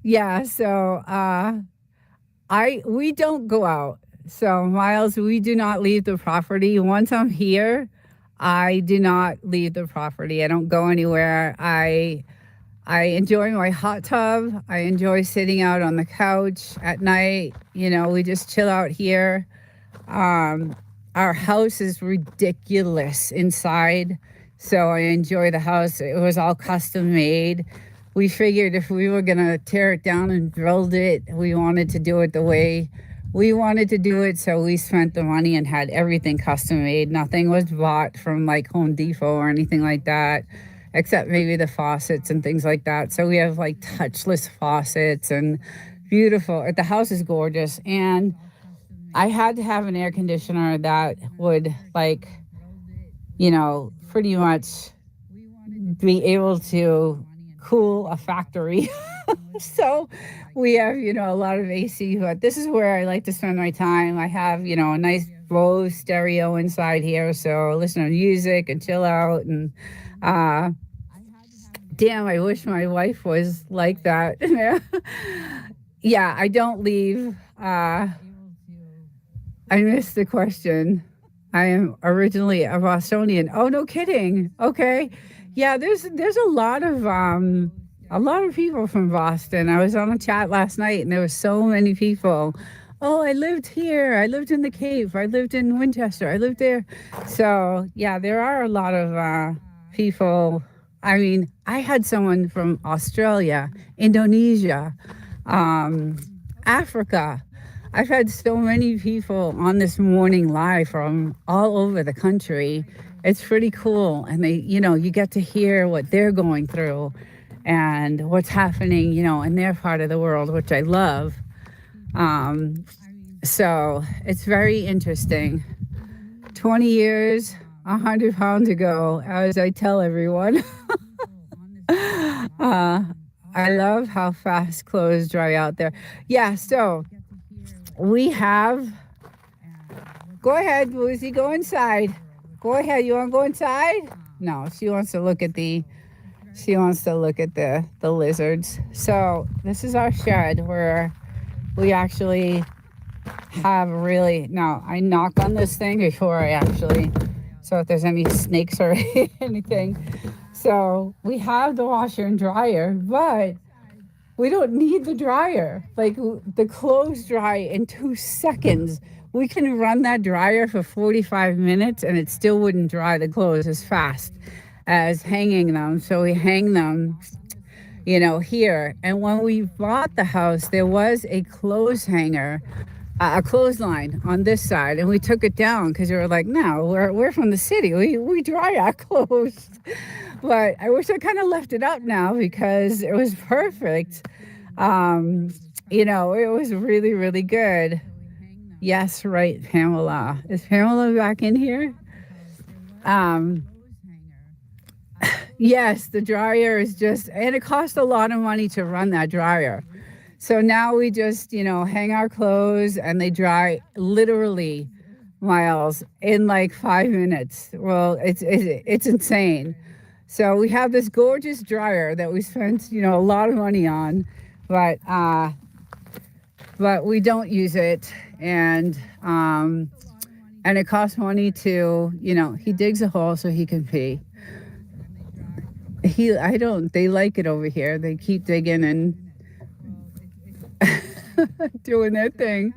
Yeah, so we don't go out. So Miles, we do not leave the property. Once I'm here, I do not leave the property. I don't go anywhere. I enjoy my hot tub. I enjoy sitting out on the couch at night. We just chill out here. Um, our house is ridiculous inside, so I enjoy the house. It was all custom made. We figured if we were gonna tear it down and build it, we wanted to do it the way we wanted to do it. So we spent the money and had everything custom made. Nothing was bought from like Home Depot or anything like that, except maybe the faucets and things like that. So we have like touchless faucets and beautiful. The house is gorgeous, and I had to have an air conditioner that would pretty much be able to cool a factory. So we have, a lot of AC, but this is where I like to spend my time. I have, a nice Bose stereo inside here. So I listen to music and chill out. And uh, damn, I wish my wife was like that. Yeah, I don't leave. I missed the question. I am originally a Bostonian. Oh, no kidding. Okay. Yeah, there's a lot of people from Boston. I was on a chat last night and there were so many people. Oh, I lived here. I lived in the Cape. I lived in Winchester. I lived there. So, yeah, there are a lot of people. I mean, I had someone from Australia, Indonesia, um, Africa. I've had so many people on this morning live from all over the country. It's pretty cool. And you get to hear what they're going through and what's happening, in their part of the world, which I love. Um, so it's very interesting. 20 years, 100 pounds ago, as I tell everyone. uh, I love how fast clothes dry out there. Yeah, so we have. Go ahead, Lucy. Go inside. Go ahead. You want to go inside? No, she wants to look at the. She wants to look at the lizards. So this is our shed where we actually have really. Now I knock on this thing before I actually. So if there's any snakes or anything, so we have the washer and dryer, but we don't need the dryer. Like the clothes dry in 2 seconds. We can run that dryer for 45 minutes and it still wouldn't dry the clothes as fast as hanging them. So we hang them, here. And when we bought the house, there was a clothes hanger, a clothesline on this side, and we took it down because we were like, no, we're from the city. We dry our clothes. But I wish I kind of left it up now because it was perfect. It was really, really good. Yes, right, Pamela. Is Pamela back in here? Um, yes, the dryer is and it cost a lot of money to run that dryer. So now we just, hang our clothes and they dry literally, Miles, in like 5 minutes. Well, it's insane. So we have this gorgeous dryer that we spent, a lot of money on, but we don't use it, and it costs money to, he digs a hole so he can pee. They like it over here. They keep digging and doing their thing.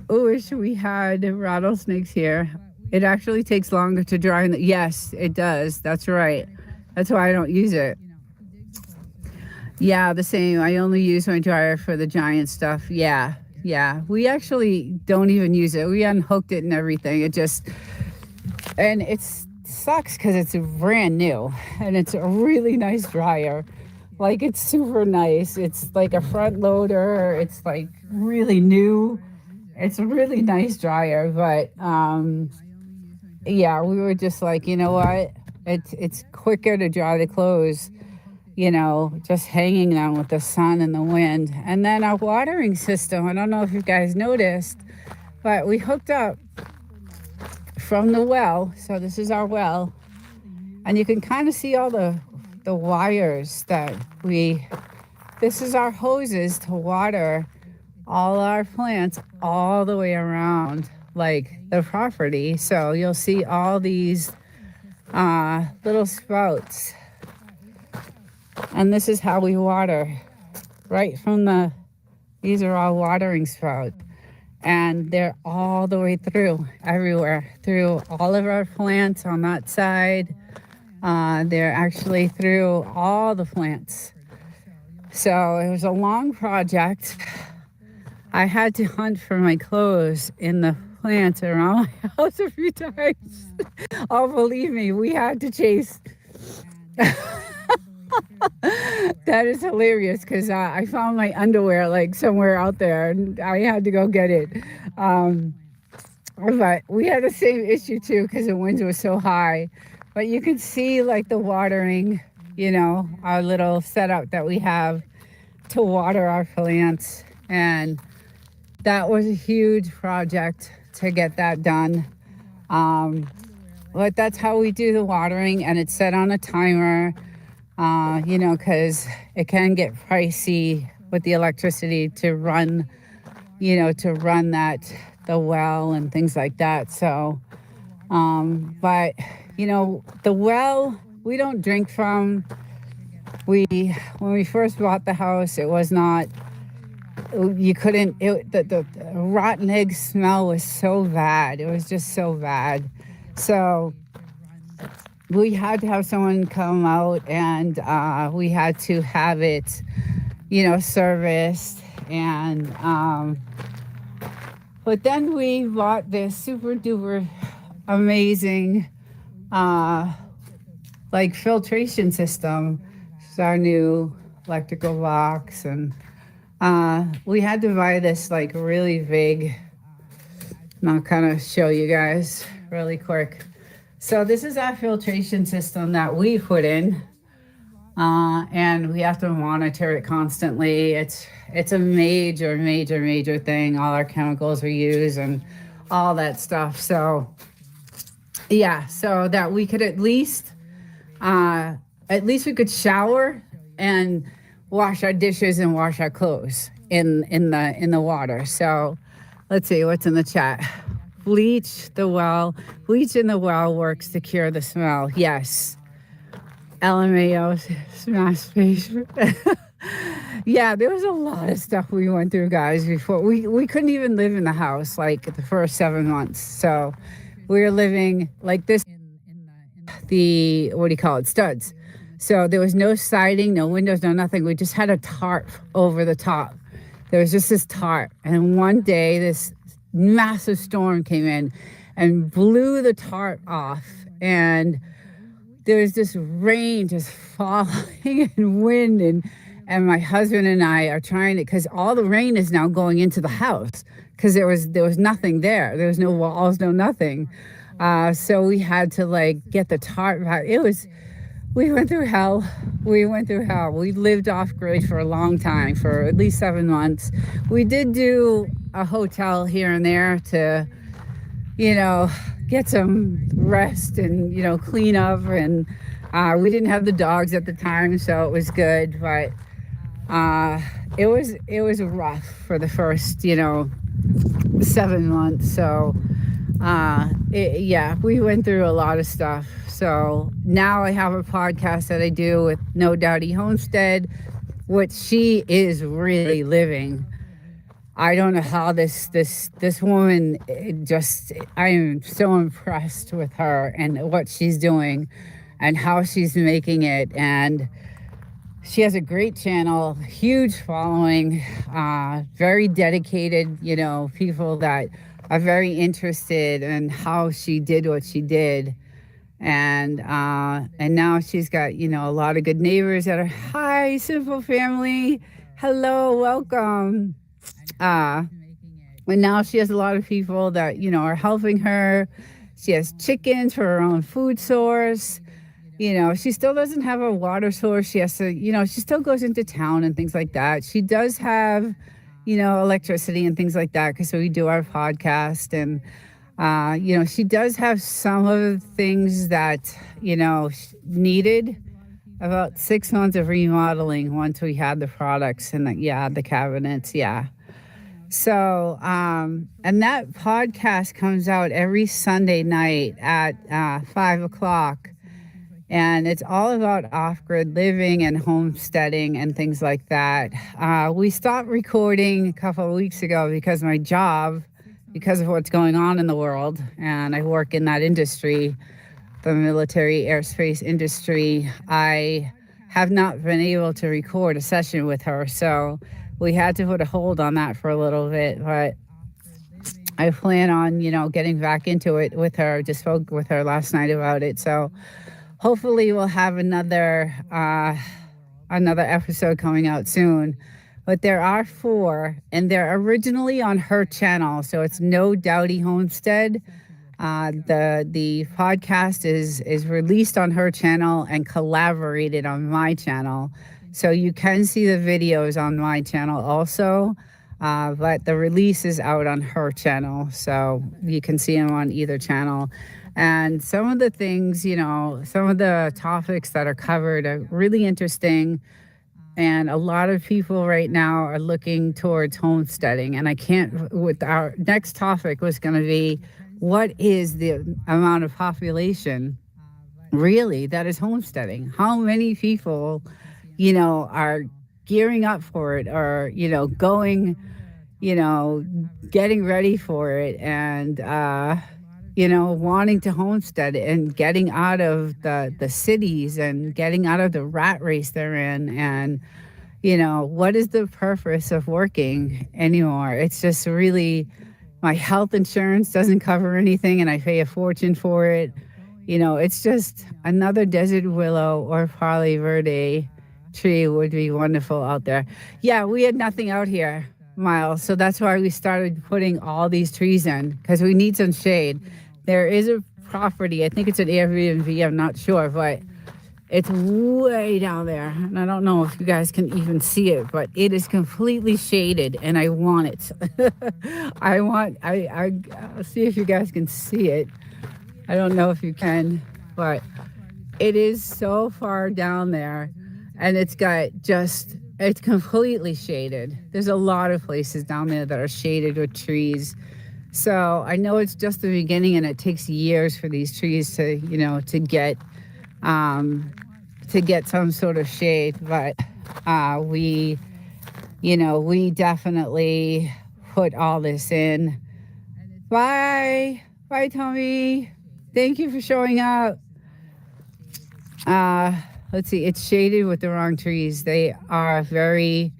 Wish we had rattlesnakes here. It actually takes longer to dry. Yes, it does. That's right. That's why I don't use it. Yeah, the same. I only use my dryer for the giant stuff. Yeah. We actually don't even use it. We unhooked it and everything. And it sucks because it's brand new and it's a really nice dryer. Like, it's super nice. It's like a front loader. It's like really new. It's a really nice dryer, but yeah, we were just like, you know what? It's quicker to dry the clothes, just hanging them with the sun and the wind. And then our watering system, I don't know if you guys noticed, but we hooked up from the well. So this is our well. And you can kind of see all the the wires that this is our hoses to water all our plants all the way around like the property. So you'll see all these little sprouts. And this is how we water right from these are all watering sprouts. And they're all the way through, everywhere, through all of our plants on that side. They're actually through all the plants. So it was a long project. I had to hunt for my clothes in the plants around my house a few times. Oh, believe me, we had to chase. That is hilarious because I found my underwear like somewhere out there and I had to go get it. But we had the same issue too because the winds were so high. But you can see like the watering, our little setup that we have to water our plants. And that was a huge project to get that done. But that's how we do the watering, and it's set on a timer. Because it can get pricey with the electricity to run, the well and things like that. So, but, the well, we don't drink from. When we first bought the house, it was not, you couldn't, the rotten egg smell was so bad. It was just so bad. So, we had to have someone come out and we had to have it, serviced. And, but then we bought this super duper amazing, filtration system. It's our new electrical box. And we had to buy this really big, and I'll kind of show you guys really quick. So this is our filtration system that we put in, and we have to monitor it constantly. It's a major, major, major thing. All our chemicals we use and all that stuff. So yeah, so that we could at least we could shower and wash our dishes and wash our clothes in the water. So let's see what's in the chat. Bleach in the well works to cure the smell. Yes. LMAO smash face. Yeah, there was a lot of stuff we went through, guys, before. We couldn't even live in the house the first 7 months. So we were living like this, studs. So there was no siding, no windows, no nothing. We just had a tarp over the top. There was just this tarp. And one day this massive storm came in and blew the tarp off, and there was this rain just falling and wind, and my husband and I are trying to, because all the rain is now going into the house because there was nothing there. There was no walls, no nothing. So we had to get the tarp back. We went through hell. We lived off grid for a long time, for at least 7 months. We did do a hotel here and there to, get some rest and, clean up. And we didn't have the dogs at the time, so it was good. But it was rough for the first, 7 months. So we went through a lot of stuff. So now I have a podcast that I do with No Dowdy Homestead, which she is really living. I don't know how this woman, I am so impressed with her and what she's doing and how she's making it. And she has a great channel, huge following, very dedicated, people that are very interested in how she did what she did. And now she's got, a lot of good neighbors that are, hi, Simple Family. Hello, welcome. And now she has a lot of people that, are helping her. She has chickens for her own food source. She still doesn't have a water source. She has to, she still goes into town and things like that. She does have, electricity and things like that because we do our podcast. And, she does have some of the things that, needed about 6 months of remodeling once we had the products and the cabinets. Yeah. So, and that podcast comes out every Sunday night at 5 o'clock. And it's all about off-grid living and homesteading and things like that. We stopped recording a couple of weeks ago because my job, because of what's going on in the world, and I work in that industry, the military aerospace industry, I have not been able to record a session with her. So we had to put a hold on that for a little bit, but I plan on, getting back into it with her. Just spoke with her last night about it. So hopefully we'll have another episode coming out soon. But there are 4, and they're originally on her channel. So it's No Dowdy Homestead. The podcast is released on her channel and collaborated on my channel. So you can see the videos on my channel also. But the release is out on her channel. So you can see them on either channel. And some of the things, some of the topics that are covered are really interesting. And a lot of people right now are looking towards homesteading. And with our next topic was going to be, what is the amount of population really that is homesteading? How many people, are gearing up for it, or, going, getting ready for it, and, wanting to homestead and getting out of the cities and getting out of the rat race they're in. And, what is the purpose of working anymore? It's just really, my health insurance doesn't cover anything and I pay a fortune for it. It's just another desert willow or Parley Verde tree would be wonderful out there. Yeah, we had nothing out here, Miles. So that's why we started putting all these trees in, because we need some shade. There is a property, I think it's an Airbnb, I'm not sure, but it's way down there. And I don't know if you guys can even see it, but it is completely shaded and I want it. I'll see if you guys can see it. I don't know if you can, but it is so far down there, and it's completely shaded. There's a lot of places down there that are shaded with trees. So I know it's just the beginning, and it takes years for these trees to, to get some sort of shade. But we definitely put all this in. Bye, Tommy. Thank you for showing up. Let's see. It's shaded with the wrong trees. They are I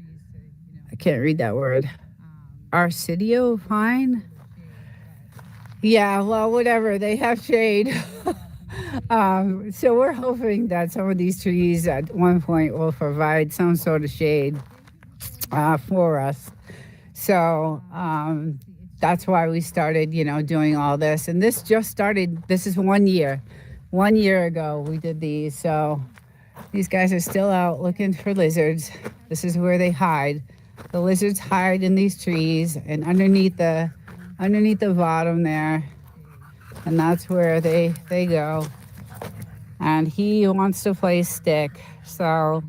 can't read that word. Arcidio pine. Yeah, well, whatever. They have shade. So we're hoping that some of these trees at one point will provide some sort of shade for us. So that's why we started, doing all this. And this just started. This is 1 year. 1 year ago we did these. So these guys are still out looking for lizards. This is where they hide. The lizards hide in these trees and underneath the bottom there, and that's where they go. And he wants to play stick. So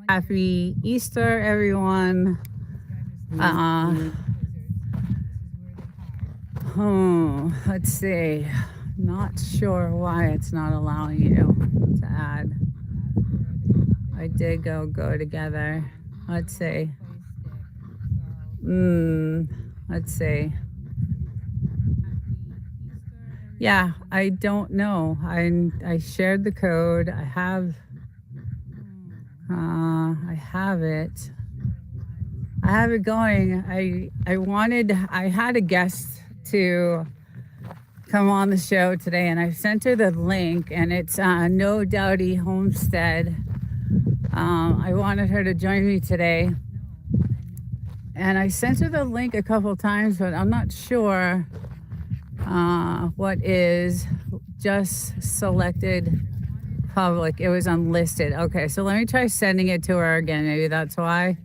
happy Easter, everyone. Let's see. Not sure why it's not allowing you to add. I did go together. Let's see. Let's see. Yeah, I don't know. I shared the code. I have it. I have it going. I had a guest to come on the show today, and I sent her the link, and it's No Dowdy Homestead. I wanted her to join me today, and I sent her the link a couple times, but I'm not sure what is just selected public. It was unlisted. Okay, so let me try sending it to her again. Maybe that's why.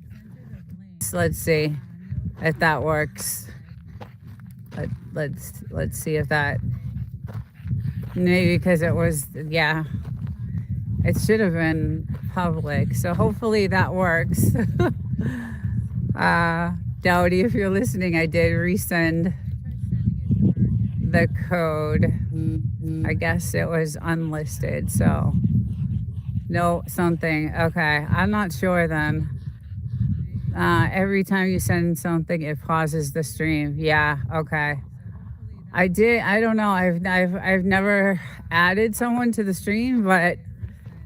So let's see if that works. Let's see if that. Maybe because it was, yeah, it should have been public. So hopefully that works. uh, Dowdy, if you're listening, I did resend the code. I guess it was unlisted. So no something. Okay. I'm not sure then. Every time you send something, it pauses the stream. Yeah. Okay. I don't know. I've never added someone to the stream, but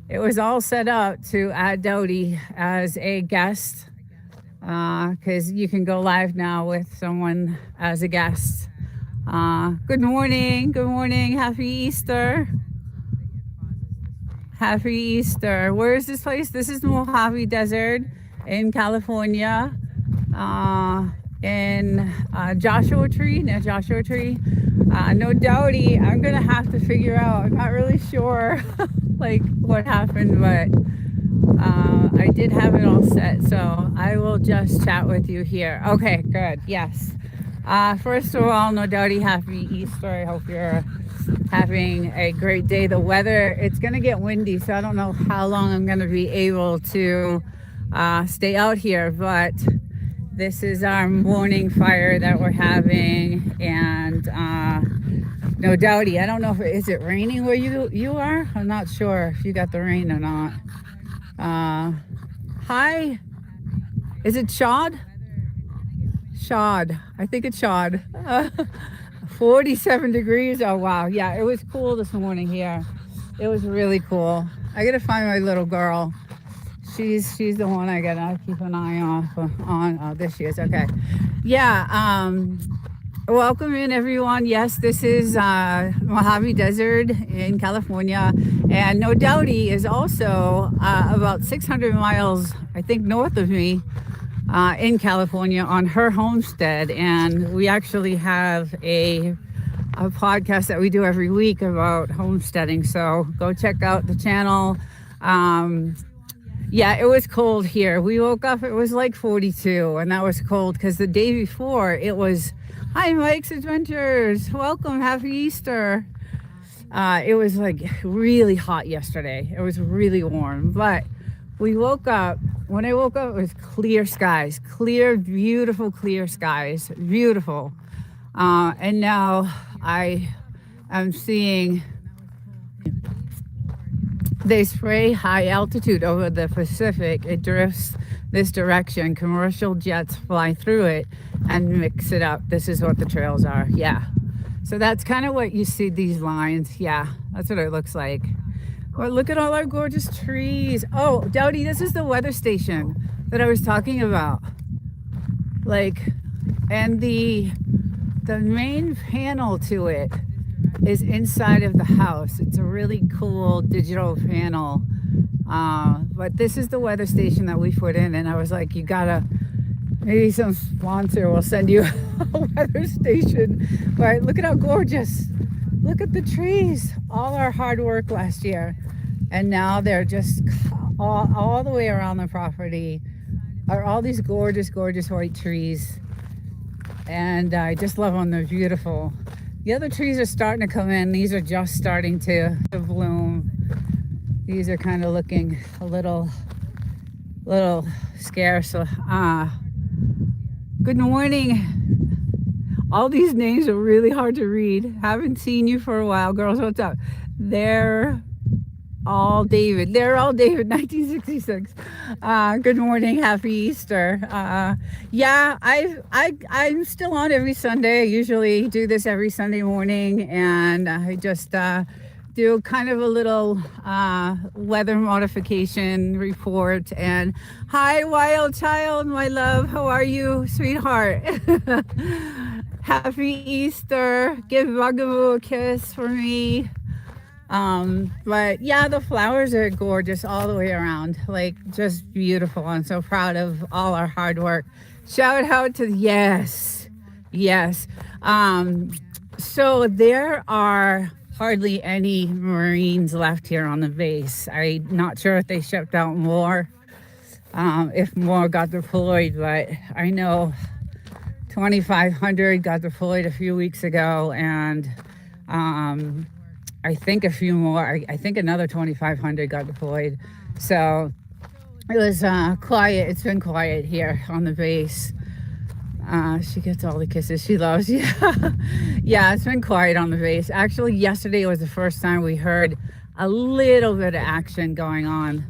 it was all set up to add Dodie as a guest, because you can go live now with someone as a guest. Good morning. Good morning. Happy Easter. Happy Easter. Where is this place? This is Mojave Desert in California. In Joshua Tree, near Joshua Tree. No Dowdy. I'm gonna have to figure out. I'm not really sure like what happened, but I did have it all set, so I will just chat with you here. Okay, good. Yes. First of all, no Dowdy, happy Easter. I hope you're having a great day. The weather, it's gonna get windy, so I don't know how long I'm gonna be able to stay out here, but this is our morning fire that we're having, and no Dowdy. I don't know if is it raining where you are. I'm not sure if you got the rain or not. Hi, is it Shad? Shad, I think it's Shad. 47 degrees. Oh wow, yeah, it was cool this morning here. It was really cool. I gotta find my little girl. She's the one I gotta keep an eye on. Oh, there she is. Okay. Yeah. Welcome in everyone. Yes, this is Mojave Desert in California, and No Dowdy is also about 600 miles, I think, north of me in California on her homestead, and we actually have a podcast that we do every week about homesteading. So go check out the channel. Yeah, it was cold here. We woke up, it was like 42, and that was cold because the day before it was, hi, Mike's Adventures. Welcome. Happy Easter. It was like really hot yesterday. It was really warm, but we woke up. When I woke up, it was clear skies, clear, beautiful, clear skies, beautiful. And now I am seeing they spray high altitude over the Pacific. It drifts this direction. Commercial jets fly through it and mix it up. This is what the trails are. Yeah. So that's kind of what you see, these lines. Yeah, that's what it looks like. Well, look at all our gorgeous trees. Oh, Dowdy, this is the weather station that I was talking about. Like, and the main panel to it is inside of the house. It's a really cool digital panel. But this is the weather station that we put in, and I was like, you gotta, maybe some sponsor will send you a weather station. But look at how gorgeous. Look at the trees. All our hard work last year. And now they're just all the way around the property are all these gorgeous, gorgeous white trees. And I just love them. They're beautiful. The other trees are starting to come in. These are just starting to bloom. These are kind of looking a little scarce. Good morning. All these names are really hard to read. Haven't seen you for a while. Girls, what's up? They're all David. They're all David, 1966. Good morning. Happy Easter. Yeah, I'm still on every Sunday. I usually do this every Sunday morning, and I just do kind of a little weather modification report. And hi, Wild Child, my love. How are you, sweetheart? Happy Easter. Give Bugaboo a kiss for me. But yeah, the flowers are gorgeous all the way around, like just beautiful. I'm so proud of all our hard work. Shout out to, yes. So there are hardly any Marines left here on the base. I'm not sure if they shipped out more, if more got deployed, but I know 2,500 got deployed a few weeks ago, and I think a few more. I think another 2,500 got deployed. So it was quiet. It's been quiet here on the base. She gets all the kisses she loves. Yeah, yeah. It's been quiet on the base. Actually, yesterday was the first time we heard a little bit of action going on.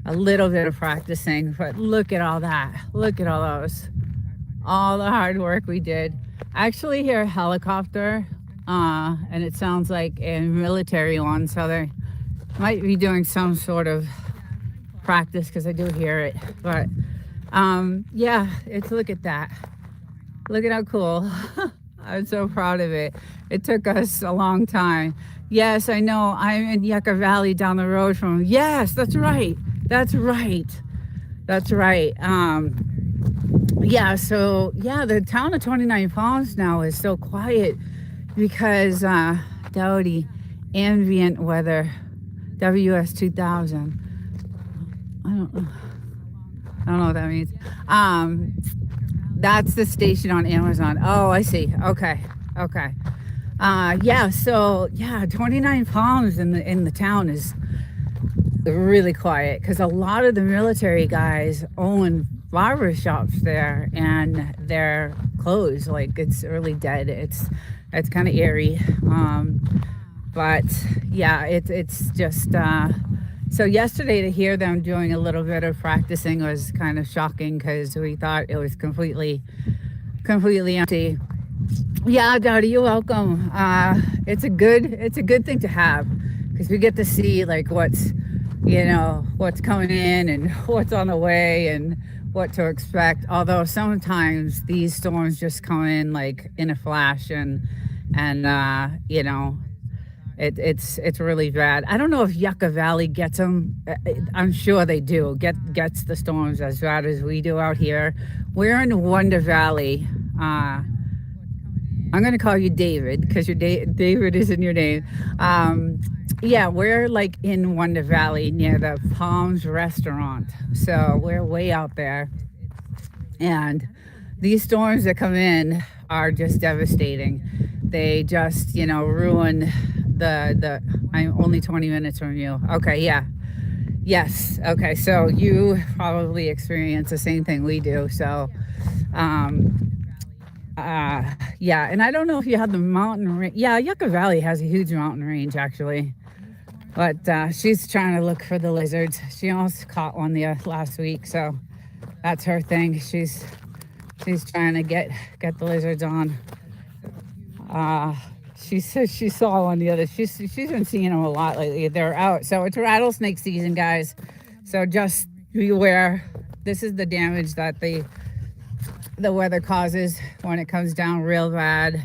A little bit of practicing. But look at all that. Look at all those. All the hard work we did. I actually hear a helicopter, and it sounds like a military one. So they might be doing some sort of practice because I do hear it. But yeah, look at that. Look at how cool. I'm so proud of it. It took us a long time. Yes, I know. I'm in Yucca Valley down the road from. Yes, that's right. That's right. That's right. Yeah, so yeah, the town of 29 Palms now is so quiet because Dowdy ambient weather WS 2000. I don't know what that means. That's the station on Amazon. Oh, I see. Okay. Yeah, so yeah, 29 Palms in the town is really quiet because a lot of the military guys own barber shops there, and they're closed. Like, it's really dead. It's kind of eerie. But yeah, it's just so yesterday to hear them doing a little bit of practicing was kind of shocking because we thought it was completely empty. Yeah, Dottie, you're welcome. It's a good thing to have because we get to see like what's coming in and what's on the way and what to expect. Although sometimes these storms just come in like in a flash, and it's really bad. I don't know if Yucca Valley gets them. I'm sure they do. Gets the storms as bad as we do out here. We're in Wonder Valley. I'm going to call you David because David is in your name. Yeah, we're like in Wonder Valley near the Palms restaurant. So we're way out there. And these storms that come in are just devastating. They just, ruin I'm only 20 minutes from you. Okay, yeah. Yes. Okay, so you probably experience the same thing we do. So, yeah, and I don't know if you have the mountain range. Yeah, Yucca Valley has a huge mountain range, actually. But she's trying to look for the lizards. She almost caught one the last week, so that's her thing. She's trying to get the lizards on. She says she saw one the other. She's been seeing them a lot lately. They're out, so it's rattlesnake season, guys. So just be aware. This is the damage that the weather causes when it comes down real bad.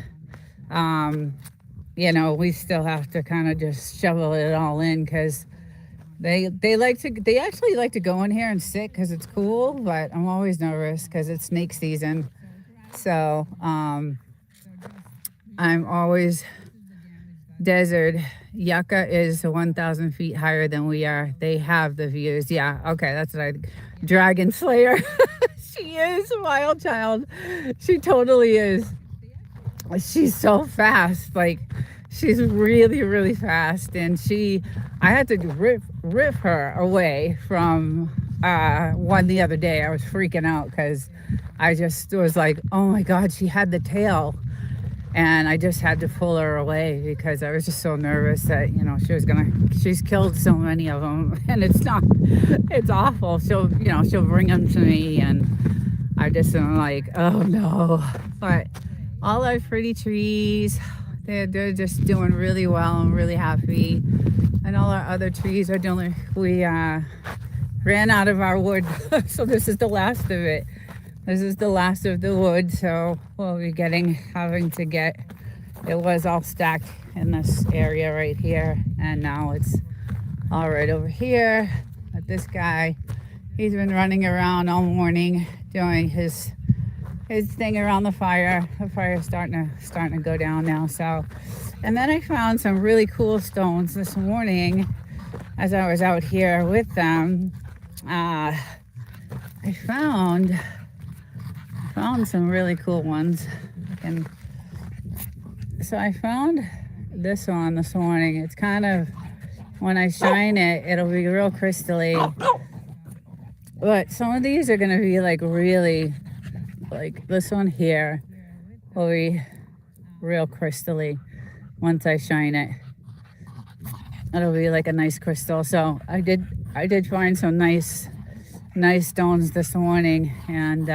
We still have to kind of just shovel it all in because they actually like to go in here and sit because it's cool, but I'm always nervous because it's snake season. So I'm always desert. Yucca is 1,000 feet higher than we are. They have the views. Yeah, okay, that's what Dragon Slayer. She is a wild child. She totally is. She's so fast. Like, she's really, really fast. And I had to rip her away from one the other day. I was freaking out because I just was like, oh my God, she had the tail. And I just had to pull her away because I was just so nervous that, she's killed so many of them. And it's awful. She'll bring them to me. And I just am like, oh no. But all our pretty trees, they're just doing really well. I'm really happy. And all our other trees are doing, we ran out of our wood. So this is the last of it. This is the last of the wood. So we'll be having to get, it was all stacked in this area right here. And now it's all right over here. But this guy, he's been running around all morning doing his thing around the fire. The fire's starting to go down now. So, and then I found some really cool stones this morning as I was out here with them. I found some really cool ones. And so I found this one this morning. It's kind of, when I shine it, it'll be real crystally. But some of these are gonna be like really, like this one here will be real crystally once I shine it. It'll be like a nice crystal. So I did find some nice stones this morning, and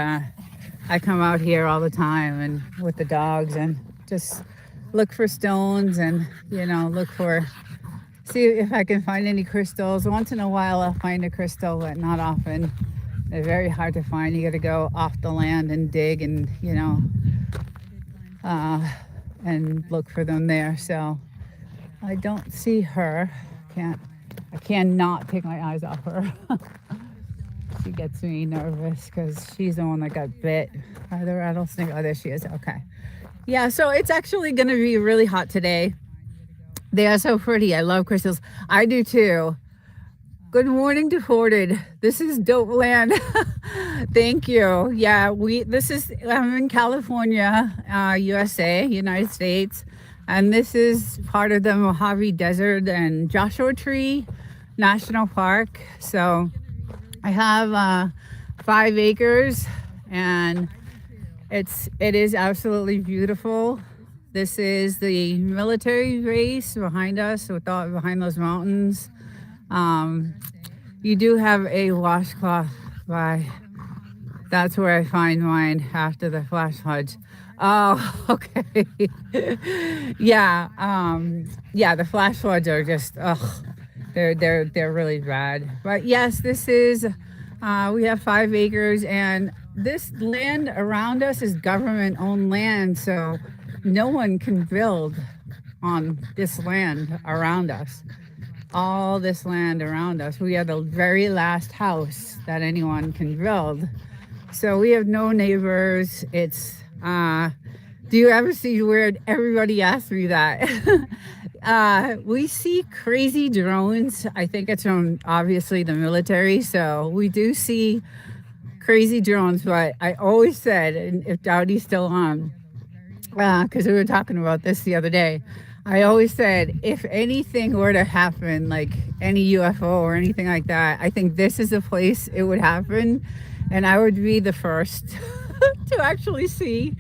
I come out here all the time and with the dogs and just look for stones and see if I can find any crystals. Once in a while I'll find a crystal, but not often. They're very hard to find. You got to go off the land and dig and and look for them there. So I don't see her. I cannot take my eyes off her. She gets me nervous because she's the one that got bit by the rattlesnake. Oh, there she is. Okay. Yeah, so it's actually going to be really hot today. They are so pretty. I love crystals. I do too. Good morning, Deported. This is Dope Land. Thank you. Yeah, I'm in California, USA, United States. And this is part of the Mojave Desert and Joshua Tree National Park. So I have 5 acres, and it is absolutely beautiful. This is the military base behind us, behind those mountains. You do have a washcloth that's where I find mine after the flash floods. Oh, okay. Yeah, the flash floods are just, they're really bad. But yes, this is, we have 5 acres, and this land around us is government-owned land, so no one can build on this land around us. All this land around us, we are the very last house that anyone can build. So we have no neighbors. It's, do you ever see weird? Everybody asks me that. We see crazy drones. I think it's from obviously the military. So we do see crazy drones, but I always said, and if Dowdy's still on, because we were talking about this the other day, I always said, if anything were to happen, like any UFO or anything like that, I think this is a place it would happen, and I would be the first to actually see,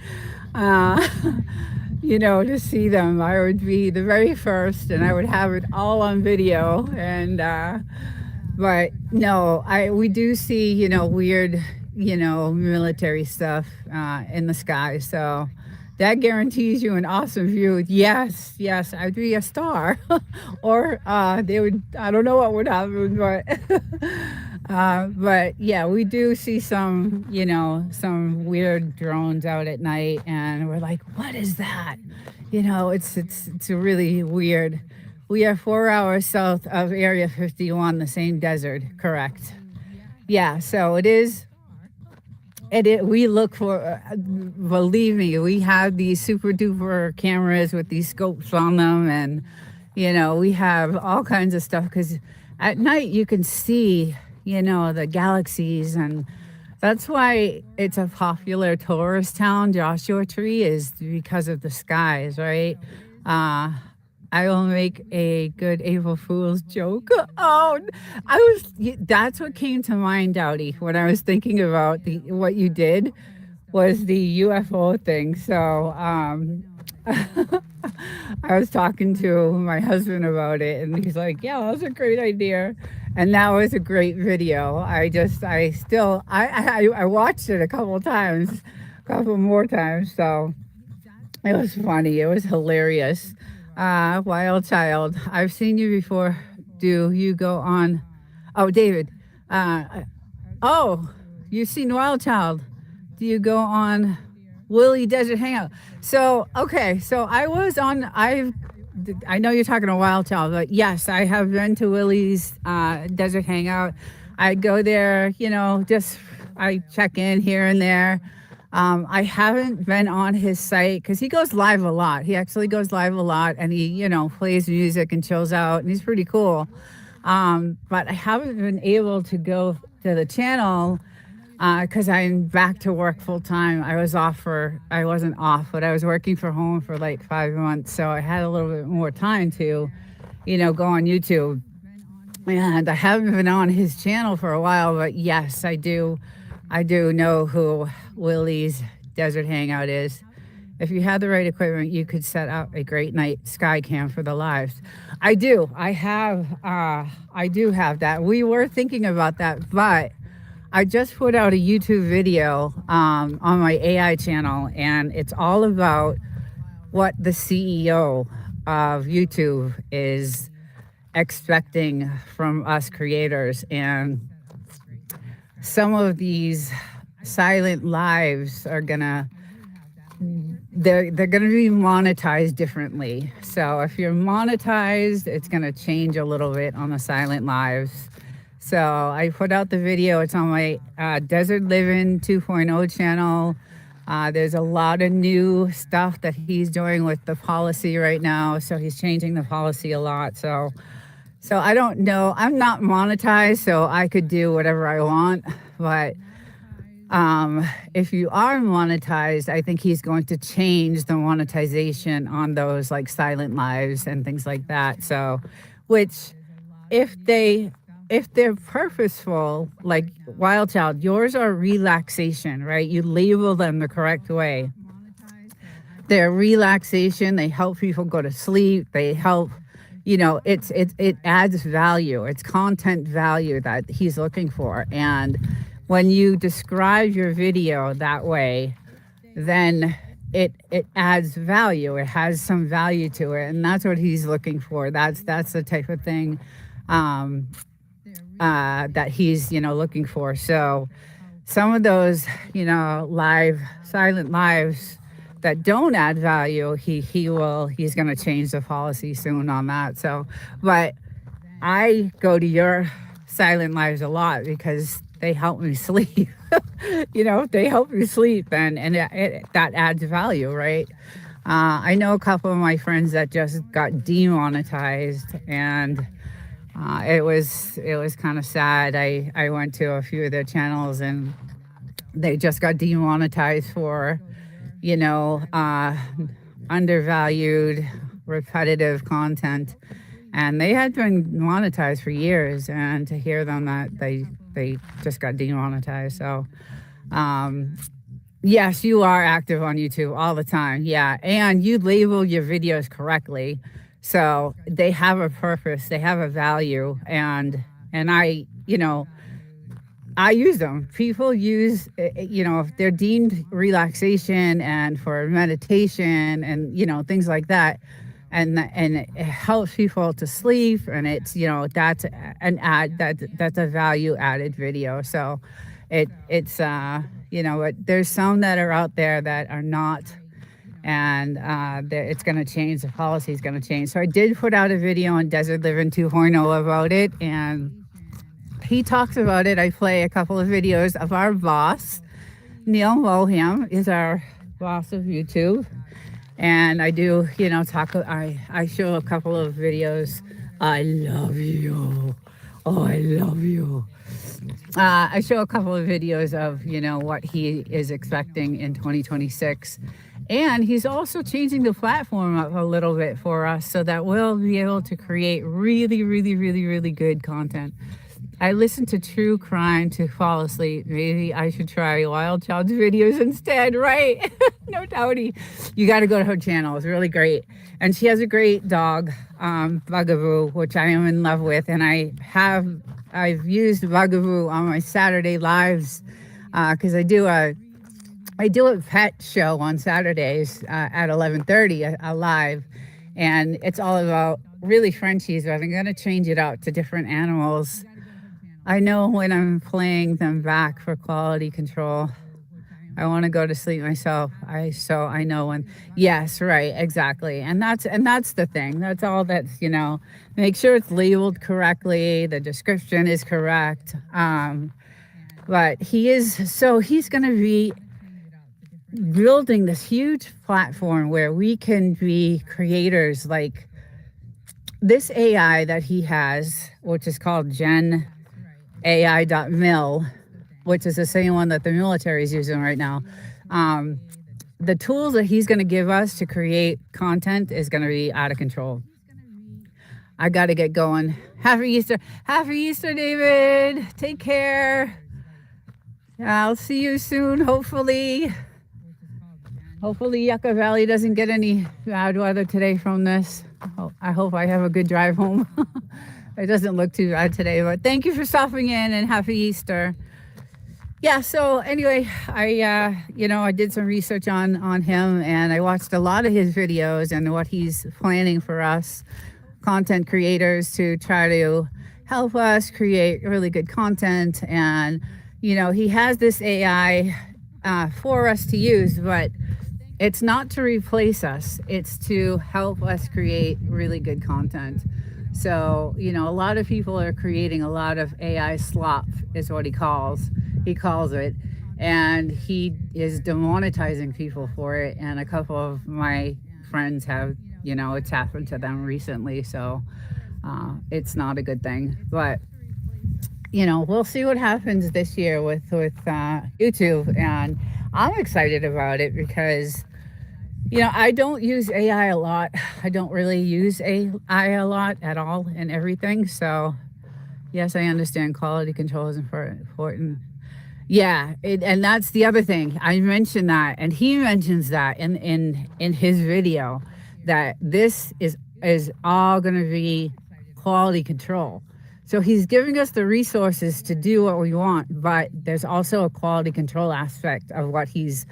to see them. I would be the very first, and I would have it all on video. And but no, we do see weird military stuff in the sky. So that guarantees you an awesome view. Yes, I'd be a star. Or they would, I don't know what would happen, but yeah, we do see some weird drones out at night, and we're like, what is that? It's really weird. We are 4 hours south of Area 51, the same desert, correct? Yeah, so it is. We look for, believe me, we have these super duper cameras with these scopes on them, and we have all kinds of stuff, because at night you can see the galaxies, and that's why it's a popular tourist town. Joshua Tree is because of the skies, right? I will make a good April Fool's joke. Oh, that's what came to mind, Dowdy, when I was thinking about what you did was the UFO thing. So I was talking to my husband about it, and he's like, yeah, that was a great idea. And that was a great video. I watched it a couple more times. So it was funny. It was hilarious. Wild Child, I've seen you before. Do you go on? Oh, David. You've seen Wild Child. Do you go on Willie Desert Hangout? So, okay. So I know you're talking to Wild Child, but yes, I have been to Willie's Desert Hangout. I go there, I check in here and there. I haven't been on his site because he goes live a lot. He actually goes live a lot, and he, plays music and chills out, and he's pretty cool. But I haven't been able to go to the channel because I'm back to work full time. I wasn't off, but I was working from home for like 5 months. So I had a little bit more time to, go on YouTube. And I haven't been on his channel for a while, but yes, I do. I do know who Willie's Desert Hangout is. If you had the right equipment, you could set up a great night sky cam for the lives. I do. I do have that. We were thinking about that, but I just put out a YouTube video on my AI channel, and it's all about what the CEO of YouTube is expecting from us creators. And some of these silent lives are gonna they're gonna be monetized differently. So if you're monetized, it's gonna change a little bit on the silent lives. So I put out the video. It's on my Desert Living 2.0 channel. There's a lot of new stuff that he's doing with the policy right now. So he's changing the policy a lot. So I don't know. I'm not monetized, so I could do whatever I want. But if you are monetized, I think he's going to change the monetization on those like silent lives and things like that. So, which if they're purposeful, like Wild Child, yours are relaxation, right? You label them the correct way. They're relaxation. They help people go to sleep. They help, it adds value. It's content value that he's looking for. And when you describe your video that way, then it adds value. It has some value to it, and that's what he's looking for. That's the type of thing that he's looking for. So some of those silent lives that don't add value, he's going to change the policy soon on that. So, but I go to your silent lives a lot because they help me sleep. They help me sleep, and that adds value, right? I know a couple of my friends that just got demonetized, and it was kind of sad. I went to a few of their channels, and they just got demonetized for undervalued, repetitive content, and they had been monetized for years. And to hear them that they just got demonetized. So, yes, you are active on YouTube all the time. Yeah. And you label your videos correctly. So they have a purpose, they have a value. And I use them. People use, if they're deemed relaxation and for meditation and, things like that. And it helps people to sleep, and it's that's that's a value added video. So it's there's some that are out there that are not, and it's going to change. The policy is going to change. So I did put out a video on Desert Living 2.0 about it, and he talks about it. I play a couple of videos of our boss. Neil Moham is our boss of YouTube. And I do, talk. I show a couple of videos. I love you. Oh, I love you. I show a couple of videos of, what he is expecting in 2026. And he's also changing the platform up a little bit for us so that we'll be able to create really, really, really, really good content. I listen to true crime to fall asleep. Maybe I should try Wild Child's videos instead, right? No doubty. You got to go to her channel. It's really great. And she has a great dog, Bugaboo, which I am in love with. And I've used Bugaboo on my Saturday lives because I do a pet show on Saturdays at 11:30, a live. And it's all about really Frenchies, but I'm going to change it out to different animals. I know when I'm playing them back for quality control, I want to go to sleep myself. So I know when. Yes, right, exactly. And that's the thing. That's all. That's make sure it's labeled correctly. The description is correct. But he's going to be building this huge platform where we can be creators like this AI that he has, which is called Gen AI.mil, which is the same one that the military is using right now. Um, the tools that he's going to give us to create content is going to be out of control. I got to get going. Happy Easter. Happy Easter, David. Take care. I'll see you soon, hopefully. Hopefully Yucca Valley doesn't get any bad weather today from this. I hope I have a good drive home. It doesn't look too bad today, but thank you for stopping in and happy Easter. Yeah, so anyway, I did some research on him, and I watched a lot of his videos and what he's planning for us content creators to try to help us create really good content. And he has this AI for us to use, but it's not to replace us, it's to help us create really good content. So a lot of people are creating a lot of AI slop, is what he calls it, and he is demonetizing people for it. And a couple of my friends have, it's happened to them recently. So it's not a good thing, but we'll see what happens this year with YouTube. And I'm excited about it because I don't use AI a lot. I don't really use AI a lot at all in everything. So yes, I understand quality control is important. Yeah, and that's the other thing. I mentioned that, and he mentions that in his video, that this is all going to be quality control. So he's giving us the resources to do what we want, but there's also a quality control aspect of what he's,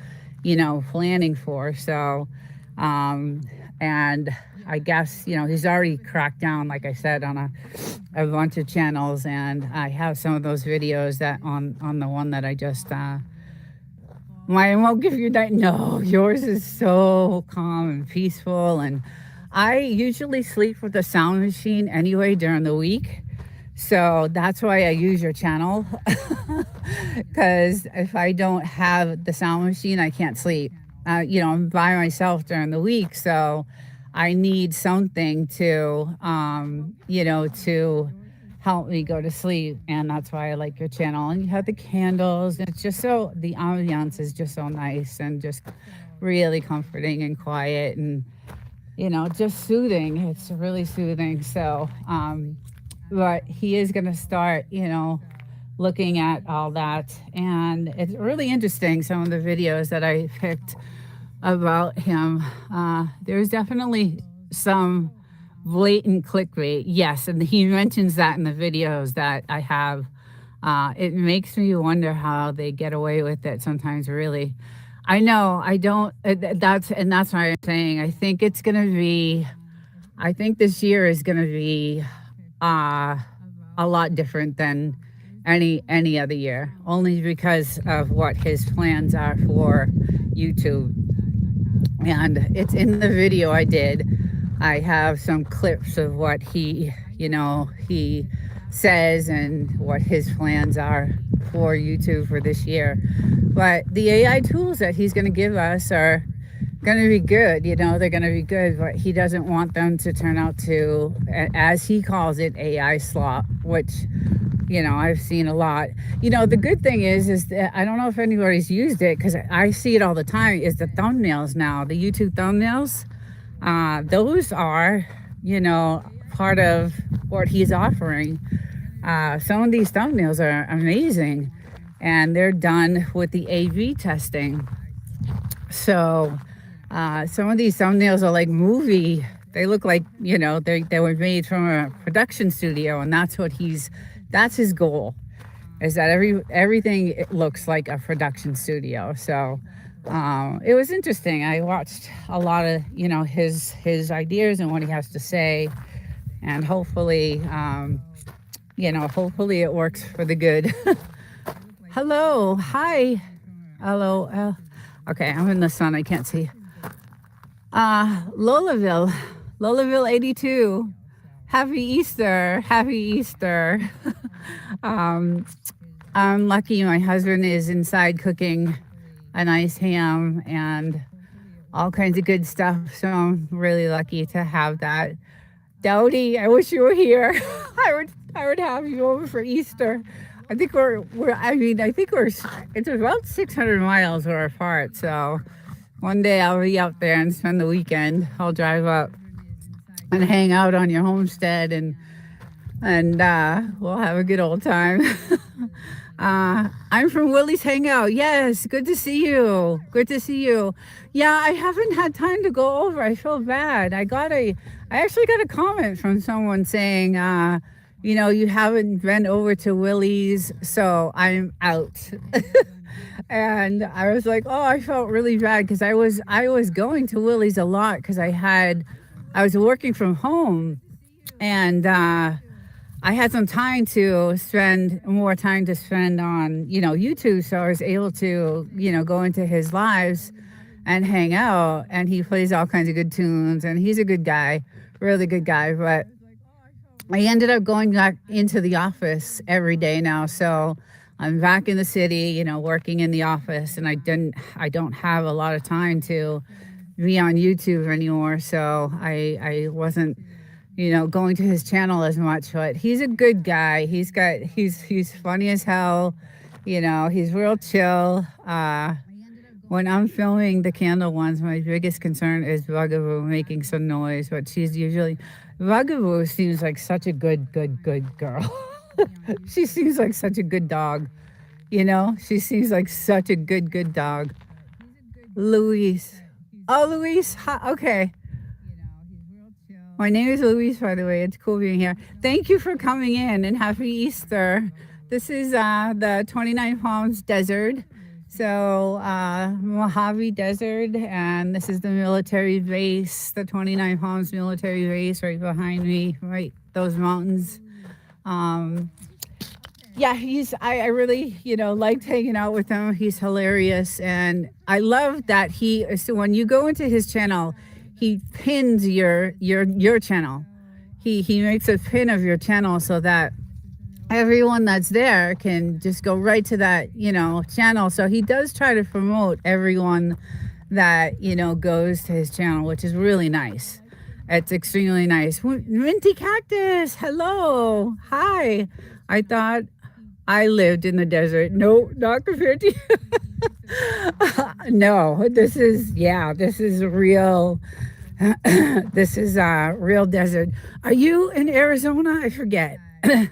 planning for. So, and I guess, he's already cracked down, like I said, on a bunch of channels, and I have some of those videos that on the one that I just, mine won't give you that. No, yours is so calm and peaceful. And I usually sleep with the sound machine anyway during the week. So that's why I use your channel, because if I don't have the sound machine, I can't sleep. I'm by myself during the week, so I need something to, to help me go to sleep. And that's why I like your channel. And you have the candles. And it's just the ambiance is just so nice and just really comforting and quiet and, just soothing. It's really soothing. So, but he is going to start, looking at all that. And it's really interesting, some of the videos that I picked about him. There's definitely some blatant clickbait. Yes, and he mentions that in the videos that I have. It makes me wonder how they get away with it sometimes, really. I know, I don't, that's why I'm saying, I think this year is going to be a lot different than any other year, only because of what his plans are for YouTube. And it's in the video I did. I have some clips of what he says and what his plans are for YouTube for this year. But the AI tools that he's going to give us are going to be good. They're going to be good, but he doesn't want them to turn out to, as he calls it, AI slop, which, I've seen a lot. The good thing is that I don't know if anybody's used it, because I see it all the time, is the thumbnails now, the YouTube thumbnails. Those are, part of what he's offering. Some of these thumbnails are amazing, and they're done with the A/B testing. So some of these thumbnails are like movie. They look like, they were made from a production studio, and that's his goal, is that everything looks like a production studio. So it was interesting. I watched a lot of, his ideas and what he has to say, and hopefully, hopefully it works for the good. Hello. Hi. Hello. Okay, I'm in the sun. I can't see. Lolaville 82. Happy Easter. Happy Easter. I'm lucky my husband is inside cooking a nice ham and all kinds of good stuff. So I'm really lucky to have that. Dowdy, I wish you were here. I would have you over for Easter. I think it's about 600 miles we're apart. So one day I'll be up there and spend the weekend. I'll drive up and hang out on your homestead, and we'll have a good old time. I'm from Willie's Hangout. Yes, good to see you. Good to see you. Yeah, I haven't had time to go over. I feel bad. I actually got a comment from someone saying, you haven't been over to Willie's, so I'm out. And I was like, oh, I felt really bad because I was going to Willie's a lot because I was working from home, and I had some time to spend more time to spend on, YouTube. So I was able to, go into his lives and hang out. And he plays all kinds of good tunes, and he's a good guy, really good guy. But I ended up going back into the office every day now. So I'm back in the city, working in the office, and I don't have a lot of time to be on YouTube anymore. So I wasn't, going to his channel as much, but he's a good guy. He's funny as hell. He's real chill. When I'm filming the candle ones, my biggest concern is Bugaboo making some noise, but Bugaboo seems like such a good girl. She seems like such a good dog. She seems like such a good dog. Luis. Oh, Luis. Hi. Okay. My name is Louise, by the way. It's cool being here. Thank you for coming in, and happy Easter. This is the 29 Palms Desert. So Mojave Desert, and this is the military base, the 29 Palms military base right behind me, right? Those mountains. Yeah, I really, liked hanging out with him. He's hilarious. And I love that so when you go into his channel, he pins your channel. He makes a pin of your channel so that everyone that's there can just go right to that, channel. So he does try to promote everyone that, goes to his channel, which is really nice. It's extremely nice. Minty Cactus, hello. Hi. I thought I lived in the desert. No, not compared to you. No, this is real. This is real desert. Are you in Arizona? I forget. I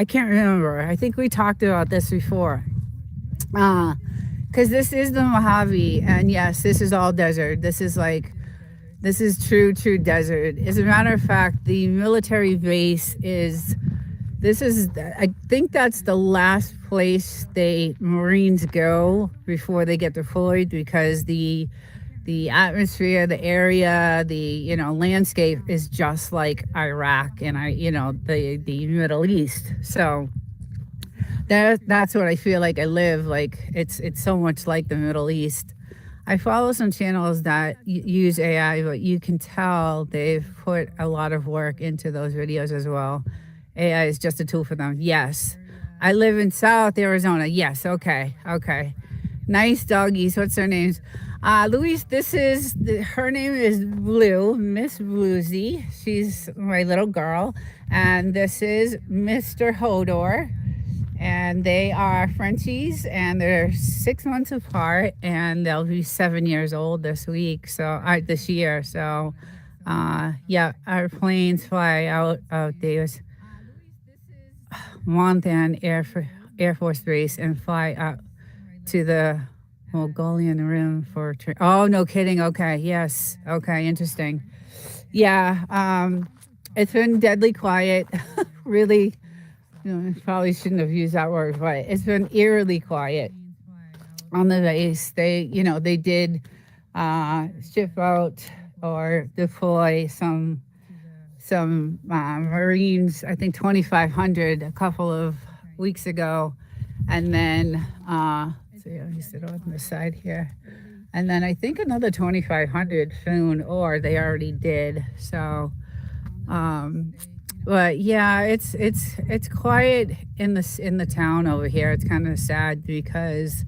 can't remember. I think we talked about this before. Because this is the Mojave, and yes, this is all desert. This is true desert. As a matter of fact, the military base I think that's the last place Marines go before they get deployed, because the atmosphere, the area, the landscape is just like Iraq and the Middle East. So that's what I feel like I live like. It's so much like the Middle East. I follow some channels that use AI, but you can tell they've put a lot of work into those videos as well. AI is just a tool for them. Yes. I live in South Arizona. Yes. Okay. Nice doggies. What's their names? Louise, her name is Blue, Miss Bluesy. She's my little girl. And this is Mr. Hodor. And they are Frenchies, and they're 6 months apart, and they'll be 7 years old this year. So, our planes fly out of Davis Monthan Air Force Base and fly up to the Mongolian Rim for oh, no kidding. Okay. Yes. Okay. Interesting. Yeah. It's been deadly quiet. Really, probably shouldn't have used that word, but it's been eerily quiet on the base. They did ship out or deploy some Marines, I think 2,500 a couple of weeks ago. And then, let me sit on the side here. And then I think another 2,500 soon, or they already did. So, but yeah, it's quiet in the town over here. It's kind of sad because,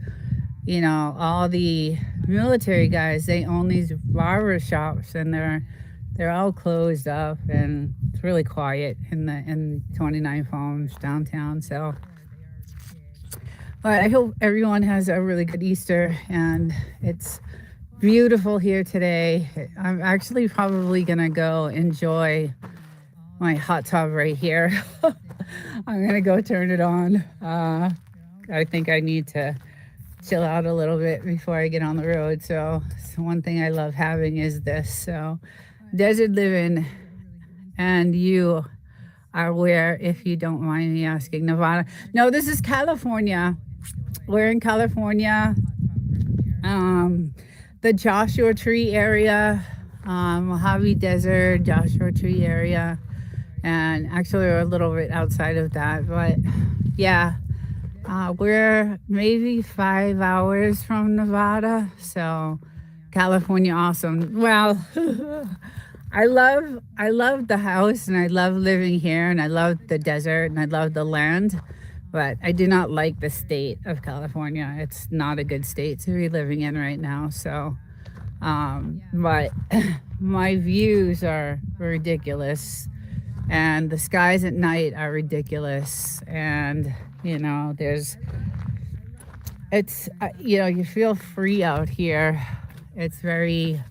all the military guys, they own these barber shops, and they're all closed up, and It's really quiet in 29 Palms downtown. So, but I hope everyone has a really good Easter, and it's beautiful here today. I'm actually probably gonna go enjoy my hot tub right here. I'm gonna go turn it on. I think I need to chill out a little bit before I get on the road. So one thing I love having is this. So desert living, and you are where, if you don't mind me asking? Nevada? No, this is California. We're in California. The Joshua Tree area, Mojave Desert, Joshua Tree area, and actually we're a little bit outside of that, but yeah, we're maybe 5 hours from Nevada, so California, awesome. Well, I love the house, and I love living here, and I love the desert, and I love the land, but I do not like the state of California. It's not a good state to be living in right now. So, but my views are ridiculous, and the skies at night are ridiculous, and you feel free out here. It's very,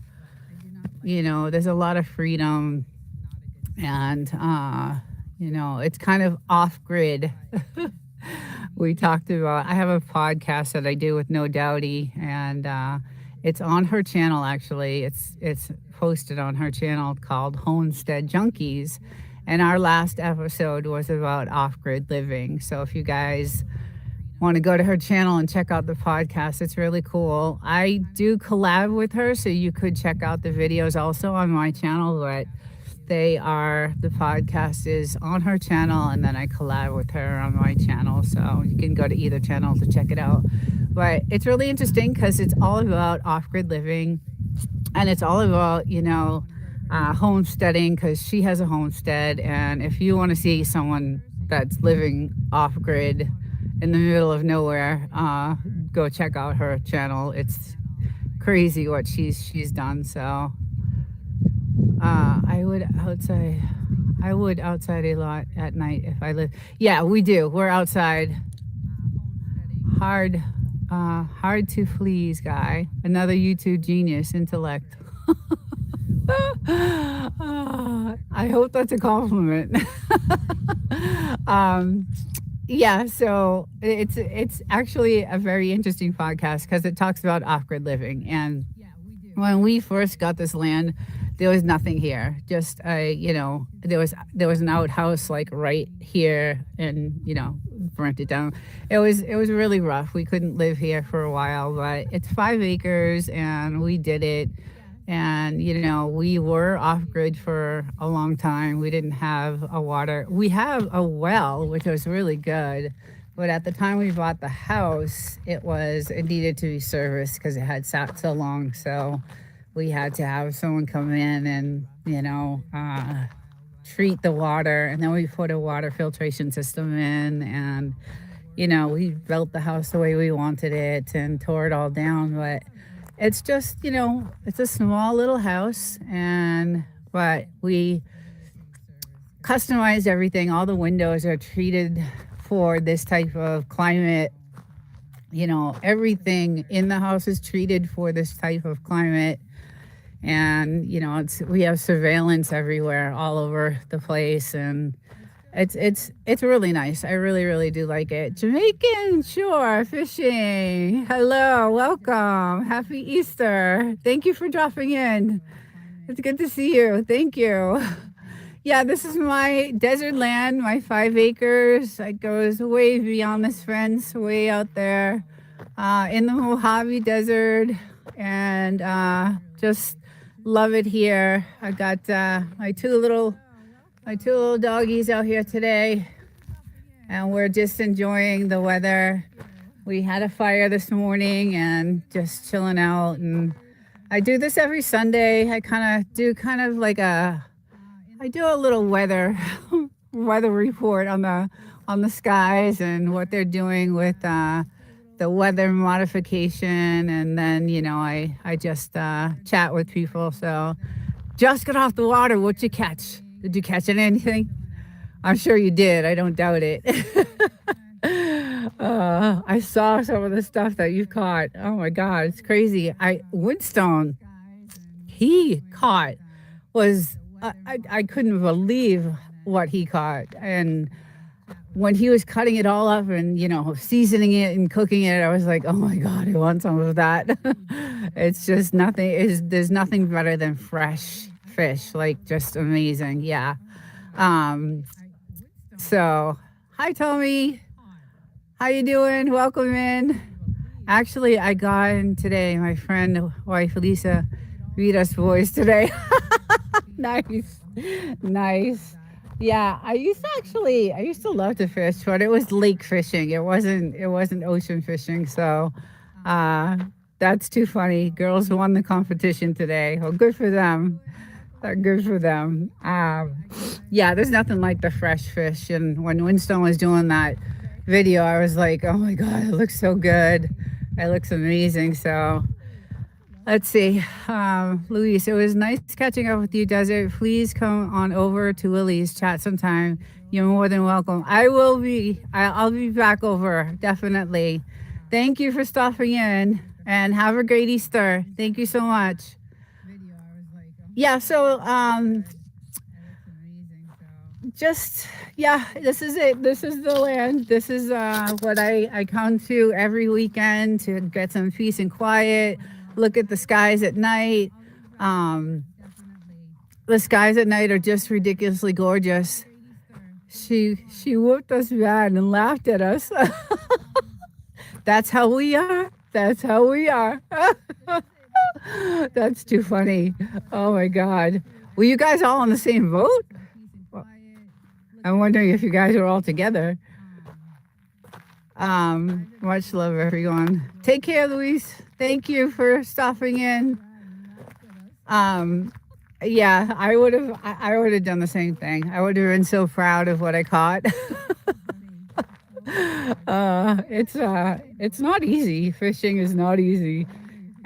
there's a lot of freedom, and it's kind of off grid. We talked about, I have a podcast that I do with No Doubty, and it's on her channel. Actually, it's posted on her channel called Homestead Junkies, and our last episode was about off-grid living. So if you guys want to go to her channel and check out the podcast, it's really cool. I do collab with her, so you could check out the videos also on my channel, but the podcast is on her channel, and then I collab with her on my channel, so you can go to either channel to check it out. But it's really interesting because it's all about off-grid living, and it's all about homesteading, because she has a homestead. And if you want to see someone that's living off-grid in the middle of nowhere, go check out her channel. It's crazy what she's done. So I would outside a lot at night if I live. Yeah, we do. We're outside. Hard to please guy. Another YouTube genius intellect. I hope that's a compliment. Yeah, so it's actually a very interesting podcast because it talks about off-grid living. And when we first got this land, there was nothing here. Just there was an outhouse like right here, and burnt it down. It was really rough. We couldn't live here for a while, but it's 5 acres, and we did it. And we were off grid for a long time. We didn't have a water. We have a well, which was really good, but at the time we bought the house, it needed to be serviced because it had sat so long. So we had to have someone come in and treat the water, and then we put a water filtration system in, and we built the house the way we wanted it and tore it all down. But it's just, it's a small little house, but we customized everything. All the windows are treated for this type of climate. Everything in the house is treated for this type of climate. And, we have surveillance everywhere, all over the place. And it's really nice. I really, really do like it. Jamaican shore fishing. Hello, welcome. Happy Easter. Thank you for dropping in. It's good to see you. Thank you. Yeah, this is my desert land, my 5 acres. It goes way beyond this fence, way out there in the Mojave Desert. And just love it here. I got my two little doggies out here today, and we're just enjoying the weather. We had a fire this morning and just chilling out. And I do this every Sunday. I do a little weather report on the skies and what they're doing with the weather modification. And then I just chat with people. So just got off the water. What you catch? Did you catch anything? I'm sure you did. I don't doubt it. I saw some of the stuff that you caught. Oh my God, it's crazy. Woodstone, he caught was I couldn't believe what he caught. And when he was cutting it all up and seasoning it and cooking it, I was like, oh my God, I want some of that. It's just nothing. There's nothing better than fresh fish. Like, just amazing. Yeah. Um, so, hi Tommy, how you doing? Welcome in. Actually, I got in today. My friend, wife Lisa, read us voice today. Nice, nice. Yeah, I used to love to fish, but it was lake fishing. It wasn't ocean fishing. So, uh, that's too funny. Girls won the competition today. Well, good for them. Good for them. Yeah, there's nothing like the fresh fish. And when Winston was doing that video, I was like, oh my God, it looks so good. It looks amazing. So let's see. Luis, it was nice catching up with you, Desert. Please come on over to Lily's chat sometime. You're more than welcome. I'll be back over, definitely. Thank you for stopping in and have a great Easter. Thank you so much. Yeah, so this is it. This is the land. This is what I come to every weekend to get some peace and quiet, look at the skies at night. The skies at night are just ridiculously gorgeous. She whooped us bad and laughed at us. That's how we are. That's how we are. That's too funny. Oh my God. Were you guys all on the same boat? I'm wondering if you guys are all together. Much love, everyone. Take care, Luis. Thank you for stopping in. Yeah, I would have done the same thing. I would have been so proud of what I caught. It's not easy. Fishing is not easy.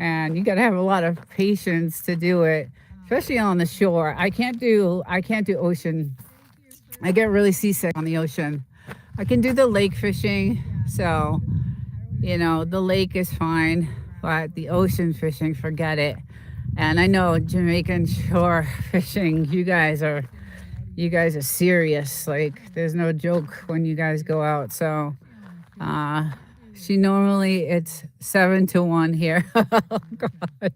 And you got to have a lot of patience to do it, especially on the shore. I can't do ocean. I get really seasick on the ocean. I can do the lake fishing, so the lake is fine, but the ocean fishing, forget it. And I know Jamaican shore fishing, you guys are serious. Like, there's no joke when you guys go out. So it's 7-1 here. Oh God.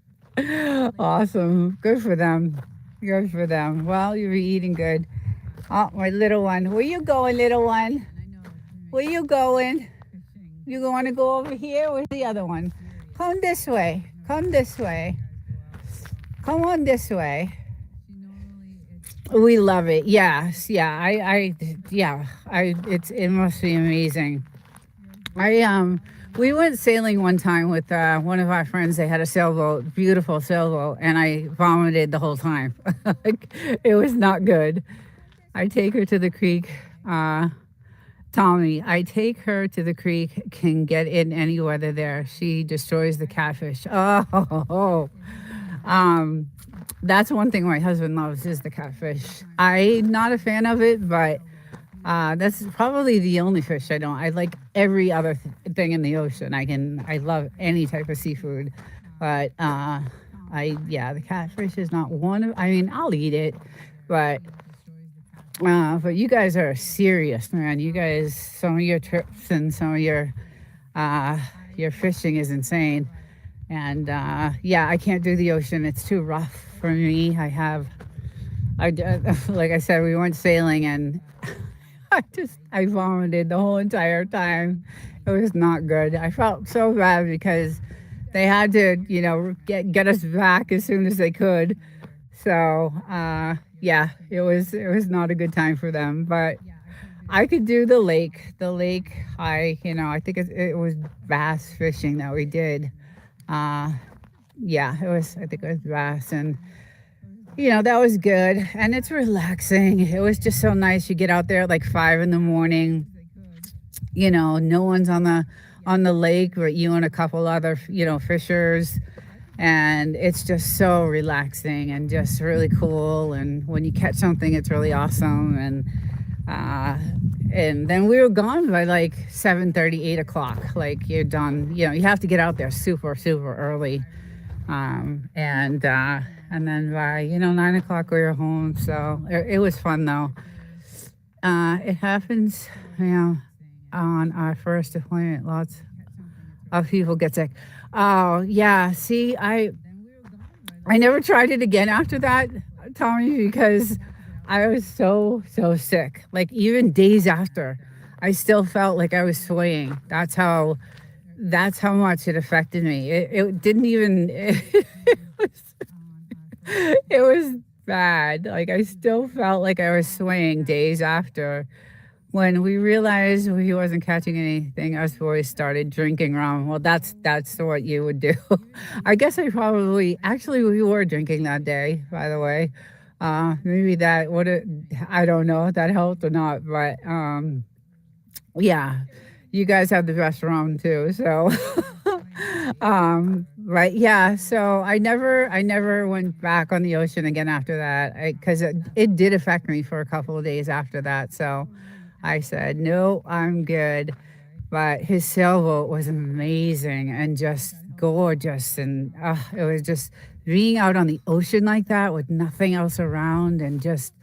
Awesome. Good for them. Good for them. Well, you're eating good. Oh, my little one. Where you going, little one? Where you going? You want to go over here? Where's the other one? Come this way. Come this way. Come on this way. We love it. Yes. Yeah. It must be amazing. We went sailing one time with one of our friends. They had a sailboat, beautiful sailboat, and I vomited the whole time. It was not good. I take her to the creek. Tommy, I take her to the creek, can get in any weather there. She destroys the catfish. Oh. That's one thing my husband loves is the catfish. I'm not a fan of it, but that's probably the only fish I don't. I like every other thing in the ocean. I love any type of seafood, but the catfish is not one of. I mean, I'll eat it, but you guys are serious, man. You guys, some of your trips and some of your fishing is insane. And I can't do the ocean. It's too rough for me. Like I said, we went sailing and I vomited the whole entire time. It was not good. I felt so bad because they had to, get us back as soon as they could. So it was not a good time for them. But I could do the lake. The lake, I think it was bass fishing that we did. I think it was bass, and that was good, and it's relaxing. It was just so nice. You get out there at like 5 a.m. No one's on the lake but you and a couple other fishers, and it's just so relaxing and just really cool. And when you catch something, it's really awesome. Uh, and then we were gone by like 7:30, 8 o'clock. Like you're done. You know, you have to get out there super, super early. And then by 9 o'clock we were home. So it was fun though. It happens, on our first deployment. Lots of people get sick. Oh yeah. See, I never tried it again after that, Tommy, because I was so sick. Like even days after, I still felt like I was swaying. That's how much it affected me. It didn't even. It was bad. Like I still felt like I was swaying days after. When we realized he wasn't catching anything, us boys started drinking rum. Well, that's what you would do. I guess actually we were drinking that day, by the way. Maybe that would have, I don't know if that helped or not, but yeah, you guys have the best rum too. So, but yeah, so I never went back on the ocean again after that, because it did affect me for a couple of days after that. So I said, no, I'm good. But his sailboat was amazing and just gorgeous. And it was just being out on the ocean like that with nothing else around. And just,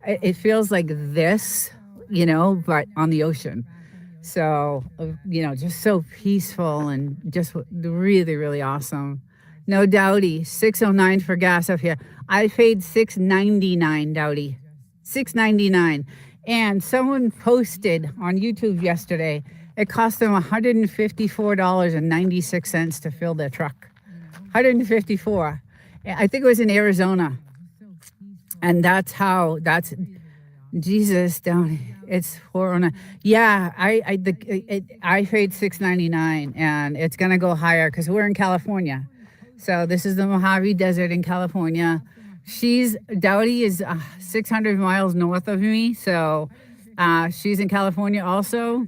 it feels like this, but on the ocean. So, just so peaceful and just really, really awesome. No, Dowdy, 609 for gas up here. I paid 6.99, Dowdy. 6.99. And someone posted on YouTube yesterday, it cost them $154.96 to fill their truck. 154. I think it was in Arizona. And that's Jesus down. It's 409. Yeah, I paid 6.99, and it's gonna go higher because we're in California. So this is the Mojave Desert in California. Dowdy is 600 miles north of me, so she's in California also,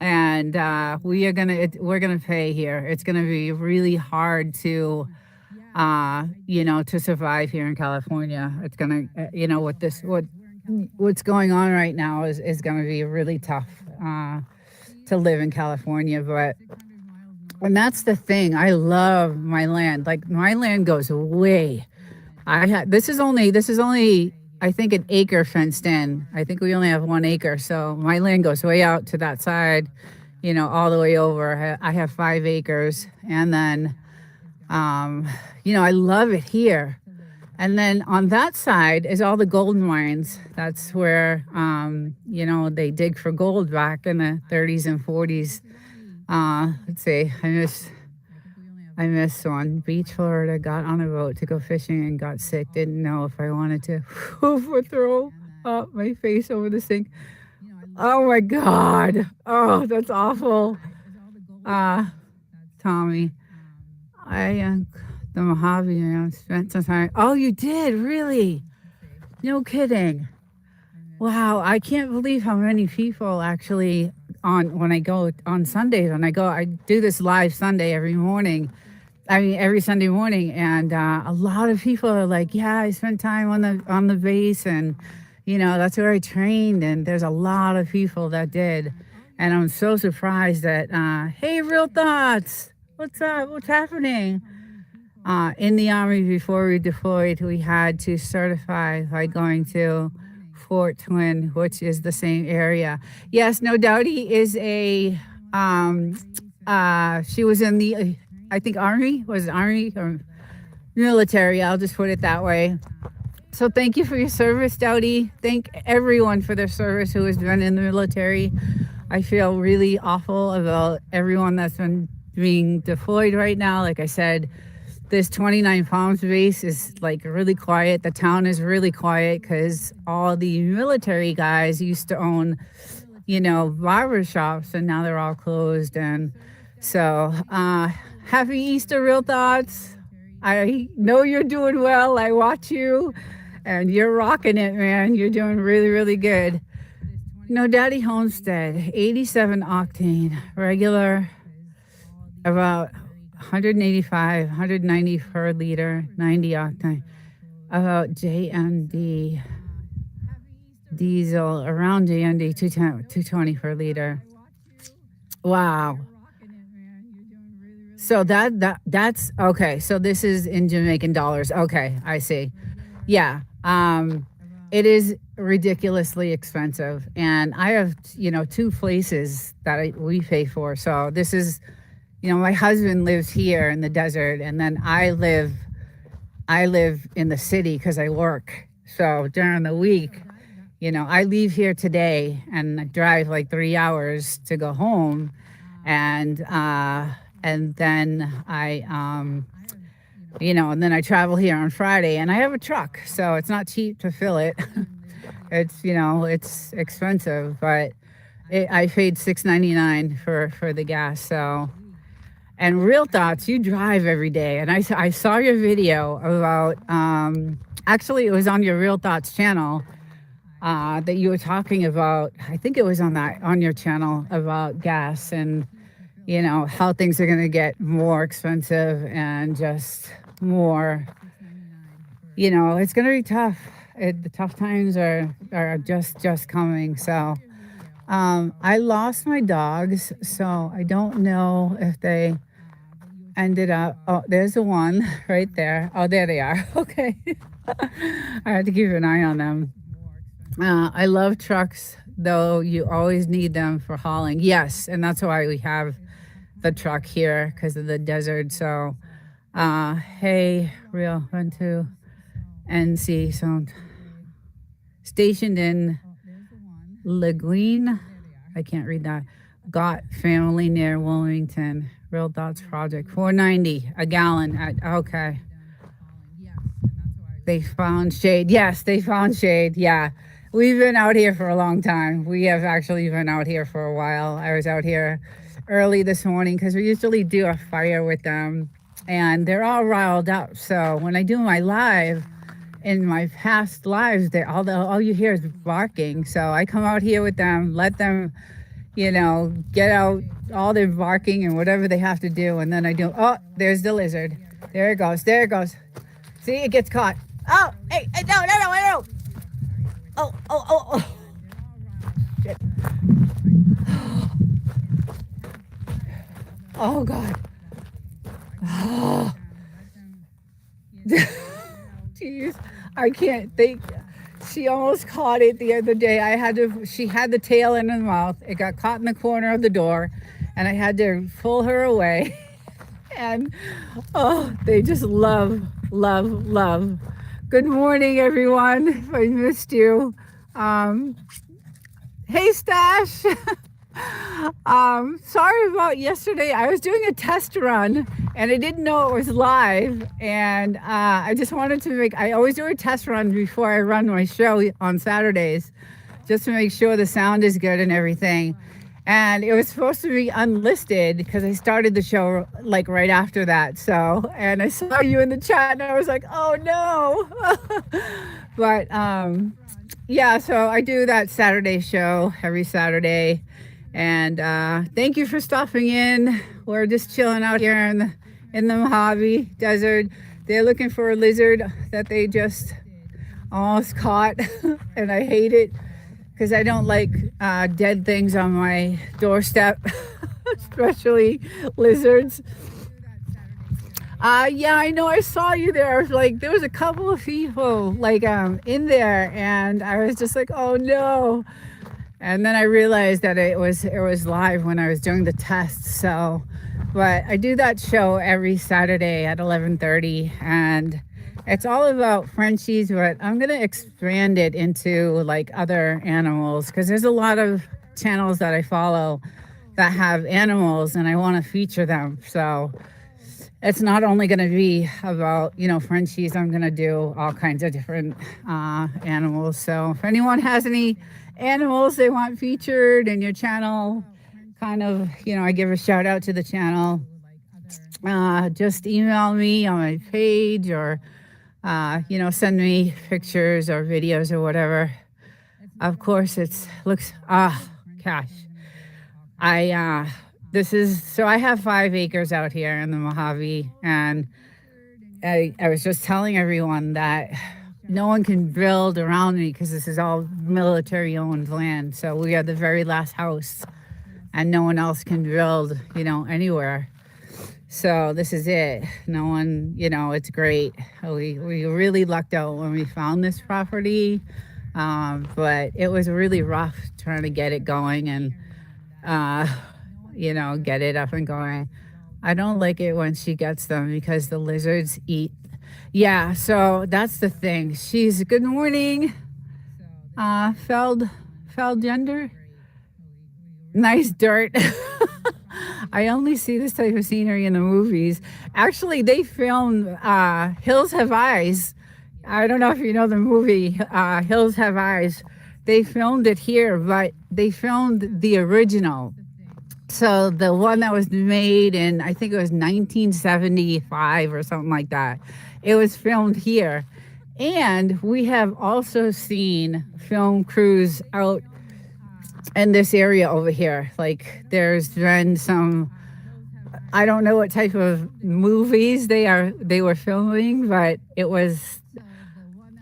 and we're gonna pay here. It's gonna be really hard to to survive here in California. It's gonna what's going on right now is gonna be really tough to live in California, and that's the thing. I love my land. Like my land goes way. This is only I think an acre fenced in. I think we only have 1 acre, so my land goes way out to that side, all the way over. I have 5 acres, and then I love it here. And then on that side is all the gold mines. That's where they dig for gold back in the 30s and 40s. Let's see, I missed one. Beach, Florida. Got on a boat to go fishing and got sick. Didn't know if I wanted to throw up my face over the sink. Oh my God. Oh, that's awful. Tommy, the Mojave, spent some time. Oh, you did? Really? No kidding. Wow. I can't believe how many people actually when I go on Sundays, I do this live Sunday every Sunday morning, and a lot of people are like, "Yeah, I spent time on the base, and that's where I trained." And there's a lot of people that did, and I'm so surprised that. Hey, Real Thoughts, what's up? What's happening? In the Army, before we deployed, we had to certify by going to Fort Twin, which is the same area. Yes, no doubt he is she was in the, I think Army or military. I'll just put it that way. So thank you for your service, Dowdy. Thank everyone for their service who has been in the military. I feel really awful about everyone that's been being deployed right now. Like I said, this 29 Palms base is like really quiet. The town is really quiet because all the military guys used to own, barber shops, and now they're all closed. And so, happy Easter, Real Thoughts. I know you're doing well. I watch you, and you're rocking it, man. You're doing really, really good. No, Daddy Homestead, 87 octane, regular, about 185, 190 per liter, 90 octane. About JMD diesel, around JMD 220 per liter. Wow. So that's okay. So this is in Jamaican dollars. Okay, I see. Yeah. It is ridiculously expensive, and I have two places that we pay for. So this is, my husband lives here in the desert, and then I live in the city because I work. So during the week, I leave here today and I drive like 3 hours to go home, and then and then I travel here on Friday, and I have a truck, so it's not cheap to fill it. It's expensive, but I paid $6.99 for the gas. So, and Real Thoughts, you drive every day, and I saw your video about actually it was on your Real Thoughts channel that you were talking about. I think it was on your channel about gas and how things are going to get more expensive and just more. It's going to be tough. The tough times are just coming. So I lost my dogs, so I don't know if they ended up. Oh, there's the one right there. Oh, there they are. Okay. I had to keep an eye on them. I love trucks, though. You always need them for hauling. Yes, and that's why we have the truck here, because of the desert. So hey, Real 12 NC, so stationed in Laguine, I can't read that, got family near Wilmington. Real Thoughts Project, $4.90 a gallon okay. They found shade. Yes, they found shade. Yeah, we've been out here for a long time. We have actually been out here for a while. I was out here early this morning because we usually do a fire with them, and they're all riled up. So when I do my live, in my past lives, all you hear is barking. So I come out here with them, let them, get out all their barking and whatever they have to do, and then I do. Oh, there's the lizard. There it goes. There it goes. See, it gets caught. Oh, hey, no. Oh. Shit. Oh, God. Oh. Jeez, I can't think. She almost caught it the other day. She had the tail in her mouth. It got caught in the corner of the door, and I had to pull her away. And, they just love. Good morning, everyone. If I missed you. Hey, Stash. Sorry about yesterday. I was doing a test run and I didn't know it was live, and I just wanted to I always do a test run before I run my show on Saturdays, just to make sure the sound is good and everything. And it was supposed to be unlisted because I started the show like right after that. So, and I saw you in the chat and I was like, oh no. But yeah, so I do that Saturday show every Saturday. And thank you for stopping in. We're just chilling out here in the Mojave Desert. They're looking for a lizard that they just almost caught, and I hate it because I don't like dead things on my doorstep, especially lizards. Yeah, I know. I saw you there. Like, there was a couple of people in there, and I was just like, oh no. And then I realized that it was live when I was doing the test. So, but I do that show every Saturday at 11:30, and it's all about Frenchies, but I'm gonna expand it into like other animals, because there's a lot of channels that I follow that have animals, and I want to feature them. So it's not only going to be about Frenchies. I'm going to do all kinds of different animals. So if anyone has any animals they want featured in your channel, I give a shout out to the channel. Just email me on my page, or send me pictures or videos or whatever. Of course, gosh, This is so I have 5 acres out here in the Mojave, and I was just telling everyone that no one can build around me because this is all military owned land. So we are the very last house, and no one else can build, anywhere. So this is it. No one, it's great. We really lucked out when we found this property, but it was really rough trying to get it going and, uh, get it up and going. I don't like it when she gets them because the lizards eat. Yeah, so that's the thing. She's good morning, Feld gender. Nice dirt. I only see this type of scenery in the movies. Actually, they filmed Hills Have Eyes. I don't know if you know the movie Hills Have Eyes. They filmed it here, but they filmed the original. So the one that was made in, I think it was 1975 or something like that. It was filmed here. And we have also seen film crews out in this area over here. Like there's been some, I don't know what type of movies they were filming, but it was,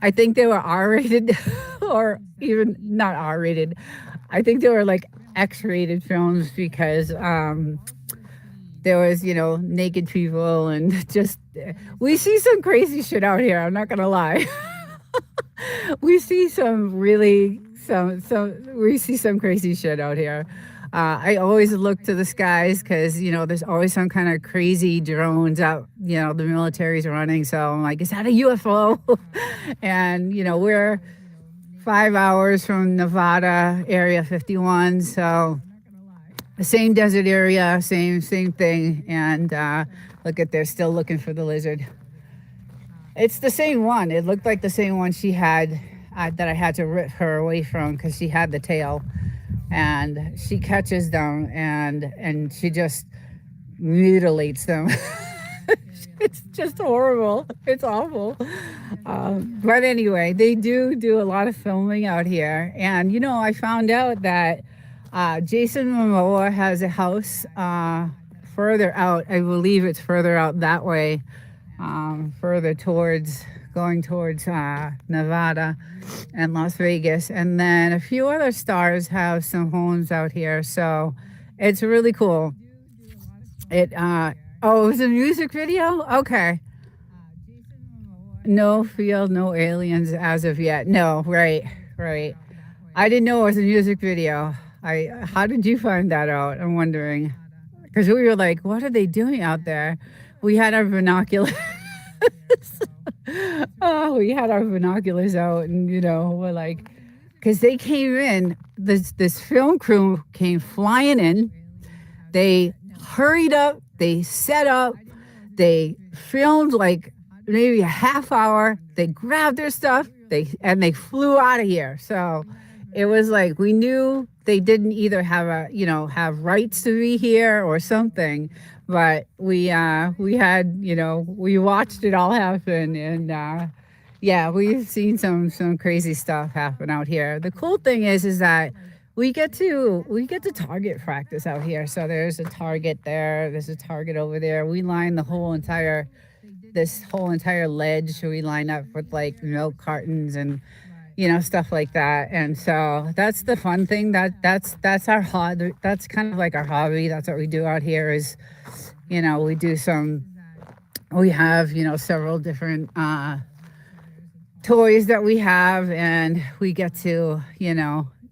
I think they were R-rated or even not R-rated. I think they were like X-rated films because there was, naked people and just, we see some crazy shit out here. I'm not gonna lie. We see some really, we see some crazy shit out here. I always look to the skies because, there's always some kind of crazy drones out, the military's running. So I'm like, is that a UFO? And, we're 5 hours from Nevada, Area 51. So the same desert area, same thing. And look at, they're still looking for the lizard. It's the same one. It looked like the same one she had that I had to rip her away from because she had the tail. And she catches them and she just mutilates them. It's just horrible. It's awful. But anyway, they do a lot of filming out here. And, I found out that Jason Momoa has a house further out. I believe it's further out that way, further going towards Nevada and Las Vegas. And then a few other stars have some homes out here. So it's really cool. It was a music video? Okay. No field, no aliens as of yet. No, right. I didn't know it was a music video. How did you find that out? I'm wondering. Because we were like, what are they doing out there? We had our binoculars. We had our binoculars out, and we're like, because they came in. This film crew came flying in. They hurried up. They set up. They filmed like maybe a half hour. They grabbed their stuff. They flew out of here. So it was like we knew they didn't either have rights to be here or something. But we had, we watched it all happen, and we've seen some crazy stuff happen out here. The cool thing is that we get to target practice out here. So there's a target there, there's a target over there. We line this whole entire ledge. We line up with like milk cartons and stuff like that. And so that's the fun thing. That's our hobby. That's kind of like our hobby. That's what we do out here is, we have, several different toys that we have, and we get to,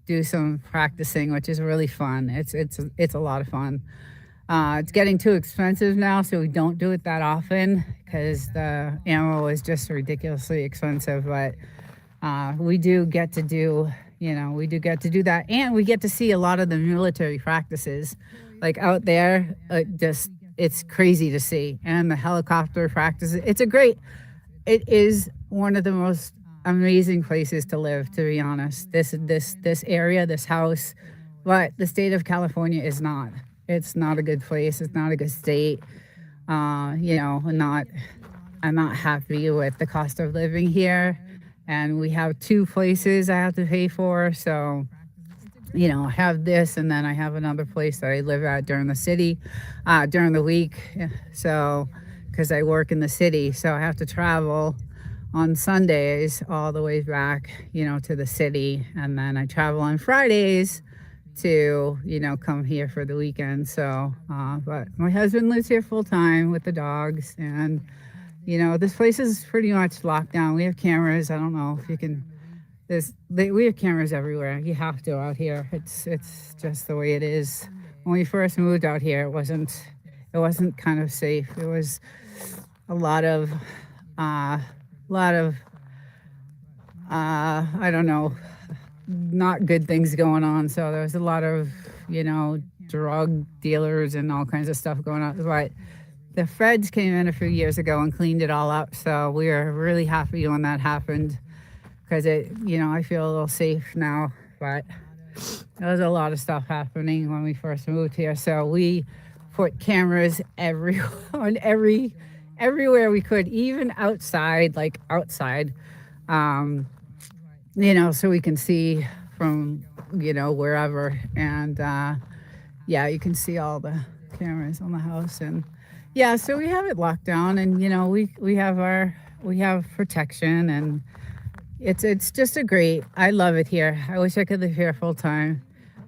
do some practicing, which is really fun. It's a lot of fun. It's getting too expensive now, so we don't do it that often because the ammo is just ridiculously expensive. But we do get to do, that, and we get to see a lot of the military practices, like out there. It's crazy to see, and the helicopter practices. It is one of the most amazing places to live, to be honest. This area, this house, but the state of California is not. It's not a good place. It's not a good state. I'm not happy with the cost of living here, and we have 2 places I have to pay for. So I have this, and then I have another place that I live at during the city, during the week. So, because I work in the city, so I have to travel on Sundays all the way back, to the city, and then I travel on Fridays to, come here for the weekend. So, but my husband lives here full time with the dogs, and this place is pretty much locked down. We have cameras. I don't know if you can. We have cameras everywhere. You have to out here. It's just the way it is. When we first moved out here, it wasn't kind of safe. It was a uh, lot of I don't know, not good things going on. So there was a lot of drug dealers and all kinds of stuff going on. But the feds came in a few years ago and cleaned it all up. So we were really happy when that happened, because I feel a little safe now. But there was a lot of stuff happening when we first moved here. So we put cameras everywhere we could, even outside, um, so we can see from, wherever. And yeah, you can see all the cameras on the house. And yeah, so we have it locked down, and we have protection, and it's just I love it here. I wish I could live here full time.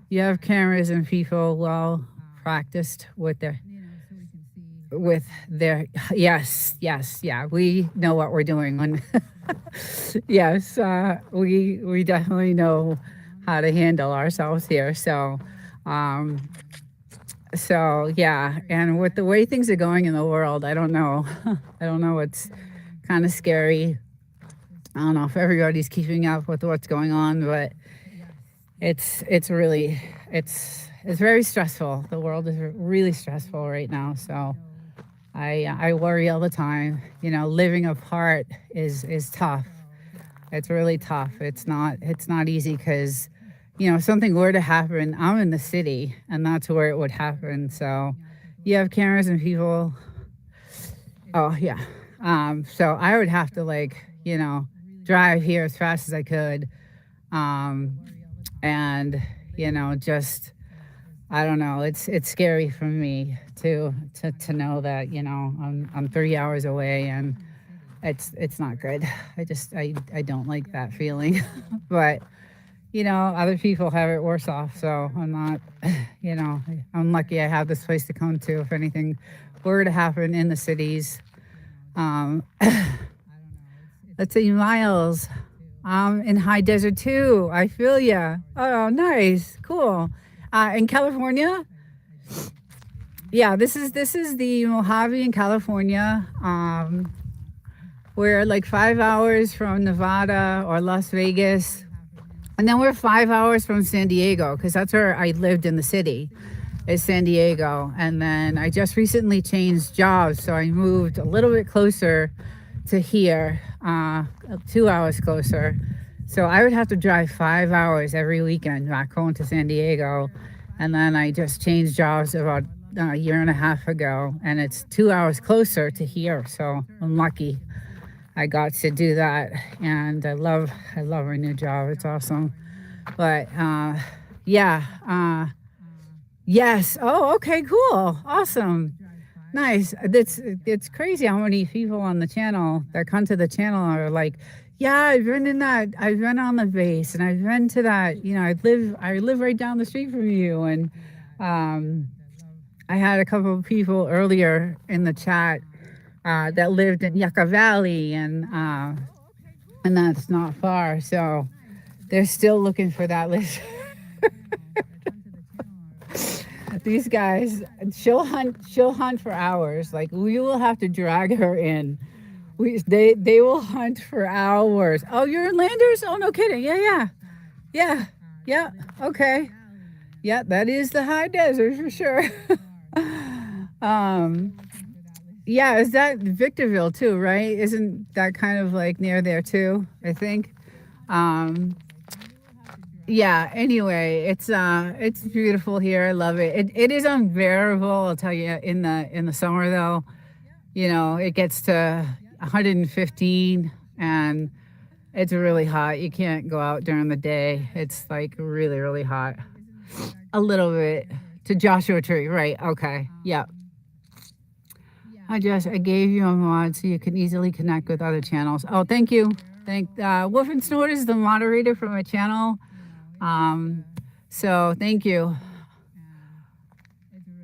You have cameras and people well practiced with their yes, yeah. We know what we're doing when yes, we definitely know how to handle ourselves here. Um, so yeah, and with the way things are going in the world, I don't know. I don't know. It's kind of scary. I don't know if everybody's keeping up with what's going on, but it's really it's very stressful. The world is really stressful right now. So I worry all the time. Living apart is tough. It's really tough. It's not easy, because if something were to happen, I'm in the city, and that's where it would happen. So you have cameras and people. Oh yeah. So I would have to drive here as fast as I could, and just I don't know. It's scary for me to know that I'm 3 hours away, and it's not good. I don't like that feeling, but other people have it worse off. So I'm not, I'm lucky I have this place to come to if anything were to happen in the cities. Um, let's see, Miles. In high desert too. I feel ya. Oh, nice, cool. In California, yeah. This is the Mojave in California. We're like 5 hours from Nevada or Las Vegas, and then we're 5 hours from San Diego, because that's where I lived in the city, is San Diego. And then I just recently changed jobs, so I moved a little bit closer to here, 2 hours closer. So I would have to drive 5 hours every weekend back home to San Diego. And then I just changed jobs about a year and a half ago, and it's 2 hours closer to here. So I'm lucky I got to do that, and I love our new job. It's awesome. But yeah, yes. Oh, okay, cool, awesome. Nice. It's crazy how many people on the channel that come to the channel are like, yeah, I've been in that. I've been on the base, and I've been to that. I live right down the street from you. And I had a couple of people earlier in the chat that lived in Yucca Valley, and that's not far. So they're still looking for that list. These guys, she'll hunt for hours. Like, we will have to drag her in. They will hunt for hours. Oh, you're in Landers? Oh, no kidding. Yeah. Okay. Yeah, that is the high desert for sure. Yeah, is that Victorville too, right? Isn't that kind of like near there too, I think? Yeah, anyway, it's beautiful here. I love it. It is unbearable, I'll tell you, in the summer though. It gets to 115, and it's really hot. You can't go out during the day. It's like really, really hot. A little bit to Joshua Tree, right? Okay, yeah. I gave you a mod so you can easily connect with other channels. Oh, thank you. Wolf and Snort is the moderator for my channel. Um, so thank you.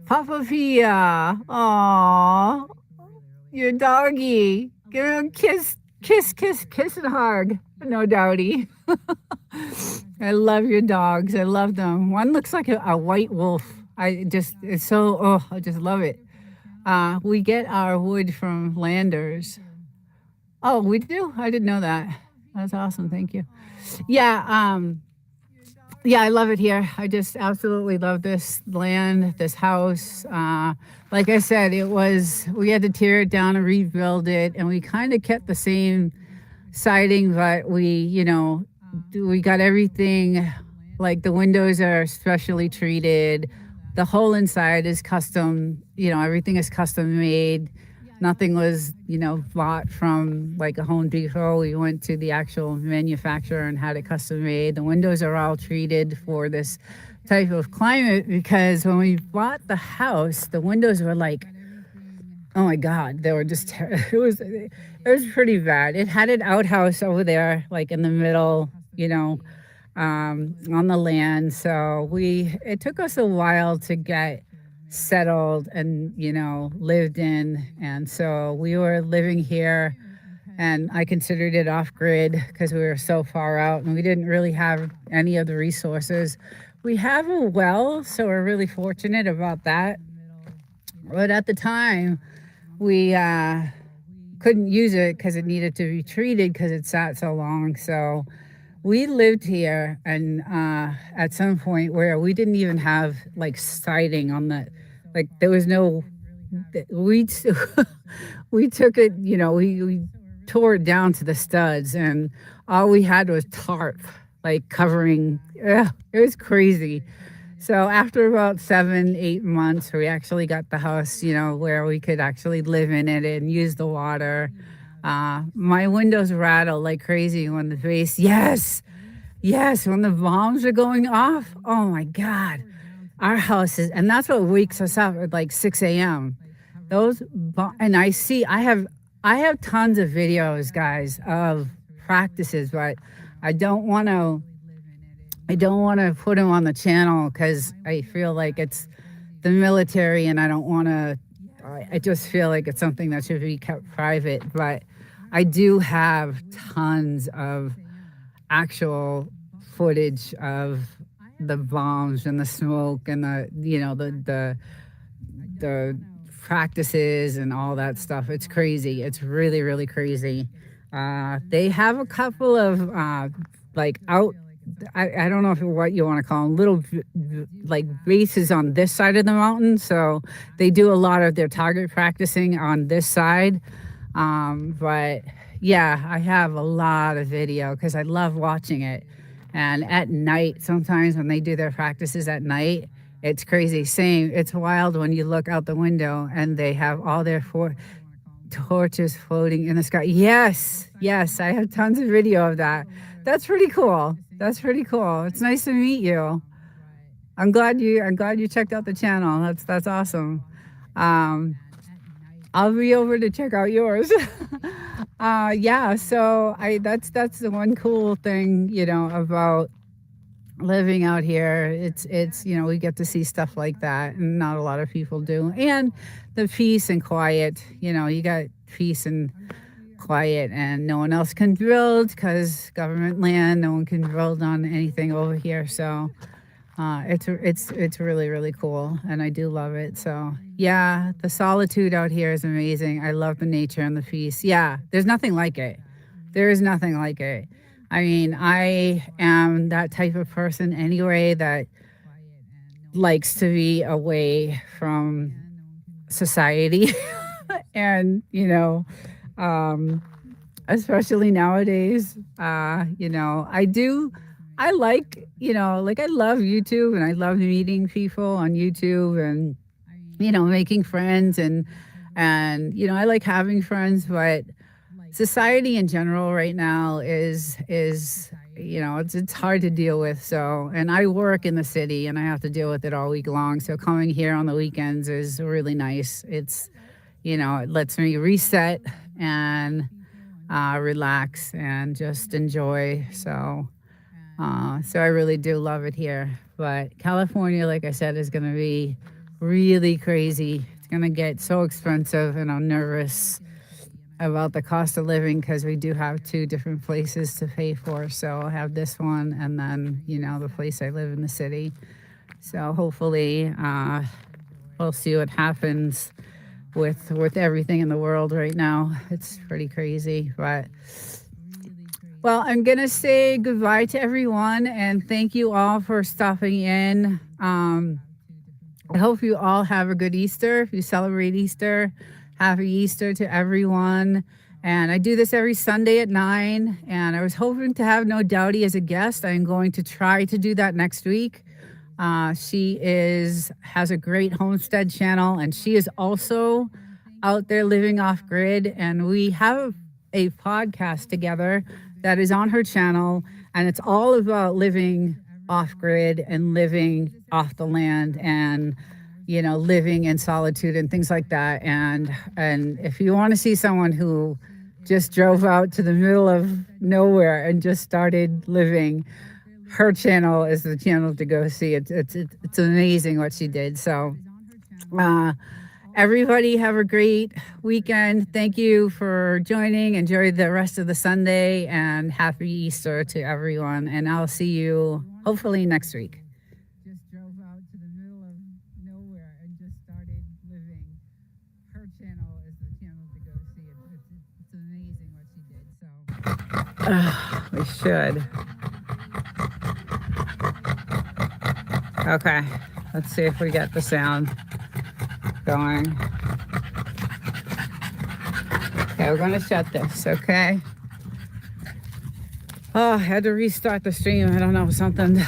Papa Pia. Aww. Your doggy. Give him a kiss, kiss, kiss, kiss and hug. No doubty. I love your dogs. I love them. One looks like a white wolf. It's so, oh, I just love it. We get our wood from Landers. Oh, we do? I didn't know that. That's awesome. Thank you. Yeah. Yeah, I love it here. I just absolutely love this land, this house. Like I said, we had to tear it down and rebuild it, and we kind of kept the same siding, but we got everything, like the windows are specially treated. The whole inside is custom, everything is custom made. Nothing was, bought from like a Home Depot. We went to the actual manufacturer and had it custom made. The windows are all treated for this type of climate because when we bought the house, the windows were like, oh my God, they were just, it was pretty bad. It had an outhouse over there, like in the middle, on the land. So it took us a while to get settled and lived in, and so we were living here, and I considered it off grid because we were so far out and we didn't really have any of the resources. We have a well, so we're really fortunate about that, but at the time we couldn't use it because it needed to be treated because it sat so long. So we lived here, and at some point where we didn't even have like siding on like there was no, we we took it, we tore it down to the studs, and all we had was tarp, like covering. It was crazy. So after about 7-8 months, we actually got the house, where we could actually live in it and use the water. My windows rattle like crazy when the base. Yes, when the bombs are going off. Oh my God, our house is, and that's what wakes us up at like 6 a.m. And I have tons of videos, guys, of practices, but I don't want to put them on the channel because I feel like it's the military, and I don't want to. I just feel like it's something that should be kept private. But I do have tons of actual footage of the bombs and the smoke and the practices and all that stuff. It's crazy. It's really, really crazy. They have a couple of like out. I don't know what you want to call them, little like bases on this side of the mountain. So they do a lot of their target practicing on this side. But yeah, I have a lot of video because I love watching it. And at night, sometimes when they do their practices at night, it's crazy. It's wild when you look out the window and they have all their torches floating in the sky. Yes, I have tons of video of that. That's pretty cool. It's nice to meet you. I'm glad you checked out the channel. That's awesome. I'll be over to check out yours. Yeah, so that's the one cool thing, about living out here. It's we get to see stuff like that, and not a lot of people do. And the peace and quiet, you got peace and quiet, and no one else can build because government land, no one can build on anything over here. So it's really, really cool, and I do love it. So yeah, the solitude out here is amazing. I love the nature and the peace. Yeah, there's nothing like it. There is nothing like it. I mean, I am that type of person anyway that likes to be away from society. And especially nowadays, I like, I love YouTube, and I love meeting people on YouTube, and making friends, and I like having friends. But society in general right now is it's hard to deal with. So, and I work in the city and I have to deal with it all week long. So coming here on the weekends is really nice. It lets me reset and relax and just enjoy. So I really do love it here. But California, like I said, is going to be really crazy. It's going to get so expensive, and I'm nervous about the cost of living because we do have two different places to pay for. So I'll have this one and then, the place I live in the city. So hopefully we'll see what happens with everything in the world right now. It's pretty crazy. But, well, I'm going to say goodbye to everyone and thank you all for stopping in. I hope you all have a good Easter. If you celebrate Easter, happy Easter to everyone. And I do this every Sunday at 9. And I was hoping to have No Doubty as a guest. I'm going to try to do that next week. She has a great homestead channel, and she is also out there living off grid. And we have a podcast together that is on her channel, and it's all about living off grid and living off the land and living in solitude and things like that. And if you want to see someone who just drove out to the middle of nowhere and just started living, her channel is the channel to go see. It's amazing what she did. So everybody have a great weekend. Thank you for joining. Enjoy the rest of the Sunday, and happy Easter to everyone. And I'll see you hopefully next week. Just drove out to the middle of nowhere and just started living. Her channel is the channel to go see. It's amazing what she did. So we should. Okay, let's see if we get the sound going. Okay, we're gonna shut this, okay? Oh, I had to restart the stream. I don't know, something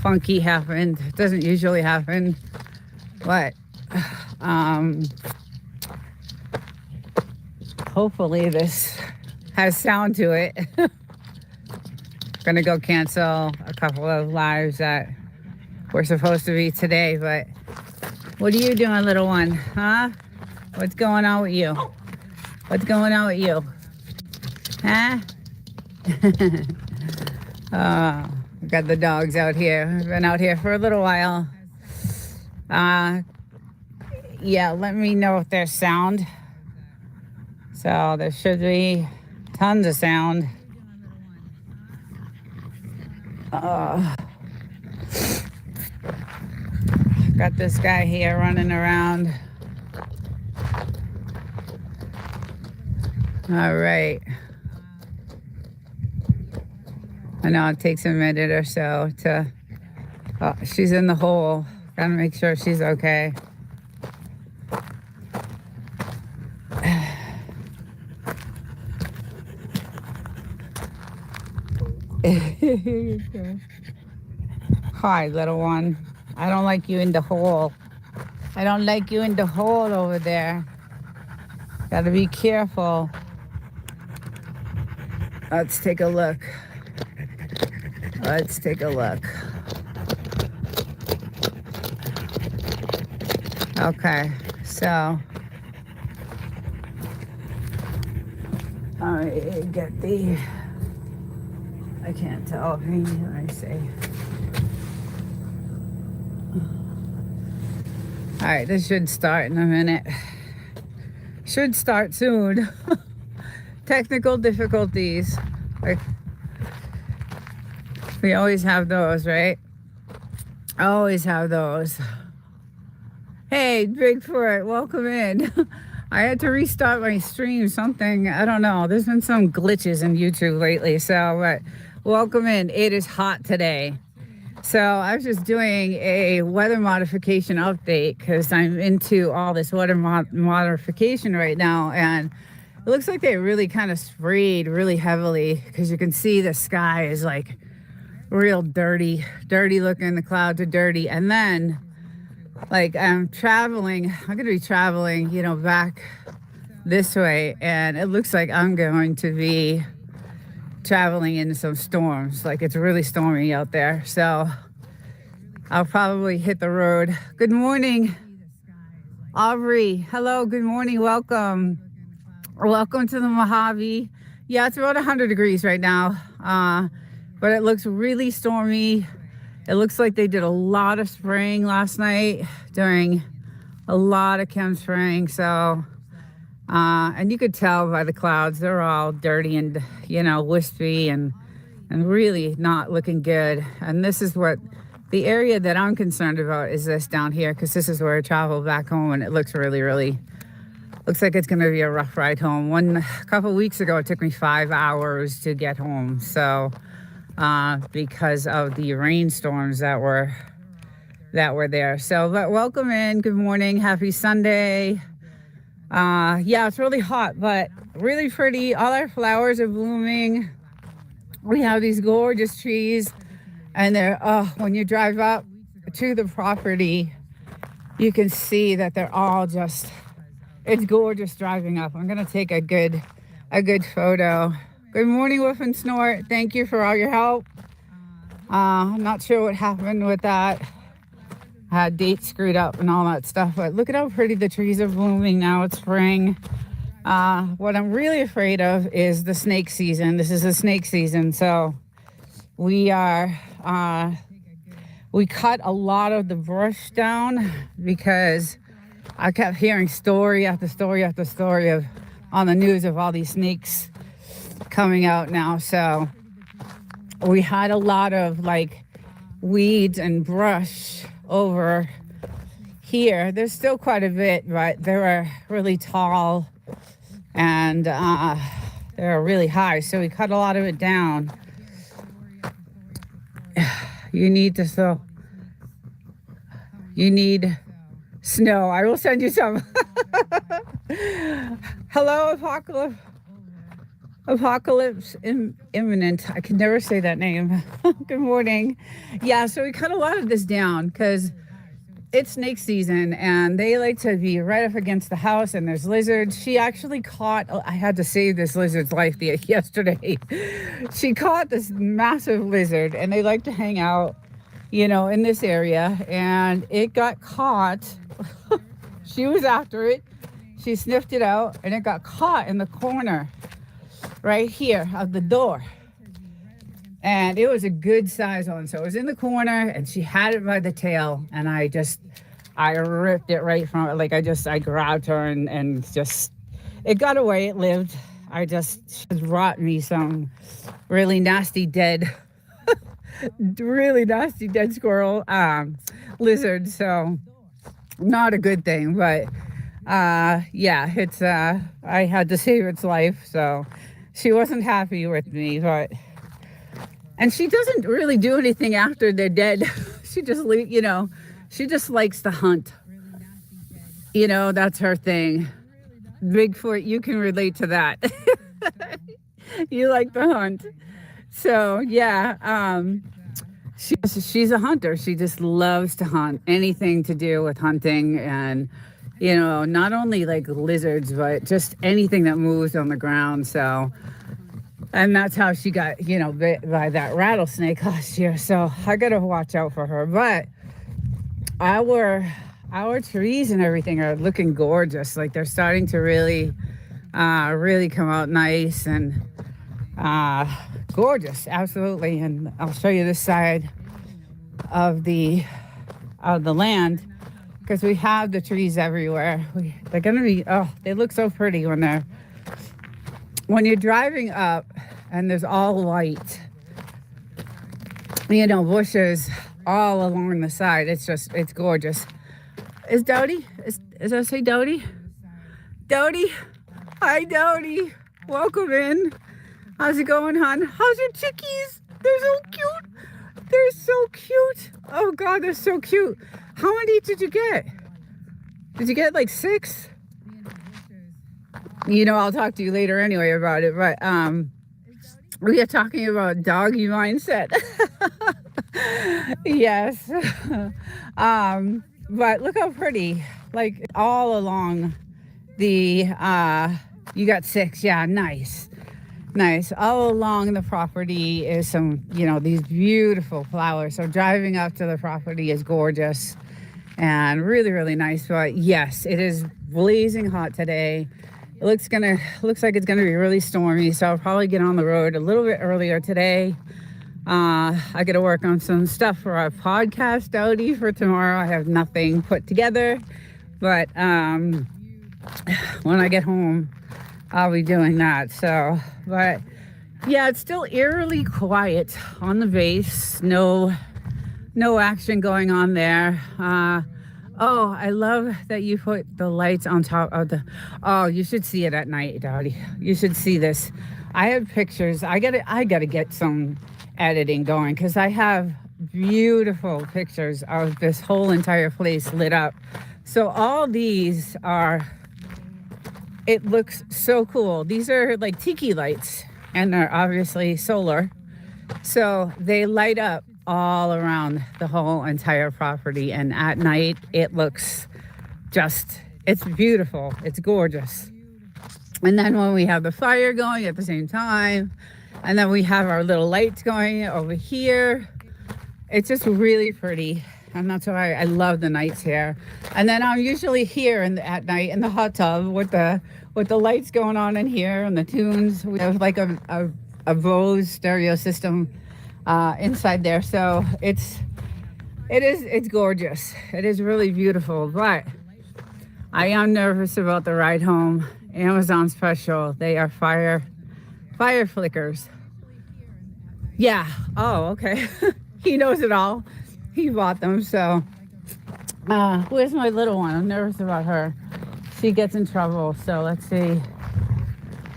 funky happened. It doesn't usually happen, but hopefully this has sound to it. Gonna go cancel a couple of lives that were supposed to be today, but what are you doing, little one? Huh? What's going on with you? What's going on with you? Huh? We got the dogs out here. We've been out here for a little while. Yeah, let me know if there's sound. So there should be tons of sound. Got this guy here running around. All right. I know it takes a minute or so to... Oh, she's in the hole. Gotta make sure she's okay. Hi, little one. I don't like you in the hole. I don't like you in the hole over there. Gotta be careful. Let's take a look. Let's take a look. Okay, so I get the... I can't tell. Let me see. All right, this should start in a minute. Should start soon. Technical difficulties. Like, we always have those, right? Always have those. Hey, Bigfoot, welcome in. I had to restart my stream, something, I don't know. There's been some glitches in YouTube lately, so, but welcome in. It is hot today. So I was just doing a weather modification update because I'm into all this weather modification right now, and it looks like they really kind of sprayed really heavily because you can see the sky is like real dirty looking. The clouds are dirty, and then like I'm going to be traveling, back this way, and it looks like I'm going to be traveling in some storms. Like it's really stormy out there. So I'll probably hit the road. Good morning, Aubrey. Hello, good morning. Welcome. Welcome to the Mojave. Yeah, it's about 100 degrees right now. But it looks really stormy. It looks like they did a lot of spraying last night, doing a lot of chem spraying. So, and you could tell by the clouds, they're all dirty and, wispy and really not looking good. And this is what the area that I'm concerned about is this down here, because this is where I travel back home, and it looks really, looks like it's going to be a rough ride home. A couple of weeks ago, it took me 5 hours to get home. So, because of the rainstorms that were there. So, but welcome in. Good morning. Happy Sunday. Yeah, it's really hot, but really pretty. All our flowers are blooming. We have these gorgeous trees, and they're, when you drive up to the property, you can see that they're all just, it's gorgeous driving up. I'm going to take a good photo. Good morning, Woof and Snort. Thank you for all your help. I'm not sure what happened with that. I had dates screwed up and all that stuff, but look at how pretty the trees are blooming now. It's spring. What I'm really afraid of is the snake season. This is the snake season, so we cut a lot of the brush down because I kept hearing story after story after story on the news of all these snakes coming out now. So we had a lot of weeds and brush over here. There's still quite a bit, but they were really tall and they're really high. So we cut a lot of it down. You need snow. I will send you some. Hello, Apocalypse Imminent. I can never say that name. Good morning. Yeah, so we cut a lot of this down because it's snake season and they like to be right up against the house, and there's lizards. She actually caught, I had to save this lizard's life yesterday. She caught this massive lizard, and they like to hang out, in this area, and it got caught. She was after it. She sniffed it out, and it got caught in the corner right here of the door. And it was a good size one. So it was in the corner, and she had it by the tail, and I ripped it right from it. I grabbed her and just, it got away. It lived. She brought me some really nasty dead squirrel, lizard. So not a good thing, but yeah, it's, I had to save its life. So she wasn't happy with me, and she doesn't really do anything after they're dead. She just she just likes to hunt. That's her thing. Bigfoot, you can relate to that. You like to hunt. So yeah, she's a hunter. She just loves to hunt. Anything to do with hunting, and not only lizards, but just anything that moves on the ground. So, and that's how she got, bit by that rattlesnake last year. So I got to watch out for her. But our trees and everything are looking gorgeous. They're starting to really come out nice and gorgeous. Absolutely. And I'll show you this side of the land, because we have the trees everywhere. They're going to be, they look so pretty when you're driving up and there's all white, bushes all along the side. It's gorgeous. Is Dodie? Is that say Dodie? Dodie? Hi, Dodie. Welcome in. How's it going, hon? How's your chickies? They're so cute. They're so cute. Oh, God, they're so cute. How many did you get? Did you get 6? I'll talk to you later anyway about it. But we are talking about doggy mindset. Yes. But look how pretty. All along the, you got 6. Yeah, nice. Nice. All along the property is some, these beautiful flowers. So driving up to the property is gorgeous and really, really nice. But yes, it is blazing hot today. It looks like it's gonna be really stormy. So I'll probably get on the road a little bit earlier today. I got to work on some stuff for our podcast outie for tomorrow. I have nothing put together, but when I get home, I'll be doing that. So, but yeah, it's still eerily quiet on the base. No action going on there. Oh, I love that you put the lights on top of the. Oh, you should see it at night, Dottie. You should see this. I have pictures. I gotta get some editing going because I have beautiful pictures of this whole entire place lit up. So all these are. It looks so cool. These are like tiki lights, and they're obviously solar. So they light up all around the whole entire property, and at night it looks it's beautiful. It's gorgeous. And then when we have the fire going at the same time, and then we have our little lights going over here, it's just really pretty. And that's why I love the nights here. And then I'm usually here at night in the hot tub with the lights going on in here and the tunes. We have like a Bose stereo system inside there. So it's gorgeous. It is really beautiful. But I am nervous about the ride home. Amazon special. They are fire flickers. Yeah. Oh, okay. He knows it all. He bought them. So where's my little one? I'm nervous about her. She gets in trouble. So let's see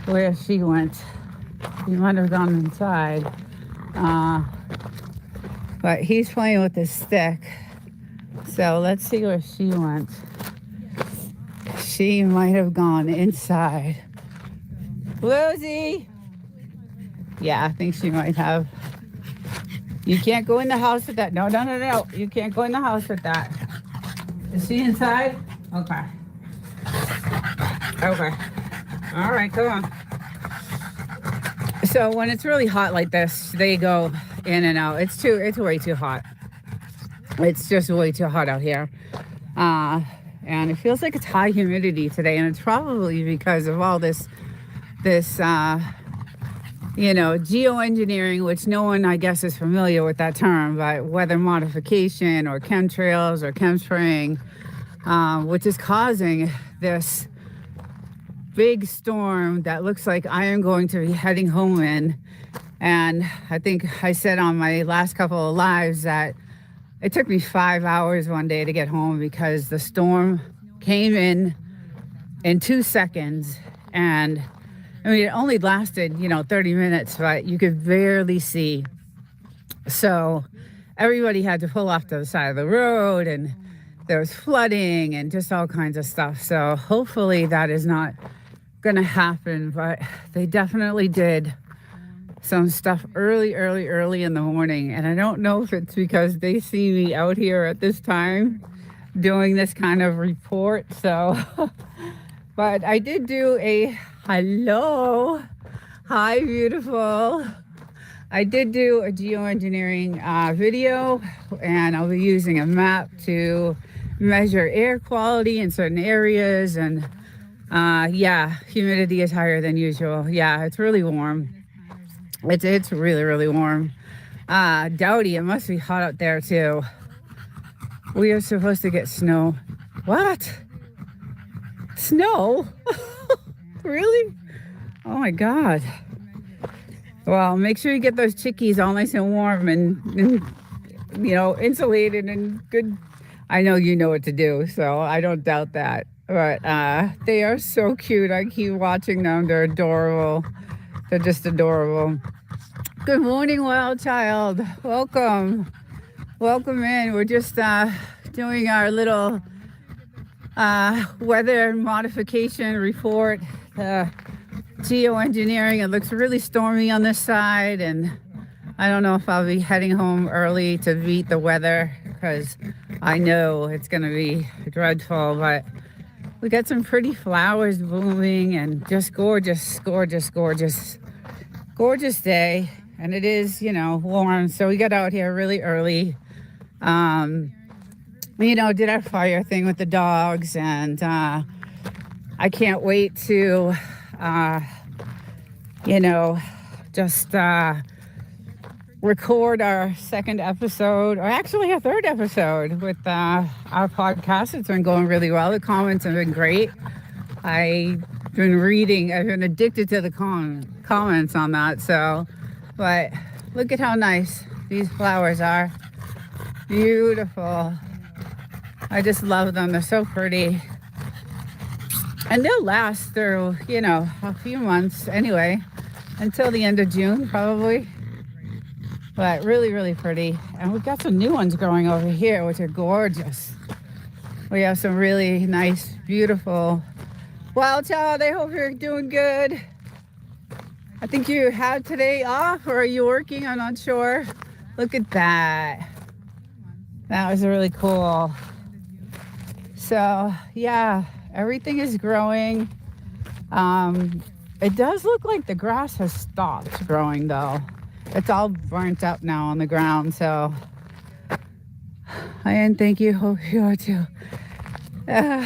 where she went. She might have gone inside. But he's playing with his stick. So let's see where she went. She might have gone inside. Rosie! Yeah, I think she might have. You can't go in the house with that. No. You can't go in the house with that. Is she inside? Okay. All right, come on. So when it's really hot like this, they go in and out. It's way too hot. It's just way too hot out here. And it feels like it's high humidity today, and it's probably because of all this geoengineering, which no one, I guess, is familiar with that term, but weather modification or chemtrails or chemspraying, which is causing this big storm that looks like I am going to be heading home in. And I think I said on my last couple of lives that it took me 5 hours one day to get home because the storm came in 2 seconds. And I mean, it only lasted, 30 minutes, but you could barely see. So everybody had to pull off to the side of the road, and there was flooding and just all kinds of stuff. So hopefully that is not going to happen, but they definitely did some stuff early in the morning. And I don't know if it's because they see me out here at this time doing this kind of report. So, but I did do a hello. Hi, beautiful. I did do a geoengineering video, and I'll be using a map to measure air quality in certain areas. And yeah, humidity is higher than usual. Yeah, it's really warm. It's really warm. Dowdy, it must be hot out there too. We are supposed to get snow. What? Snow? Really? Oh my God. Well, make sure you get those chickies all nice and warm and insulated and good. I know you know what to do, so I don't doubt that. But they are so cute. I keep watching them. They're adorable. They're just adorable. Good morning, wild child. Welcome in. We're just doing our little weather modification report. Geoengineering. It looks really stormy on this side, and I don't know if I'll be heading home early to beat the weather because I know it's going to be dreadful. But we got some pretty flowers blooming and just gorgeous gorgeous day, and it is, warm. So we got out here really early. Did our fire thing with the dogs, and I can't wait to, uh, you know, just record our second episode, or actually a third episode with our podcast. It's been going really well. The comments have been great. I've been addicted to the comments on that. So, but look at how nice these flowers are. Beautiful. I just love them. They're so pretty. And they'll last through, a few months anyway, until the end of June probably. But really, really pretty. And we've got some new ones growing over here, which are gorgeous. We have some really nice, beautiful wild child. I hope you're doing good. I think you had today off, or are you working? I'm not sure. Look at that. That was really cool. So, yeah, everything is growing. It does look like the grass has stopped growing, though. It's all burnt up now on the ground, so. And thank you. Hope you are too. I'll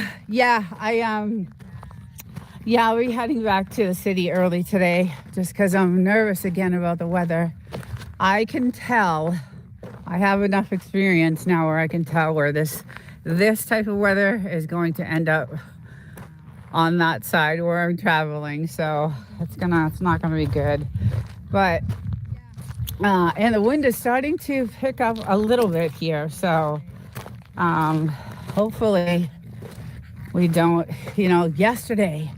be heading back to the city early today just because I'm nervous again about the weather. I can tell, I have enough experience now where I can tell where this type of weather is going to end up on that side where I'm traveling. So it's not gonna be good. But and the wind is starting to pick up a little bit here. So hopefully we don't, yesterday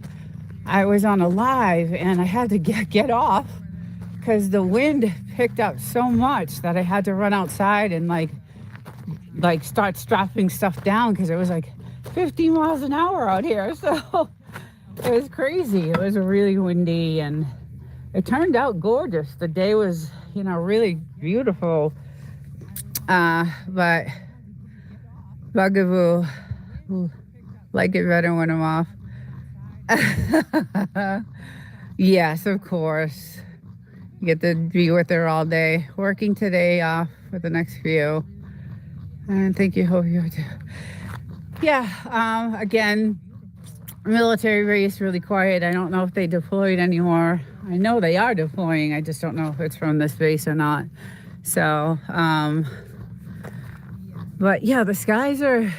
I was on a live and I had to get off because the wind picked up so much that I had to run outside and like start strapping stuff down because it was like 50 miles an hour out here. So it was crazy. It was really windy and it turned out gorgeous. The day was, really beautiful. But Bugaboo, like it better when I'm off. Yes, of course. You get to be with her all day. Working today off for the next few. And thank you, hope you too. Yeah, again, military base, really quiet. I don't know if they deployed anymore. I know they are deploying. I just don't know if it's from this base or not. So, but yeah, the skies are,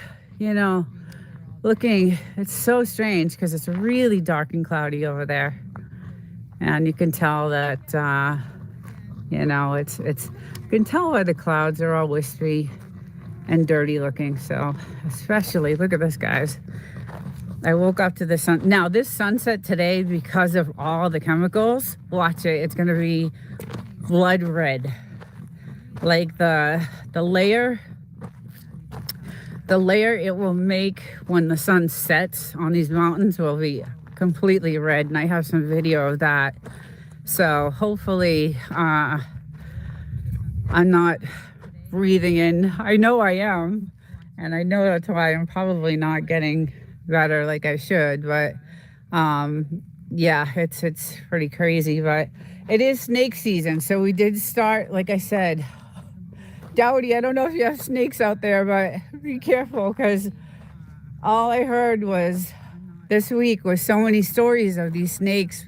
looking, it's so strange because it's really dark and cloudy over there. And you can tell that, you can tell why the clouds are all wispy and dirty looking. So especially, look at this, guys. I woke up to the sun. Now this sunset today, because of all the chemicals, watch it. It's going to be blood red. Like the layer it will make when the sun sets on these mountains will be completely red. And I have some video of that. So hopefully I'm not breathing in. I know I am. And I know that's why I'm probably not getting better like I should. But yeah, it's pretty crazy. But it is snake season. So we did start, like I said, Dowdy, I don't know if you have snakes out there, but be careful because all I heard was this week was so many stories of these snakes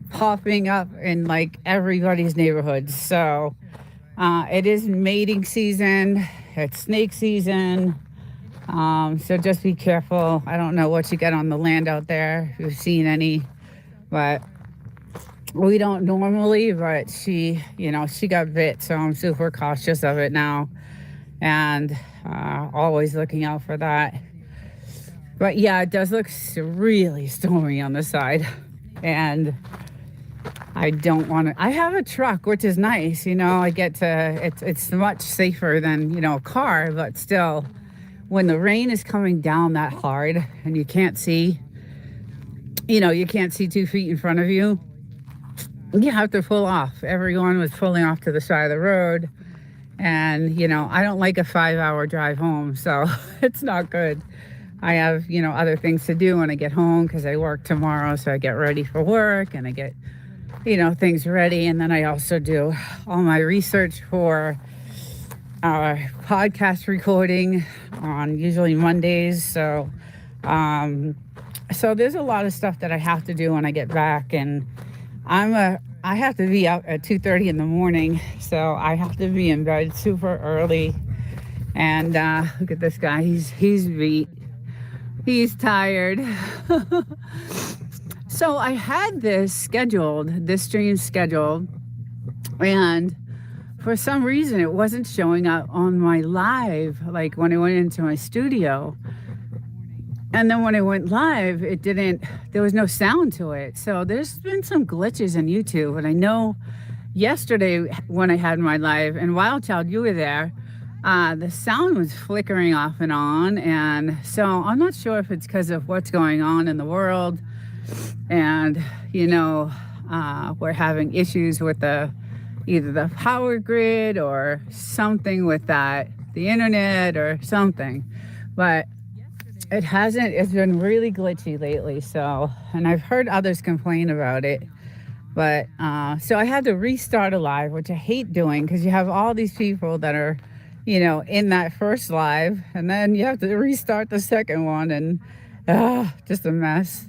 popping up in like everybody's neighborhoods. So it is mating season. It's snake season. So just be careful. I don't know what you get on the land out there, if you've seen any, but we don't normally, but she got bit. So I'm super cautious of it now and always looking out for that. But yeah, it does look really stormy on the side. And I don't want to, I have a truck, which is nice. I get to, it's much safer than, a car, but still, when the rain is coming down that hard and you can't see, you can't see 2 feet in front of you, you have to pull off. Everyone was pulling off to the side of the road. And, I don't like a 5-hour drive home, so it's not good. I have, other things to do when I get home because I work tomorrow. So I get ready for work and I get things ready. And then I also do all my research for podcast recording on usually Mondays. So there's a lot of stuff that I have to do when I get back, and I have to be out at 2:30 in the morning, so I have to be in bed super early. And look at this guy, he's beat, he's tired. So I had this stream scheduled, and for some reason it wasn't showing up on my live, like when I went into my studio. And then when I went live, there was no sound to it. So there's been some glitches in YouTube. And I know yesterday when I had my live, and Wild Child, you were there, the sound was flickering off and on. And so I'm not sure if it's because of what's going on in the world. And, we're having issues with either the power grid or something with the internet or something. But it's been really glitchy lately. So, and I've heard others complain about it. But, so I had to restart a live, which I hate doing because you have all these people that are, in that first live, and then you have to restart the second one, and just a mess.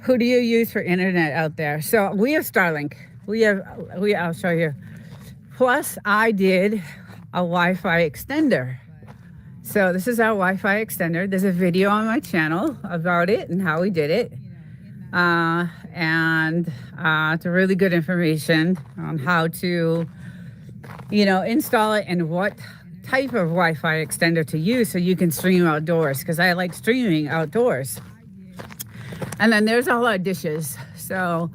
Who do you use for internet out there? So we have Starlink. I'll show you. Plus I did a Wi-Fi extender. So this is our Wi-Fi extender. There's a video on my channel about it and how we did it. And it's a really good information on how to, install it and what type of Wi-Fi extender to use so you can stream outdoors, because I like streaming outdoors. And then there's all our dishes. So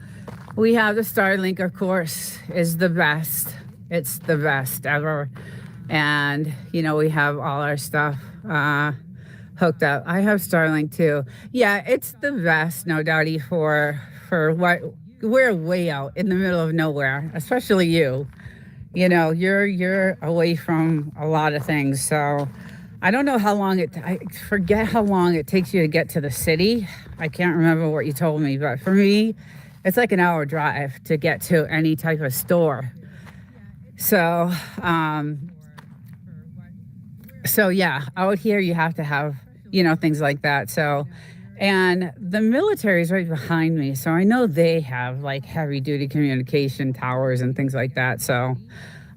we have the Starlink, of course, is the best. It's the best ever. And, we have all our stuff hooked up. I have Starlink too. Yeah, it's the best, no doubty, for what we're way out in the middle of nowhere, especially you. You're away from a lot of things. So I don't know how long I forget how long it takes you to get to the city. I can't remember what you told me, but for me, it's like an hour drive to get to any type of store. So, So yeah, out here you have to have, things like that. So, and the military is right behind me. So I know they have like heavy duty communication towers and things like that. So,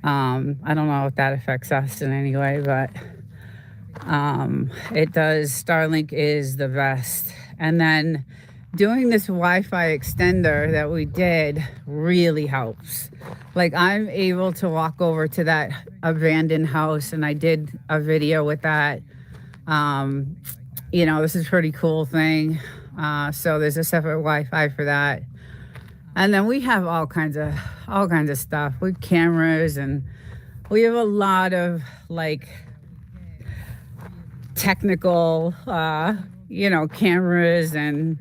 I don't know if that affects us in any way, but, it does. Starlink is the best. And then doing this Wi-Fi extender that we did really helps. Like I'm able to walk over to that abandoned house, and I did a video with that. This is a pretty cool thing. So there's a separate Wi-Fi for that. And then we have all kinds of stuff with cameras, and we have a lot of like technical, cameras and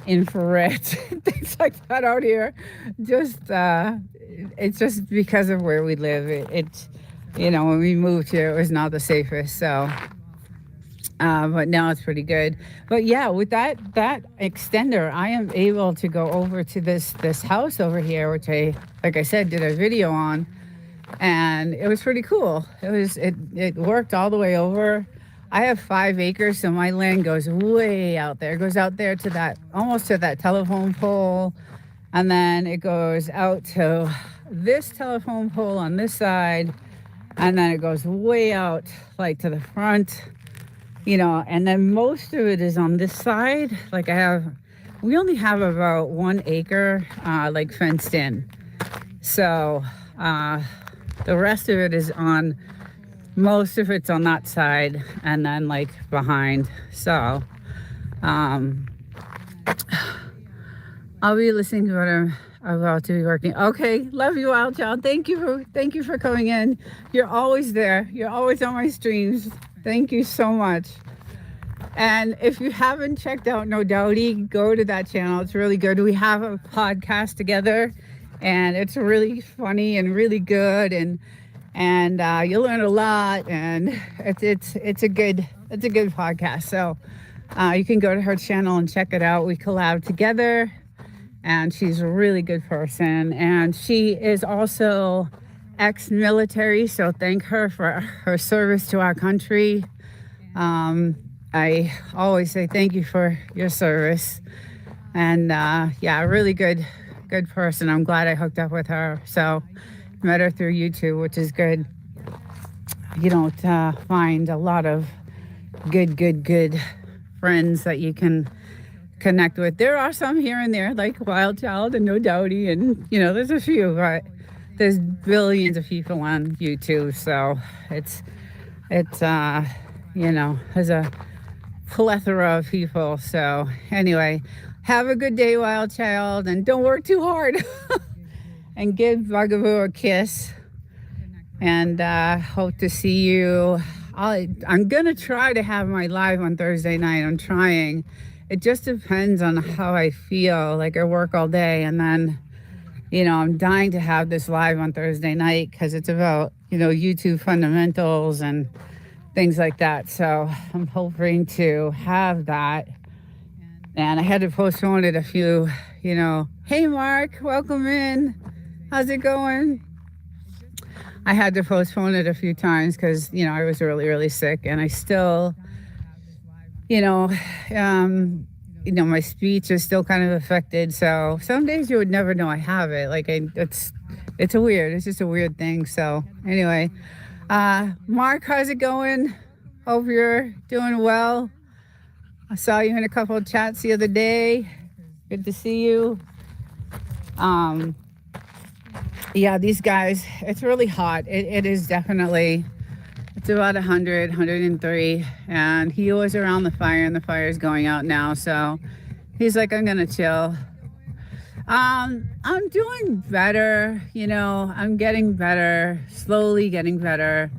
infrared things like that out here. It's just because of where we live. When we moved here, it was not the safest. So, but now it's pretty good. But yeah, with that extender, I am able to go over to this house over here, which like I said, did a video on, and it was pretty cool. It worked all the way over. I have 5 acres, so my land goes way out there. It goes out there to almost to that telephone pole. And then it goes out to this telephone pole on this side. And then it goes way out, like to the front, and then most of it is on this side. Like we only have about 1 acre, like fenced in. So, the rest of it is most of it's on that side, and then like behind. So I'll be listening to what I'm about to be working. Okay, love you, Wild Child. Thank you for coming in. You're always there. You're always on my streams. Thank you so much. And if you haven't checked out No Doubty, go to that channel. It's really good. We have a podcast together, and it's really funny and really good, and you'll learn a lot, and it's a good podcast. So you can go to her channel and check it out. We collab together, and she's a really good person. And she is also ex-military, so thank her for her service to our country. I always say thank you for your service. And yeah, a really good person. I'm glad I hooked up with her. So met her through YouTube, which is good. You don't find a lot of good friends that you can connect with. There are some here and there, like Wild Child and No Doubty, and there's a few, but there's billions of people on YouTube, so it's there's a plethora of people. So anyway, have a good day, Wild Child, and don't work too hard. And give Bugaboo a kiss. And hope to see you. I'm gonna try to have my live on Thursday night. I'm trying. It just depends on how I feel. Like I work all day, and then I'm dying to have this live on Thursday night because it's about YouTube fundamentals and things like that. So I'm hoping to have that. And I had to postpone it a few. Hey Mark, welcome in. How's it going? I had to postpone it a few times because, I was really sick, and I still, my speech is still kind of affected. So some days you would never know I have it. Like it's just a weird thing. So anyway, Mark, how's it going? Hope you're doing well. I saw you in a couple of chats the other day. Good to see you. Yeah, these guys, it's really hot. It is definitely, it's about 100, 103. And he was around the fire, and the fire is going out now. So he's like, I'm going to chill. I'm doing better. I'm getting better, slowly getting better.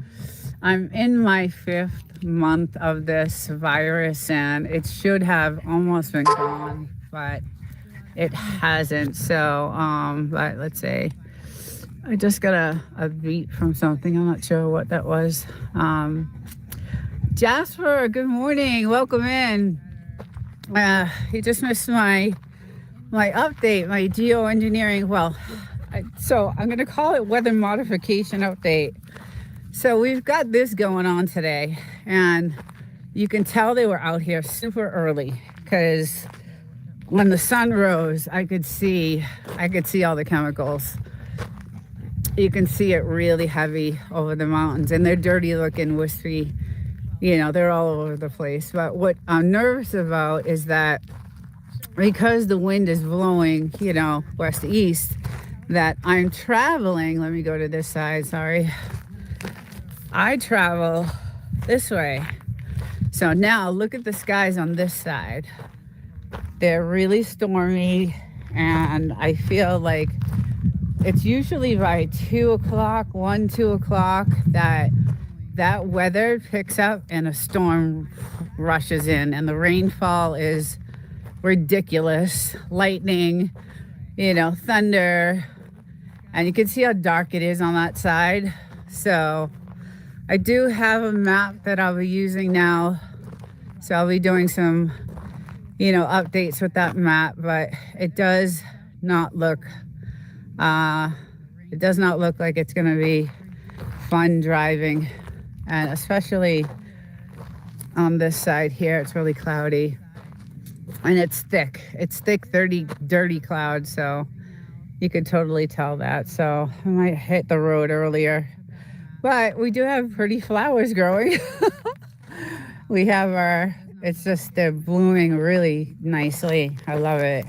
I'm in my 5th month of this virus, and it should have almost been gone, but it hasn't. So, but let's say, I just got a beat from something. I'm not sure what that was. Jasper, good morning. Welcome in. You just missed my update, my geoengineering. Well, so I'm going to call it weather modification update. So we've got this going on today, and you can tell they were out here super early because when the sun rose, I could see all the chemicals. You can see it really heavy over the mountains, and they're dirty looking, wispy. They're all over the place. But what I'm nervous about is that because the wind is blowing, west to east, that I'm traveling. Let me go to this side. Sorry. I travel this way. So now look at the skies on this side. They're really stormy, and I feel like it's usually by 2 o'clock, 2 o'clock, that weather picks up and a storm rushes in, and the rainfall is ridiculous. Lightning, thunder, and you can see how dark it is on that side. So I do have a map that I'll be using now. So I'll be doing some, updates with that map, but it does not look like it's going to be fun driving, and especially on this side here, it's really cloudy, and it's thick, 30 dirty clouds, so you could totally tell that. So I might hit the road earlier, but we do have pretty flowers growing. We have they're blooming really nicely. I love it.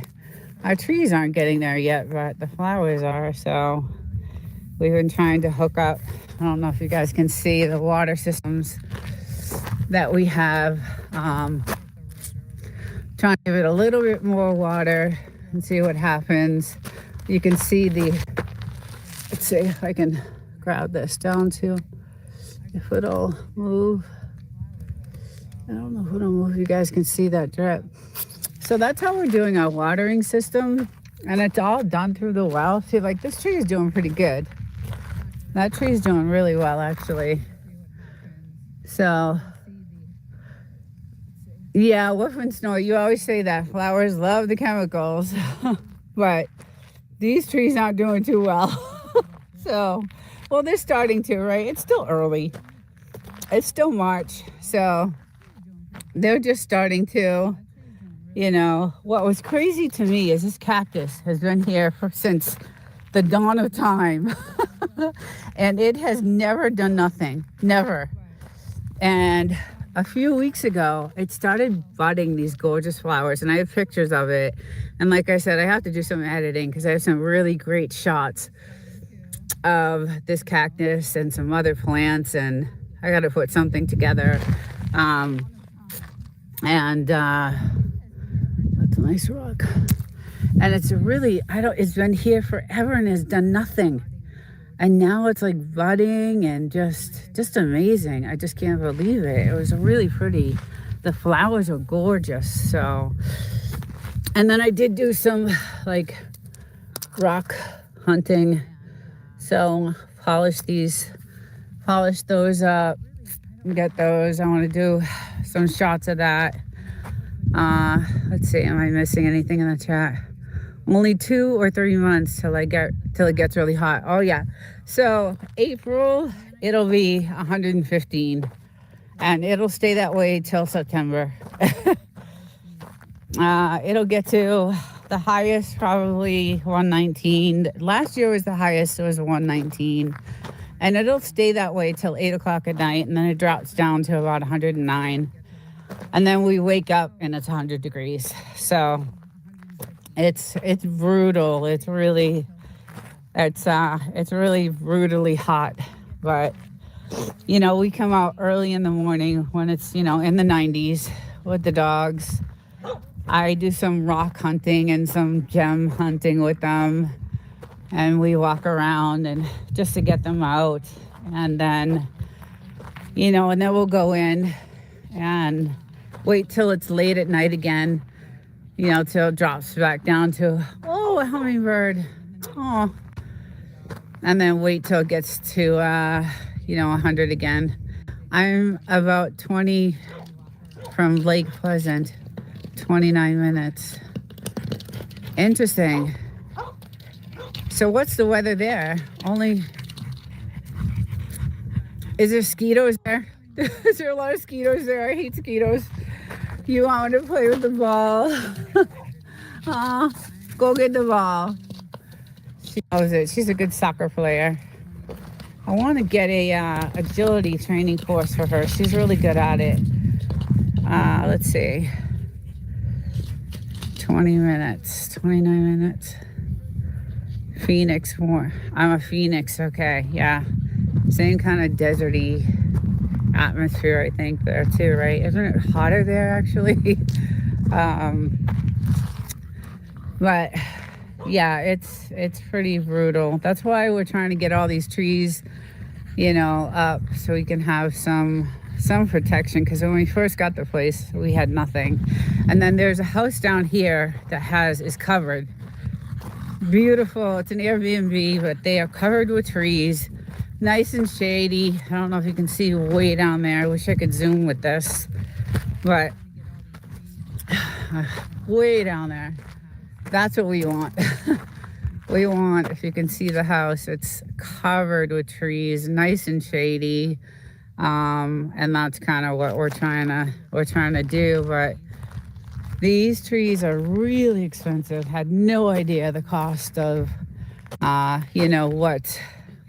Our trees aren't getting there yet, but the flowers are. So we've been trying to hook up. I don't know if you guys can see the water systems that we have. Trying to give it a little bit more water and see what happens. You can see let's see if I can grab this down to, if it'll move. I don't know if it'll move. You guys can see that drip. So that's how we're doing our watering system, and it's all done through the well. See, like this tree is doing pretty good. That tree is doing really well, actually. So, yeah, Wolf and Snore, you always say that flowers love the chemicals. but these trees aren't doing too well. So, well, they're starting to, right? It's still early. It's still March. So they're just starting to, what was crazy to me is this cactus has been here since the dawn of time. And it has never done nothing. Never. And a few weeks ago, it started budding these gorgeous flowers, and I have pictures of it. And like I said, I have to do some editing because I have some really great shots of this cactus and some other plants, and I got to put something together. And that's a nice rock. And it's it's been here forever and has done nothing. And now it's like budding and just amazing. I just can't believe it. It was really pretty. The flowers are gorgeous. So, and then I did do some like rock hunting. So polish those up, get those. I want to do some shots of that. Let's see, am I missing anything in the chat? Only 2 or 3 months till it gets really hot. Oh yeah. So April, it'll be 115 and it'll stay that way till September. It'll get to the highest, probably 119. Last year was the highest, it was 119. And it'll stay that way till 8 o'clock at night, and then it drops down to about 109. And then we wake up and it's 100 degrees. So it's brutal. It's really brutally hot. But we come out early in the morning when it's in the 90s with the dogs. I do some rock hunting and some gem hunting with them, and we walk around and just to get them out. And then and then we'll go in and wait till it's late at night again, till it drops back down to, a hummingbird. Oh. And then wait till it gets to, 100 again. I'm about 20 from Lake Pleasant, 29 minutes. Interesting. So what's the weather there? Is there mosquitoes there? Is there a lot of mosquitoes there? I hate mosquitoes. You want to play with the ball? Go get the ball. She knows it. She's a good soccer player. I want to get a agility training course for her. She's really good at it. Let's see. 20 minutes, 29 minutes. Phoenix more. I'm a Phoenix. Okay. Yeah. Same kind of deserty atmosphere, I think, there too, right? Isn't it hotter there actually? But yeah, it's pretty brutal. That's why we're trying to get all these trees, up so we can have some protection, because when we first got the place we had nothing. And then there's a house down here that is covered. Beautiful. It's an Airbnb, but they are covered with trees. Nice and shady. I don't know if you can see way down there. I wish I could zoom with this, but way down there. That's what we want. We want, if you can see the house, it's covered with trees, nice and shady. And that's kind of what we're trying to do. But these trees are really expensive. Had no idea the cost of,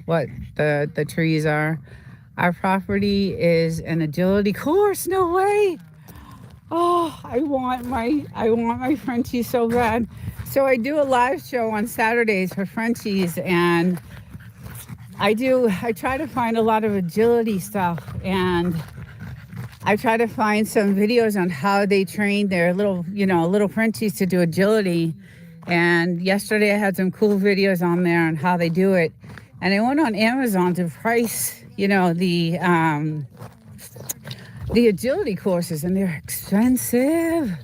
what the trees are. Our property is an agility course. No way. Oh, I want my Frenchies so bad. So I do a live show on Saturdays for Frenchies, and I try to find a lot of agility stuff, and I try to find some videos on how they train their little Frenchies to do agility. And yesterday I had some cool videos on there on how they do it. And I went on Amazon to price, the agility courses, and they're expensive.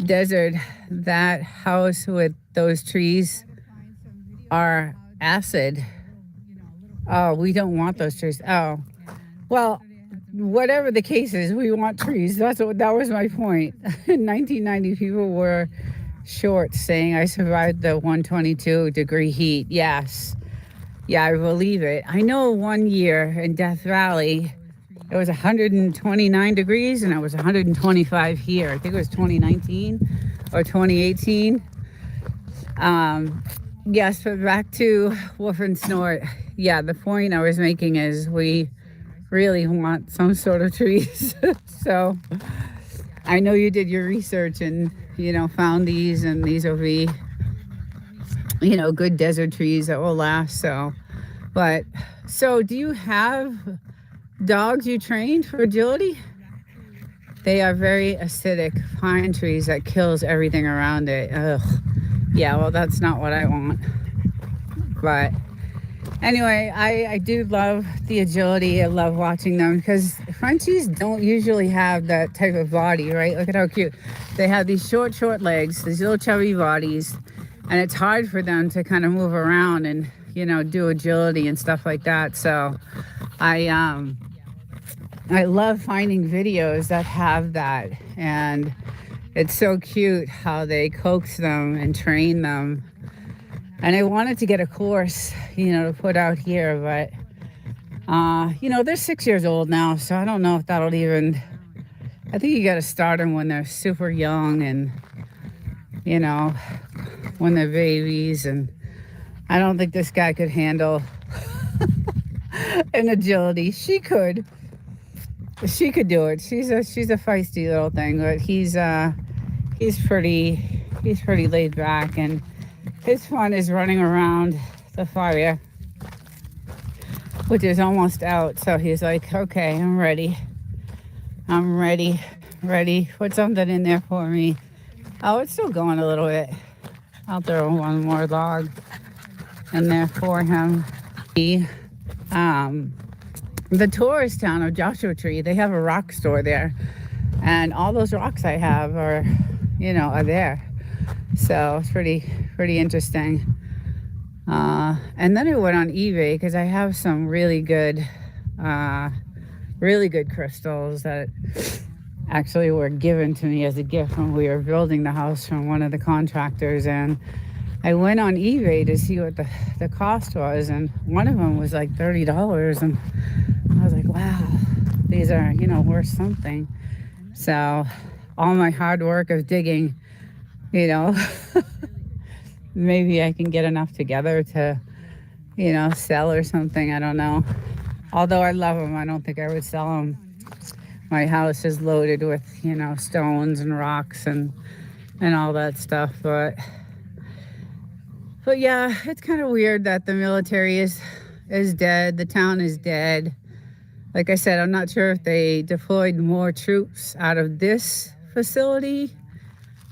Desert, that house with those trees are acid. Oh, we don't want those trees. Oh, well, whatever the case is, we want trees. That was my point. In 1990, people were shorts saying I survived the 122-degree heat. Yes. Yeah, I believe it. I know one year in Death Valley, it was 129 degrees and it was 125 here. I think it was 2019 or 2018. Yes, but back to Wolf and Snort. Yeah, the point I was making is we really want some sort of trees. So I know you did your research and, found these, and these will be, good desert trees that will last. So do you have dogs you trained for agility? They are very acidic pine trees that kills everything around it. Ugh. Yeah, well, that's not what I want. But anyway, I do love the agility. I love watching them because Frenchies don't usually have that type of body, right? Look at how cute. They have these short legs, these little chubby bodies, and it's hard for them to kind of move around and, do agility and stuff like that. So I love finding videos that have that, and it's so cute how they coax them and train them. And I wanted to get a course, to put out here, but, they're 6 years old now, so I don't know if that'll even, I think you got to start them when they're super young and, when they're babies. And I don't think this guy could handle an agility. She could do it. She's a feisty little thing, but he's pretty laid back, and his fun is running around the fire, which is almost out. So he's like, okay, I'm ready. Put something in there for me. Oh, it's still going a little bit. I'll throw one more log in there for him. The tourist town of Joshua Tree, they have a rock store there, and all those rocks I have are there. So it's pretty interesting. And then I went on eBay because I have some really good crystals that actually were given to me as a gift when we were building the house from one of the contractors. And I went on eBay to see what the cost was, and one of them was like $30. And I was like, wow, these are, worth something. So all my hard work of digging, maybe I can get enough together to, sell or something. I don't know. Although I love them, I don't think I would sell them. My house is loaded with, stones and rocks and all that stuff. But yeah, it's kind of weird that the military is dead. The town is dead. Like I said, I'm not sure if they deployed more troops out of this facility.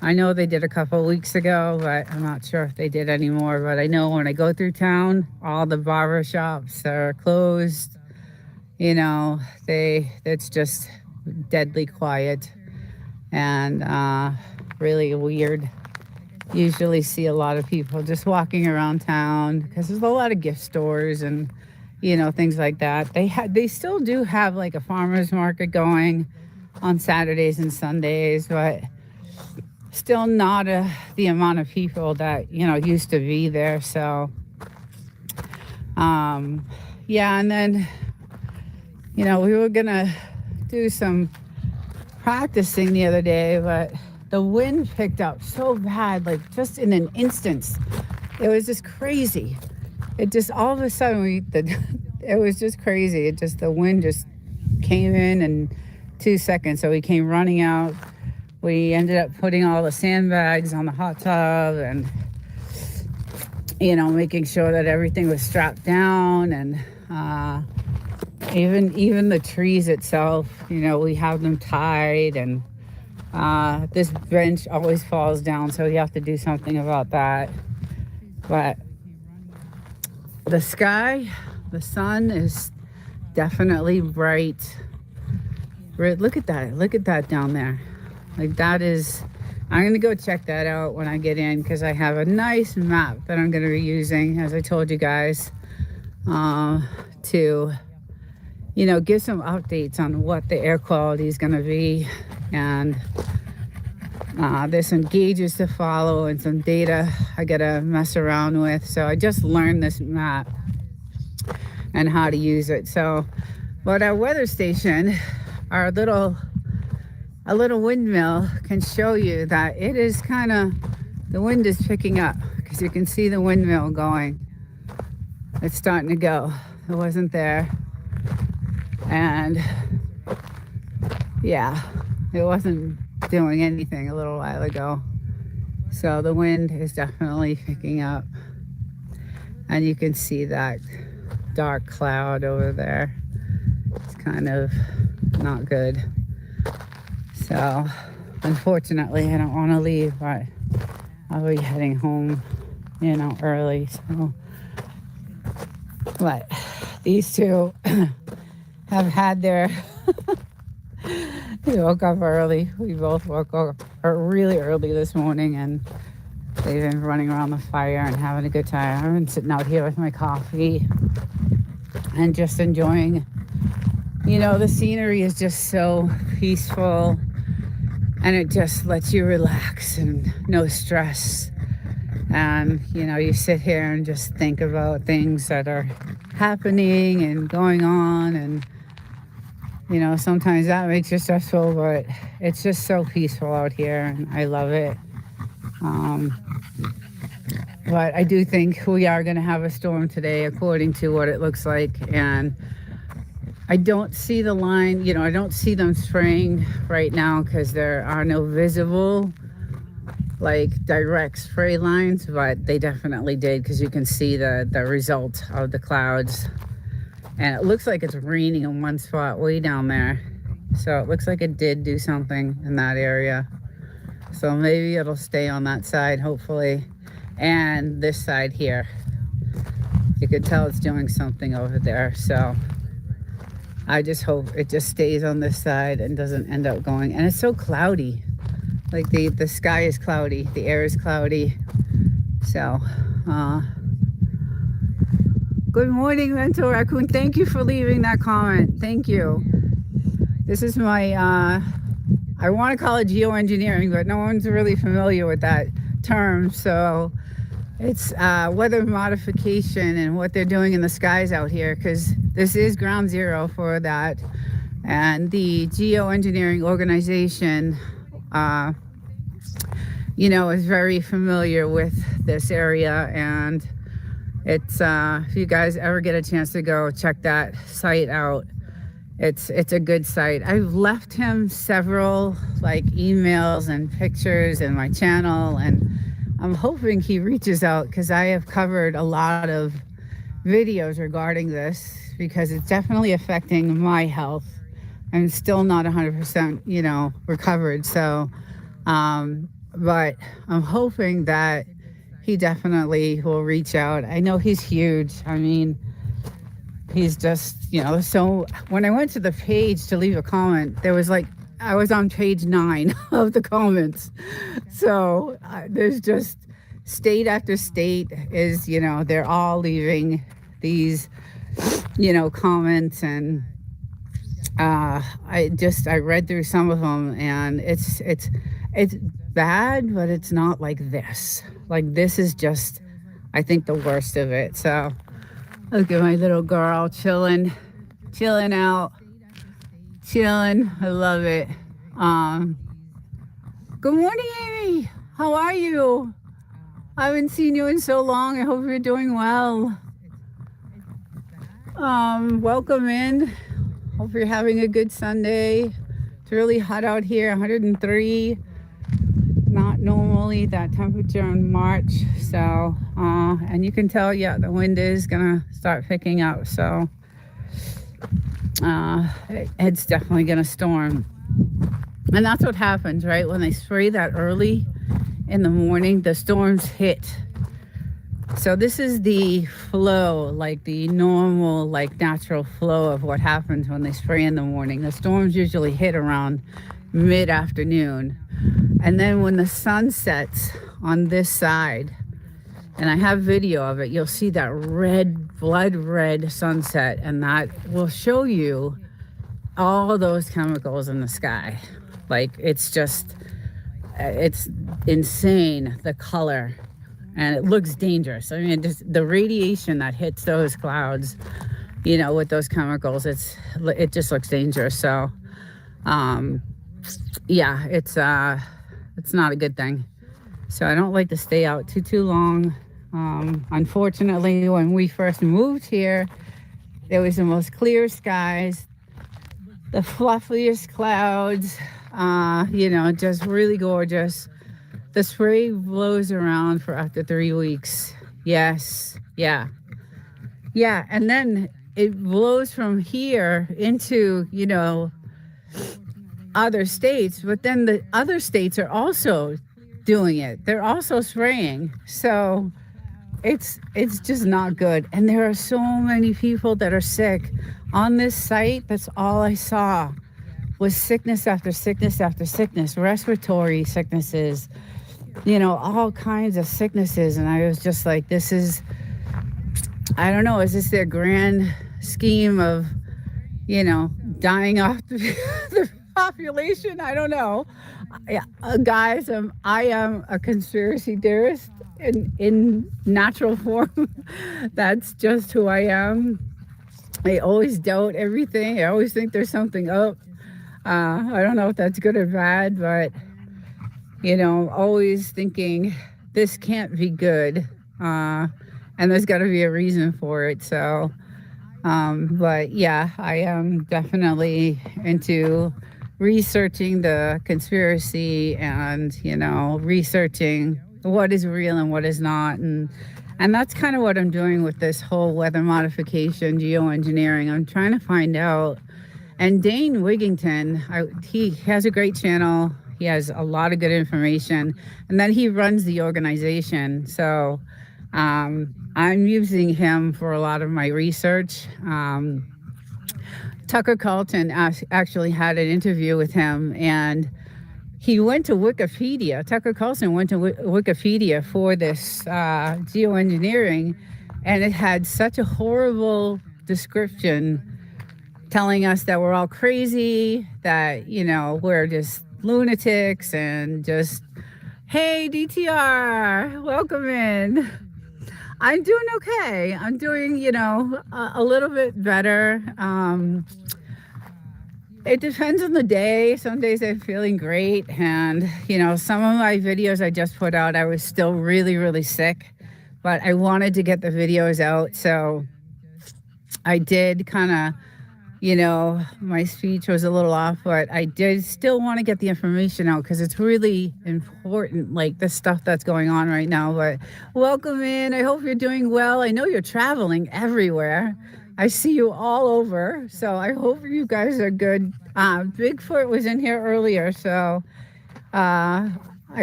I know they did a couple of weeks ago, but I'm not sure if they did anymore. But I know when I go through town, all the barber shops are closed. It's just deadly quiet and really weird. Usually see a lot of people just walking around town because there's a lot of gift stores and things like that. They still do have like a farmer's market going on Saturdays and Sundays, but still not the amount of people that used to be there. So yeah, and then we were gonna do some practicing the other day, but the wind picked up so bad, like just in an instance. It was just crazy. It just all of a sudden it was just crazy. The wind just came in 2 seconds. So we came running out. We ended up putting all the sandbags on the hot tub and making sure that everything was strapped down, and even the trees itself, we have them tied, and this bench always falls down, so you have to do something about that. But the sky, the sun is definitely bright. Look at that down there. Like that is, I'm going to go check that out when I get in, because I have a nice map that I'm going to be using, as I told you guys, to, give some updates on what the air quality is going to be. And, There's some gauges to follow and some data I gotta mess around with. So I just learned this map and how to use it. So, but our weather station, our little windmill can show you that it is kind of, the wind is picking up because you can see the windmill going. It's starting to go. It wasn't there. And yeah, it wasn't doing anything a little while ago. So the wind is definitely picking up. And you can see that dark cloud over there. It's kind of not good. So unfortunately, I don't want to leave, but I'll be heading home, early. So, but these two have had their, they woke up early. We both woke up really early this morning, and they've been running around the fire and having a good time. I've been sitting out here with my coffee and just enjoying, the scenery is just so peaceful, and it just lets you relax and no stress. And, you sit here and just think about things that are happening and going on. And, sometimes that makes you stressful, but it's just so peaceful out here, and I love it. But I do think we are going to have a storm today, according to what it looks like. And I don't see the line, I don't see them spraying right now because there are no visible, direct spray lines, but they definitely did, because you can see the result of the clouds. And it looks like it's raining in one spot way down there. So it looks like it did do something in that area. So maybe it'll stay on that side, hopefully. And this side here, you can tell it's doing something over there. So I just hope it just stays on this side and doesn't end up going. And it's so cloudy. The sky is cloudy, the air is cloudy. So, good morning, Mental Raccoon. Thank you for leaving that comment. Thank you. This is my, I want to call it geoengineering, but no one's really familiar with that term. So it's weather modification and what they're doing in the skies out here, because this is ground zero for that. And the geoengineering organization, is very familiar with this area. And it's, if you guys ever get a chance to go check that site out, it's a good site. I've left him several emails and pictures in my channel, and I'm hoping he reaches out, because I have covered a lot of videos regarding this, because it's definitely affecting my health. I'm still not 100%, recovered. So, but I'm hoping that he definitely will reach out. I know he's huge. I mean, he's just, so when I went to the page to leave a comment, there was I was on page 9 of the comments. So there's just state after state is, they're all leaving these, comments. And I read through some of them, and it's bad, but it's not like this. This is just, I think, the worst of it. So look at my little girl chilling out. I love it. Good morning, Amy. How are you? I haven't seen you in so long. I hope you're doing well. Welcome in. Hope you're having a good Sunday. It's really hot out here, 103. Not normally that temperature in March. So, and you can tell, the wind is gonna start picking up. So, it's definitely gonna storm. And that's what happens, right? When they spray that early in the morning, the storms hit. So this is the flow, the normal, natural flow of what happens when they spray in the morning. The storms usually hit around mid-afternoon. And then when the sun sets on this side, and I have video of it, you'll see that blood red sunset, and that will show you all those chemicals in the sky. It's just, It's insane, the color, and it looks dangerous. I mean, just the radiation that hits those clouds, with those chemicals, it just looks dangerous. So, um, yeah, it's not a good thing. So I don't like to stay out too long. Unfortunately, when we first moved here, there was the most clear skies, the fluffiest clouds, just really gorgeous. The spray blows around for up to 3 weeks. Yes. Yeah. Yeah. And then it blows from here into, other states, but then the other states are also doing it. They're also spraying. So it's just not good. And there are so many people that are sick on this site. That's all I saw was sickness after sickness after sickness, respiratory sicknesses, all kinds of sicknesses. And I was just like, I don't know, is this their grand scheme of, dying off the population? I don't know. Guys, I am a conspiracy theorist in natural form. That's just who I am. I always doubt everything. I always think there's something up. I don't know if that's good or bad, but always thinking this can't be good, and there's got to be a reason for it. So, but yeah, I am definitely into researching the conspiracy and researching what is real and what is not, and that's kind of what I'm doing with this whole weather modification geoengineering. I'm trying to find out. And Dane Wigington, he has a great channel. He has a lot of good information, and then he runs the organization. So I'm using him for a lot of my research. Tucker Carlson actually had an interview with him, and he went to Wikipedia. Tucker Carlson went to Wikipedia for this geoengineering, and it had such a horrible description telling us that we're all crazy, that, we're just lunatics, and just, hey, DTR, welcome in. I'm doing okay. I'm doing, a little bit better. It depends on the day. Some days I'm feeling great. And, some of my videos I just put out, I was still really, really sick. But I wanted to get the videos out. So I did kind of, my speech was a little off, but I did still want to get the information out because it's really important, like the stuff that's going on right now. But welcome in. I hope you're doing well. I know you're traveling everywhere. I see you all over. So I hope you guys are good. Bigfoot was in here earlier. So I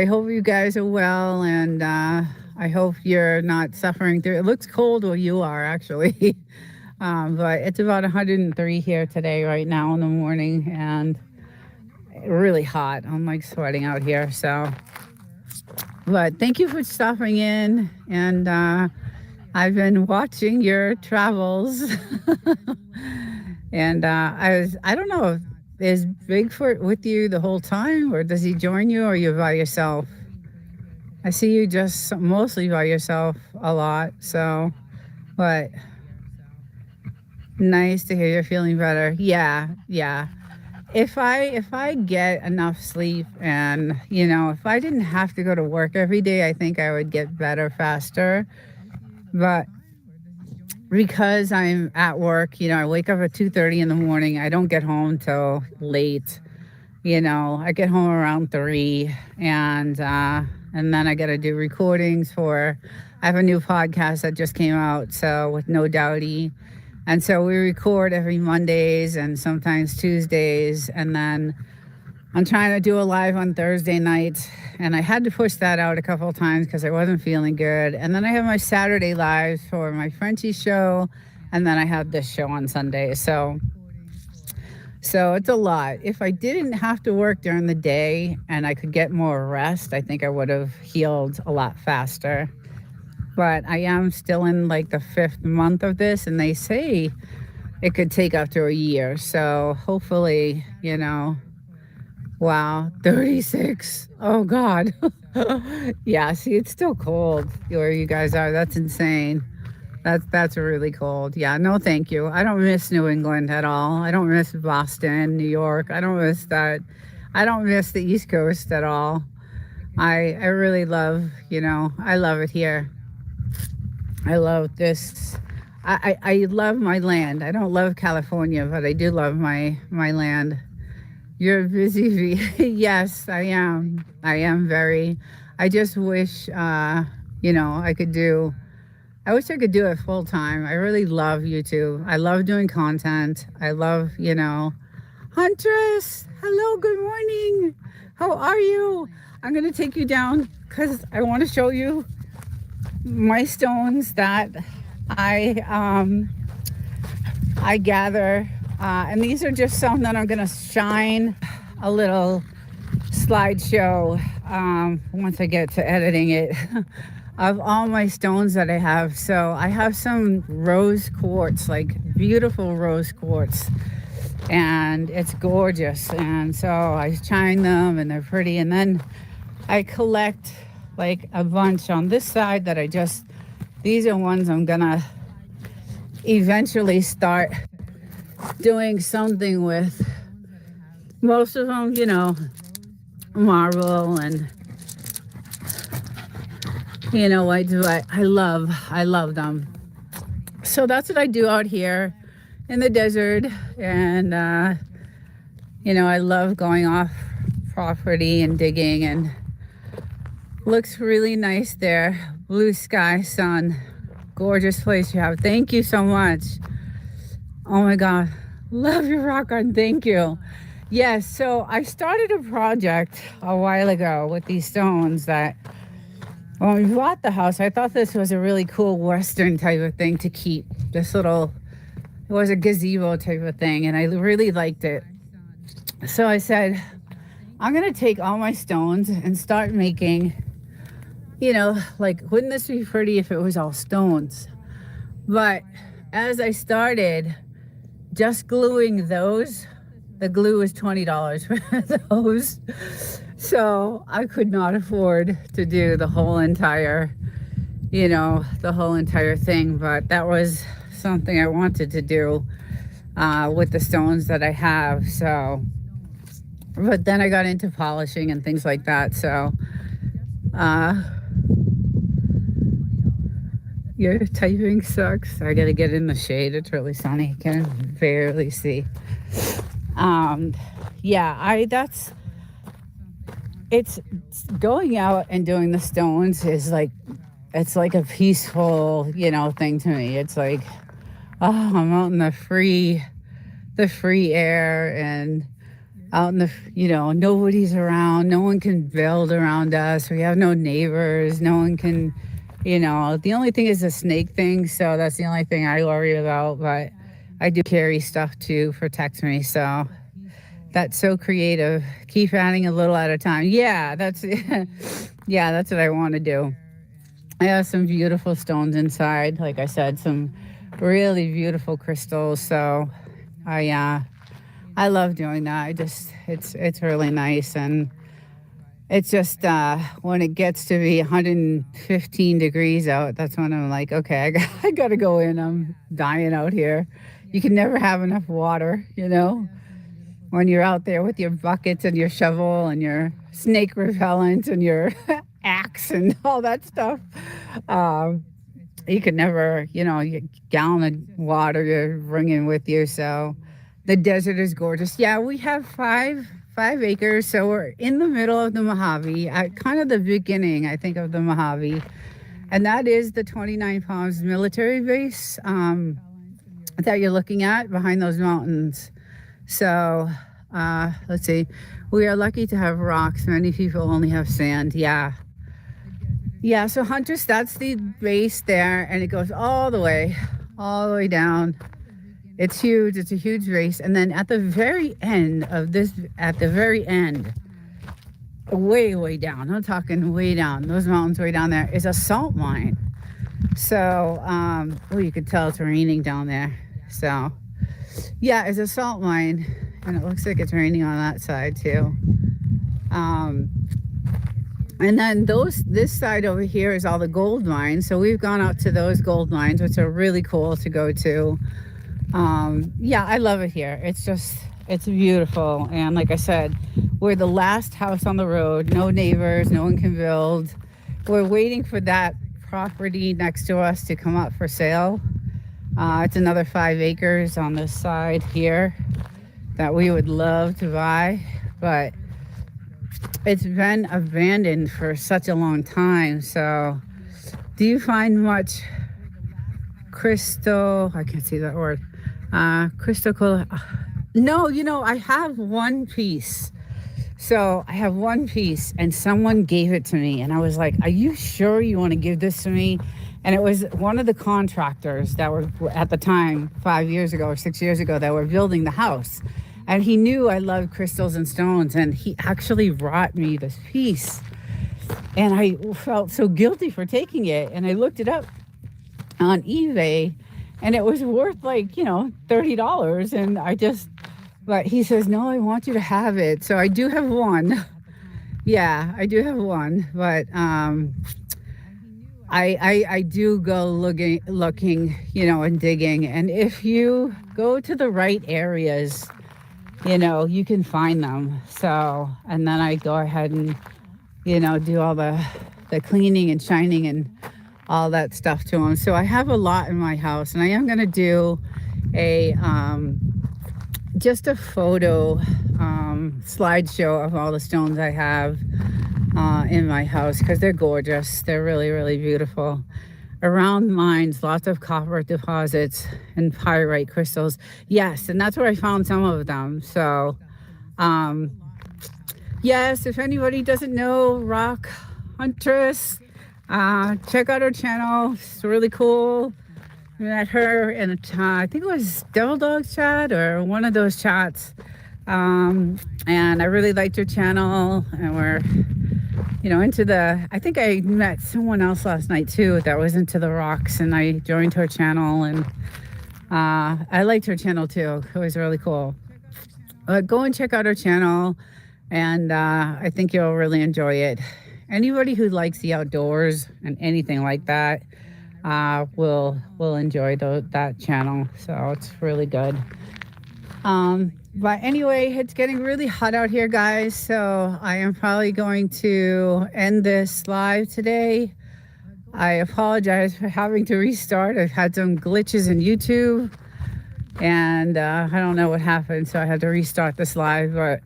hope you guys are well. And I hope you're not suffering through. It looks cold where you are, actually. But it's about 103 here today, right now in the morning, and really hot. I'm like sweating out here. So, but thank you for stopping in. And I've been watching your travels. And I don't know, is Bigfoot with you the whole time, or does he join you, or you're by yourself? I see you just mostly by yourself a lot. So, but nice to hear you're feeling better. Yeah. If I get enough sleep, and if I didn't have to go to work every day, I think I would get better faster. But because I'm at work, I wake up at 2:30 in the morning. I don't get home till late. I get home around 3, and then I got to do recordings I have a new podcast that just came out, so with No Doubty. And so we record every Mondays and sometimes Tuesdays. And then I'm trying to do a live on Thursday night. And I had to push that out a couple of times because I wasn't feeling good. And then I have my Saturday lives for my Frenchie show. And then I have this show on Sunday. So it's a lot. If I didn't have to work during the day and I could get more rest, I think I would have healed a lot faster. But I am still in like the 5th month of this, and they say it could take up to a year. So hopefully, Wow, 36. Oh God. Yeah, see, it's still cold where you guys are. That's insane. That's really cold. Yeah, no thank you. I don't miss New England at all. I don't miss Boston, New York. I don't miss that. I don't miss the East Coast at all. I really love, I love it here. I love this. I love my land. I don't love California, but I do love my land. You're busy. Yes, I am. I am very. I just wish, I could do. I wish I could do it full time. I really love YouTube. I love doing content. I love, Huntress. Hello, good morning. How are you? I'm gonna take you down because I want to show you my stones that I I gather, and these are just some that I'm gonna shine a little slideshow once I get to editing it of all my stones that I have. So I have some rose quartz, like beautiful rose quartz, and it's gorgeous. And so I shine them and they're pretty, and then I collect like a bunch on this side that these are ones I'm gonna eventually start doing something with. Most of them, marble and I love them. So that's what I do out here in the desert, and I love going off property and digging, and looks really nice there. Blue sky, sun, gorgeous place you have. Thank you so much. Oh my God, love your rock art. Thank you. Yes, so I started a project a while ago with these stones that when we bought the house, I thought this was a really cool Western type of thing to keep. It was a gazebo type of thing, and I really liked it. So I said, I'm going to take all my stones and start making, wouldn't this be pretty if it was all stones? But as I started just gluing those, the glue was $20 for those. So I could not afford to do the whole entire thing. But that was something I wanted to do with the stones that I have. So, but then I got into polishing and things like that. So, your typing sucks. I gotta get in the shade. It's really sunny. I can barely see. It's going out and doing the stones is it's like a peaceful, thing to me. It's like, I'm out in the free air, and out in nobody's around. No one can build around us. We have no neighbors. No one can, the only thing is the snake thing. So that's the only thing I worry about. But I do carry stuff to protect me. So that's so creative. Keep adding a little at a time. Yeah, that's what I want to do. I have some beautiful stones inside. Like I said, some really beautiful crystals. So I love doing that. It's really nice, and it's just when it gets to be 115 degrees out, that's when I'm like, okay, I got to go in. I'm dying out here. You can never have enough water, when you're out there with your buckets and your shovel and your snake repellent and your axe and all that stuff. You could never, your gallon of water you're bringing with you. So the desert is gorgeous. Yeah, we have five acres. So we're in the middle of the Mojave, at kind of the beginning, I think, of the Mojave. And that is the 29 Palms military base that you're looking at behind those mountains. So let's see. We are lucky to have rocks. Many people only have sand. Yeah. So Huntress, that's the base there, and it goes all the way down. It's huge. It's a huge base. And then at the very end, way down, I'm talking way down, those mountains way down there, is a salt mine. So, you could tell it's raining down there. So, yeah, it's a salt mine, and it looks like it's raining on that side too. Um, and then this side over here is all the gold mines. So we've gone out to those gold mines, which are really cool to go to. Yeah, I love it here. It's beautiful. And like I said, we're the last house on the road, no neighbors, no one can build. We're waiting for that property next to us to come up for sale. It's another 5 acres on this side here that we would love to buy, but it's been abandoned for such a long time. So do you find much crystal, I can't see that word, crystal, no, I have one piece. So I have one piece and someone gave it to me and I was like, are you sure you want to give this to me? And it was one of the contractors that were at the time 5 years ago or 6 years ago that were building the house. And he knew I loved crystals and stones and he actually brought me this piece. And I felt so guilty for taking it. And I looked it up on eBay and it was worth like, $30. And but he says, no, I want you to have it. So I do have one. Yeah, I do have one. But I do go looking, and digging. And if you go to the right areas, you can find them. So, and then I go ahead and, do all the cleaning and shining and all that stuff to them. So I have a lot in my house and I am going to do just a photo slideshow of all the stones I have in my house because they're gorgeous. They're really, really beautiful. Around mines, lots of copper deposits and pyrite crystals. Yes, and that's where I found some of them. So, yes, if anybody doesn't know Rock Huntress, check out her channel. It's really cool. I met her in a I think it was Devil Dogs chat or one of those chats. And I really liked her channel and we're, into I think I met someone else last night too that was into the rocks and I joined her channel and I liked her channel too. It was really cool. Go and check out her channel and I think you'll really enjoy it. Anybody who likes the outdoors and anything like that will enjoy that channel. So it's really good. But anyway, it's getting really hot out here, guys. So I am probably going to end this live today. I apologize for having to restart. I've had some glitches in YouTube and I don't know what happened. So I had to restart this live, but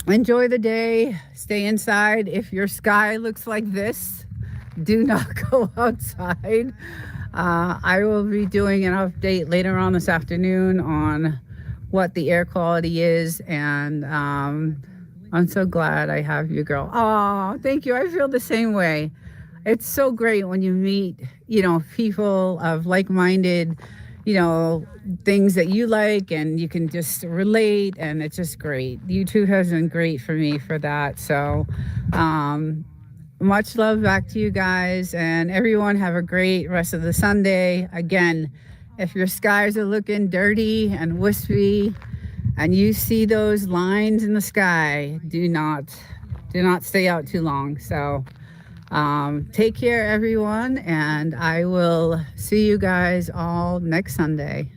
enjoy the day. Stay inside. If your sky looks like this, do not go outside. I will be doing an update later on this afternoon on what the air quality is. And I'm so glad I have you, girl. Oh, thank you. I feel the same way. It's so great when you meet, people of like-minded, things that you like and you can just relate. And it's just great. YouTube has been great for me for that. So, much love back to you guys and everyone. Have a great rest of the Sunday. Again, if your skies are looking dirty and wispy and you see those lines in the sky, do not stay out too long. So take care, everyone, and I will see you guys all next Sunday.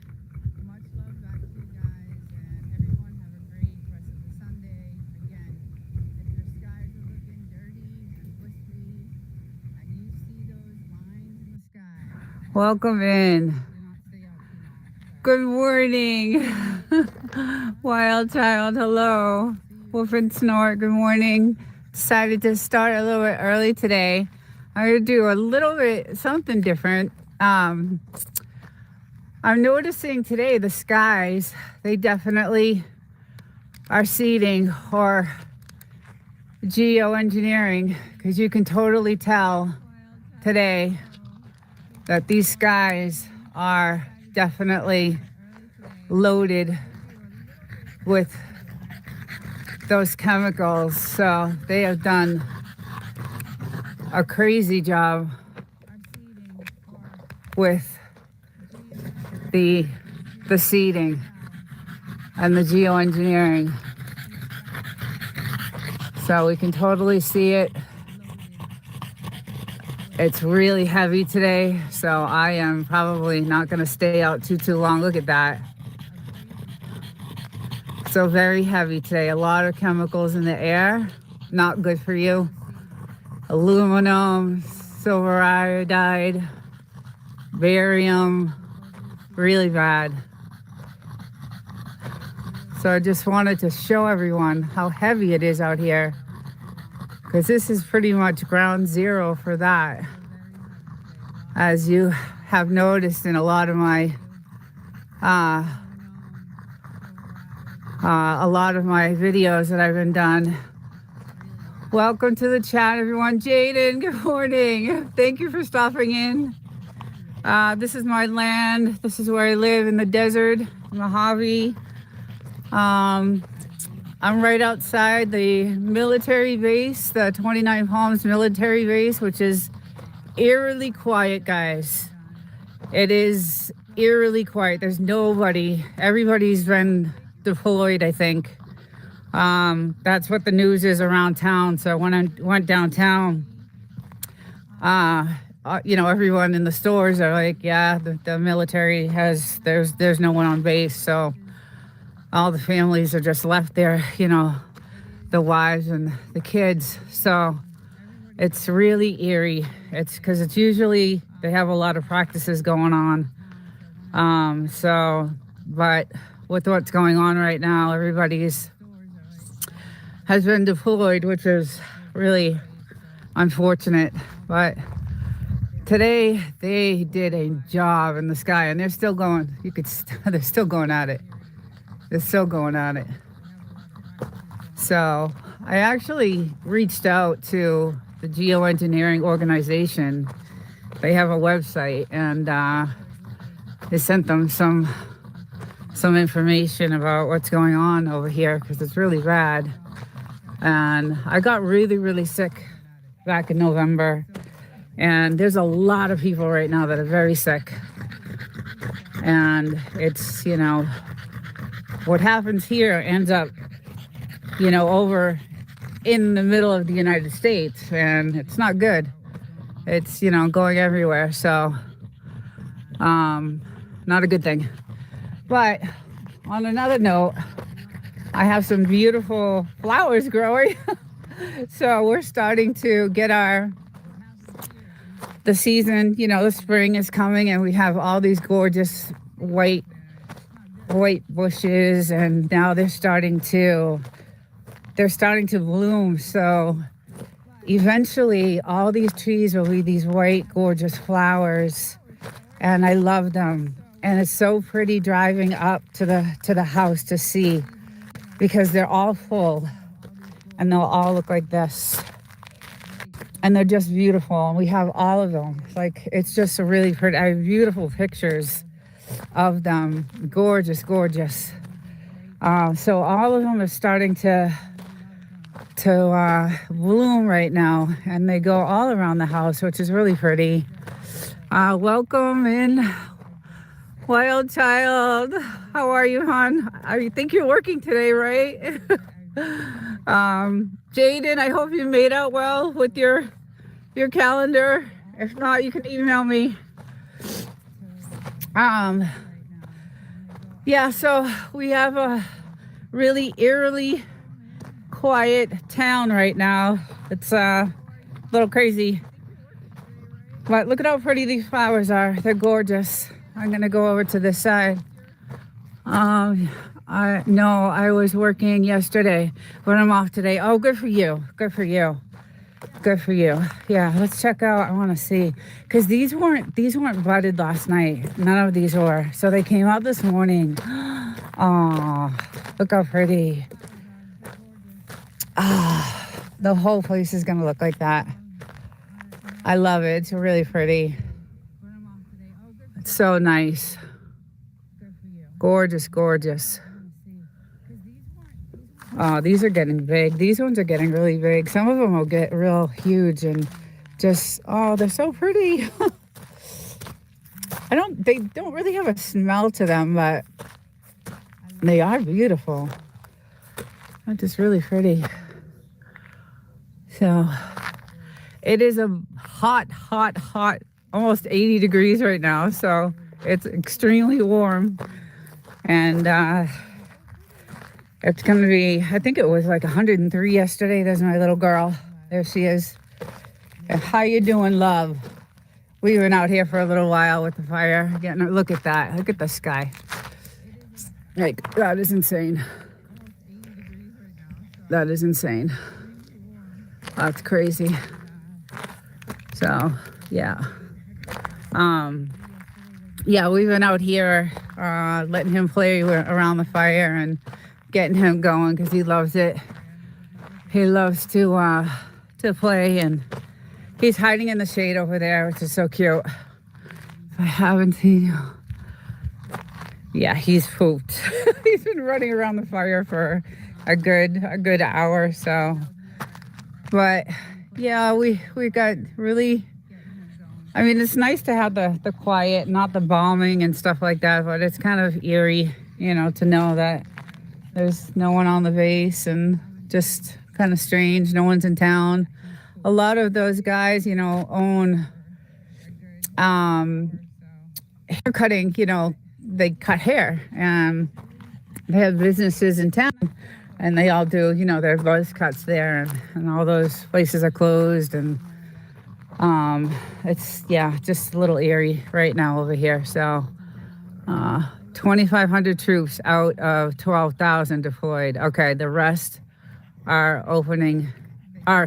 Welcome in. Good morning. Wild Child, hello. Wolf and Snort, good morning. Decided to start a little bit early today. I'm going to do a little bit something different. I'm noticing today the skies, they definitely are seeding or geoengineering because you can totally tell today that these skies are definitely loaded with those chemicals. So they have done a crazy job with the seeding and the geoengineering. So we can totally see it. It's really heavy today, so I am probably not going to stay out too long. Look at that. So very heavy today. A lot of chemicals in the air. Not good for you. Aluminum, silver iodide, barium. Really bad. So I just wanted to show everyone how heavy it is out here, because this is pretty much ground zero for that. As you have noticed in a lot of my videos that I've been done. Welcome to the chat, everyone. Jaden, good morning. Thank you for stopping in. This is my land. This is where I live in the desert, Mojave. I'm right outside the military base, the 29 Palms military base, which is eerily quiet, guys. It is eerily quiet. There's nobody. Everybody's been deployed, I think. That's what the news is around town. So when I went downtown, everyone in the stores are like, yeah, the military there's no one on base. So all the families are just left there, the wives and the kids. So it's really eerie. It's because it's usually they have a lot of practices going on. But with what's going on right now, everybody's has been deployed, which is really unfortunate. But today they did a job in the sky, and they're still going. They're still going at it. They're still going at it. So I actually reached out to the geoengineering organization. They have a website, and they sent them some information about what's going on over here, because it's really bad. And I got really, really sick back in November. And there's a lot of people right now that are very sick. And it's, what happens here ends up, over in the middle of the United States. And it's not good. It's, going everywhere. So, not a good thing. But on another note, I have some beautiful flowers growing. So we're starting to get the season, the spring is coming, and we have all these gorgeous white bushes, and now they're starting to bloom. So eventually all these trees will be these white, gorgeous flowers, and I love them. And it's so pretty driving up to the house to see, because they're all full and they'll all look like this. And they're just beautiful. And we have all of them. It's just a really pretty, I have beautiful pictures of them. Gorgeous, gorgeous. So all of them are starting to bloom right now. And they go all around the house, which is really pretty. Welcome in, Wild Child. How are you, hon? I think you're working today, right? Jaden, I hope you made out well with your calendar. If not, you can email me. So we have a really eerily quiet town right now. It's a little crazy. But look at how pretty these flowers are. They're gorgeous. I'm gonna go over to this side. I was working yesterday, but I'm off today. Oh, good for you. Good for you. Good for you. Yeah, let's check out. I want to see, because these weren't budded last night. None of these were. So they came out this morning. Oh, look how pretty. The whole place is gonna look like that. I love it. It's really pretty. It's so nice. Gorgeous, gorgeous. Oh, these are getting big. These ones are getting really big. Some of them will get real huge and just, they're so pretty. They don't really have a smell to them, but they are beautiful. They're just really pretty. So it is a hot, hot, hot, almost 80 degrees right now. So it's extremely warm. And it's going to be, I think it was like 103 yesterday. There's my little girl. There she is. How you doing, love? We went out here for a little while with the fire. Getting a look at that. Look at the sky. Like, that is insane. That is insane. That's crazy. So, yeah. Yeah, we've been out here letting him play around the fire and getting him going because he loves it. He loves to play, and he's hiding in the shade over there, which is so cute. If I haven't seen you. Yeah, he's pooped. He's been running around the fire for a good hour or so. But yeah, we got really, I mean, it's nice to have the quiet, not the bombing and stuff like that, but it's kind of eerie, you know, to know that there's no one on the base and just kind of strange. No one's in town. A lot of those guys, you know, own hair cutting, you know, they cut hair and they have businesses in town and they all do, you know, their buzz cuts there, and all those places are closed, and it's, yeah, just a little eerie right now over here. So 2,500 troops out of 12,000 deployed. Okay, the rest are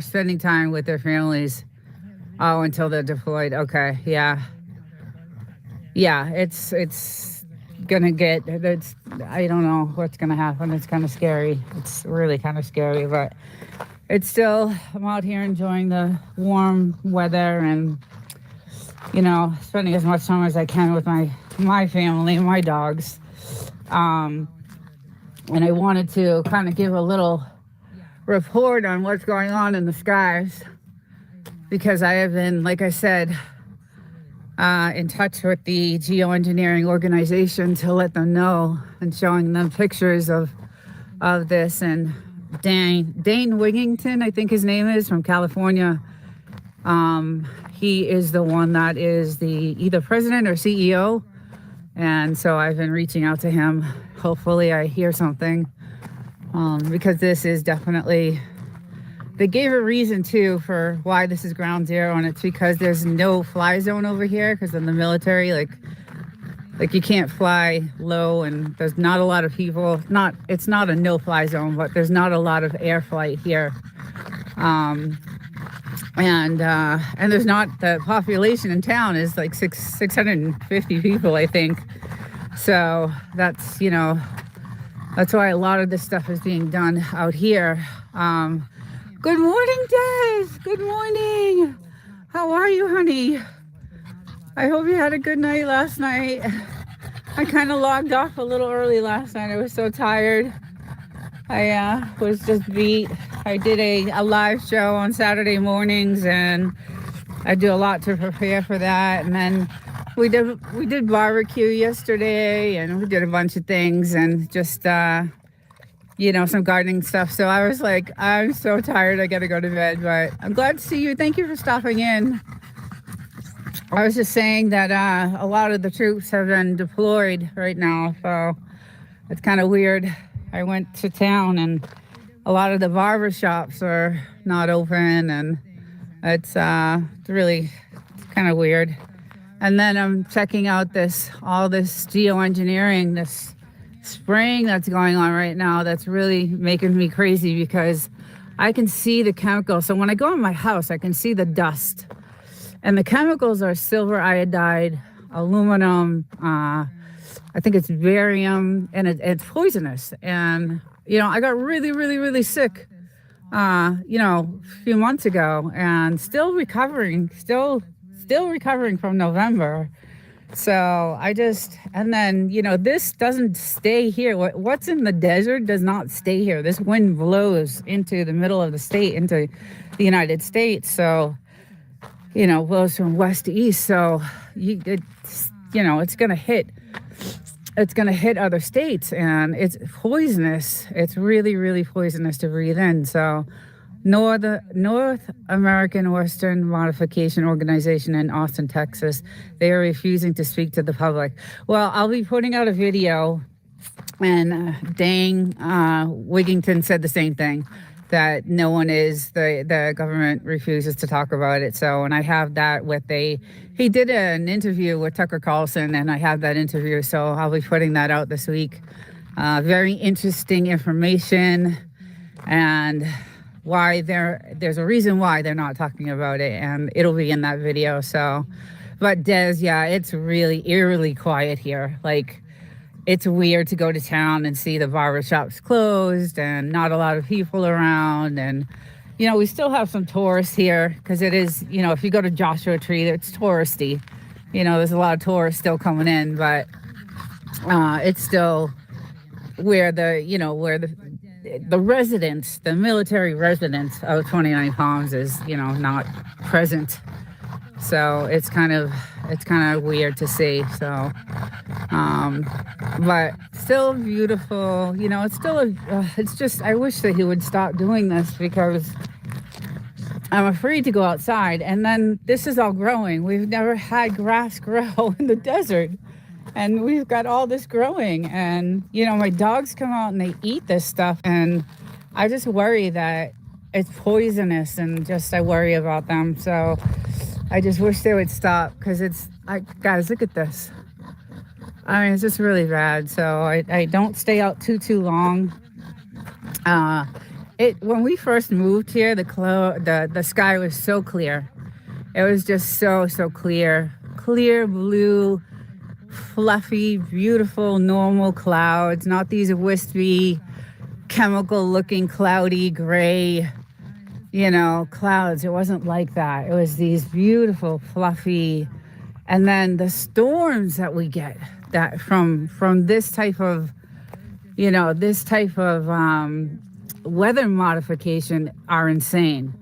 spending time with their families until they're deployed. Okay, yeah, it's gonna get, I don't know what's gonna happen. It's kind of scary. It's really kind of scary, but it's still, I'm out here enjoying the warm weather and, you know, spending as much time as I can with my family, my dogs. And I wanted to kind of give a little report on what's going on in the skies, because I have been, like I said, in touch with the geoengineering organization to let them know and showing them pictures of this. And Dane Wigington, I think his name is, from California. He is the one that is the either president or CEO. And so I've been reaching out to him. Hopefully I hear something, because this is definitely, they gave a reason too for why this is ground zero, and it's because there's no fly zone over here because in the military, like you can't fly low, and there's not a lot of people. It's not a no fly zone, but there's not a lot of air flight here. And there's not, the population in town is like 650 people, I think. So that's, you know, that's why a lot of this stuff is being done out here. Good morning, Des. Good morning. How are you, honey? I hope you had a good night last night. I kind of logged off a little early last night. I was so tired. I was just beat. I did a live show on Saturday mornings, and I do a lot to prepare for that. And then we did barbecue yesterday, and we did a bunch of things, and just you know, some gardening stuff. So I was like, I'm so tired, I gotta go to bed, but I'm glad to see you. Thank you for stopping in. I was just saying that a lot of the troops have been deployed right now, so it's kind of weird. I went to town and a lot of the barber shops are not open, and it's really kind of weird. And then I'm checking out all this geoengineering, this spraying that's going on right now. That's really making me crazy because I can see the chemicals. So when I go in my house, I can see the dust, and the chemicals are silver iodide, aluminum, I think it's barium, and it's poisonous. And, you know, I got really, really, really sick, you know, a few months ago, and still recovering from November. So and then, you know, this doesn't stay here. What's in the desert does not stay here. This wind blows into the middle of the state, into the United States. So, you know, blows from west to east. So, it's going to hit other states, and it's poisonous. It's really, really poisonous to breathe in. So North American Western Modification Organization in Austin, Texas. They are refusing to speak to the public. Well, I'll be putting out a video, and Dang Wigington said the same thing, that no one is, the government refuses to talk about it. So, and I have that with he did an interview with Tucker Carlson, and I have that interview, so I'll be putting that out this week. Very interesting information, and why there's a reason why they're not talking about it, and it'll be in that video. So, but Des, yeah, it's really eerily quiet here. Like, it's weird to go to town and see the barbershops closed and not a lot of people around. And, you know, we still have some tourists here because it is, you know, if you go to Joshua Tree, it's touristy. You know, there's a lot of tourists still coming in, but it's still where the residents, the military residents of 29 Palms is, you know, not present. So it's kind of weird to see. So, but still beautiful. You know, it's still it's just, I wish that he would stop doing this, because I'm afraid to go outside. And then this is all growing. We've never had grass grow in the desert. And we've got all this growing, and, you know, my dogs come out and they eat this stuff, and I just worry that it's poisonous, and just I worry about them. So I just wish they would stop, because guys, look at this. I mean, it's just really bad. So I don't stay out too long. When we first moved here, the sky was so clear. It was just so clear blue, fluffy, beautiful, normal clouds, not these wispy, chemical looking, cloudy, gray, you know, clouds. It wasn't like that. It was these beautiful, fluffy, and then the storms that we get that from this type of, you know, weather modification are insane.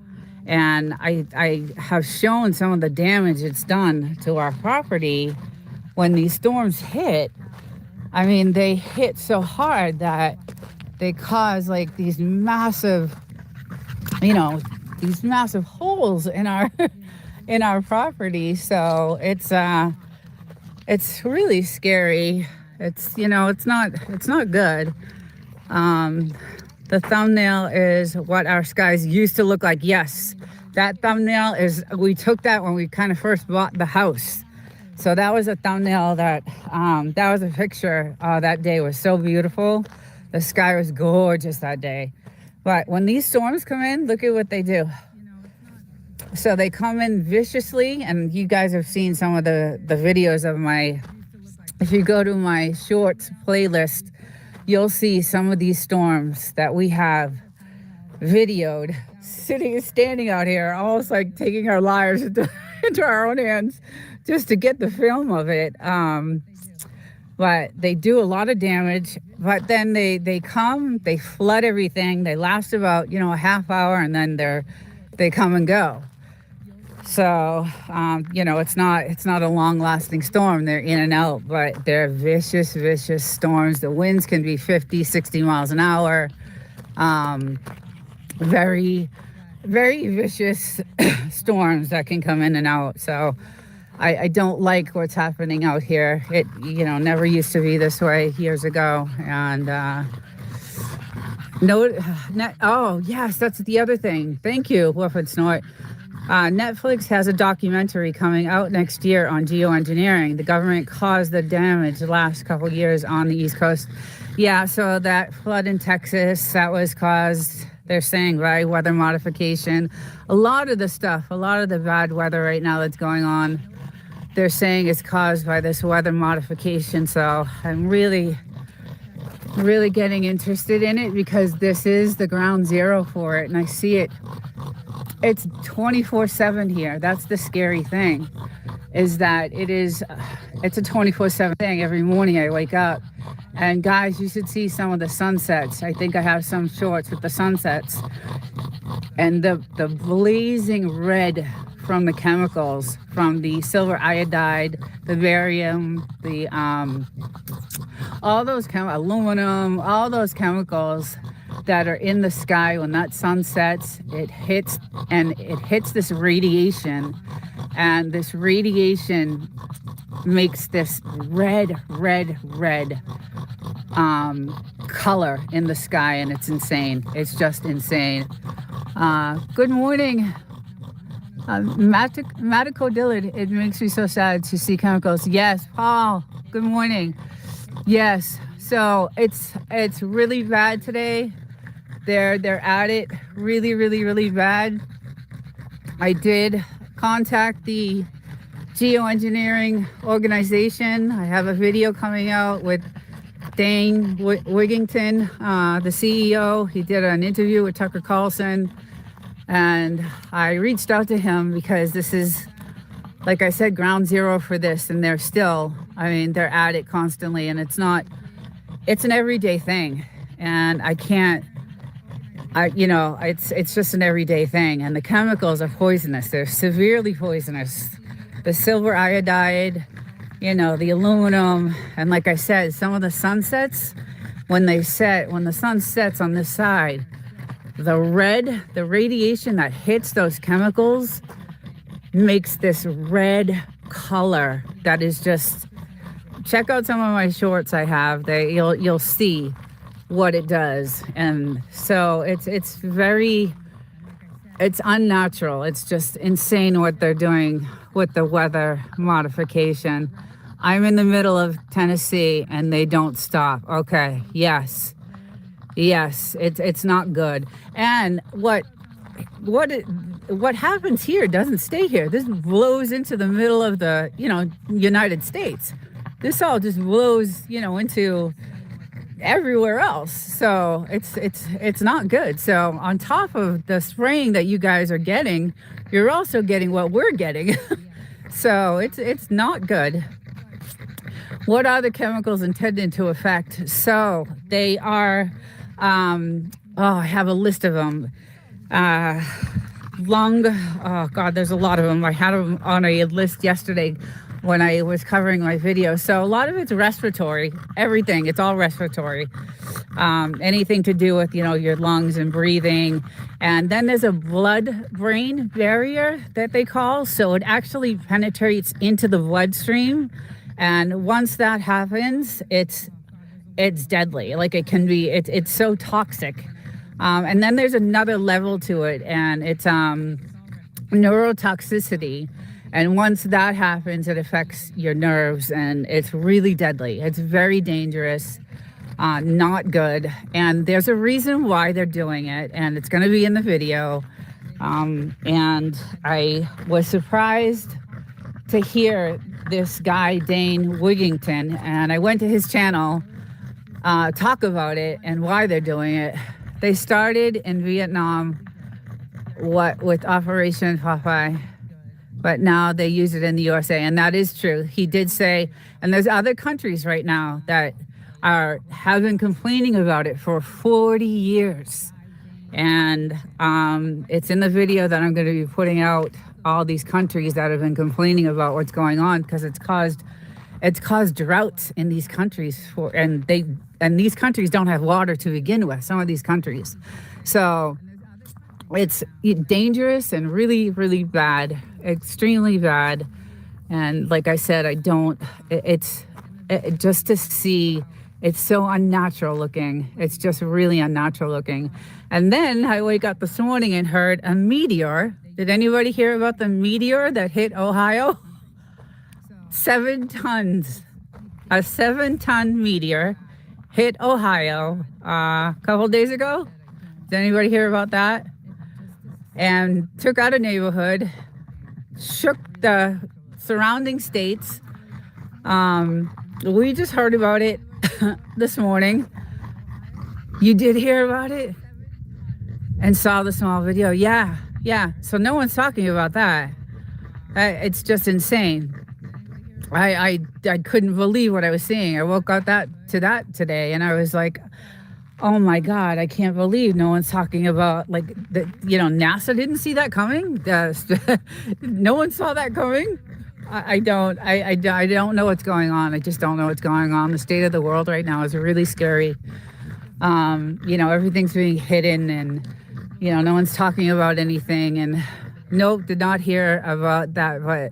And I have shown some of the damage it's done to our property when these storms hit. I mean, they hit so hard that they cause like these massive, you know, these massive holes in our in our property. So it's really scary. It's, you know, it's not good. The thumbnail is what our skies used to look like. Yes, that thumbnail we took that when we kind of first bought the house. So that was a thumbnail that was a picture. That day was so beautiful. The sky was gorgeous that day. But when these storms come in, look at what they do. So they come in viciously, and you guys have seen some of the videos of if you go to my shorts playlist, you'll see some of these storms that we have videoed, standing out here, almost like taking our lives into our own hands just to get the film of it. But they do a lot of damage. But then they come, they flood everything. They last about, you know, a half hour, and then they come and go. So, you know, it's not a long-lasting storm. They're in and out, but they're vicious storms. The winds can be 50, 60 miles an hour. Very, very vicious storms that can come in and out. So I don't like what's happening out here. It, you know, never used to be this way years ago. And oh, yes, that's the other thing. Thank you, Wolf and Snort. Netflix has a documentary coming out next year on geoengineering. The government caused the damage the last couple of years on the East Coast. Yeah, so that flood in Texas, that was caused, they're saying, by weather modification. A lot of the bad weather right now that's going on, they're saying is caused by this weather modification. So I'm really getting interested in it, because this is the ground zero for it, and I see it. It's 24/7 here. That's the scary thing, is that it's a 24/7 thing. Every morning I wake up, and guys, you should see some of the sunsets. I think I have some shorts with the sunsets, and the blazing red from the chemicals, from the silver iodide, the barium, the all those aluminum, all those chemicals that are in the sky when that sun sets. It hits this radiation, and this radiation makes this red color in the sky, and it's insane. It's just insane. Good morning. Medical Dillard, it makes me so sad to see chemicals. Yes, Paul, good morning. Yes, so it's really bad today. They're at it really bad. I did contact the geoengineering organization. I have a video coming out with Dane Wigington, the CEO. He did an interview with Tucker Carlson, and I reached out to him because this is, like I said, ground zero for this, and they're still, I mean, they're at it constantly, and it's an everyday thing, and it's just an everyday thing, and the chemicals are poisonous. They're severely poisonous. The silver iodide, the aluminum, and like I said, some of the sunsets, when the sun sets on this side, the radiation that hits those chemicals makes this red color that is just, check out some of my shorts I have. You'll see what it does. And so it's unnatural. It's just insane what they're doing with the weather modification. I'm in the middle of Tennessee and they don't stop. Okay, yes, it's not good. And what happens here doesn't stay here. This blows into the middle of the United States. This all just blows into everywhere else. So it's not good. So on top of the spraying that you guys are getting, you're also getting what we're getting. So it's not good. What are the chemicals intended to affect? So they are, I have a list of them. There's a lot of them. I had them on a list yesterday when I was covering my video. So a lot of it's respiratory, everything. It's all respiratory. Anything to do with, your lungs and breathing. And then there's a blood-brain barrier that they call. So it actually penetrates into the bloodstream. And once that happens, it's deadly. Like it can be, it's so toxic. And then there's another level to it, and it's neurotoxicity. And once that happens, it affects your nerves, and it's really deadly. It's very dangerous, not good. And there's a reason why they're doing it, and it's going to be in the video. And I was surprised to hear this guy, Dane Wigington, and I went to his channel, talk about it and why they're doing it. They started in Vietnam, with Operation Popeye, but now they use it in the USA, and that is true. He did say, and there's other countries right now that have been complaining about it for 40 years. And it's in the video that I'm going to be putting out, all these countries that have been complaining about what's going on, because it's caused droughts in these countries, and these countries don't have water to begin with, some of these countries. So it's dangerous and really bad, extremely bad. And like I said, just to see, it's so unnatural looking. It's just really unnatural looking. And then I wake up this morning and heard a meteor. Did anybody hear about the meteor that hit Ohio? 7 tons. A 7-ton meteor hit Ohio a couple days ago. Did anybody hear about that? And took out a neighborhood, shook the surrounding states. We just heard about it this morning. You did hear about it? And saw the small video? Yeah. So no one's talking about that. It's just insane. I couldn't believe what I was seeing. I woke up to that today, and I was like, oh my God, I can't believe no one's talking about, like, NASA didn't see that coming. No one saw that coming. I don't know what's going on. I just don't know what's going on. The state of the world right now is really scary. Everything's being hidden, and no one's talking about anything. And nope, did not hear about that. But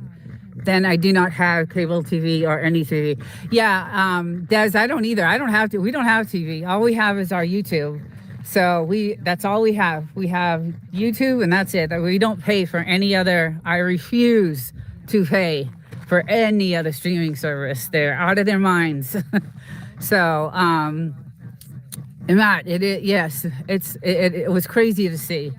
then I do not have cable TV or any TV. Yeah, Des, I don't either. I don't have to. We don't have TV. All we have is our YouTube. So that's all we have. We have YouTube, and that's it. We don't pay for any other. I refuse to pay for any other streaming service. They're out of their minds. So, Matt, yes, it was crazy to see.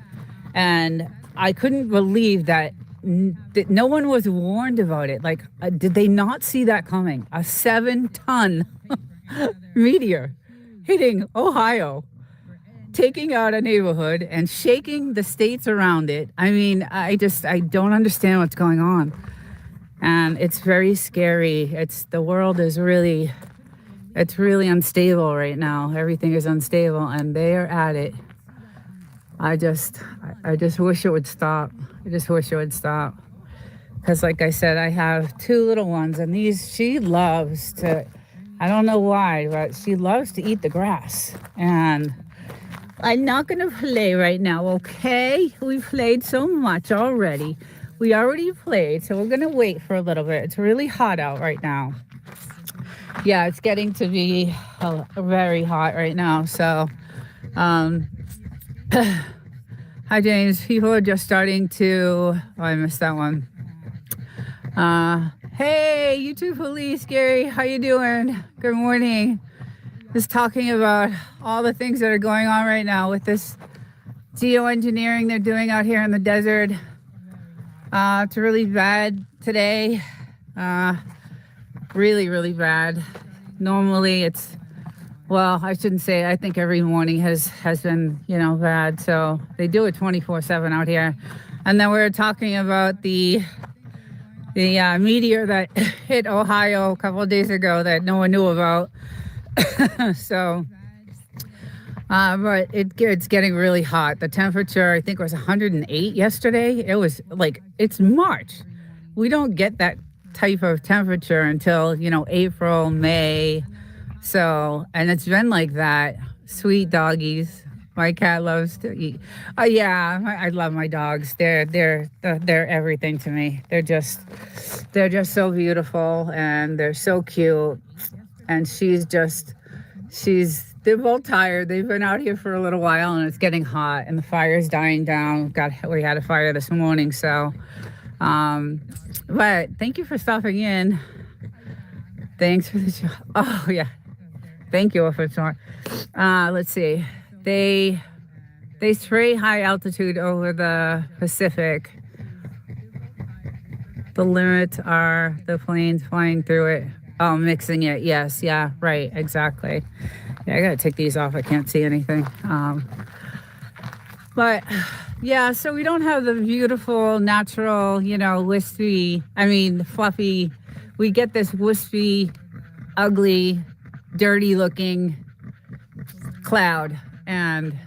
And I couldn't believe that no one was warned about it. Like, did they not see that coming? A 7-ton meteor hitting Ohio, taking out a neighborhood and shaking the states around it. I mean, I don't understand what's going on. And it's very scary. The world is really unstable right now. Everything is unstable, and they are at it. I just wish it would stop. I just wish it would stop. Because like I said, I have 2 little ones, and she loves to, I don't know why, but she loves to eat the grass. And I'm not going to play right now, okay? We've played so much already. We already played, so we're going to wait for a little bit. It's really hot out right now. Yeah, it's getting to be very hot right now. So, hi, James. People are just starting to... Oh, I missed that one. Hey, YouTube police, Gary. How you doing? Good morning. Just talking about all the things that are going on right now with this geoengineering they're doing out here in the desert. It's really bad today. Really, really bad. Normally I shouldn't say, I think every morning has been, bad. So they do it 24/7 out here. And then we were talking about the meteor that hit Ohio a couple of days ago that no one knew about. So, but it's getting really hot. The temperature, I think, was 108 yesterday. It was like, it's March. We don't get that type of temperature until April, May. So, and it's been like that. Sweet doggies. My cat loves to eat. Yeah, I love my dogs. They're everything to me. They're just so beautiful, and they're so cute. And they're both tired. They've been out here for a little while, and it's getting hot, and the fire's dying down. We had a fire this morning, so. But thank you for stopping in. Thanks for the show. Oh yeah, thank you for showing. Let's see. They spray high altitude over the Pacific. The limits are the planes flying through it. Oh, mixing it. Yes. Yeah. Right. Exactly. Yeah, I gotta take these off. I can't see anything. But yeah, so we don't have the beautiful, natural, fluffy. We get this wispy, ugly, dirty looking cloud. And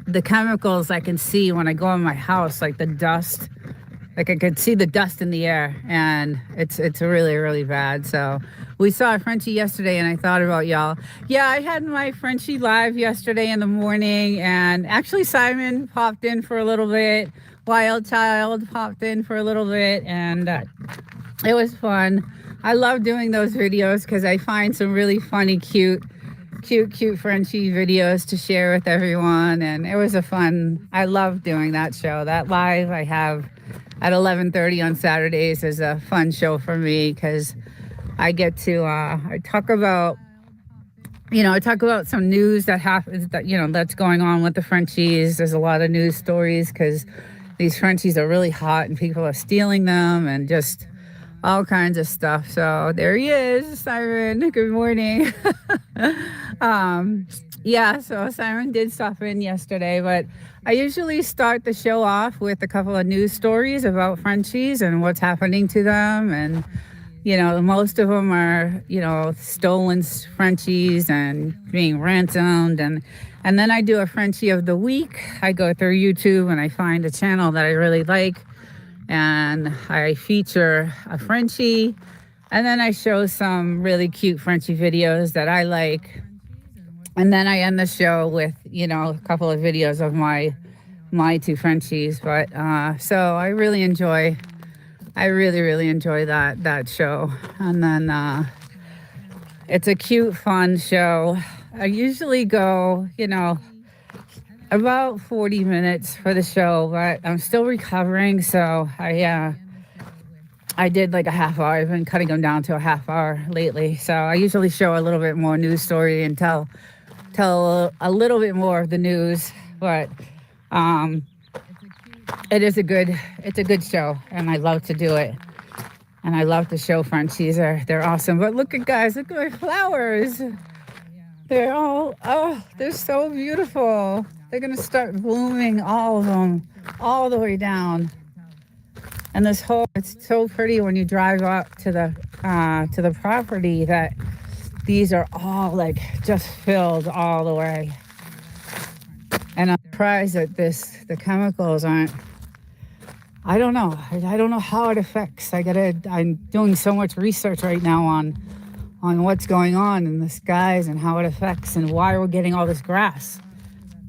the chemicals I can see when I go in my house, like the dust, like I could see the dust in the air, and it's really, really bad. So we saw a Frenchie yesterday, and I thought about y'all. Yeah, I had my Frenchie live yesterday in the morning, and actually Simon popped in for a little bit. Wild Child popped in for a little bit, and it was fun. I love doing those videos because I find some really funny, cute Frenchie videos to share with everyone, and it was I love doing that show. That live I have at 11:30 on Saturdays is a fun show for me because I get to I talk about some news that happens that's going on with the Frenchies. There's a lot of news stories because these Frenchies are really hot and people are stealing them and just all kinds of stuff. So there he is, Simon. Good morning. Yeah, so Simon did stop in yesterday, but I usually start the show off with a couple of news stories about Frenchies and what's happening to them. And, most of them are, stolen Frenchies and being ransomed. And then I do a Frenchie of the week. I go through YouTube and I find a channel that I really like, and I feature a Frenchie, and then I show some really cute Frenchie videos that I like. And then I end the show with, a couple of videos of my two Frenchies. But so I really enjoy that show. And then it's a cute, fun show. I usually go, about 40 minutes for the show, but I'm still recovering, so I did like a half hour. I've been cutting them down to a half hour lately. So I usually show a little bit more news story and tell a little bit more of the news, but um, it's a good show, and I love to do it. And I love to show Frenchies. They're awesome. But look at guys, look at my flowers. They're so beautiful. They're gonna start blooming, all of them, all the way down. And it's so pretty when you drive up to the property that these are all like just filled all the way. And I'm surprised that the chemicals aren't. I don't know. I don't know how it affects. I'm doing so much research right now on what's going on in the skies and how it affects and why we're getting all this grass.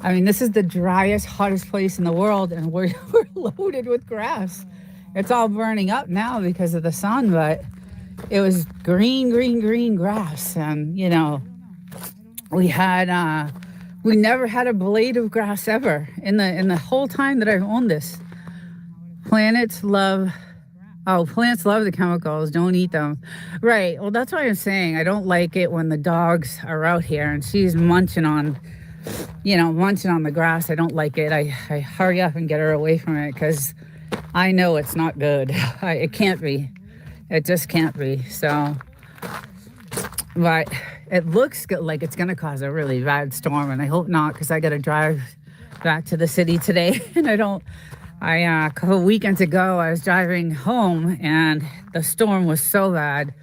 I mean, this is the driest, hottest place in the world, and we're loaded with grass. It's all burning up now because of the sun, but it was green grass. And, we never had a blade of grass ever in the whole time that I've owned this. Plants love the chemicals. Don't eat them. Right. Well, that's why I'm saying I don't like it when the dogs are out here and she's munching on the grass. I don't like it. I hurry up and get her away from it because I know it's not good. It can't be. It just can't be. So, but it looks good, like it's going to cause a really bad storm, and I hope not, because I got to drive back to the city today, and a couple of weekends ago, I was driving home, and the storm was so bad.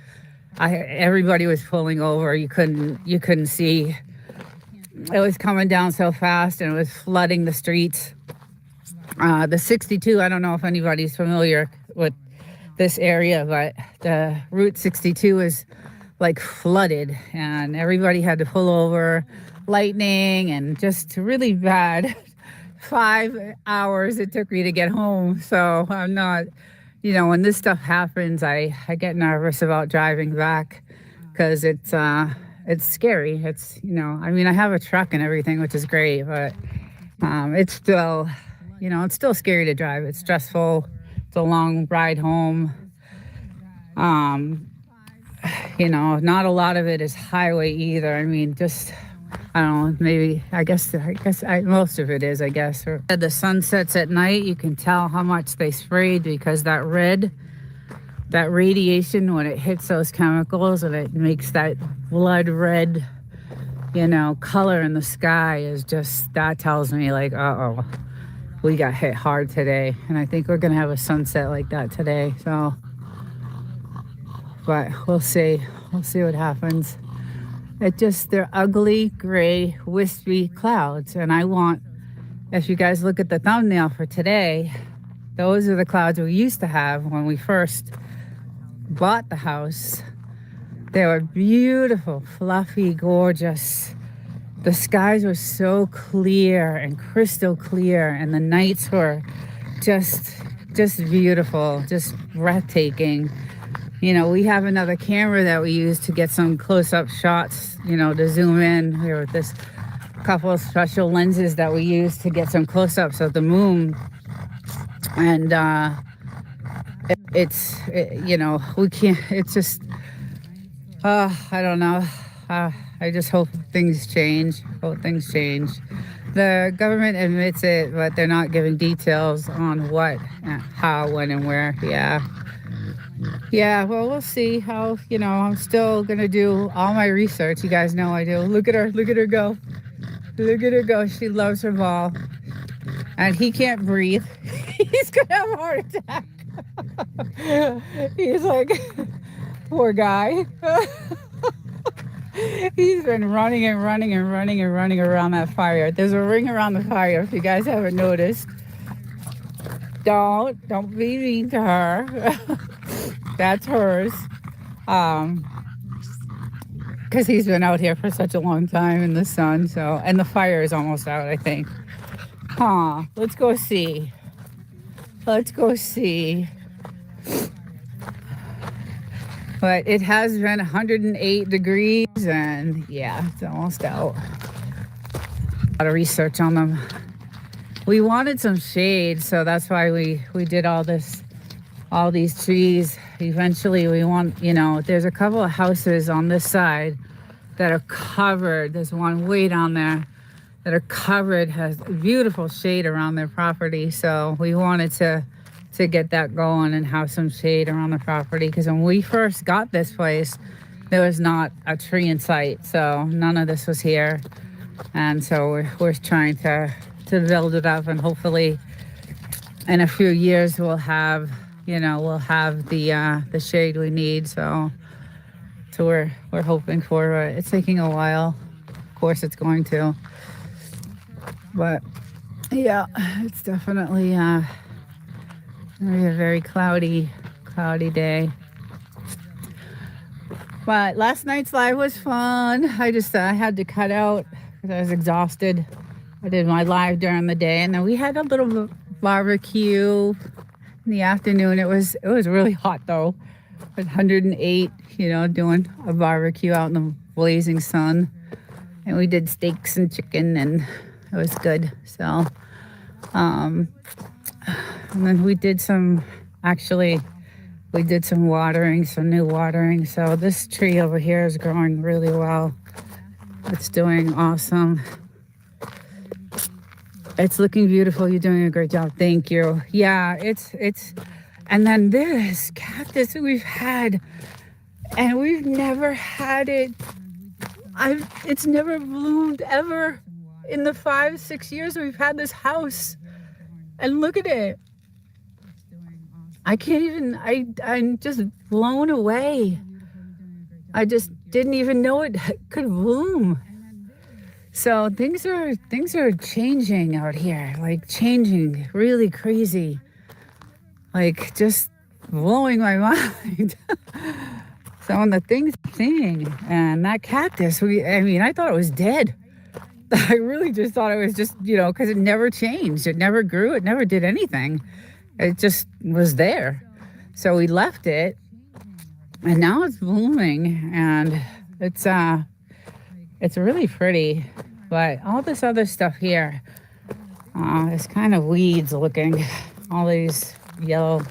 Everybody was pulling over. You couldn't see. It was coming down so fast, and it was flooding the streets. The 62, I don't know if anybody's familiar with this area, but the Route 62 is like flooded, and everybody had to pull over. Lightning and just really bad. 5 hours it took me to get home. So I'm not, when this stuff happens, I get nervous about driving back because it's scary. I have a truck and everything, which is great, but it's still, it's still scary to drive. It's stressful. It's a long ride home. Not a lot of it is highway either. I mean, just, I don't know, maybe, most of it is, I guess. Or the sunsets at night, you can tell how much they sprayed because that radiation, when it hits those chemicals and it makes that blood red, color in the sky, is just, that tells me like, uh-oh, we got hit hard today. And I think we're going to have a sunset like that today. So, but we'll see. We'll see what happens. They're ugly, gray, wispy clouds. And if you guys look at the thumbnail for today, those are the clouds we used to have when we first bought the house. They were beautiful, fluffy, gorgeous. The skies were so clear and crystal clear, and the nights were just beautiful, just breathtaking. We have another camera that we use to get some close-up shots, to zoom in. Here with this couple of special lenses that we use to get some close-ups of the moon. And we can't, it's just, I don't know. I just hope things change. The government admits it, but they're not giving details on what, how, when, and where. Yeah, well, we'll see how, I'm still going to do all my research. You guys know I do. Look at her go. Look at her go. She loves her ball. And he can't breathe. He's going to have a heart attack. He's like, poor guy. He's been running around that fire. There's a ring around the fire, if you guys haven't noticed. Don't be mean to her. That's hers. because he's been out here for such a long time in the sun. So, and the fire is almost out, I think. Huh, let's go see. Let's go see. But it has been 108 degrees, and yeah, it's almost out. A lot of research on them. We wanted some shade, so that's why we did all these trees. Eventually we want, you know, there's a couple of houses on this side that are covered. There's one way down there that are covered, has beautiful shade around their property. So we wanted to get that going and have some shade around the property, because when we first got this place, there was not a tree in sight. So none of this was here. And so we're trying to build it up, and hopefully in a few years we'll have, you know, we'll have the shade we need. So we're hoping for it. It's taking a while. Of course it's going to. But yeah, it's definitely gonna be a very cloudy day. But last night's live was fun. I just had to cut out because I was exhausted. I did my live during the day, and then we had a little barbecue in the afternoon. It was really hot though, at 108. You know, doing a barbecue out in the blazing sun, and we did steaks and chicken, and it was good. So, and then we did some watering, some new watering. So this tree over here is growing really well. It's doing awesome. It's looking beautiful. You're doing a great job. Thank you. Yeah, it's, and then this cactus that we've had, and we've never had it. It's never bloomed ever in the 5-6 years we've had this house. And look at it. I can't even, I'm just blown away. I just didn't even know it could bloom. So things are changing out here, like changing really crazy, like just blowing my mind. Some of the things I'm seeing, and that cactus, I thought it was dead. I really just thought it was just, you know, because it never changed. It never grew. It never did anything. It just was there. So we left it, and now it's blooming, and it's really pretty. But all this other stuff here is kind of weeds looking. All these yellow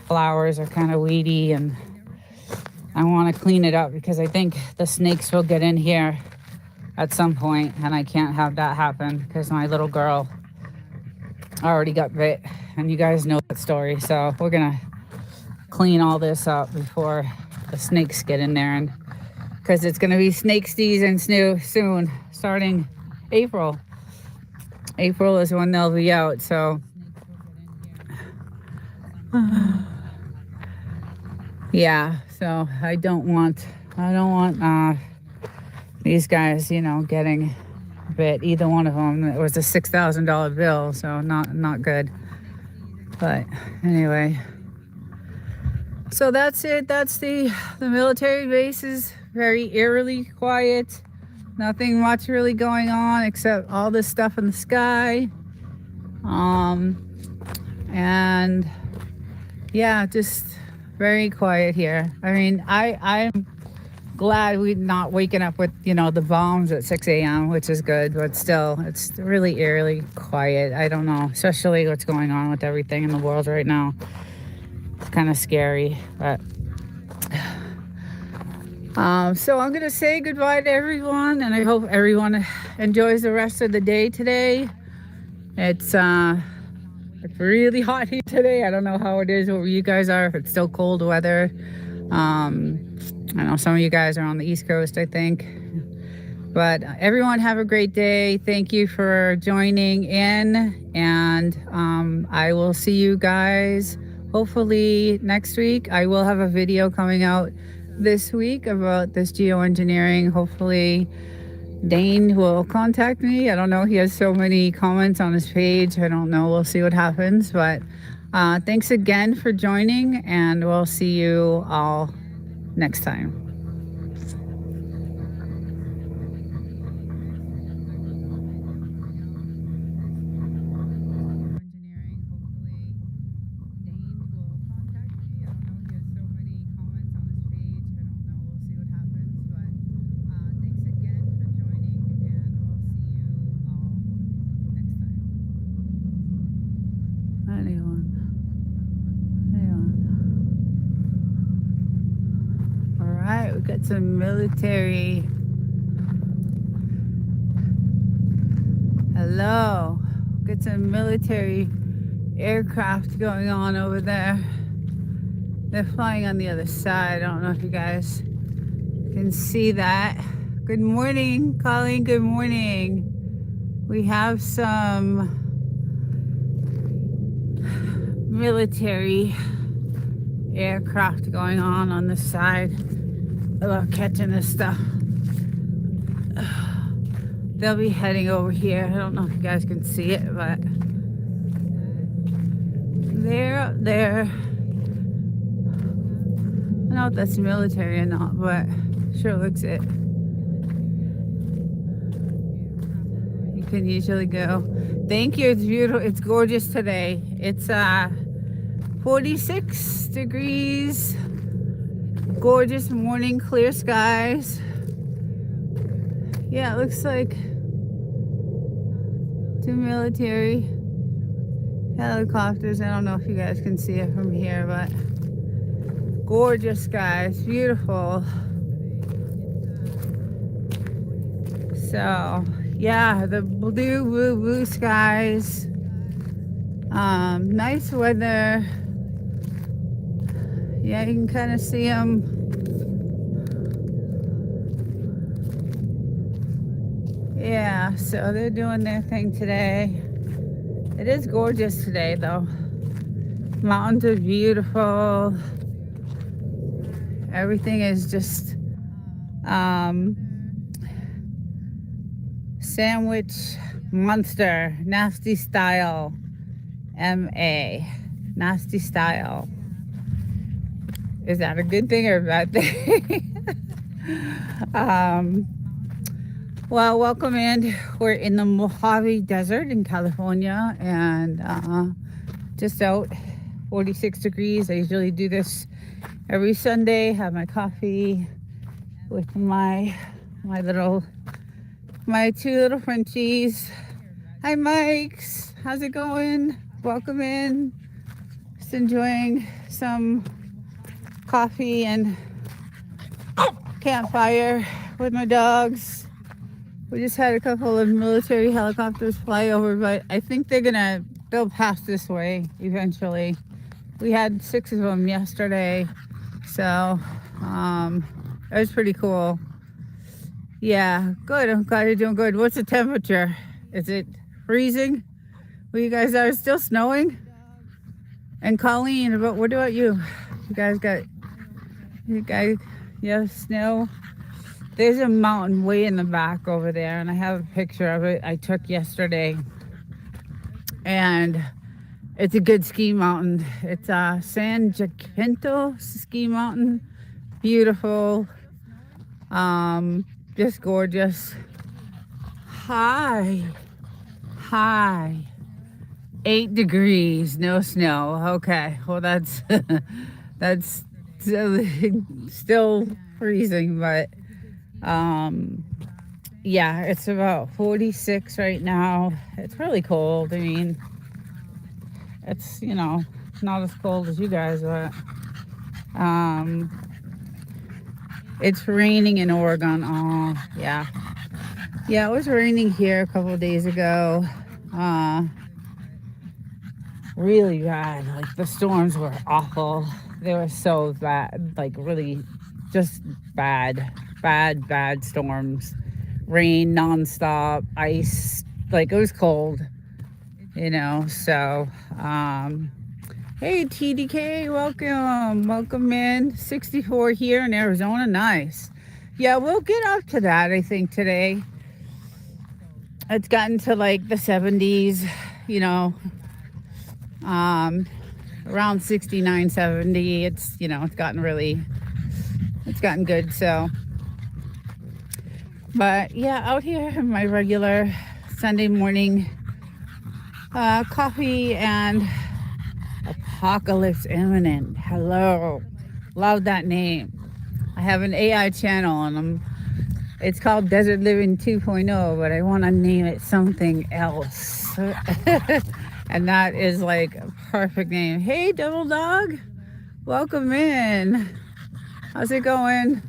flowers are kind of weedy, and I want to clean it up because I think the snakes will get in here at some point, and I can't have that happen because my little girl already got bit, and you guys know that story. So we're gonna clean all this up before the snakes get in there, and because it's gonna be snake season soon, starting April. April is when they'll be out. So yeah, so I don't want these guys, you know, getting bit. Either one of them. It was a $6,000 bill, so not good. But anyway, so that's it. That's the military base is very eerily quiet. Nothing much really going on except all this stuff in the sky. And yeah, just very quiet here. I mean, I'm glad we're not waking up with, you know, the bombs at 6 a.m., which is good, but still, it's really eerily quiet. I don't know, especially what's going on with everything in the world right now. It's kind of scary, but so I'm gonna say goodbye to everyone, and I hope everyone enjoys the rest of the day today. It's really hot here today. I don't know how it is where you guys are, if it's still cold weather. I know some of you guys are on the East Coast, I think. But everyone have a great day. Thank you for joining in, and I will see you guys hopefully next week. I will have a video coming out this week about this geoengineering. Hopefully Dane will contact me. I don't know. He has so many comments on his page. I don't know. We'll see what happens. But thanks again for joining, and we'll see you all next time. right, we got some military. Hello. Got some military aircraft going on over there. They're flying on the other side. I don't know if you guys can see that. Good morning, Colleen. Good morning. We have some military aircraft going on the side. I love catching this stuff. They'll be heading over here. I don't know if you guys can see it, but they're up there. I don't know if that's military or not, but sure looks it. You can usually go. Thank you. It's beautiful. It's gorgeous today. It's 46 degrees. Gorgeous morning, clear skies. Yeah, it looks like two military helicopters. I don't know if you guys can see it from here, but gorgeous skies, beautiful. So yeah, the blue skies. Nice weather. Yeah, you can kind of see them. Yeah, so they're doing their thing today. It is gorgeous today, though. Mountains are beautiful. Everything is just sandwich monster, nasty style, M.A. Nasty style. Is that a good thing or a bad thing? Well, welcome in. We're in the Mojave Desert in California, and just out 46 degrees. I usually do this every Sunday, have my coffee with my two little Frenchies. Hi, Mikes. How's it going? Welcome in. Just enjoying some coffee and campfire with my dogs. We just had a couple of military helicopters fly over, but I think they'll pass this way eventually. We had 6 of them yesterday, so it was pretty cool. Yeah, good. I'm glad you're doing good. What's the temperature? Is it freezing where you guys are? Still snowing? And Colleen, what about you? You guys, yeah, snow? There's a mountain way in the back over there, and I have a picture of it I took yesterday. And it's a good ski mountain. It's San Jacinto ski mountain. Beautiful. Just gorgeous. Hi. 8 degrees, no snow. Okay, well that's that's still freezing, but yeah, it's about 46 right now. It's really cold. I mean, it's, not as cold as you guys, but it's raining in Oregon. Oh, yeah. Yeah, it was raining here a couple of days ago. Really bad. Like, the storms were awful. They were so bad. Like, really just bad storms. Rain nonstop, ice. Like, it was cold, so hey, TDK, welcome in. 64 here in Arizona. Nice. Yeah, we'll get up to that, I think, today. It's gotten to like the 70s, around 69, 70. It's it's gotten good. So, but yeah, out here in my regular Sunday morning coffee and apocalypse imminent. Hello, love that name. I have an AI channel, and it's called Desert Living 2.0, but I want to name it something else. And that is like a perfect name. Hey, Double Dog, welcome in. How's it going?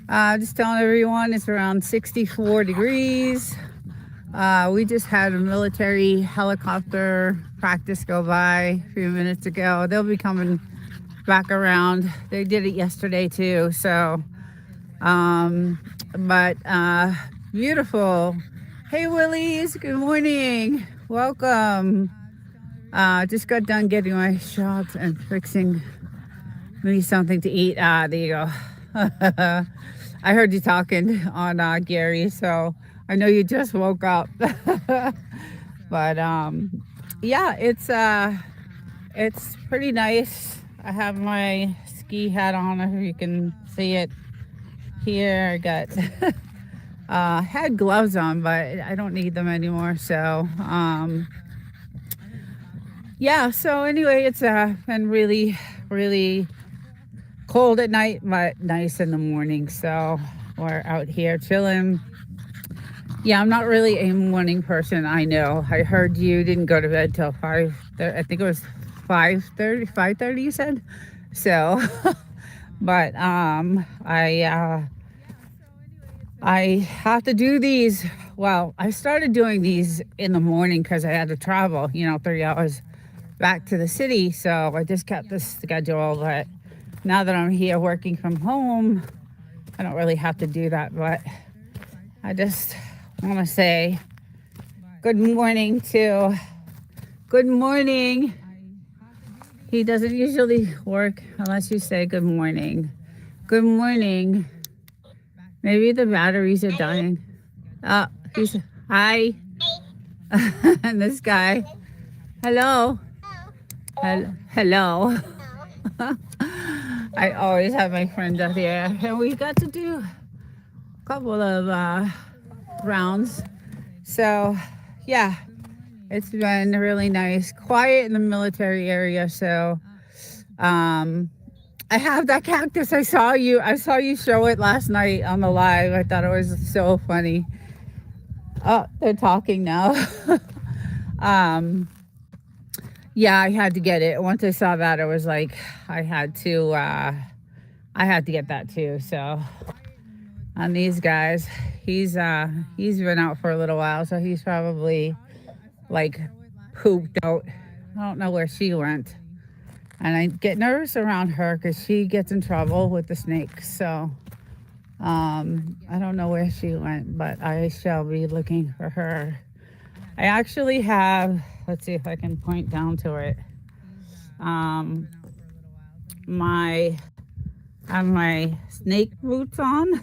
Just telling everyone it's around 64 degrees. We just had a military helicopter practice go by a few minutes ago. They'll be coming back around. They did it yesterday too. So, but beautiful. Hey, Willies. Good morning. Welcome. Just got done getting my shots and fixing me something to eat. There you go. I heard you talking on Gary, so I know you just woke up. But yeah, it's pretty nice. I have my ski hat on, if you can see it here. I got had gloves on, but I don't need them anymore. So yeah. So anyway, it's been really, really cold at night, but nice in the morning. So we're out here chilling. Yeah, I'm not really a morning person. I know. I heard you didn't go to bed till 5. I think it was 5:30. 5:30. You said. So, but I have to do these. Well, I started doing these in the morning because I had to travel. 3 hours back to the city. So I just kept this schedule, but now that I'm here working from home, I don't really have to do that, but I just want to say good morning. He doesn't usually work unless you say good morning. Good morning. Maybe the batteries are dying. He's hi. And this guy. Hello. Hello. I always have my friend out here, and we got to do a couple of rounds. So, yeah, it's been really nice, quiet in the military area. So, I have that cactus. I saw you show it last night on the live. I thought it was so funny. Oh, they're talking now. Yeah, I had to get it. Once I saw that, it was like I had to get that too. So on these guys, he's been out for a little while, so he's probably like pooped out. I don't know where she went, and I get nervous around her because she gets in trouble with the snakes. So I don't know where she went, but I shall be looking for her. I actually have, let's see if I can point down to it. I have my snake boots on.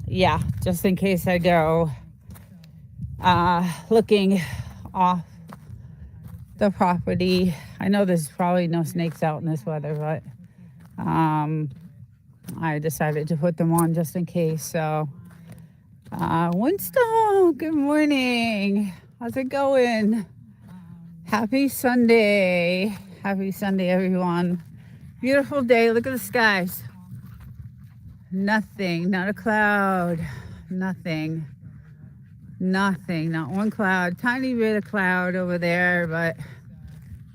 Yeah, just in case I go looking off the property. I know there's probably no snakes out in this weather, but I decided to put them on just in case. So Winston, good morning. How's it going? Happy Sunday, everyone. Beautiful day. Look at the skies. Nothing, not a cloud. Nothing, not one cloud. Tiny bit of cloud over there, but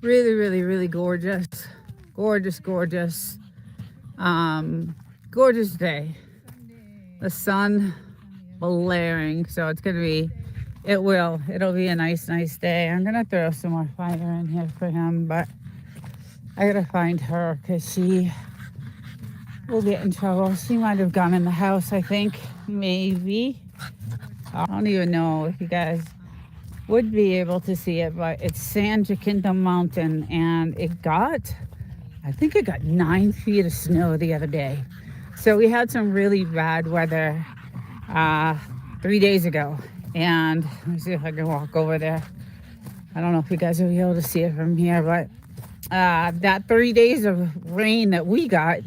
really, really, really gorgeous. Gorgeous day. The sun blaring, so it'll be a nice day. I'm gonna throw some more fire in here for him, but I gotta find her because she will get in trouble. She might have gone in the house, I think. Maybe. I don't even know if you guys would be able to see it, but it's San Jacinto Mountain, and I think it got 9 feet of snow the other day. So we had some really bad weather 3 days ago, and let me see if I can walk over there. I don't know if you guys will be able to see it from here, but that 3 days of rain that we got,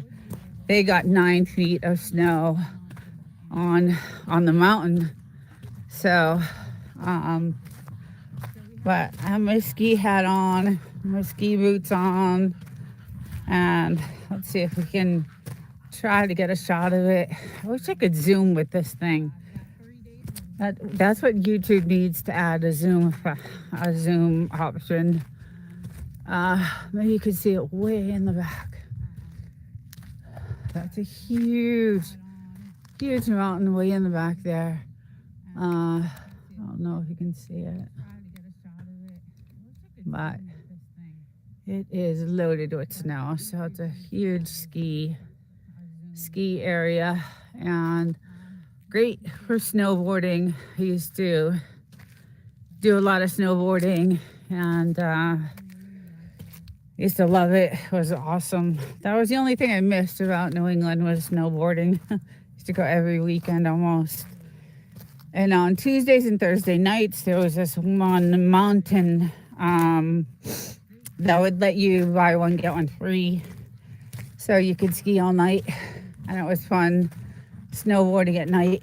they got 9 feet of snow on the mountain. So but I have my ski hat on, my ski boots on, and let's see if we can try to get a shot of it. I wish I could zoom with this thing. That's what YouTube needs, to add a zoom option. Maybe you could see it way in the back. That's a huge, huge mountain way in the back there. I don't know if you can see it, but it is loaded with snow. So it's a huge ski area and great for snowboarding. I used to do a lot of snowboarding and used to love it. It was awesome. That was the only thing I missed about New England was snowboarding. Used to go every weekend almost. And on Tuesdays and Thursday nights, there was this one mountain that would let you buy one, get one free. So you could ski all night. And it was fun snowboarding at night.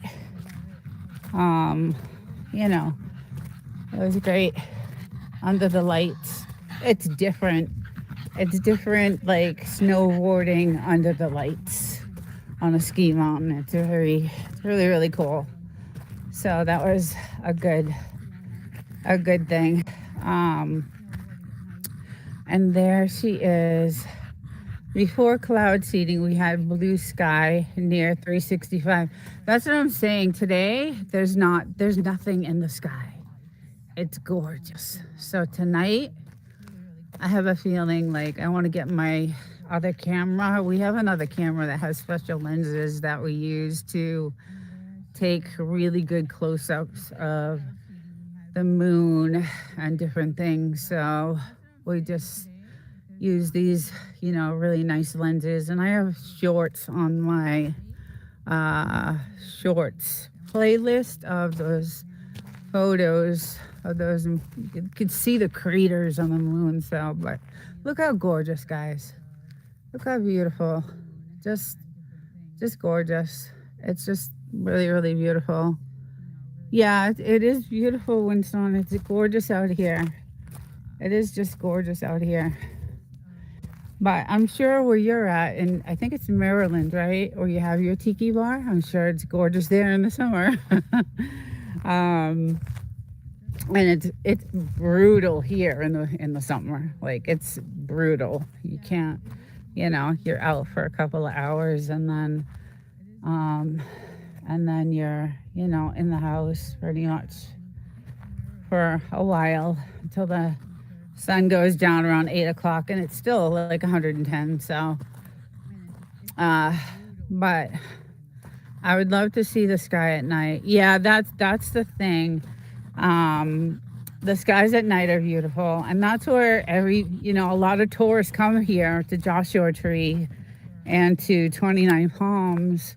You know, it was great under the lights. It's different. It's different, like snowboarding under the lights on a ski mountain. It's really, really cool. So that was a good thing. And there she is. Before cloud seeding, we had blue sky near 365. That's what I'm saying. Today, there's nothing in the sky. It's gorgeous. So tonight, I have a feeling like I want to get my other camera. We have another camera that has special lenses that we use to take really good close-ups of the moon and different things. So we just use these, really nice lenses. And I have shorts on my shorts playlist of those photos of those. You could see the craters on the moon. So, but look how gorgeous, guys. Look how beautiful. Just gorgeous. It's just really, really beautiful. Yeah, it is beautiful, Winston. It's gorgeous out here. It is just gorgeous out here. But I'm sure where you're at, and I think it's Maryland, right? Or you have your tiki bar. I'm sure it's gorgeous there in the summer. And it's brutal here in the summer. Like it's brutal. You can't, you're out for a couple of hours and then you're, in the house pretty much for a while until the sun goes down around 8 o'clock and it's still like 110. So, but I would love to see the sky at night. Yeah, that's the thing. The skies at night are beautiful, and that's where a lot of tourists come here to Joshua Tree and to 29 Palms.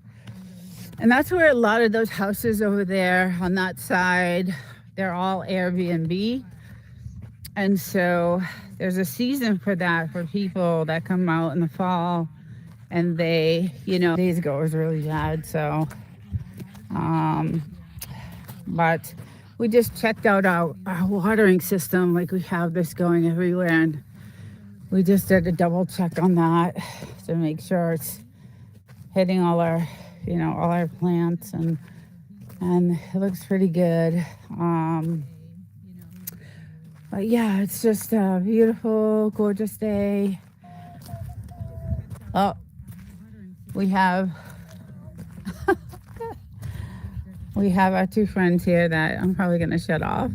And that's where a lot of those houses over there on that side, they're all Airbnb. And so there's a season for that, for people that come out in the fall and they, days ago it was really bad. So, but we just checked out our watering system. Like we have this going everywhere, and we just did a double check on that to make sure it's hitting all our plants, and it looks pretty good. But yeah, it's just a beautiful, gorgeous day. Oh, we have our two friends here that I'm probably gonna shut off.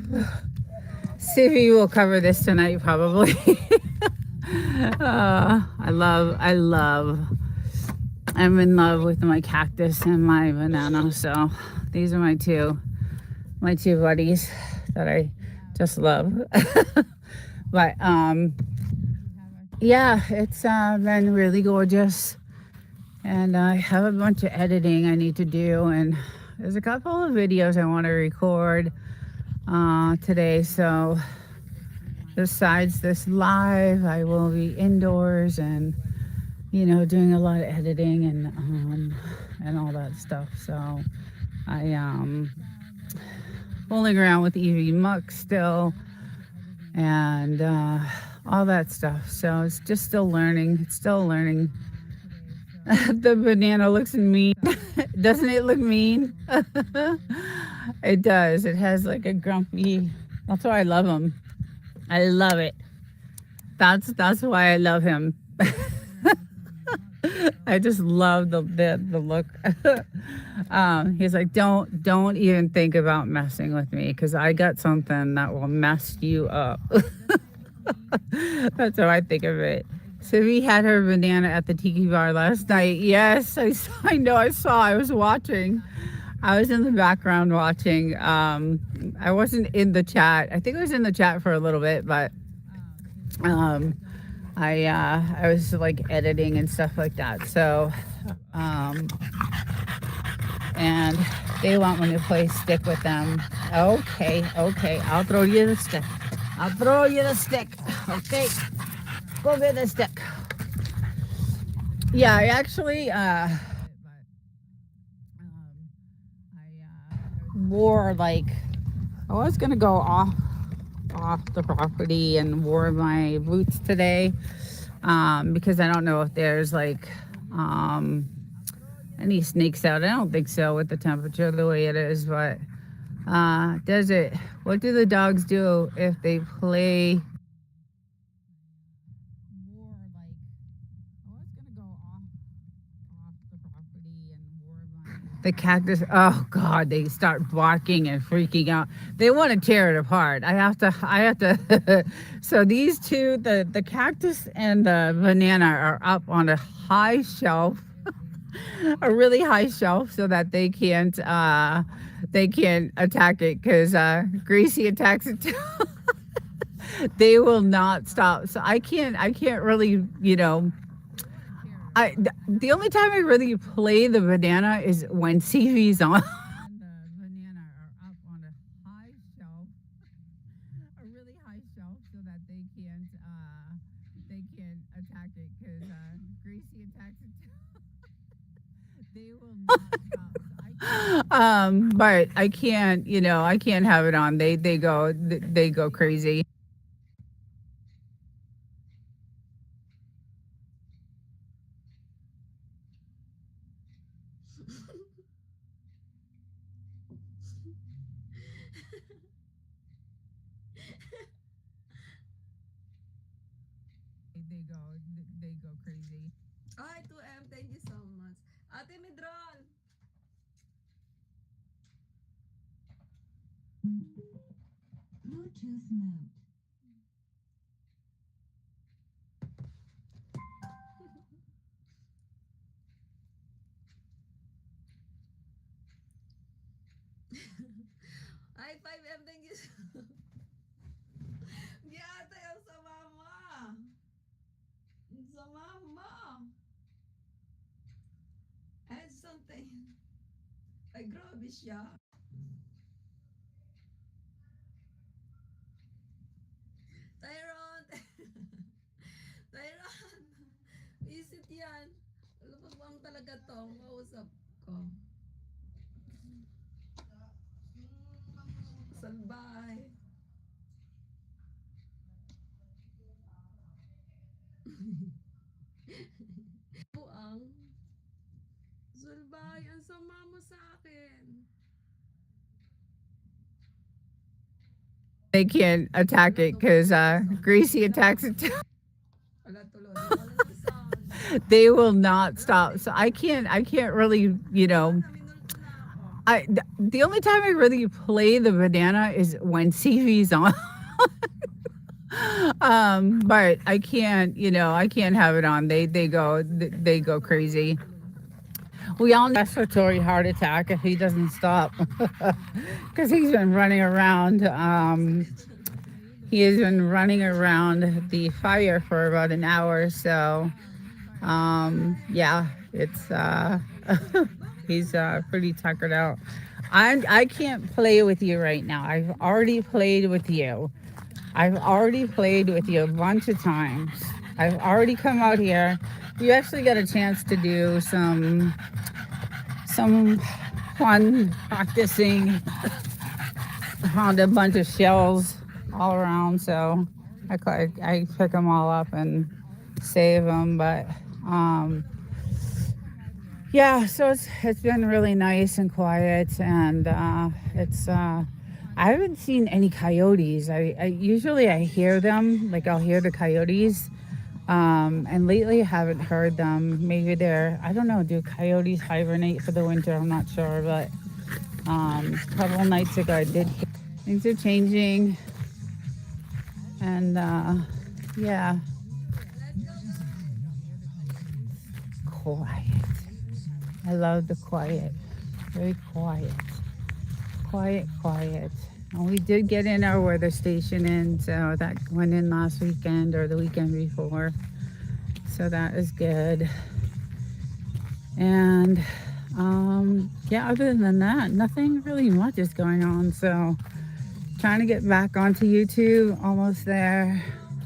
Sivi will cover this tonight probably. I'm in love with my cactus and my banana. So these are my two buddies that I just love. But yeah, it's been really gorgeous, and I have a bunch of editing I need to do, and there's a couple of videos I want to record today. So besides this live, I will be indoors and doing a lot of editing and all that stuff. So I fooling around with EV Muck still, and all that stuff. So it's just still learning. It's still learning. The banana looks mean. Doesn't it look mean? It does. It has like a grumpy. That's why I love him. I love it. That's why I love him. I just love the look. He's like, don't even think about messing with me because I got something that will mess you up. That's how I think of it. So we had her banana at the tiki bar last night. Yes, I know. I saw. I was watching. I was in the background watching. I wasn't in the chat. I think I was in the chat for a little bit, but um, I was like editing and stuff like that. So um, and they want me to play stick with them. Okay, okay. I'll throw you the stick. I'll throw you the stick. Okay, go get the stick. Yeah, I actually wore like I was gonna go off the property and wore my boots today because I don't know if there's like any snakes out. I don't think so with the temperature the way it is, but does it? What do the dogs do if they play? The cactus, oh God, they start barking and freaking out. They want to tear it apart. I have to. So these two, the cactus and the banana are up on a high shelf, a really high shelf so that they can't attack it because Gracie attacks it too. They will not stop. So I can't really, the only time I really play the banana is when CV's on. The banana are up on a high shelf, a really high shelf, so that they can't attack it because Gracie attacks it too. They will not stop. But I can't, I can't have it on. They go crazy. They go they go crazy. Ay, 2M, thank you so much. Ate Midrol! Bluetooth mode. Ay, 5M, thank you so much. Yeah, ate, ang sama mo. Ang sama mo. Add something. Ay, grabe siya. Tyrone! Tyrone! Visit yan. Lupabang talaga tong kausap ko. Salbay. Buang. Salbay, ang sama mo sa akin. They can't attack it because Gracie attacks it too. Wala tuloy. Wala ng sound. They will not stop. So I can't really, Minulto na ako. the only time I really play the banana is when CV's on. But I can't have it on. They go crazy. We all know respiratory heart attack if he doesn't stop because he's been running around. He has been running around the fire for about an hour. So yeah, it's he's pretty tuckered out. I can't play with you right now. I've already played with you. I've already played with you a bunch of times. I've already come out here. You actually got a chance to do some fun practicing. Found a bunch of shells all around, so I pick them all up and save them. But yeah, so it's been really nice and quiet, and it's I haven't seen any coyotes. I usually I hear them, like I'll hear the coyotes And lately I haven't heard them. Maybe they're, I don't know, do coyotes hibernate for the winter? I'm not sure, but a couple nights ago I did hear things are changing. And yeah, quiet. I love the quiet. Very quiet. Quiet, quiet. And we did get in our weather station in, so that went in last weekend or the weekend before. So that is good. And yeah, other than that, nothing really much is going on. So trying to get back onto YouTube, almost there,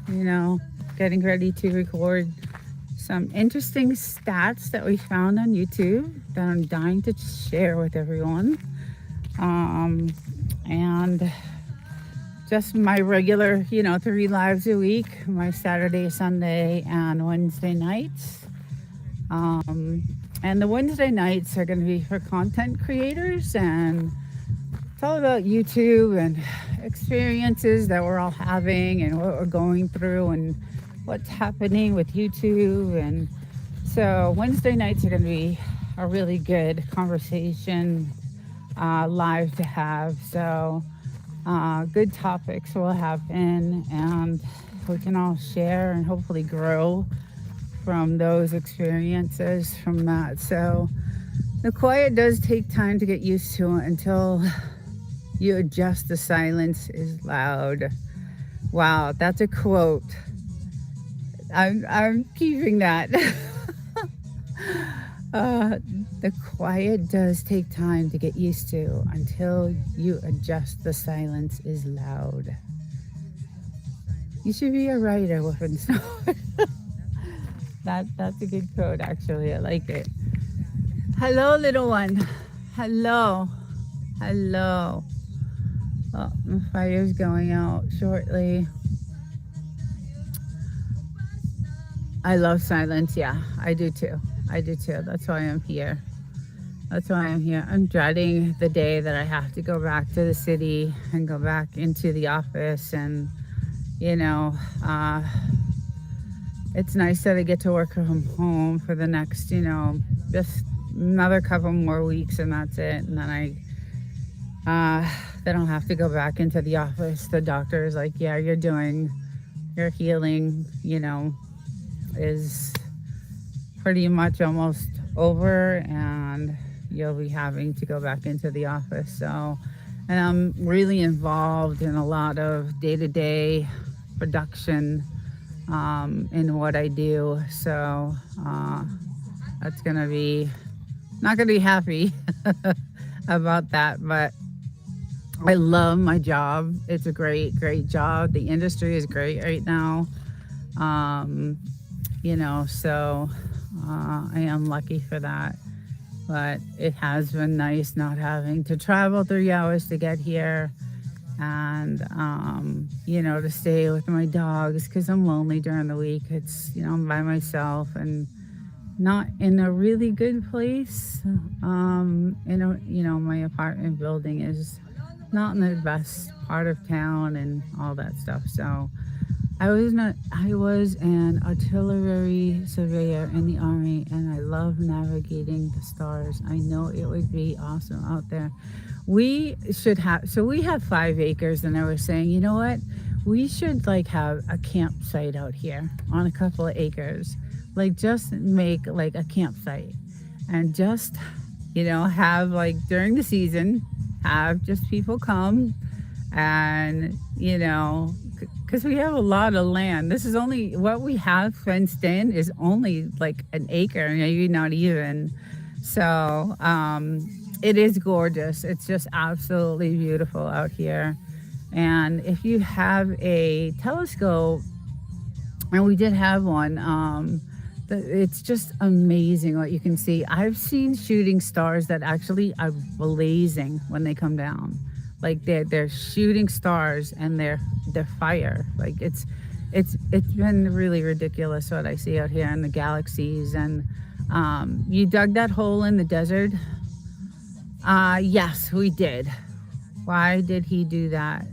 you know, getting ready to record some interesting stats that we found on YouTube that I'm dying to share with everyone. And just my regular, 3 lives a week, my Saturday, Sunday, and Wednesday nights. And the Wednesday nights are going to be for content creators, and it's all about YouTube and experiences that we're all having and what we're going through and what's happening with YouTube. And so Wednesday nights are going to be a really good conversation live to have. So good topics will happen, and we can all share and hopefully grow from those experiences from that. So the quiet does take time to get used to until you adjust the silence is loud. Wow, that's a quote. I'm keeping that. The quiet does take time to get used to until you adjust the silence is loud. You should be a writer, Wolfenstein. That's a good quote, actually. I like it. Hello, little one. Hello. Hello. Oh, the fire's going out shortly. I love silence. Yeah, I do too. I do too. That's why I'm here. That's why I'm here. I'm dreading the day that I have to go back to the city and go back into the office. And, you know, it's nice that I get to work from home for the next, just another couple more weeks, and that's it. And then they don't have to go back into the office. The doctor is like, yeah, your healing, is pretty much almost over, and you'll be having to go back into the office. So, and I'm really involved in a lot of day-to-day production in what I do. So that's going to be, not going to be happy about that, but I love my job. It's a great, great job. The industry is great right now. So I am lucky for that. But it has been nice not having to travel 3 hours to get here, and, to stay with my dogs, because I'm lonely during the week. It's, I'm by myself and not in a really good place. My apartment building is not in the best part of town and all that stuff. So I was an artillery surveyor in the Army, and I love navigating the stars. I know it would be awesome out there. We have 5 acres, and I was saying, you know what? We should have a campsite out here on a couple of acres. Just make a campsite, and just, have during the season, have just people come, and, because we have a lot of land. This is only what we have fenced in is only an acre, maybe not even. So it is gorgeous. It's just absolutely beautiful out here. And if you have a telescope, and we did have one, it's just amazing what you can see. I've seen shooting stars that actually are blazing when they come down. They're shooting stars, and they're fire. It's been really ridiculous what I see out here in the galaxies. And you dug that hole in the desert? Yes, we did. Why did he do that?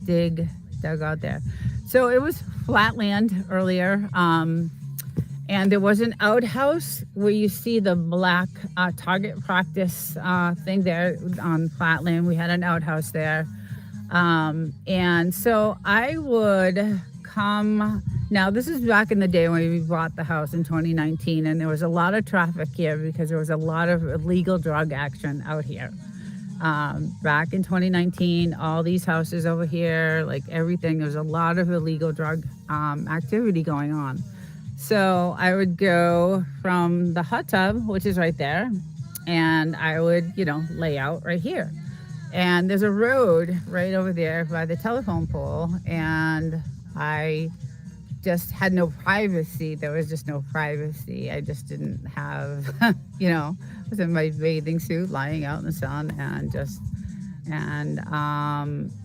Dug out there. So it was flat land earlier. And there was an outhouse where you see the black target practice thing there on flatland. We had an outhouse there. And so I would come. Now, this is back in the day when we bought the house in 2019, and there was a lot of traffic here because there was a lot of illegal drug action out here. Back in 2019, all these houses over here, like everything, there was a lot of illegal drug activity going on. So I would go from the hot tub, which is right there, and I would, lay out right here. And there's a road right over there by the telephone pole, and I just had no privacy. There was just no privacy. I just didn't have, I was in my bathing suit lying out in the sun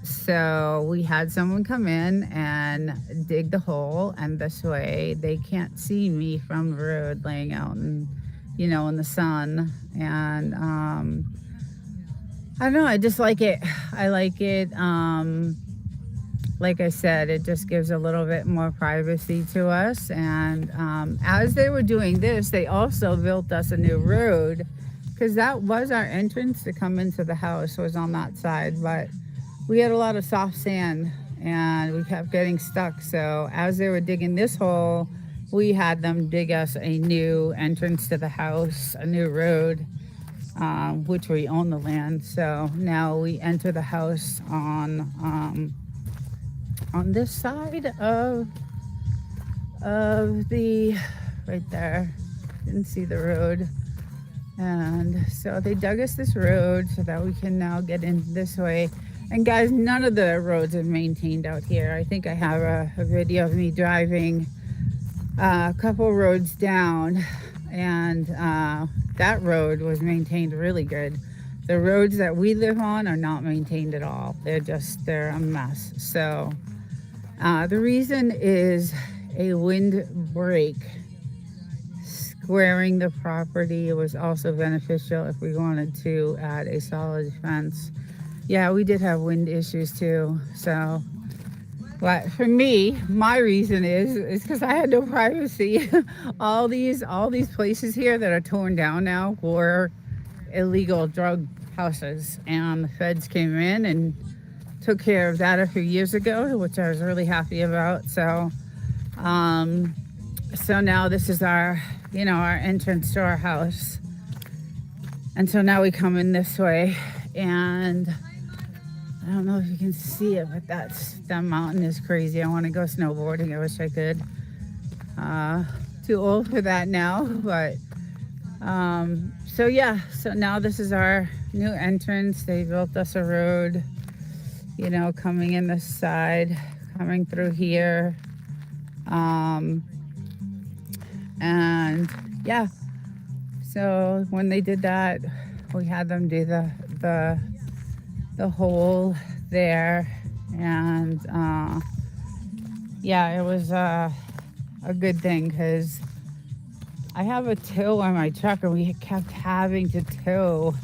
so we had someone come in and dig the hole, and this way they can't see me from the road laying out in the sun. And I don't know, I just like it. I like it. Like I said, it just gives a little bit more privacy to us. And as they were doing this, they also built us a new road, because that was our entrance to come into the house, was on that side. But we had a lot of soft sand and we kept getting stuck. So as they were digging this hole, we had them dig us a new entrance to the house, a new road, which we own the land. So now we enter the house on this side of the, right there. Didn't see the road. And so they dug us this road so that we can now get in this way. And guys, none of the roads are maintained out here. I think I have a video of me driving a couple roads down, and that road was maintained really good. The roads that we live on are not maintained at all. They're a mess. So the reason is a windbreak squaring the property. It was also beneficial if we wanted to add a solid fence. Yeah, we did have wind issues too. So, but for me, my reason is because I had no privacy. all these places here that are torn down now were illegal drug houses, and the feds came in and took care of that a few years ago, which I was really happy about. So now this is our entrance to our house. And so now we come in this way, and I don't know if you can see it, but that mountain is crazy. I want to go snowboarding. I wish I could. Too old for that now, but so now this is our new entrance. They built us a road, coming in this side, coming through here. And yeah, so when they did that, we had them do the hole there. And it was a good thing, because I have a tow on my truck, and we kept having to tow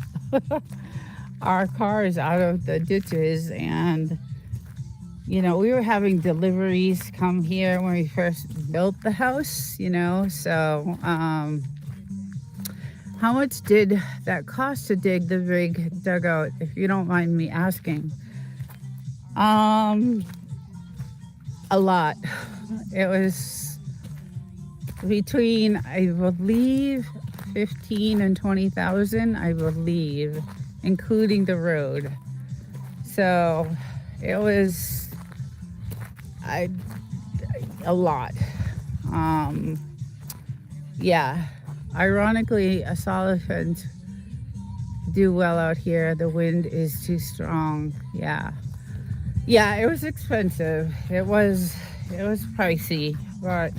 our cars out of the ditches. And we were having deliveries come here when we first built the house, so how much did that cost to dig the big dugout, if you don't mind me asking? A lot. It was between, I believe, 15 and 20,000, I believe, including the road. So it was a lot. Ironically, a solid fence do well out here. The wind is too strong. Yeah, it was expensive. It was pricey, but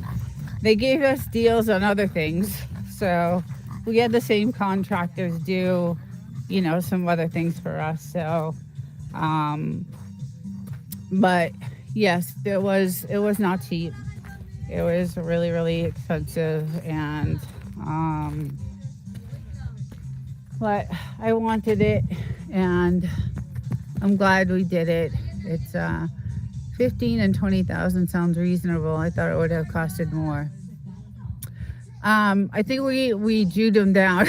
they gave us deals on other things. So we had the same contractors do, some other things for us. So, but yes, it was not cheap. It was really, really expensive, and but I wanted it, and I'm glad we did it. It's 15 and 20,000 sounds reasonable. I thought it would have costed more. I think we jewed them down.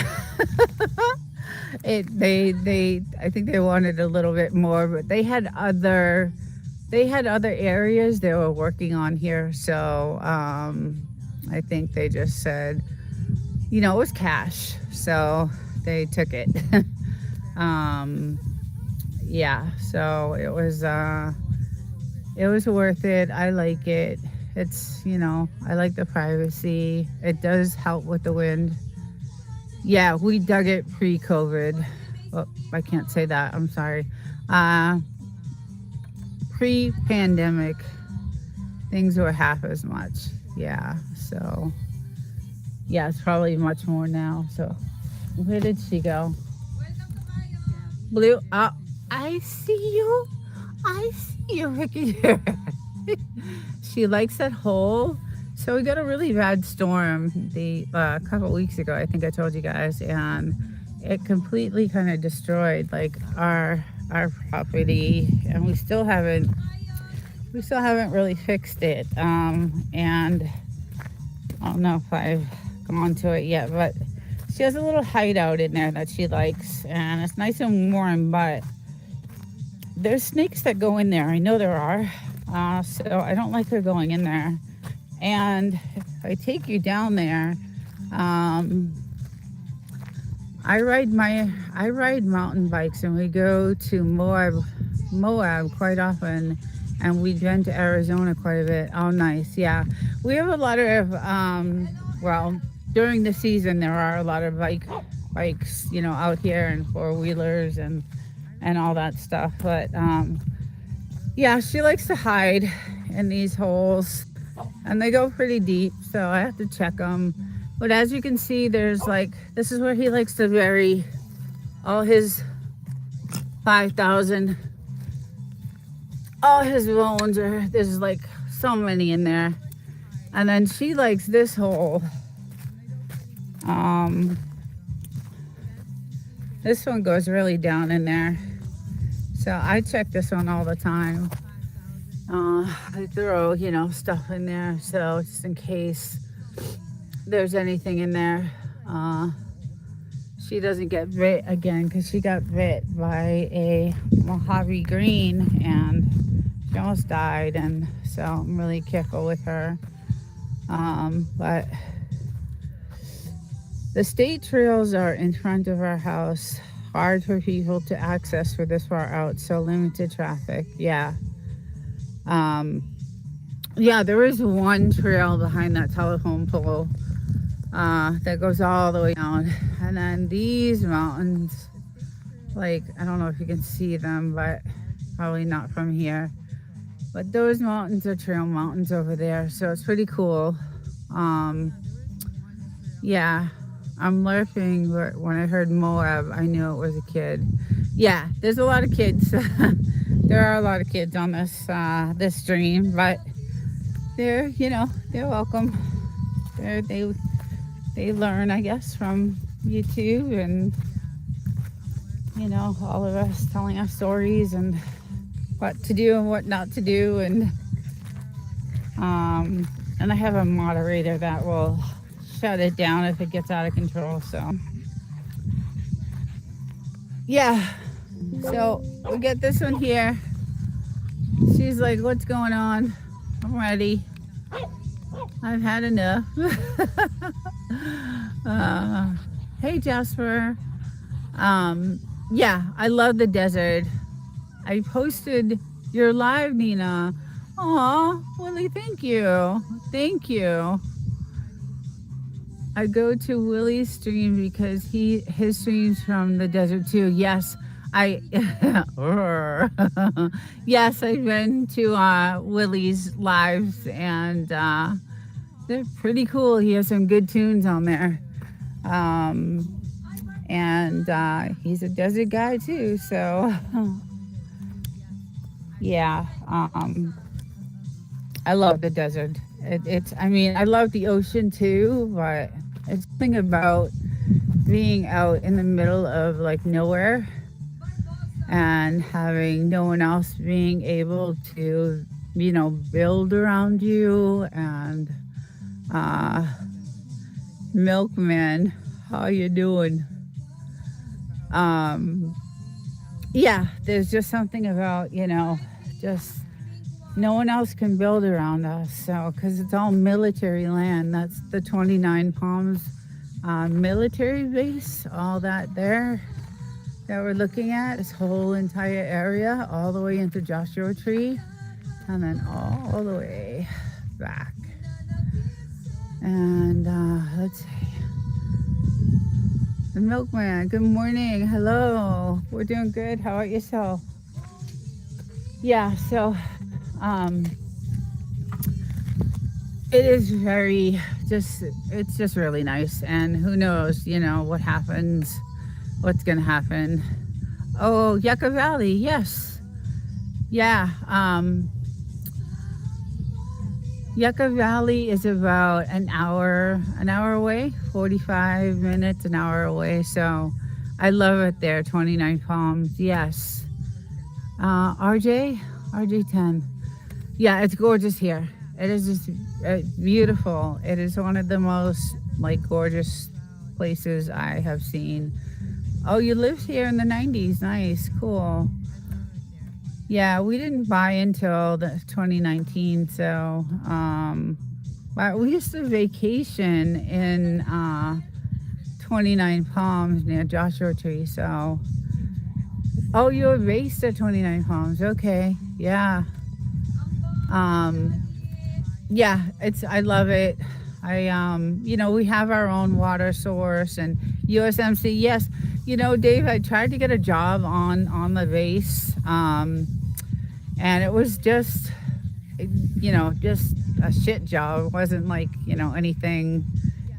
They I think they wanted a little bit more, but they had other areas they were working on here. So I think they just said, you know, it was cash, so they took it. um, yeah, so it was worth it. I like it. It's, you know, I like the privacy. It does help with the wind. Yeah, we dug it pre-COVID. Oh, I can't say that. I'm sorry. Uh, Pre-pandemic, things were half as much. Yeah, so yeah, it's probably much more now. So where did she go? Blue. Oh, I see you. I see you, Ricky. She likes that hole. So we got a really bad storm the couple weeks ago. I think I told you guys, and it completely kind of destroyed like our property, and we still haven't really fixed it. And I don't know if I've gone to it yet, but she has a little hideout in there that she likes, and it's nice and warm. But there's snakes that go in there. I know there are. So I don't like her going in there. And if I take you down there, um, I ride mountain bikes, and we go to Moab quite often, and we've been to Arizona quite a bit. Oh, nice. Yeah, we have a lot of well, during the season there are a lot of bikes, you know, out here, and four-wheelers and all that stuff. But yeah, she likes to hide in these holes, and they go pretty deep, so I have to check them. But as you can see, there's like, this is where he likes to bury all his 5,000, all his bones. There's like so many in there. And then she likes this hole. This one goes really down in there. So I check this one all the time. I throw, you know, stuff in there, so just in case there's anything in there. She doesn't get bit again, because she got bit by a Mojave green and she almost died, and so I'm really careful with her. But the state trails are in front of our house, hard for people to access for this far out, so limited traffic. Yeah. Yeah, there is one trail behind that telephone pole that goes all the way down. And then these mountains, like, I don't know if you can see them, but probably not from here. But those mountains are trail mountains over there, so it's pretty cool. Yeah, I'm laughing, but when I heard Moab, I knew it was a kid. Yeah, there's a lot of kids. There are a lot of kids on this stream, but they're, you know, they're welcome. They learn, I guess, from YouTube, and, you know, all of us telling us stories and what to do and what not to do, and I have a moderator that will shut it down if it gets out of control. So yeah, so we get this one here. She's like, what's going on? I'm ready. I've had enough. Hey, Jasper. Yeah, I love the desert. I posted your live, Nina. Aw, Willie, thank you. Thank you. I go to Willie's stream because his streams from the desert too. Yes, yes, I've been to Willie's lives, and they're pretty cool. He has some good tunes on there. And he's a desert guy too, so yeah. I love the desert. I mean, I love the ocean too, but it's something about being out in the middle of like nowhere and having no one else being able to build around you. And uh, Milkman, how you doing? Um, yeah, there's just something about, just no one else can build around us. So, because it's all military land, that's the 29 Palms military base, all that there that we're looking at, this whole entire area, all the way into Joshua Tree, and then all the way back. And let's see. The Milkman, good morning. Hello. We're doing good. How about yourself? Yeah, so um, it is it's just really nice. And who knows, what happens, what's going to happen. Oh, Yucca Valley, yes. Yeah. Yucca Valley is about an hour away, 45 minutes, an hour away. So I love it there, 29 Palms. Yes. RJ10. Yeah, it's gorgeous here. It is just beautiful. It is one of the most gorgeous places I have seen. Oh, you lived here in the 90s. Nice. Cool. Yeah, we didn't buy until 2019, so but we used to vacation in 29 Palms near Joshua Tree. So, oh, you were based at 29 Palms. Okay, yeah, yeah. I love it. We have our own water source and USMC. Yes, Dave, I tried to get a job on the base. And it was just a shit job. It wasn't anything.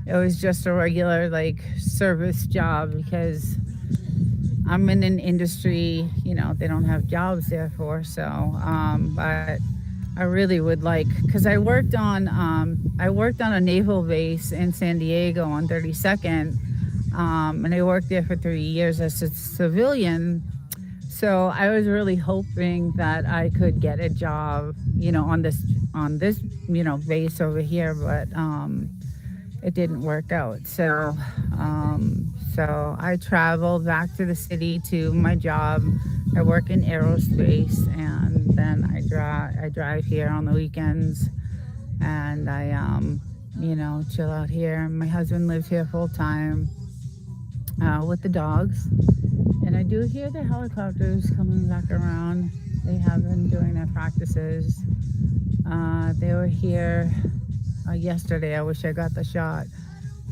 It was just a regular service job because I'm in an industry, they don't have jobs there for. So, but I really would because I worked on a naval base in San Diego on 32nd, and I worked there for 3 years as a civilian. So I was really hoping that I could get a job, on this base over here, but it didn't work out. So I traveled back to the city to my job. I work in aerospace, and then I drive here on the weekends, and I chill out here. My husband lives here full time with the dogs. And I do hear the helicopters coming back around. They have been doing their practices. They were here yesterday. I wish I got the shot,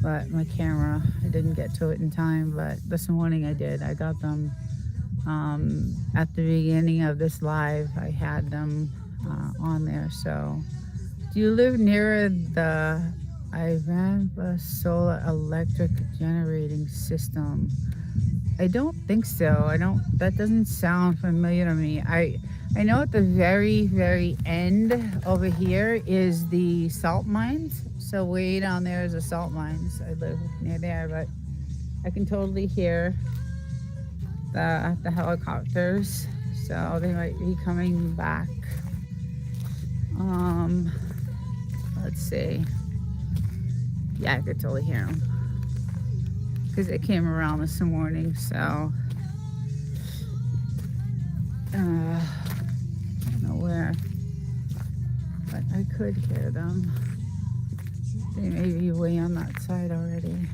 but my camera, I didn't get to it in time. But this morning I did. I got them at the beginning of this live. I had them on there. So, do you live near the Ivanpa Solar Electric Generating System? I don't think so. That doesn't sound familiar to me. I know at the very, very end over here is the salt mines. So way down there is the salt mines. I live near there, but I can totally hear the helicopters. So they might be coming back. Let's see. Yeah, I could totally hear them. Because it came around this morning, so I don't know where, but I could hear them. They may be way on that side already,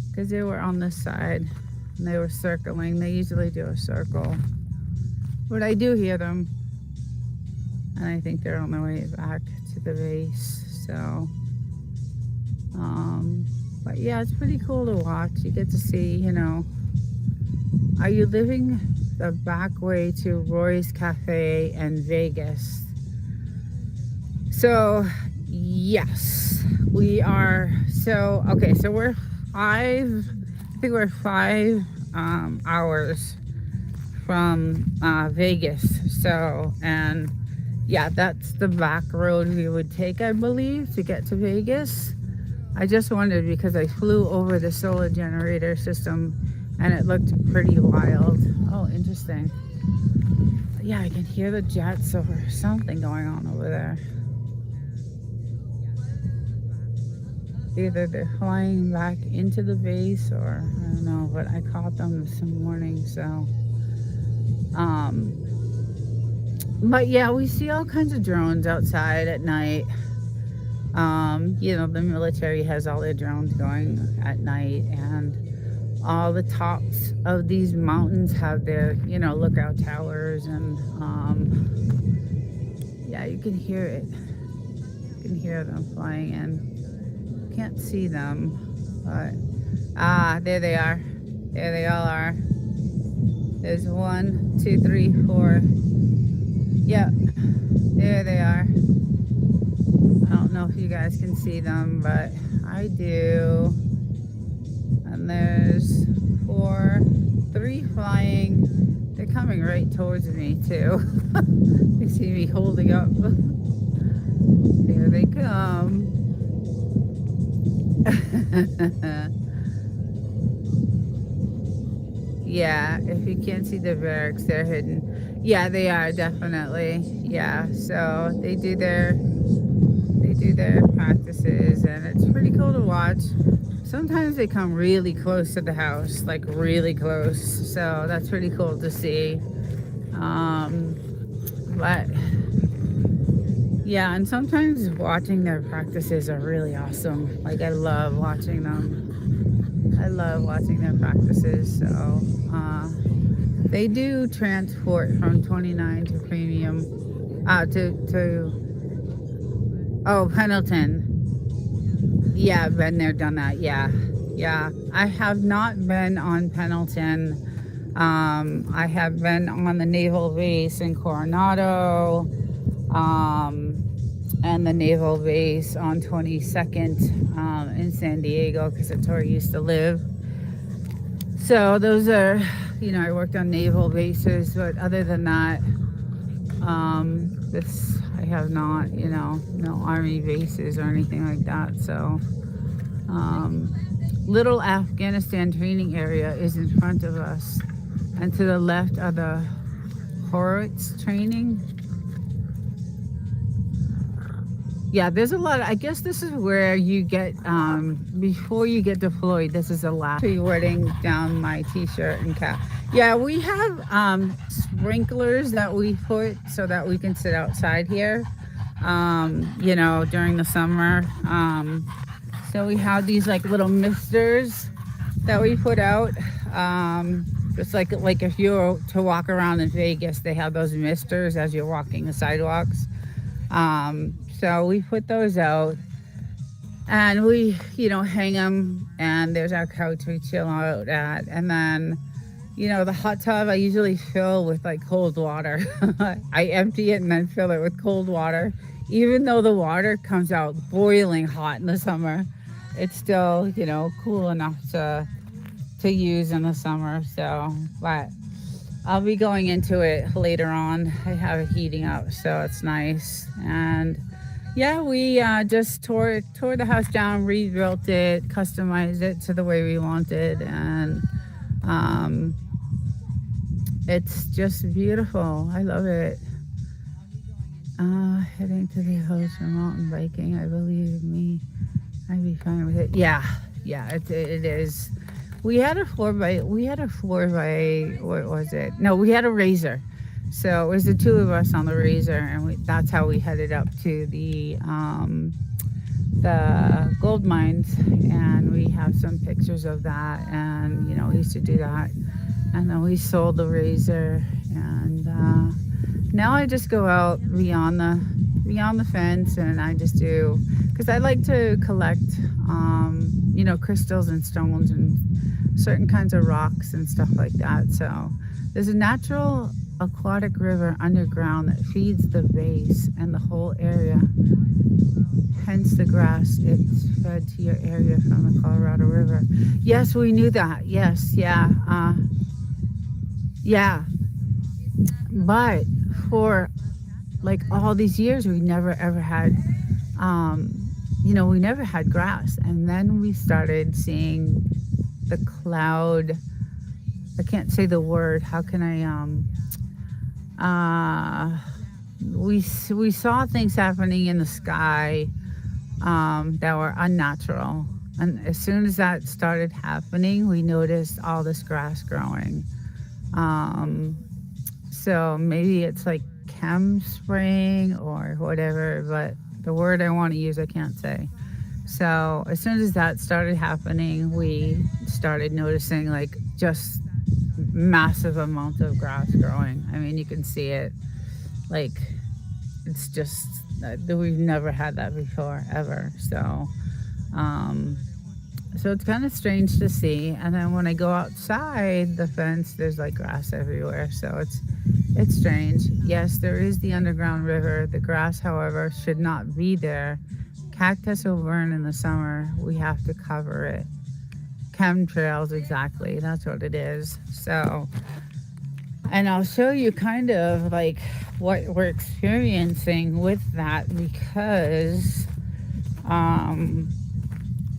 because they were on this side and they were circling. They usually do a circle, but I do hear them, and I think they're on their way back to the base. So but yeah, it's pretty cool to watch. You get to see, are you living the back way to Roy's Cafe and Vegas? So, yes, we are. So, okay, so we're 5 hours from Vegas. So, and yeah, that's the back road we would take, I believe, to get to Vegas. I just wondered because I flew over the solar generator system and it looked pretty wild. Oh, interesting. Yeah, I can hear the jets or something going on over there. Either they're flying back into the base or I don't know, but I caught them this morning, so um but yeah, we see all kinds of drones outside at night. The military has all their drones going at night, and all the tops of these mountains have their, lookout towers, and yeah, you can hear it. You can hear them flying in. Can't see them, but there they are. There they all are. There's 1, 2, 3, 4. Yeah, there they are. I don't know if you guys can see them, but I do. And there's 4, 3 flying. They're coming right towards me too. They see me holding up. Here they come. Yeah, if you can't see the barracks, they're hidden. Yeah, they are definitely. Yeah, so they do their practices, and it's pretty cool to watch. Sometimes they come really close to the house, like really close. So that's pretty cool to see. But yeah, and sometimes watching their practices are really awesome. Like I love watching them. I love watching their practices. So they do transport from 29 to premium, Pendleton. Yeah, been there, done that. Yeah, yeah. I have not been on Pendleton. I have been on the naval base in Coronado, and the naval base on 22nd in San Diego, because that's where I used to live. So those are, I worked on naval bases, but other than that, I have not, no army bases or anything like that. So little Afghanistan training area is in front of us, and to the left are the Horowitz training. Yeah, there's a lot I guess this is where you get before you get deployed. This is the last rewarding down my t-shirt and cap. Yeah, we have sprinklers that we put so that we can sit outside here during the summer. So we have these like little misters that we put out. Just like if you were to walk around in Vegas, they have those misters as you're walking the sidewalks. So we put those out, and we, hang them, and there's our couch we chill out at. And then, the hot tub I usually fill with like cold water. I empty it and then fill it with cold water. Even though the water comes out boiling hot in the summer, it's still, cool enough to use in the summer. So, but I'll be going into it later on. I have it heating up, so it's nice. And yeah, we just tore the house down, rebuilt it, customized it to the way we wanted, and it's just beautiful. I love it. Heading to the hills for mountain biking. I believe me, I'd be fine with it. Yeah, it is. We had a 4x, what was it? No, we had a Razor. So it was the two of us on the Razor, and that's how we headed up to the gold mines. And we have some pictures of that, and we used to do that. And then we sold the Razor, and now I just go out beyond the fence, and I just do, because I like to collect crystals and stones and certain kinds of rocks and stuff like that. So there's a natural aquatic river underground that feeds the base and the whole area. Hence the grass, it's fed to your area from the Colorado River. Yes, we knew that. Yes, yeah. Yeah. But for like all these years, we never ever had, we never had grass. And then we started seeing the cloud. I can't say the word. How can I, Uh, we saw things happening in the sky that were unnatural. And as soon as that started happening, we noticed all this grass growing. Um, so maybe it's like chem spraying or whatever, but the word I want to use, I can't say. So as soon as that started happening, we started noticing like just massive amounts of grass growing. I mean, you can see it. Like it's just we've never had that before ever. Um, so it's kind of strange to see. And then when I go outside the fence, there's like grass everywhere. So it's strange. Yes, there is the underground river. The grass, however, should not be there. Cactus will burn in the summer. We have to cover it. Chemtrails, exactly. That's what it is. So, and I'll show you kind of like what we're experiencing with that because,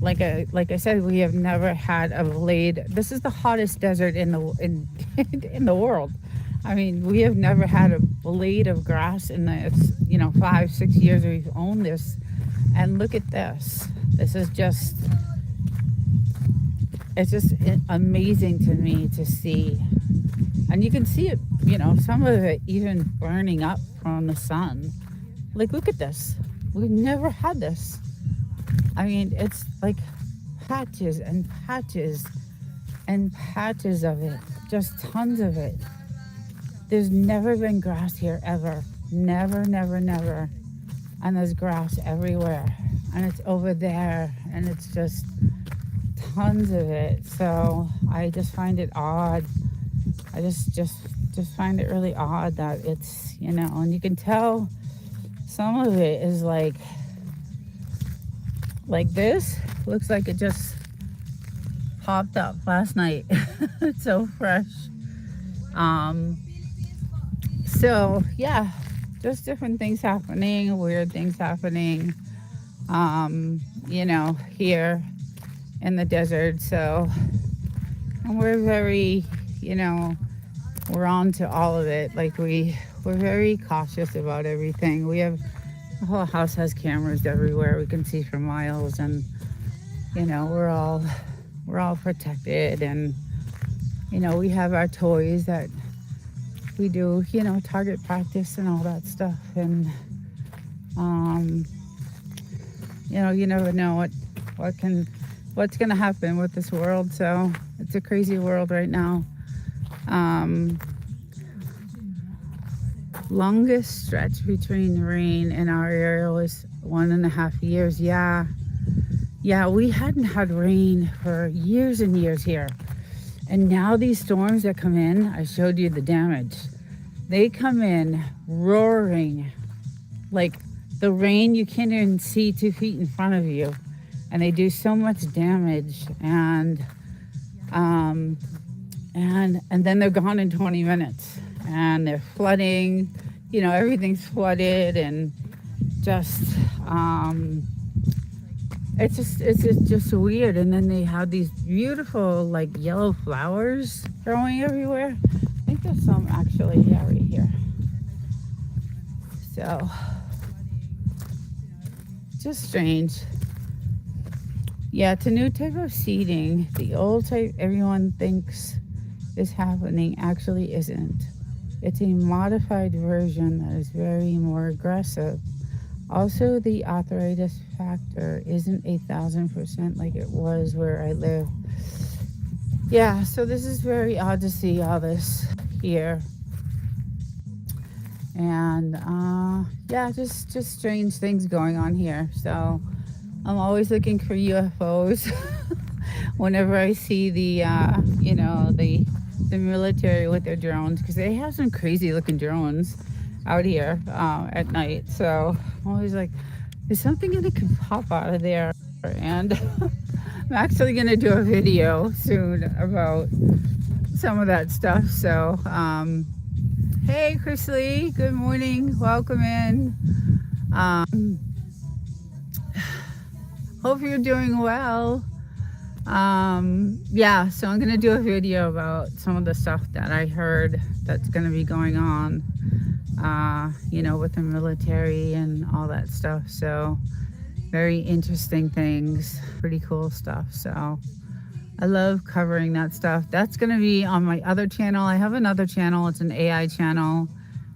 like I said, we have never had a blade. This is the hottest desert in in the world. I mean, we have never had a blade of grass in the 5-6 years we've owned this. And look at this. This is just it's just amazing to me to see. And you can see it, some of it even burning up from the sun. Like, look at this. We've never had this. I mean, it's like patches and patches and patches of it, just tons of it. There's never been grass here ever. Never, never, never. And there's grass everywhere. And it's over there. And it's just tons of it. So I just find it odd. I just find it really odd that it's, and you can tell some of it is like this. Looks like it just popped up last night. It's so fresh. So yeah, just different things happening, weird things happening, here in the desert. So, and we're very, we're on to all of it. Like we're very cautious about everything. The whole house has cameras everywhere. We can see for miles, and we're all protected, and we have our toys that we do, target practice and all that stuff, and you never know what's gonna happen with this world. So it's a crazy world right now. Longest stretch between rain in our area was 1.5 years. Yeah, we hadn't had rain for years and years here. And now these storms that come in, I showed you the damage. They come in roaring, like the rain, you can't even see 2 feet in front of you. And they do so much damage. And then they're gone in 20 minutes. And they're flooding, everything's flooded, and just, it's just weird. And then they have these beautiful like yellow flowers growing everywhere. I think there's some actually, yeah, right here. So just strange. Yeah, it's a new type of seeding. The old type everyone thinks is happening actually isn't. It's a modified version that is very more aggressive. Also, the arthritis factor isn't 1,000% like it was where I live. Yeah, so this is very odd to see all this here. And yeah, just strange things going on here. So I'm always looking for UFOs whenever I see the military with their drones, because they have some crazy looking drones out here at night. So I'm always like, is something gonna pop out of there? And I'm actually gonna do a video soon about some of that stuff. So hey Chris Lee, good morning, welcome in. Hope you're doing well. Yeah, so I'm gonna do a video about some of the stuff that I heard that's gonna be going on, with the military and all that stuff. So very interesting things, pretty cool stuff. So I love covering that stuff. That's gonna be on my other channel. I have another channel. It's an AI channel.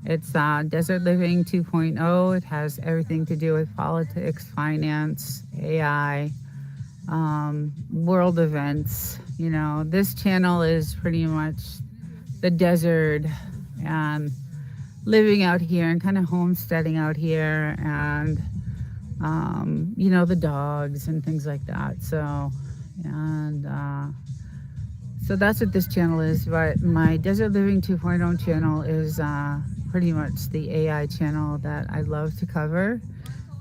It's Desert Living 2.0. It has everything to do with politics, finance, AI, world events. This channel is pretty much the desert and living out here and kind of homesteading out here and, the dogs and things like that. So that's what this channel is. But my Desert Living 2.0 channel is pretty much the AI channel that I love to cover.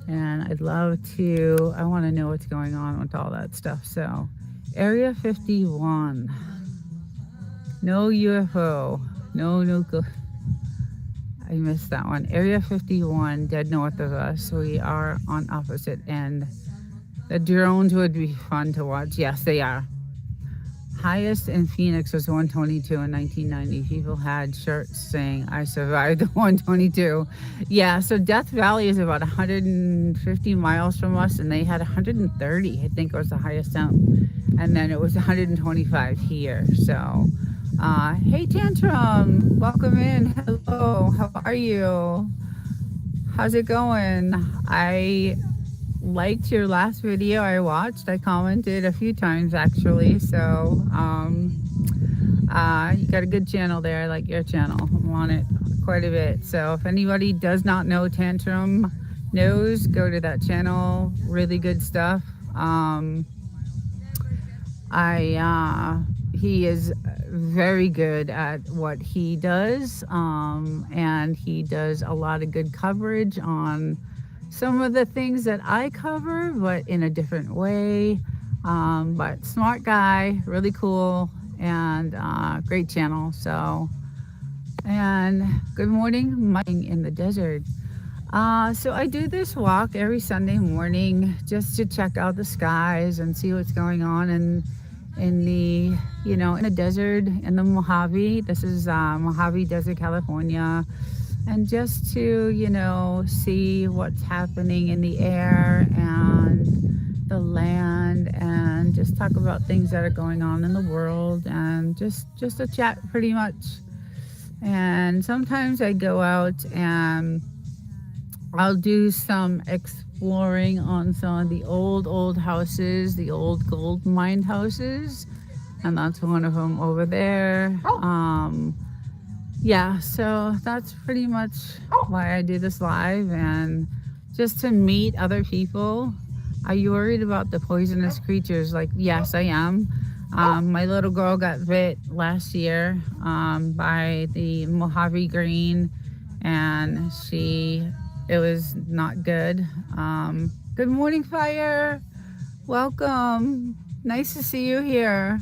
And I want to know what's going on with all that stuff. So, Area 51. No UFO. No nuclear. I missed that one. Area 51, dead north of us. We are on opposite end. The drones would be fun to watch. Yes, they are. Highest in Phoenix was 122 in 1990. People had shirts saying, I survived the 122. Yeah, so Death Valley is about 150 miles from us, and they had 130, I think was the highest count. And then it was 125 here. So, hey Tantrum, welcome in. Hello, how are you? How's it going? I liked your last video I watched. I commented a few times actually. So you got a good channel there. I like your channel. I'm on it quite a bit. So if anybody does not know Tantrum knows, go to that channel. Really good stuff. He is very good at what he does, and he does a lot of good coverage on some of the things that I cover, but in a different way. But smart guy, really cool, and great channel. So, and good morning, mining in the desert. So I do this walk every Sunday morning just to check out the skies and see what's going on in the desert in the Mojave. This is Mojave Desert, California. And just to, see what's happening in the air and the land, and just talk about things that are going on in the world, and just a chat pretty much. And sometimes I go out and I'll do some exploring on some of the old houses, the old gold mine houses. And that's one of them over there. Yeah, so that's pretty much why I do this live, and just to meet other people. Are you worried about the poisonous creatures? Like, yes, I am. My little girl got bit last year by the Mojave green, and it was not good. Good morning, Fire. Welcome. Nice to see you here.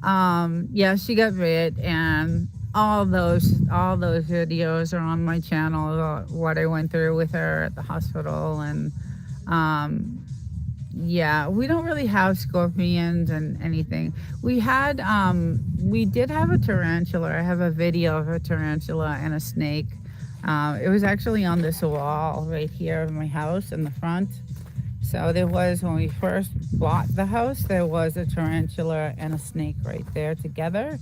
Yeah, she got bit, and all those videos are on my channel about what I went through with her at the hospital. And yeah, we don't really have scorpions and anything. We did have a tarantula. I have a video of a tarantula and a snake. It was actually on this wall right here of my house in the front. So there was, when we first bought the house, there was a tarantula and a snake right there together.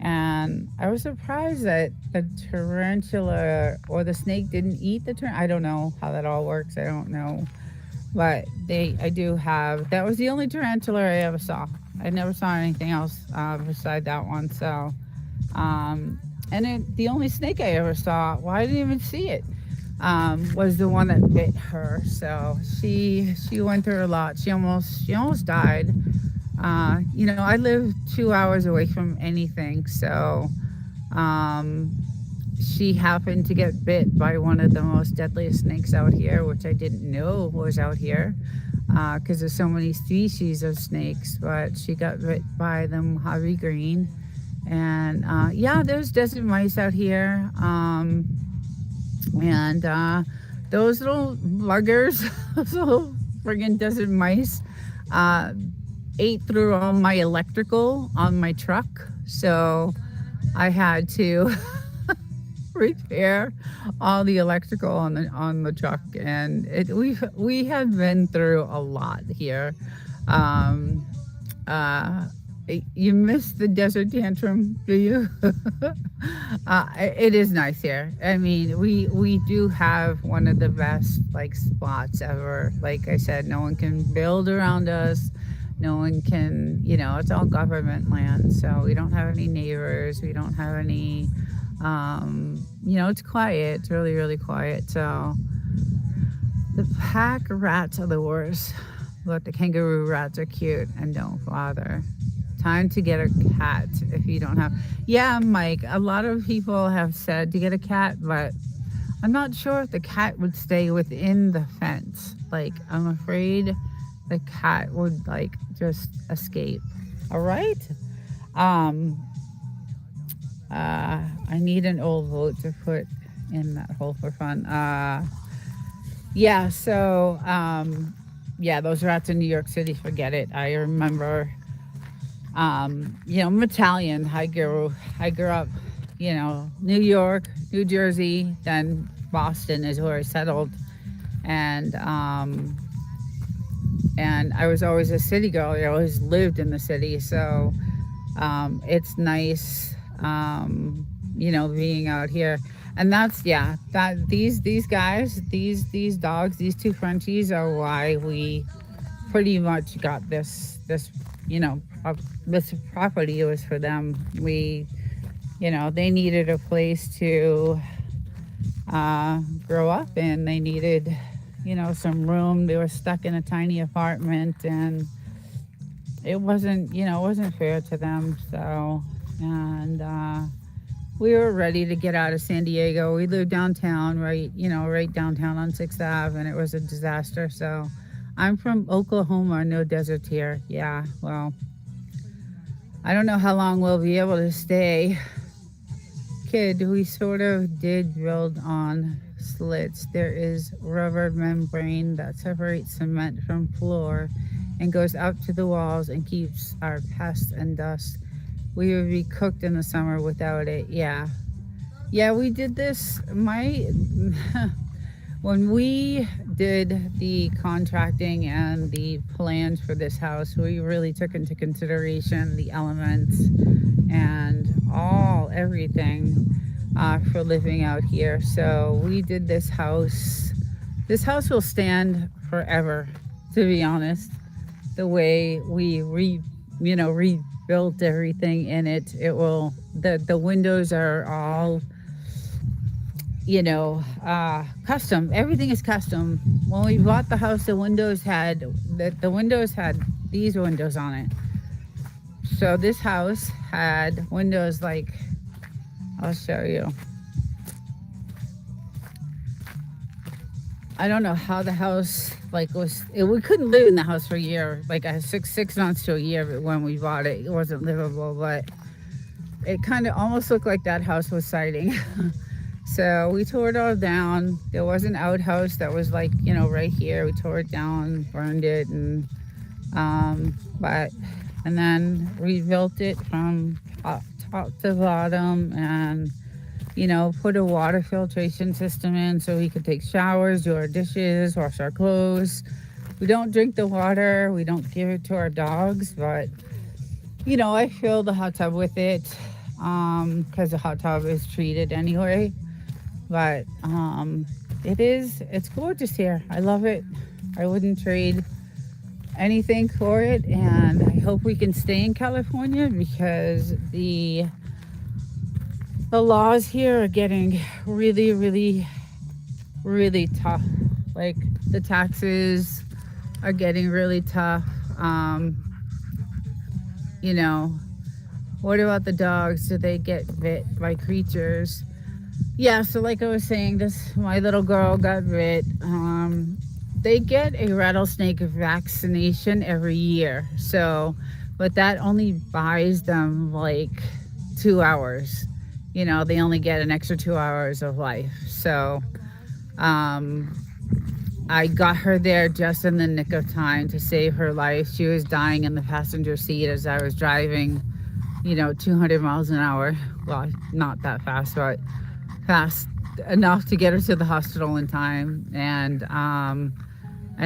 And I was surprised that the tarantula or the snake didn't eat the tarantula. I don't know how that all works. I don't know. But I do have, that was the only tarantula I ever saw. I never saw anything else beside that one. So, the only snake I ever saw, well, I didn't even see it, was the one that bit her. So she went through a lot. She almost died. I live 2 hours away from anything, so she happened to get bit by one of the most deadliest snakes out here, which I didn't know was out here, because there's so many species of snakes. But she got bit by the Mojave green, and there's desert mice out here, and those little buggers, those little friggin' desert mice. ate through all my electrical on my truck. So I had to repair all the electrical on the truck, and we have been through a lot here. Um, uh, you miss the desert tantrum, do you? It is nice here. I mean, we do have one of the best like spots ever. Like I said, no one can build around us. No one can, it's all government land, so we don't have any neighbors. We don't have any. It's quiet. It's really, really quiet. So the pack rats are the worst, but the kangaroo rats are cute and don't bother. Time to get a cat if you don't have. Yeah, Mike, a lot of people have said to get a cat, but I'm not sure if the cat would stay within the fence. Like, I'm afraid the cat would, like, just escape. All right? Um, I need an old vote to put in that hole for fun. Yeah, those rats in New York City, forget it. I remember, I'm Italian. I grew up, New York, New Jersey, then Boston is where I settled, and and I was always a city girl. I always lived in the city, so it's nice, being out here. And that's that these guys, these dogs, these two Frenchies are why we pretty much got this property. It was for them. They needed a place to grow up in. They needed, some room. They were stuck in a tiny apartment, and it wasn't fair to them. So, and we were ready to get out of San Diego. We lived downtown, right downtown on 6th Ave, and it was a disaster. So I'm from Oklahoma, no desert here. Yeah, well, I don't know how long we'll be able to stay. Kid, we sort of did build on slits. There is rubber membrane that separates cement from floor and goes up to the walls and keeps our pests and dust. We would be cooked in the summer without it. Yeah, we did this. When we did the contracting and the plans for this house, we really took into consideration the elements and everything for living out here. So we did this house. This house will stand forever, to be honest. The way we rebuilt everything in it, it will. The windows are all, custom. Everything is custom. When we bought the house, the windows had these windows on it. So this house had windows like, I'll show you. I don't know how the house we couldn't live in the house for a year, like a six months to a year when we bought it. It wasn't livable, but it kind of almost looked like that house was siding. So we tore it all down. There was an outhouse that was right here. We tore it down, burned it, and then rebuilt it from top to bottom, and put a water filtration system in so we could take showers, do our dishes, wash our clothes. We don't drink the water. We don't give it to our dogs, but I fill the hot tub with it because the hot tub is treated anyway. But it's gorgeous here. I love it. I wouldn't trade anything for it, and I hope we can stay in California because the laws here are getting really, really, really tough. Like, the taxes are getting really tough. What about the dogs? Do they get bit by creatures? Yeah, so like I was saying, my little girl got bit. They get a rattlesnake vaccination every year. So, but that only buys them like 2 hours. They only get an extra 2 hours of life. So, I got her there just in the nick of time to save her life. She was dying in the passenger seat as I was driving, 200 miles an hour. Well, not that fast, but fast enough to get her to the hospital in time. And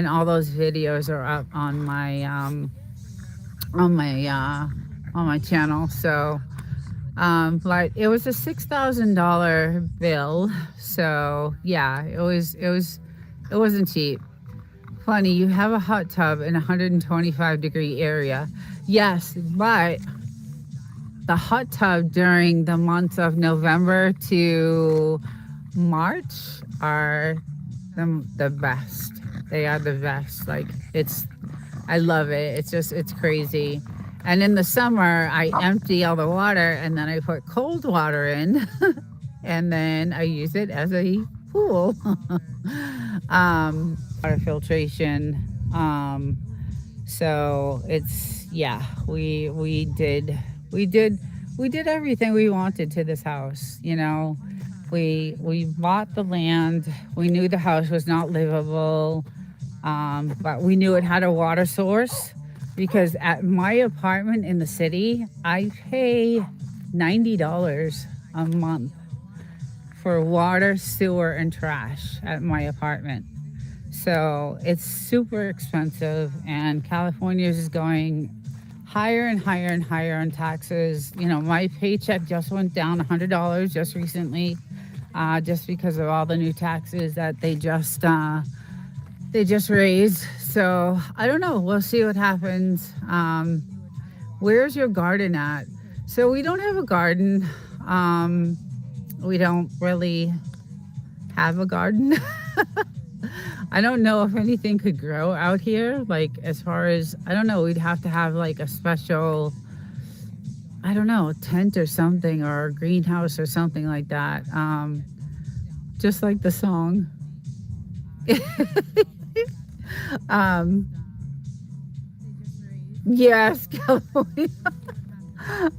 all those videos are up on my on my channel. So, but it was a $6,000 bill. So yeah, it wasn't cheap. Funny, you have a hot tub in a 125-degree area. Yes, but the hot tub during the months of November to March are the best. They are the best. Like I love it. It's crazy. And in the summer, I empty all the water and then I put cold water in, and then I use it as a pool. Water filtration. So it's yeah, we did we did everything we wanted to this house. We bought the land. We knew the house was not livable, but we knew it had a water source because at my apartment in the city, I pay $90 a month for water, sewer, and trash at my apartment. So it's super expensive, and California is going higher and higher and higher on taxes. My paycheck just went down $100 just recently, just because of all the new taxes that they just raised. So I don't know. We'll see what happens. Where's your garden at? So we don't have a garden. We don't really have a garden. I don't know if anything could grow out here. Like, as far as, I don't know, we'd have to have like a special, I don't know, tent or something, or a greenhouse or something like that. Just like the song. Yes, California.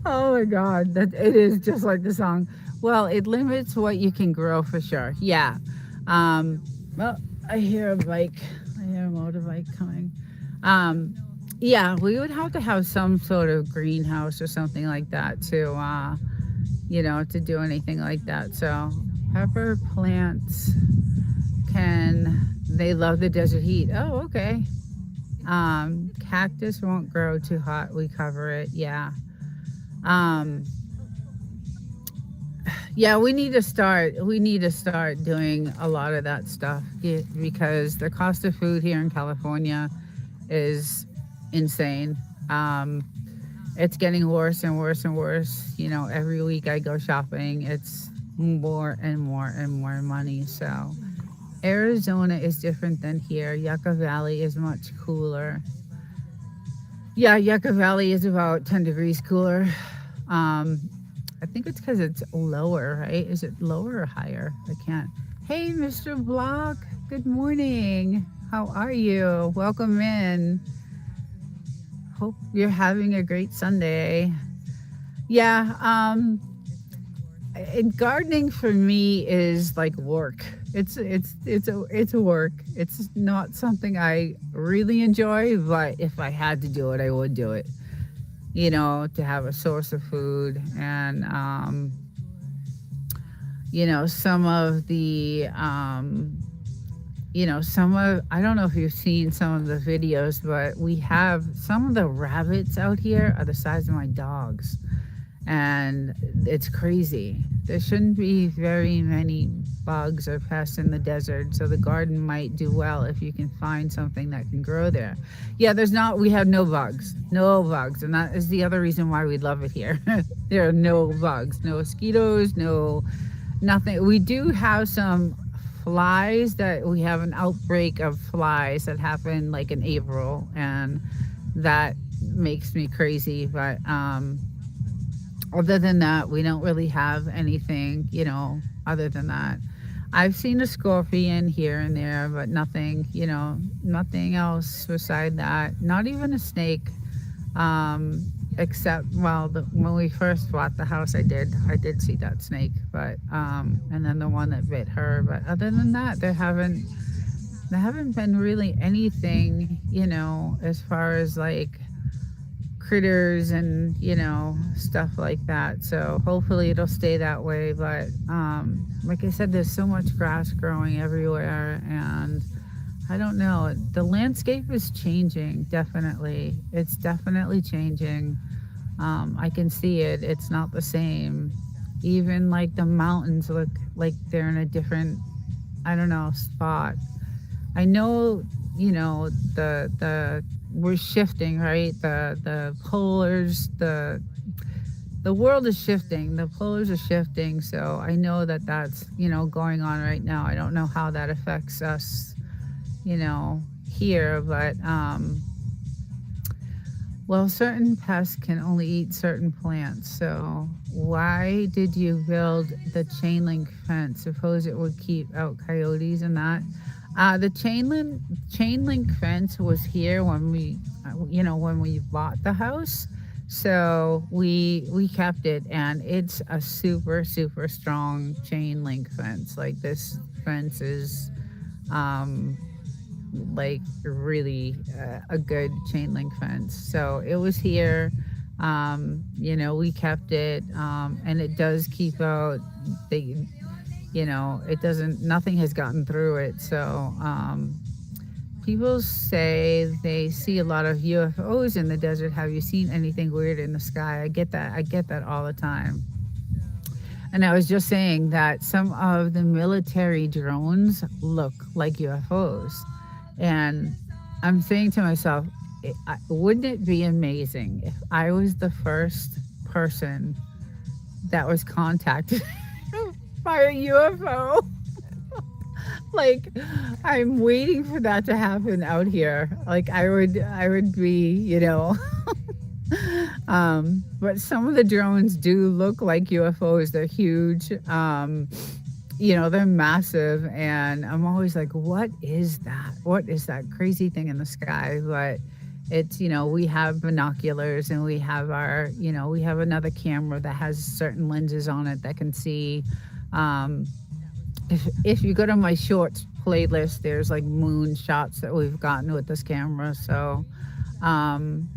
Oh my God, that it is just like the song. Well, it limits what you can grow for sure. Yeah. Well, I hear a bike. I hear a motorbike coming. Yeah, we would have to have some sort of greenhouse or something like that to do anything like that. So pepper plants they love the desert heat. Oh, okay. Cactus won't grow too hot. We cover it. Yeah. Yeah, we need to start doing a lot of that stuff because the cost of food here in California is insane. It's getting worse and worse and worse. Every week I go shopping, it's more and more and more money. So Arizona is different than here. Yucca Valley is much cooler. Yeah, Yucca Valley is about 10 degrees cooler. I think it's because it's lower, right? Is it lower or higher? I can't. Hey, Mr. Block. Good morning. How are you? Welcome in. Hope you're having a great Sunday. Yeah, and gardening for me is like work. It's a work. It's not something I really enjoy, but if I had to do it, I would do it. To have a source of food. And some of the I don't know if you've seen some of the videos, but we have some of the rabbits out here are the size of my dogs, and it's crazy. There shouldn't be very many bugs or pests in the desert, so the garden might do well if you can find something that can grow there. Yeah, we have no bugs, and that is the other reason why we love it here. There are no bugs, no mosquitoes, nothing. We do have some flies that we have an outbreak of flies that happened like in April, and that makes me crazy. But other than that, we don't really have anything, other than that. I've seen a scorpion here and there, but nothing, nothing else beside that. Not even a snake, except, when we first bought the house, I did see that snake, but, and then the one that bit her. But other than that, there haven't there haven't been really anything, as far as like critters and stuff like that. So hopefully it'll stay that way. But like I said, there's so much grass growing everywhere, and I don't know. The landscape is changing. Definitely, it's definitely changing. I can see it. It's not the same. Even like the mountains look like they're in a different, I don't know, spot. I know, the we're shifting, right? The polars, the world is shifting. The polars are shifting. So I know that that's going on right now. I don't know how that affects us, here, but well, certain pests can only eat certain plants. So why did you build the chain link fence? Suppose it would keep out coyotes and that. The chain link fence was here when we bought the house. So we kept it, and it's a super super strong chain link fence. Like this fence is um like really a good chain link fence. So it was here. We kept it, and it does keep out the. It doesn't. Nothing has gotten through it. So people say they see a lot of UFOs in the desert. Have you seen anything weird in the sky? I get that. I get that all the time. And I was just saying that some of the military drones look like UFOs. And I'm saying to myself, wouldn't it be amazing if I was the first person that was contacted by a UFO? Like, I'm waiting for that to happen out here. Like, I would be, but some of the drones do look like UFOs. They're huge. They're massive, and I'm always like, what is that? What is that crazy thing in the sky? But it's, we have binoculars, and we have another camera that has certain lenses on it that can see. Um, if you go to my shorts playlist, there's like moon shots that we've gotten with this camera. So, um,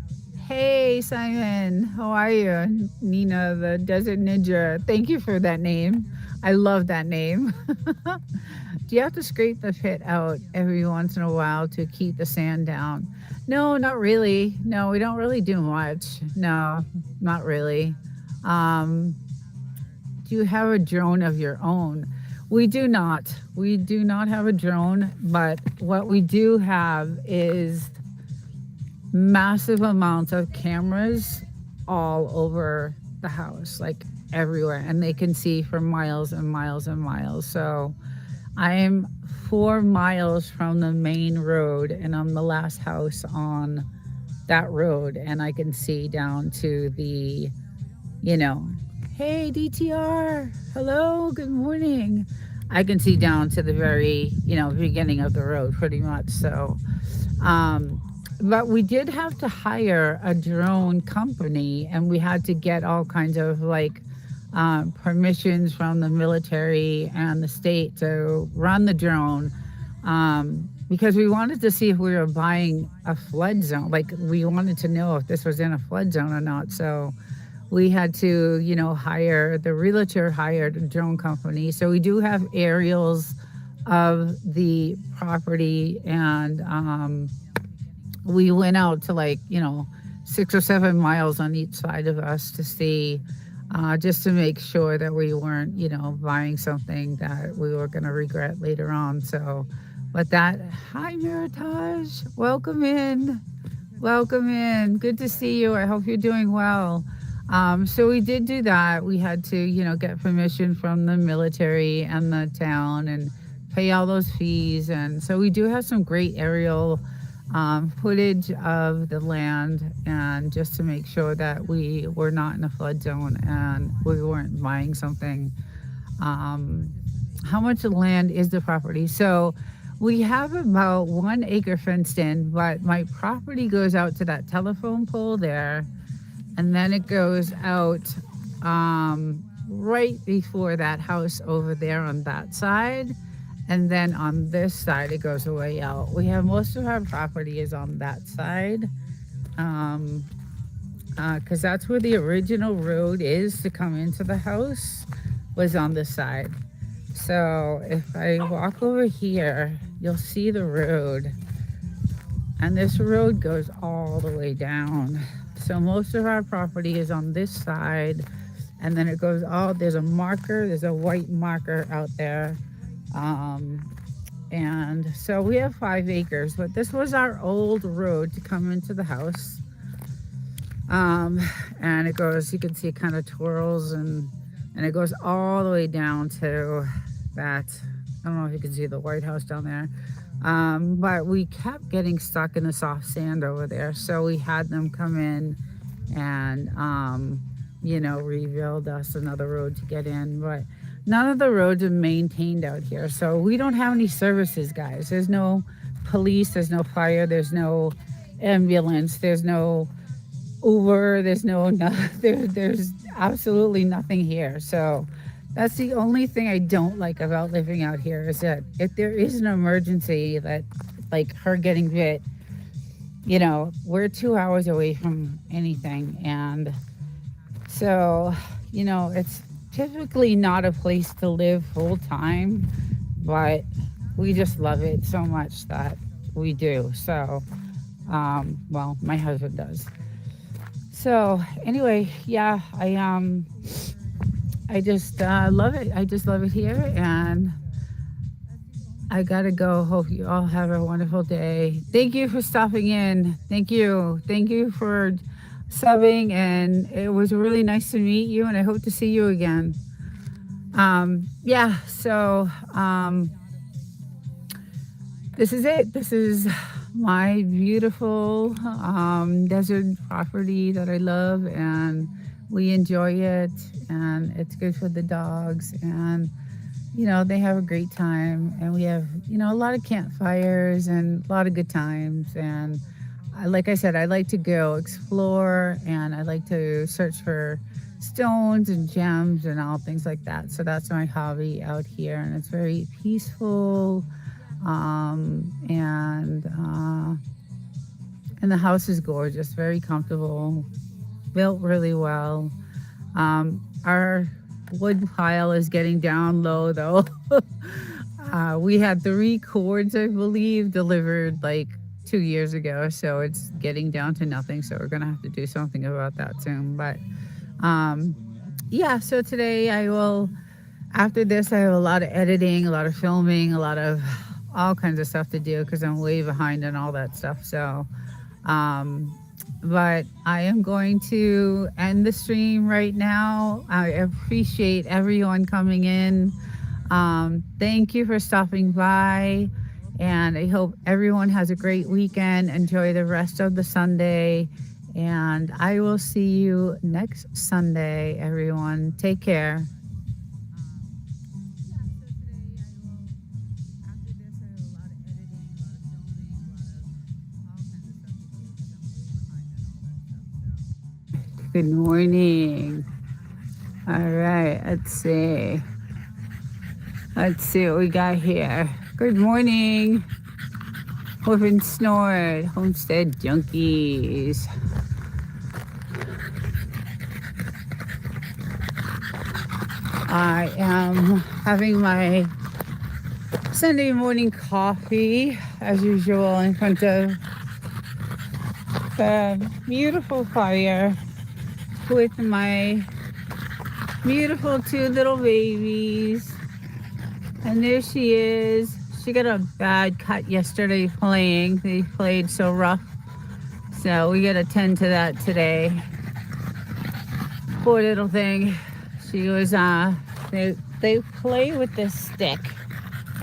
hey Simon, how are you? Nina, the Desert Ninja. Thank you for that name. I love that name. Do you have to scrape the pit out every once in a while to keep the sand down? No, not really. No, we don't really do much. No, not really. Um, do you have a drone of your own? We do not. We do not have a drone, but what we do have is massive amounts of cameras all over the house, like everywhere, and they can see for miles and miles and miles. So I am 4 miles from the main road, and I'm the last house on that road, and I can see down to the, you know, hey DTR, hello, good morning. I can see down to the very, beginning of the road pretty much. So, um, but we did have to hire a drone company, and we had to get all kinds of like permissions from the military and the state to run the drone, because we wanted to see if we were buying a flood zone. Like we wanted to know if this was in a flood zone or not. So we had to, hire the realtor hired a drone company. So we do have aerials of the property, and we went out to 6 or 7 miles on each side of us to see, just to make sure that we weren't, buying something that we were going to regret later on. So, but that, hi Meritage, welcome in. Welcome in. Good to see you. I hope you're doing well. So we did do that. We had to, get permission from the military and the town and pay all those fees. And so we do have some great aerial footage of the land, and just to make sure that we were not in a flood zone and we weren't buying something. How much land is the property? So we have about 1 acre fenced in, but my property goes out to that telephone pole there, and then it goes out right before that house over there on that side. And then on this side, it goes away out. We have most of our property is on that side. Um, because that's where the original road is to come into the house was on this side. So if I walk over here, you'll see the road, and this road goes all the way down. So most of our property is on this side, and then it goes all, there's a marker, there's a white marker out there. Um, and so we have 5 acres, but this was our old road to come into the house. Um, and it goes, you can see it kind of twirls and it goes all the way down to that. I don't know if you can see the White House down there. But we kept getting stuck in the soft sand over there. So we had them come in and, rebuild us another road to get in. But none of the roads are maintained out here. So we don't have any services, guys. There's no police, there's no fire, there's no ambulance, there's no Uber, there's absolutely nothing here. So that's the only thing I don't like about living out here is that if there is an emergency that like her getting bit, we're 2 hours away from anything. And so, it's typically not a place to live full time, but we just love it so much that we do. So, well, my husband does. So anyway, yeah, I just love it. I just love it here, and I gotta go. Hope you all have a wonderful day. Thank you for stopping in. Thank you for subbing, and it was really nice to meet you, and I hope to see you again. Yeah. So this is it. This is my beautiful desert property that I love, and we enjoy it, and it's good for the dogs, and they have a great time, and we have a lot of campfires and a lot of good times. And like I said, I like to go explore, and I like to search for stones and gems and all things like that. So that's my hobby out here, and it's very peaceful. And the house is gorgeous, very comfortable, built really well. Our wood pile is getting down low though. We had 3 cords, I believe, delivered like 2 years ago, so it's getting down to nothing. So we're gonna have to do something about that soon. But yeah, so today after this, I have a lot of editing, a lot of filming, a lot of all kinds of stuff to do because I'm way behind on all that stuff. So, but I am going to end the stream right now. I appreciate everyone coming in. Thank you for stopping by, and I hope everyone has a great weekend. Enjoy the rest of the Sunday, and I will see you next Sunday, everyone. Take care. Good morning. All right, let's see. Let's see what we got here. Good morning. Whoop and snort, Homestead Junkies. I am having my Sunday morning coffee, as usual, in front of the beautiful fire with my beautiful 2 little babies. And there she is. She got a bad cut yesterday playing. They played so rough. So we got to tend to that today. Poor little thing. She was, they play with this stick.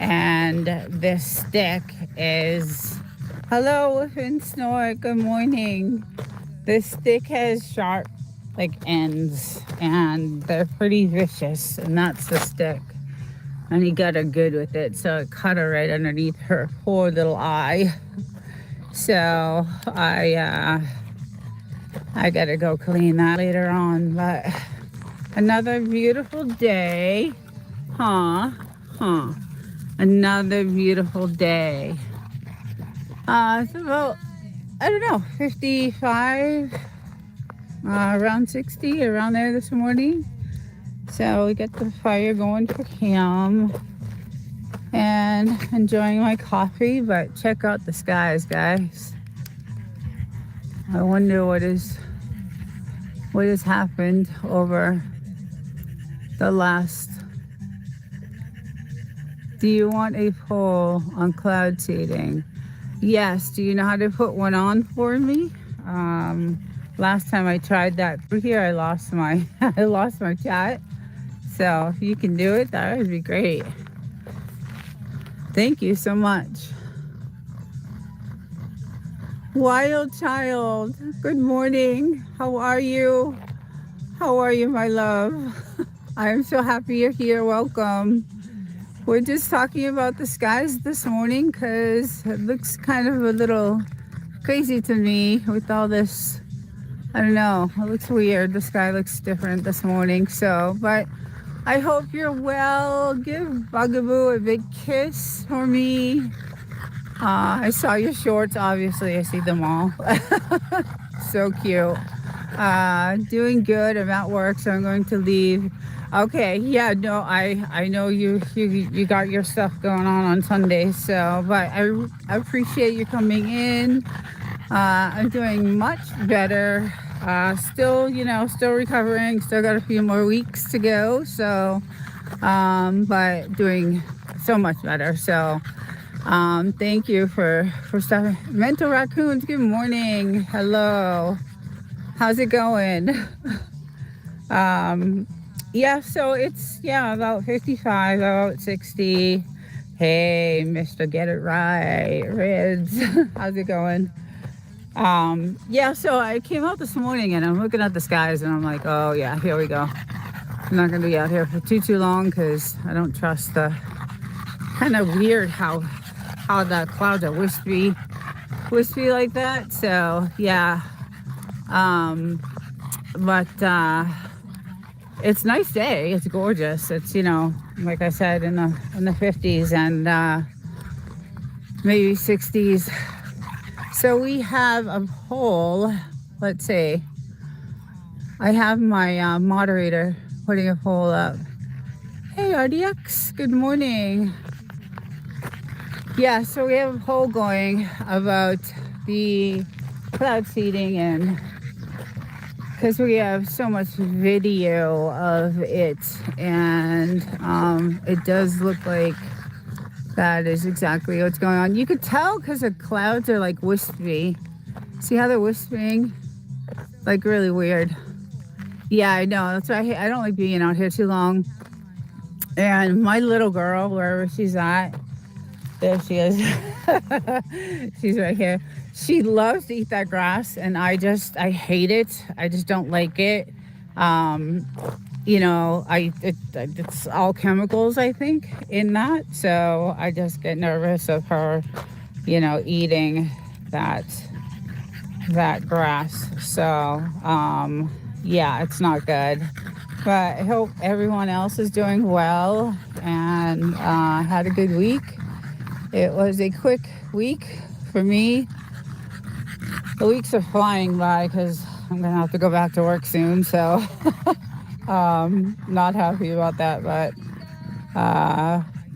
And this stick is, hello, Woof and Snort, good morning. This stick has sharp ends, and they're pretty vicious, and that's the stick. And he got her good with it, so it cut her right underneath her poor little eye. So I gotta go clean that later on. But another beautiful day, huh? Another beautiful day. It's about, I don't know, 55, around 60, around there this morning. So we got the fire going for him and enjoying my coffee. But check out the skies, guys. I wonder what has happened over the last. Do you want a poll on cloud seeding? Yes. Do you know how to put one on for me? Last time I tried that through here, I lost my I lost my chat. So if you can do it, that would be great. Thank you so much. Wild child, good morning. How are you? How are you, my love? I'm so happy you're here. Welcome. We're just talking about the skies this morning because it looks kind of a little crazy to me with all this. I don't know. It looks weird. The sky looks different this morning. So, but I hope you're well. Give Bugaboo a big kiss for me. I saw your shorts. Obviously, I see them all. So cute. Doing good. I'm at work, so I'm going to leave. Okay. Yeah. No. I know you got your stuff going on Sunday. So, but I appreciate you coming in. I'm doing much better. Still, still recovering. Still got a few more weeks to go. So, but doing so much better. So, thank you for stopping. Mental Raccoons, good morning. Hello. How's it going? Yeah, so it's, about 55, about 60. Hey, Mr. Get It Right, Rids. How's it going? Yeah, so I came out this morning and I'm looking at the skies and I'm like, oh yeah, here we go. I'm not gonna be out here for too long because I don't trust the kind of weird how the clouds are wispy like that. So yeah, but it's a nice day. It's gorgeous. It's like I said, in the 50s and maybe 60s. So we have a poll. Let's see. I have my moderator putting a poll up. Hey, RDX, good morning. Yeah, so we have a poll going about the cloud seeding, and because we have so much video of it, and it does look like that is exactly what's going on. You could tell because the clouds are like wispy. See how they're wisping? Like really weird. Yeah, I know. That's why I don't like being out here too long. And my little girl, wherever she's at, there she is. She's right here. She loves to eat that grass, and I hate it. I just don't like it. It's all chemicals, I think, in that. So I just get nervous of her, eating that grass. So, yeah, it's not good. But I hope everyone else is doing well and had a good week. It was a quick week for me. The weeks are flying by because I'm going to have to go back to work soon. So, not happy about that. But,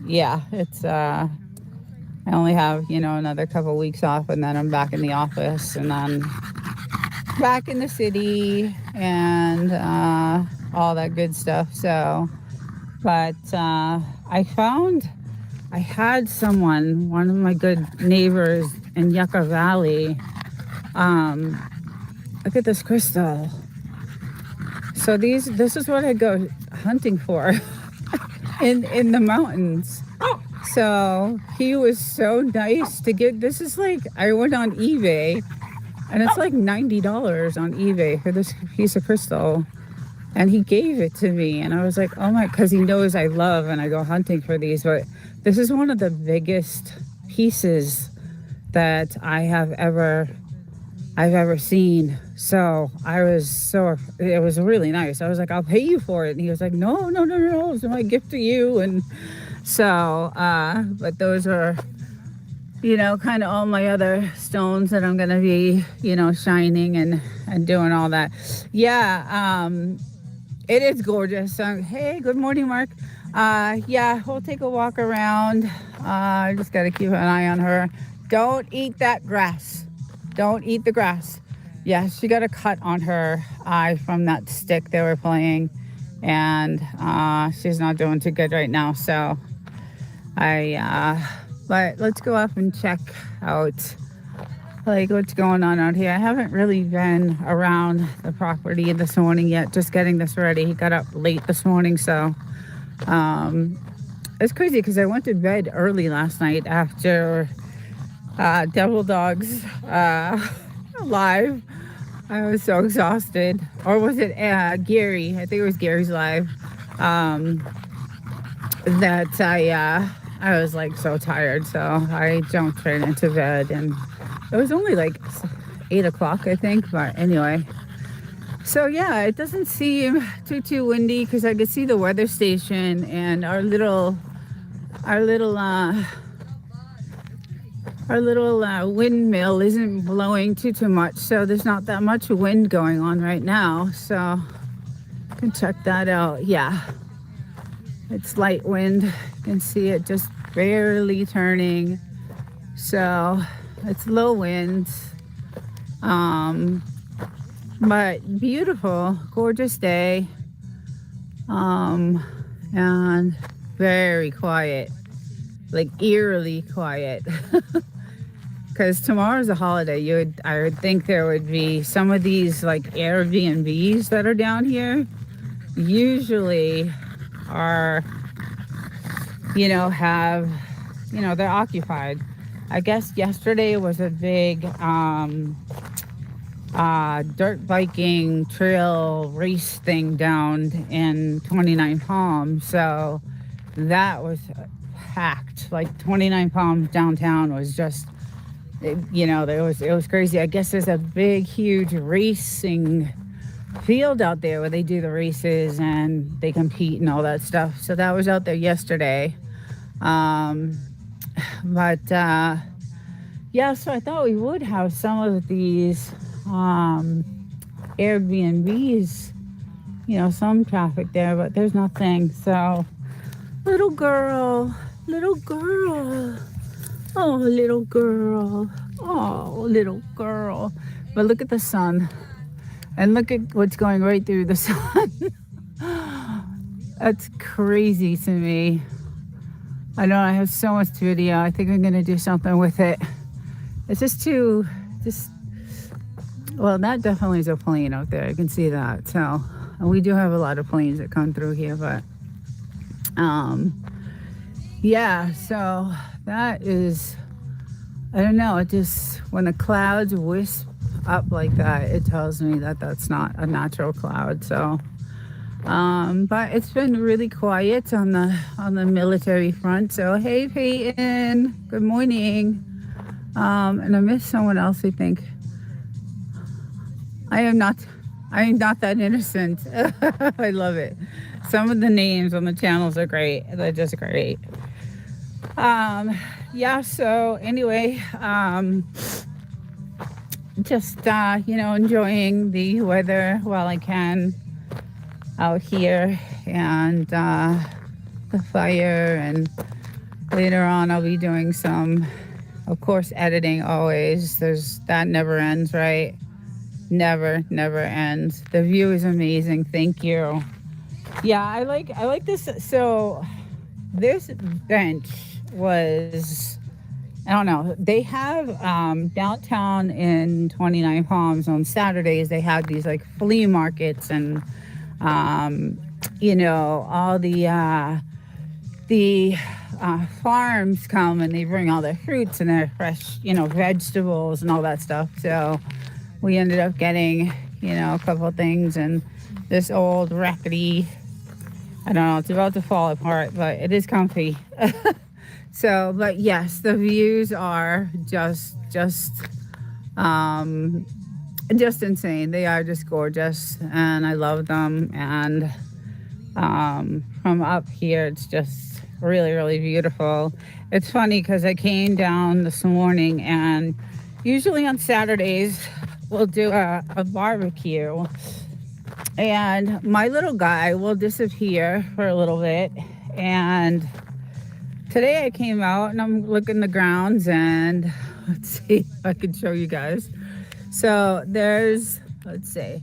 yeah, it's, I only have, another couple weeks off, and then I'm back in the office and then back in the city and all that good stuff. So, but I had someone, one of my good neighbors in Yucca Valley. Look at this crystal. So this is what I go hunting for in the mountains. So he was so nice to get. This is like, I went on eBay, and it's like $90 on eBay for this piece of crystal. And he gave it to me, and I was like, oh my, because he knows I love and I go hunting for these. But this is one of the biggest pieces that I've ever seen. So it was really nice. I was like, I'll pay you for it. And he was like, no, it's my gift to you. And So, but those are, kind of all my other stones that I'm going to be, shining and doing all that. Yeah, it is gorgeous. So, hey, good morning, Mark. Yeah, we'll take a walk around. I just got to keep an eye on her. Don't eat that grass. Don't eat the grass. Yeah, she got a cut on her eye from that stick they were playing, and she's not doing too good right now. So but let's go up and check out like what's going on out here. I haven't really been around the property this morning yet, just getting this ready. He got up late this morning, so it's crazy because I went to bed early last night after Devil Dogs live. I was so exhausted. Or was it Gary? I think it was Gary's live. That I was like so tired, so I jumped right into bed, and it was only like 8 o'clock, I think. But anyway, so yeah, it doesn't seem too windy because I could see the weather station, and our little windmill isn't blowing too much, so there's not that much wind going on right now. So you can check that out. Yeah, it's light wind. You can see it just barely turning. So it's low winds. But beautiful, gorgeous day. And very quiet, like eerily quiet. Because tomorrow's a holiday. I would think there would be some of these like Airbnbs that are down here. Usually are, have, they're occupied. I guess yesterday was a big dirt biking trail race thing down in 29 Palms. So that was packed. Like 29 Palms downtown was just, it was crazy. I guess there's a big, huge racing field out there where they do the races and they compete and all that stuff. So that was out there yesterday. But yeah, so I thought we would have some of these Airbnbs, some traffic there, but there's nothing. So little girl, oh, little girl. But look at the sun, and look at what's going right through the sun. That's crazy to me. I know I have so much video. I think I'm gonna do something with it. It's well, that definitely is a plane out there. I can see that. So, and we do have a lot of planes that come through here, but yeah, so that is, I don't know, it just, when the clouds wisp up like that, it tells me that that's not a natural cloud. So but it's been really quiet on the military front. So hey, Peyton, good morning. And I missed someone else, I think. I am not that innocent. I love it. Some of the names on the channels are great. They're just great. Yeah, so anyway, just enjoying the weather while I can out here, and the fire, and later on I'll be doing some, of course, editing. Always, that never ends, right? Never ends. The view is amazing. Thank you. Yeah, I like this. So this bench was, I don't know, they have downtown in 29 Palms on Saturdays, they have these like flea markets, and all the farms come and they bring all their fruits and their fresh, vegetables and all that stuff. So we ended up getting, a couple of things, and this old rackety, I don't know, it's about to fall apart, but it is comfy. So, but yes, the views are just insane. They are just gorgeous, and I love them. And from up here, it's just really, really beautiful. It's funny because I came down this morning, and usually on Saturdays we'll do a barbecue, and my little guy will disappear for a little bit. And today I came out and I'm looking the grounds, and let's see if I can show you guys. So let's see,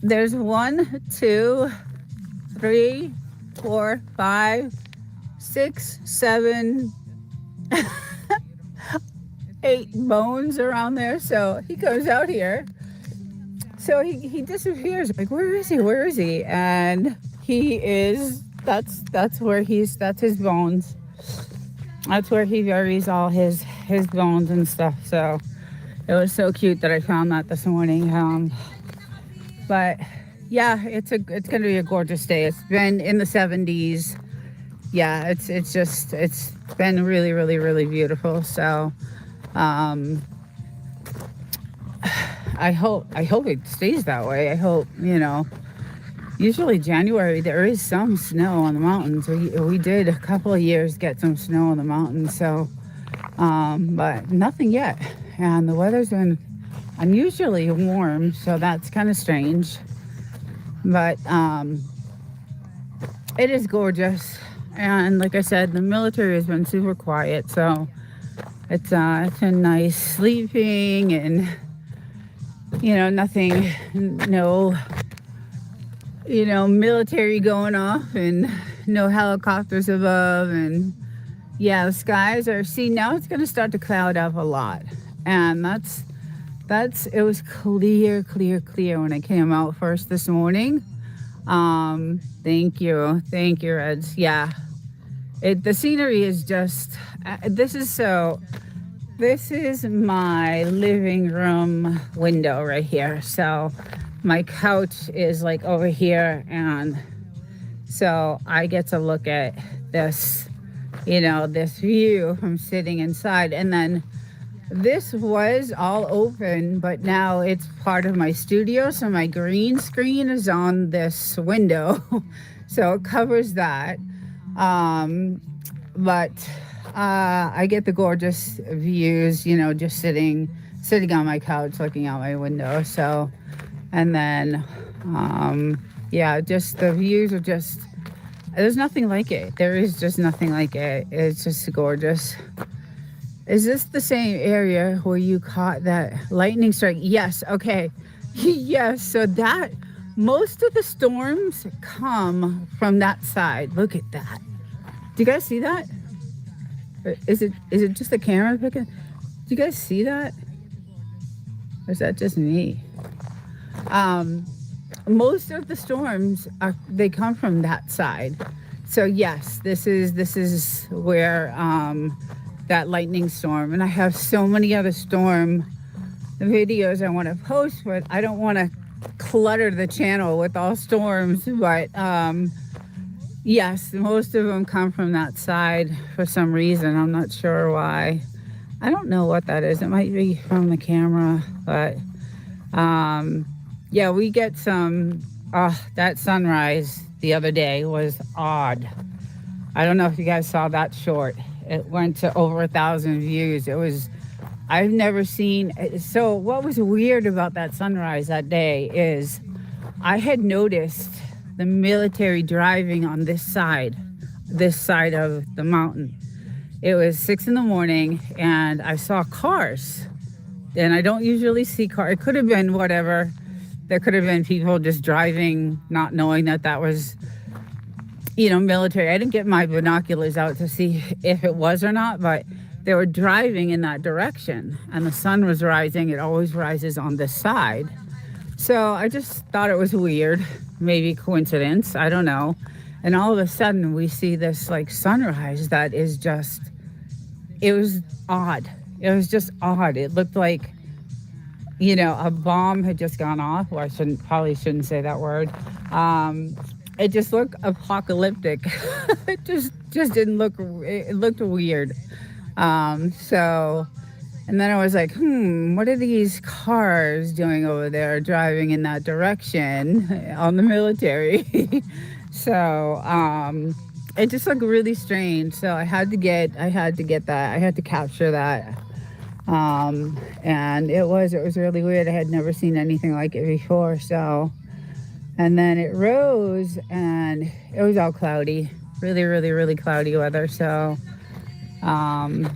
there's 1, 2, 3, 4, 5, 6, 7, 8 bones around there. So he comes out here. So he disappears. Like, where is he? Where is he? And he is, that's his bones. That's where he buries all his bones and stuff. So it was so cute that I found that this morning. But yeah, it's gonna be a gorgeous day. It's been in the 70s. Yeah, it's been really, really, really beautiful. So I hope it stays that way. I hope, usually January there is some snow on the mountains. We did a couple of years get some snow on the mountains, so but nothing yet. And the weather's been unusually warm, so that's kind of strange. But it is gorgeous. And like I said, the military has been super quiet, so it's been nice sleeping, and nothing, no, military going off, and no helicopters above. And yeah, the skies are, see, now it's going to start to cloud up a lot. And it was clear when I came out first this morning. Thank you, Reds. Yeah, the scenery is just, this is my living room window right here. So my couch is like over here, and so I get to look at this, this view from sitting inside. And then this was all open, but now it's part of my studio. So my green screen is on this window. So it covers that. But I get the gorgeous views, just sitting on my couch looking out my window. So, and then, yeah, just the views are just, there's nothing like it. There is just nothing like it. It's just gorgeous. Is this the same area where you caught that lightning strike? Yes. Okay. Yes. So most of the storms come from that side. Look at that. Do you guys see that? Is it just the camera picking? Do you guys see that? Or is that just me? Most of the storms they come from that side. So yes, this is where that lightning storm, and I have so many other storm videos I want to post, but I don't want to clutter the channel with all storms. But yes, most of them come from that side for some reason. I'm not sure why. I don't know what that is. It might be from the camera, but yeah, we get some. That sunrise the other day was odd. I don't know if you guys saw that short. It went to over 1,000 views. I've never seen. So what was weird about that sunrise that day is I had noticed the military driving on this side of the mountain. It was 6 a.m, and I saw cars, and I don't usually see cars. It could have been whatever. There could have been people just driving, not knowing that was, military. I didn't get my binoculars out to see if it was or not, but they were driving in that direction, and the sun was rising. It always rises on this side. So I just thought it was weird, maybe coincidence, I don't know. And all of a sudden we see this like sunrise that is just, it was odd. It was just odd. It looked like, a bomb had just gone off. Well, I probably shouldn't say that word. It just looked apocalyptic. It just didn't look, it looked weird. So, and then I was like, what are these cars doing over there driving in that direction on the military? So, it just looked really strange. So I had to get that. I had to capture that. And it was really weird. I had never seen anything like it before. So, and then it rose and it was all cloudy, really, really, really cloudy weather. So, um,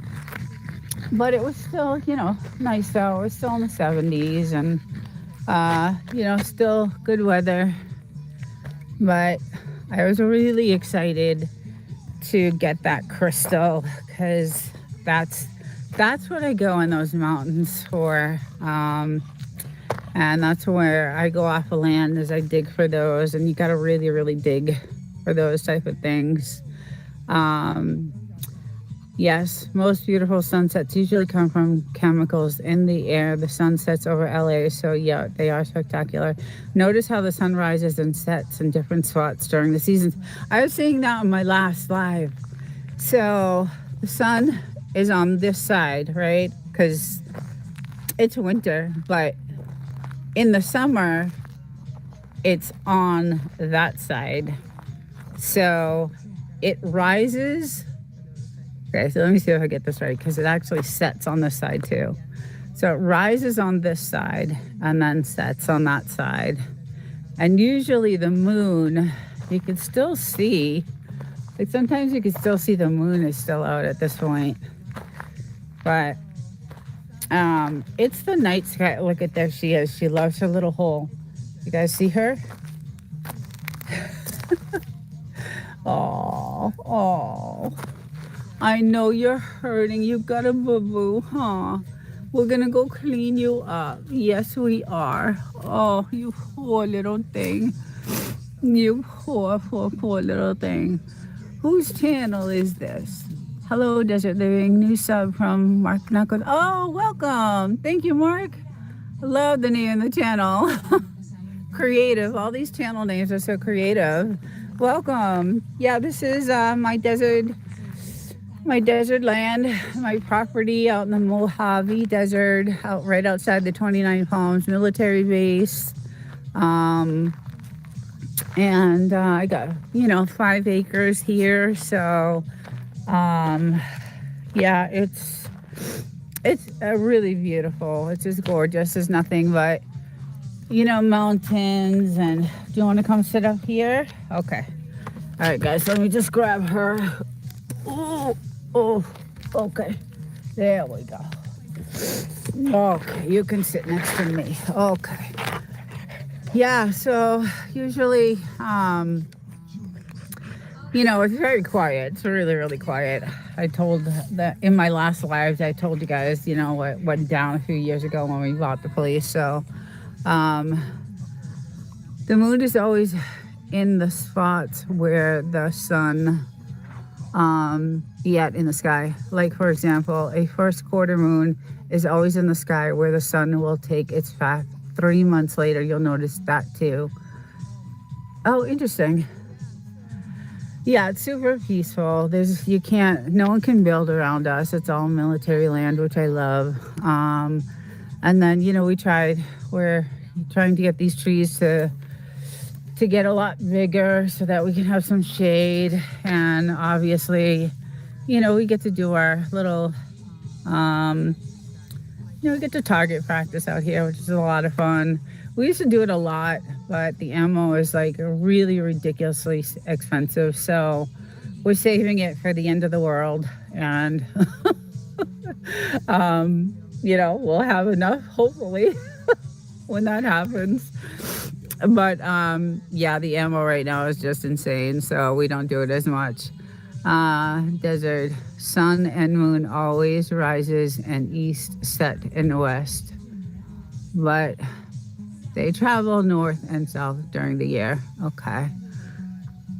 but it was still, nice though. It was still in the 70s and, still good weather. But I was really excited to get that crystal because that's that's what I go in those mountains for. And that's where I go off of land as I dig for those. And you got to really, really dig for those type of things. Um, yes, most beautiful sunsets usually come from chemicals in the air. The sun sets over LA, so yeah, they are spectacular. Notice how the sun rises and sets in different spots during the seasons. I was seeing that on my last live. So the sun is on this side, right? Because it's winter, but in the summer, it's on that side. So it rises. Okay, so let me see if I get this right because it actually sets on this side too. So it rises on this side and then sets on that side. And usually the moon, you can still see, like sometimes you can still see the moon is still out at this point. But it's the night sky. Look at there she is. She loves her little hole. You guys see her? Oh, oh. I know you're hurting. You got a boo-boo, huh? We're gonna go clean you up. Yes, we are. Oh, you poor little thing. You poor, poor, poor little thing. Whose channel is this? Hello, Desert Living. New sub from Mark Knuckles. Oh, welcome. Thank you, Mark. I love the name of the channel. Creative. All these channel names are so creative. Welcome. Yeah, this is my desert land, my property out in the Mojave Desert, out right outside the 29 Palms military base. And I got 5 acres here, so yeah, it's really beautiful. It's just gorgeous. There's nothing but mountains. And do you want to come sit up here? Okay. All right, guys, let me just grab her. Oh, okay. There we go. Okay, you can sit next to me. Okay. Yeah, so usually, it's very quiet. It's really, really quiet. I told that in my last lives, I told you guys, what went down a few years ago when we bought the place. So, the moon is always in the spots where the sun yet in the sky. Like, for example, a first quarter moon is always in the sky where the sun will take its path. 3 months later, you'll notice that too. Oh, interesting. Yeah, it's super peaceful. No one can build around us. It's all military land, which I love. And then, we're trying to get these trees to get a lot bigger so that we can have some shade. And obviously, we get to do our little, we get to target practice out here, which is a lot of fun. We used to do it a lot, but the ammo is like really ridiculously expensive. So we're saving it for the end of the world. And, we'll have enough, hopefully, when that happens. But the ammo right now is just insane, so we don't do it as much. Desert, sun and moon always rises and east, set and west, but they travel north and south during the year. Okay,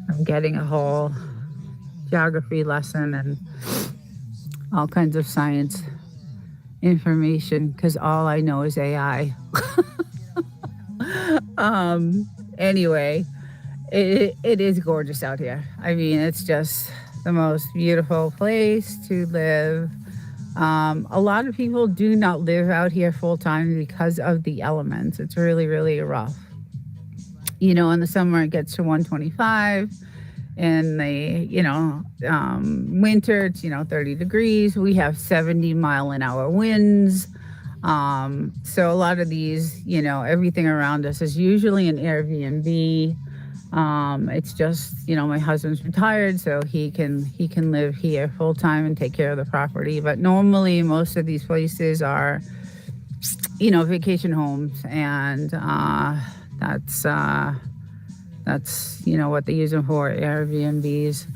I'm getting a whole geography lesson and all kinds of science information because all I know is AI. Anyway, it is gorgeous out here. I mean, it's just the most beautiful place to live. A lot of people do not live out here full time because of the elements. It's really, really rough. In the summer it gets to 125. in the, winter, it's, 30 degrees. We have 70-mile-an-hour winds. So a lot of these, everything around us is usually an Airbnb. It's just, my husband's retired, so he can live here full time and take care of the property. But normally, most of these places are, vacation homes, and that's what they use them for, Airbnbs.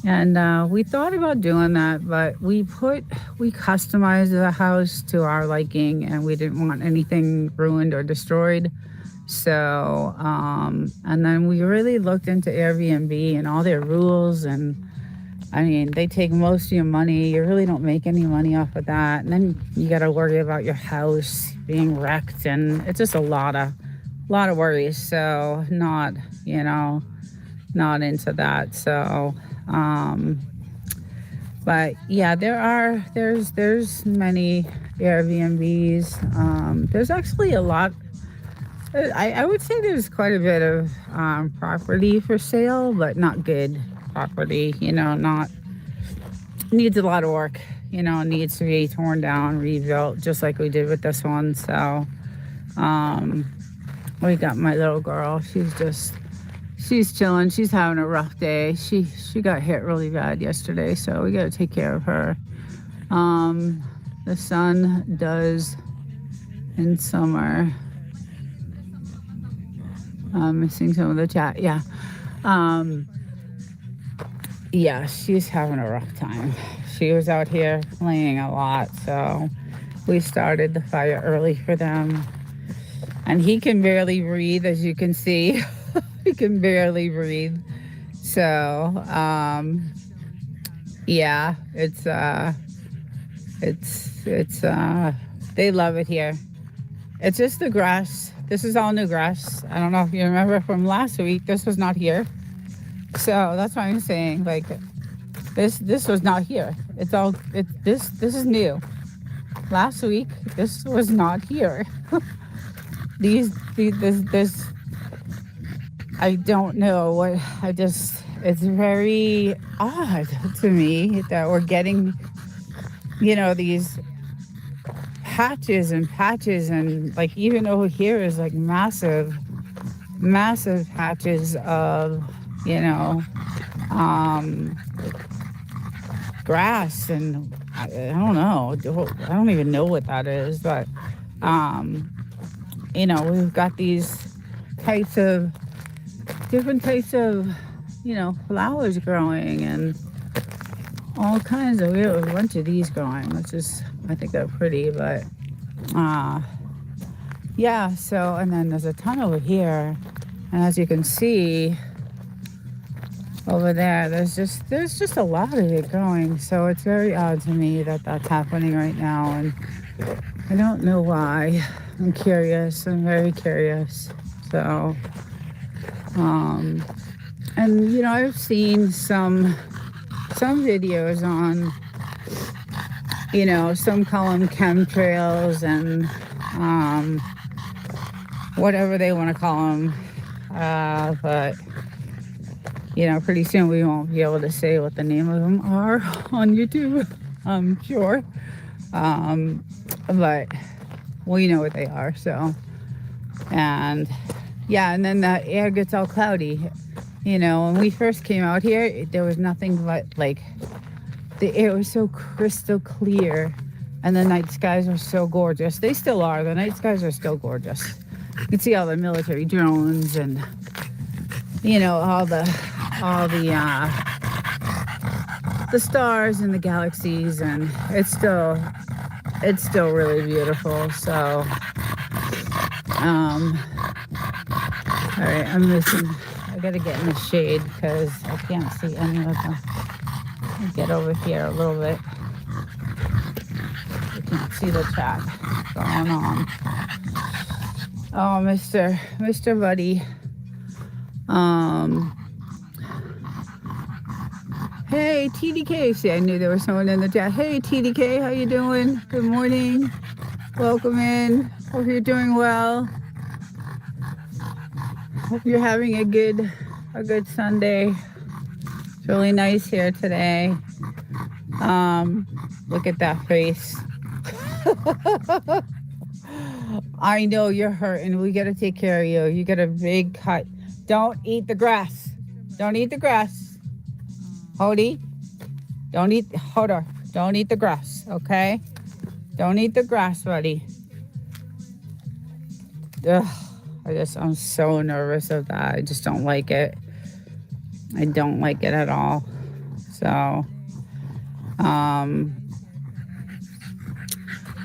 And we thought about doing that, but we customized the house to our liking, and we didn't want anything ruined or destroyed. So, and then we really looked into Airbnb and all their rules. And I mean, they take most of your money. You really don't make any money off of that. And then you got to worry about your house being wrecked, and it's just a lot of worries. So not into that. So, but yeah, there's many Airbnbs. There's actually a lot. I would say there's quite a bit of property for sale, but not good property. Not needs a lot of work. Needs to be torn down, rebuilt, just like we did with this one. So, we got my little girl. She's chilling. She's having a rough day. She got hit really bad yesterday, so we got to take care of her. The son does in summer. Missing some of the chat. Yeah. Yeah, she's having a rough time. She was out here playing a lot, so we started the fire early for them. And he can barely breathe, as you can see. He can barely breathe. So, yeah, it's they love it here. It's just the grass. This is all new grass. I don't know if you remember from last week. This was not here. So that's why I'm saying, like, this was not here. This is new. Last week, this was not here. This I don't know what. It's very odd to me that we're getting, these patches and patches, and like even over here is like massive patches of grass, and I don't know, I don't even know what that is, but we've got these different types of flowers growing, and all kinds of, we have a bunch of these growing, which is, I think they're pretty, but yeah. So, and then there's a ton over here, and as you can see over there, there's just a lot of it growing. So it's very odd to me that that's happening right now, and I don't know why. I'm curious. I'm very curious. So, and I've seen some videos on, some call them chemtrails and whatever they want to call them, but pretty soon we won't be able to say what the name of them are on YouTube, I'm sure, but we know what they are. So, and yeah, and then the air gets all cloudy. When we first came out here, there was nothing but, like, the air was so crystal clear, and the night skies are so gorgeous. They still are. The night skies are still gorgeous. You can see all the military drones and all the stars and the galaxies, and it's still really beautiful. So, all right, I gotta get in the shade because I can't see any of them. I'll get over here a little bit. You can't see the chat going on. Oh, Mr. Buddy. Hey, TDK. See, I knew there was someone in the chat. Hey, TDK, how you doing? Good morning. Welcome in. Hope you're doing well. Hope you're having a good Sunday. It's really nice here today. Um, Look at that face. I know you're hurting. We got to take care of you. You got a big cut. Don't eat the grass. Don't eat the grass. Hody, don't eat. Hold on. Don't eat the grass, okay? Don't eat the grass, buddy. Ugh, I'm so nervous of that. I just don't like it. I don't like it at all. So, um,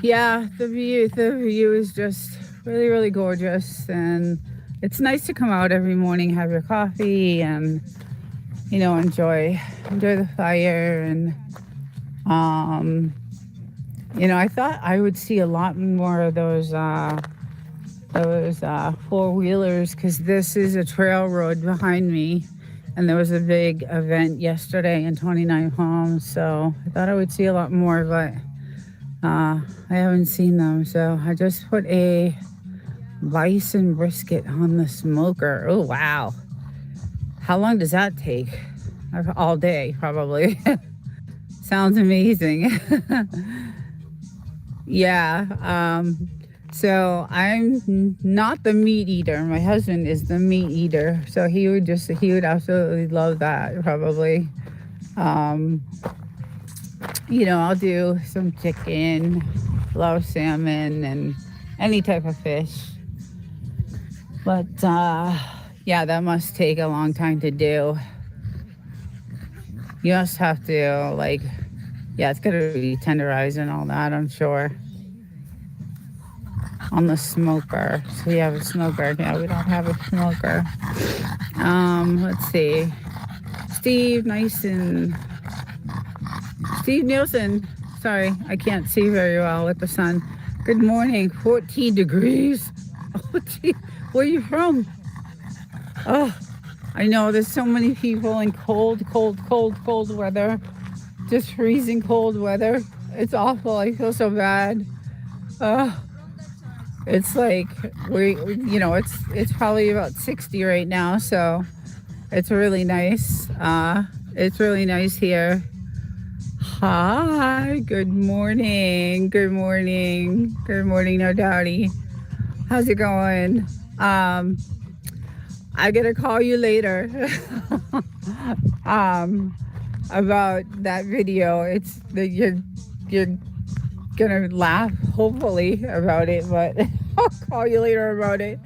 yeah, the view is just really, really gorgeous. And it's nice to come out every morning, have your coffee, and enjoy the fire. And um I thought I would see a lot more of those four-wheelers, because this is a trail road behind me, and there was a big event yesterday in 29 Palms, so I thought I would see a lot more, but I haven't seen them. So I just put a bison brisket on the smoker. Oh, wow. How long does that take? All day, probably. Sounds amazing. Yeah. So I'm not the meat eater. My husband is the meat eater. So he would absolutely love that, probably. Um, I'll do some chicken, love salmon, and any type of fish. But yeah, that must take a long time to do. You must have to, like, yeah, it's gonna be tenderized and all that, I'm sure. On the smoker. So you have a smoker. Yeah, we don't have a smoker. Let's see. Steve Nielsen. Steve Nielsen. Sorry, I can't see very well with the sun. Good morning. 14 degrees. Oh, gee. Where are you from? Oh, I know there's so many people in cold, cold, cold, cold weather. Just freezing cold weather. It's awful. I feel so bad. Oh, it's like it's probably about 60 right now, so it's really nice. It's really nice here. Hi, good morning. Good morning. Good morning, no doubty. How's it going? Um, I gotta call you later. um, about that video. It's the you're gonna laugh, hopefully, about it, but I'll call you later about it.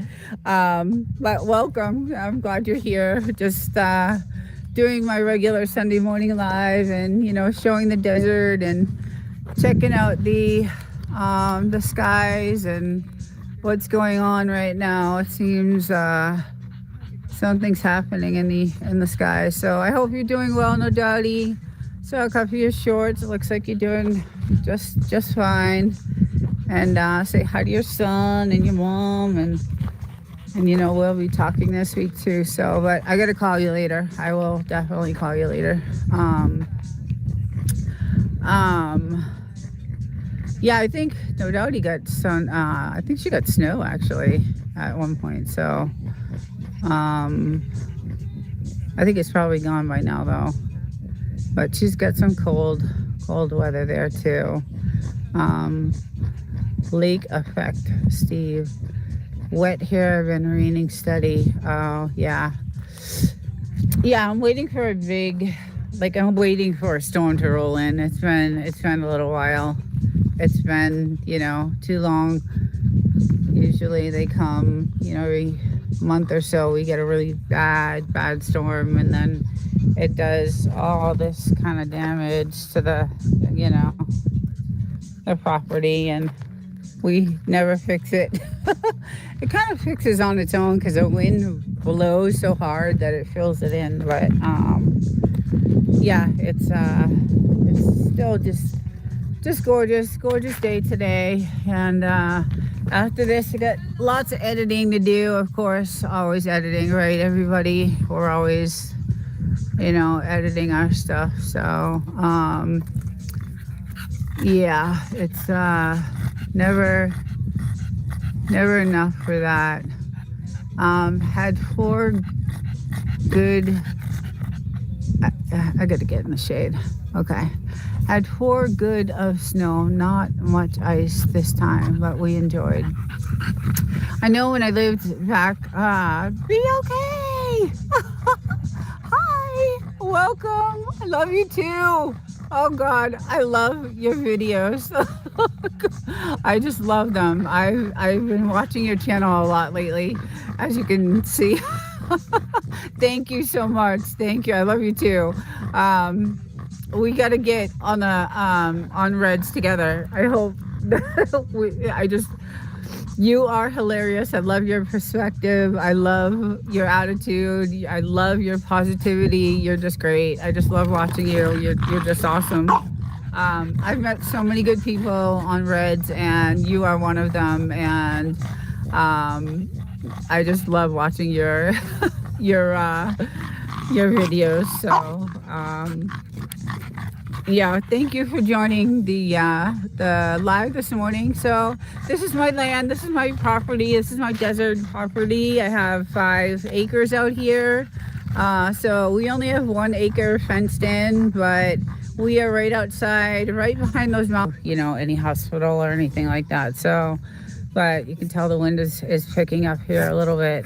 But welcome. I'm glad you're here. Just doing my regular Sunday morning live, and showing the desert and checking out the skies and what's going on right now. It seems something's happening in the sky. So I hope you're doing well, no doubty. So a couple of your shorts. It looks like you're doing just fine. And say hi to your son and your mom, and we'll be talking this week too. So, but I gotta call you later. I will definitely call you later. Yeah, I think no doubt he got sun. I think she got snow actually at one point. So, I think it's probably gone by now though. But she's got some cold weather there too. Lake effect, Steve. Wet here, been raining steady. Oh yeah. Yeah, I'm waiting for I'm waiting for a storm to roll in. It's been a little while. It's been, too long. Usually they come, every month or so we get a really bad storm, and then it does all this kind of damage to the property, and we never fix it. It kind of fixes on its own because the wind blows so hard that it fills it in. But yeah, it's still just gorgeous day today. And after this, I got lots of editing to do. Of course, always editing, right? Everybody, we're always editing our stuff. So yeah, it's never enough for that. Had 4 good I gotta get in the shade. Okay. Had 4 good of snow, not much ice this time, but we enjoyed. I know when I lived back, be okay. Hi, welcome. I love you too. Oh God, I love your videos. I just love them. I've been watching your channel a lot lately, as you can see. Thank you so much. Thank you. I love you too. We got to get on the on Reds together. I hope. I just, you are hilarious. I love your perspective. I love your attitude. I love your positivity. You're just great. I just love watching you. You're just awesome. I've met so many good people on Reds, and you are one of them. And I just love watching your your videos. So yeah, thank you for joining the live this morning. So this is my land, this is my property, this is my desert property. I have 5 acres out here. So we only have 1 acre fenced in, but we are right outside, right behind those mountains, you know, any hospital or anything like that. So, but you can tell the wind is picking up here a little bit.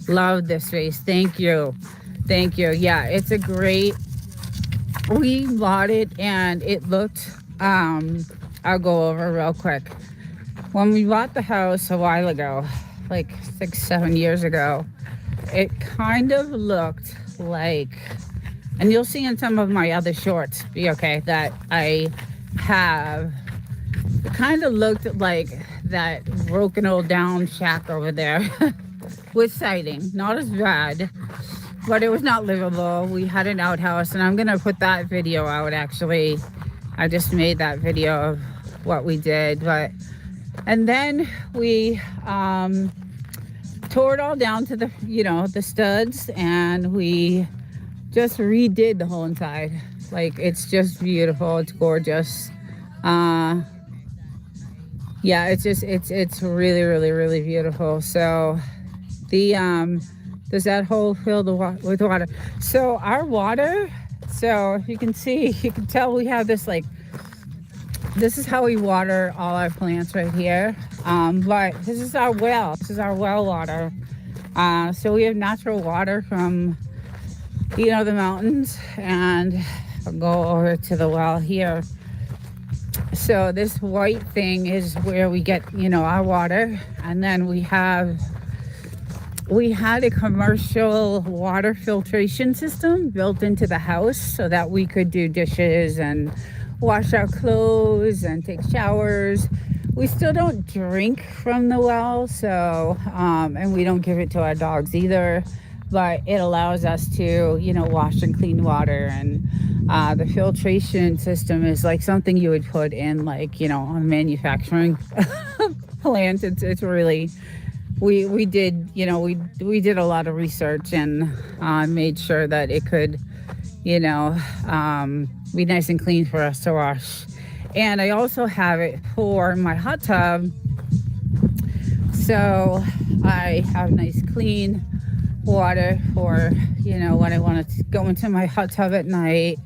Love this space. Thank you. Thank you. Yeah, it's a great, we bought it and it looked, I'll go over real quick. When we bought the house a while ago, like 6-7 years ago, it kind of looked like, and you'll see in some of my other shorts, be okay, that I have, it kind of looked like that broken old down shack over there with siding. Not as bad, but it was not livable. We had an outhouse, and I'm gonna put that video out actually. I just made that video of what we did, but, and then we tore it all down to the, you know, the studs, and we just redid the whole inside. Like, it's just beautiful. It's gorgeous. Yeah, it's just, it's really, really, really beautiful. So the, does that hole fill with water? So our water, so if you can see, you can tell we have this, like, this is how we water all our plants right here. But this is our well. This is our well water. So we have natural water from, you know, the mountains, and I'll go over to the well here. So this white thing is where we get, you know, our water. And then we had a commercial water filtration system built into the house so that we could do dishes and wash our clothes and take showers. We still don't drink from the well, so and we don't give it to our dogs either, but it allows us to, you know, wash and clean water. And the filtration system is like something you would put in, like, you know, on a manufacturing plant. It's really, we did, you know, we did a lot of research and made sure that it could, you know, be nice and clean for us to wash. And I also have it for my hot tub, so I have nice clean water for, you know, when I want to go into my hot tub at night.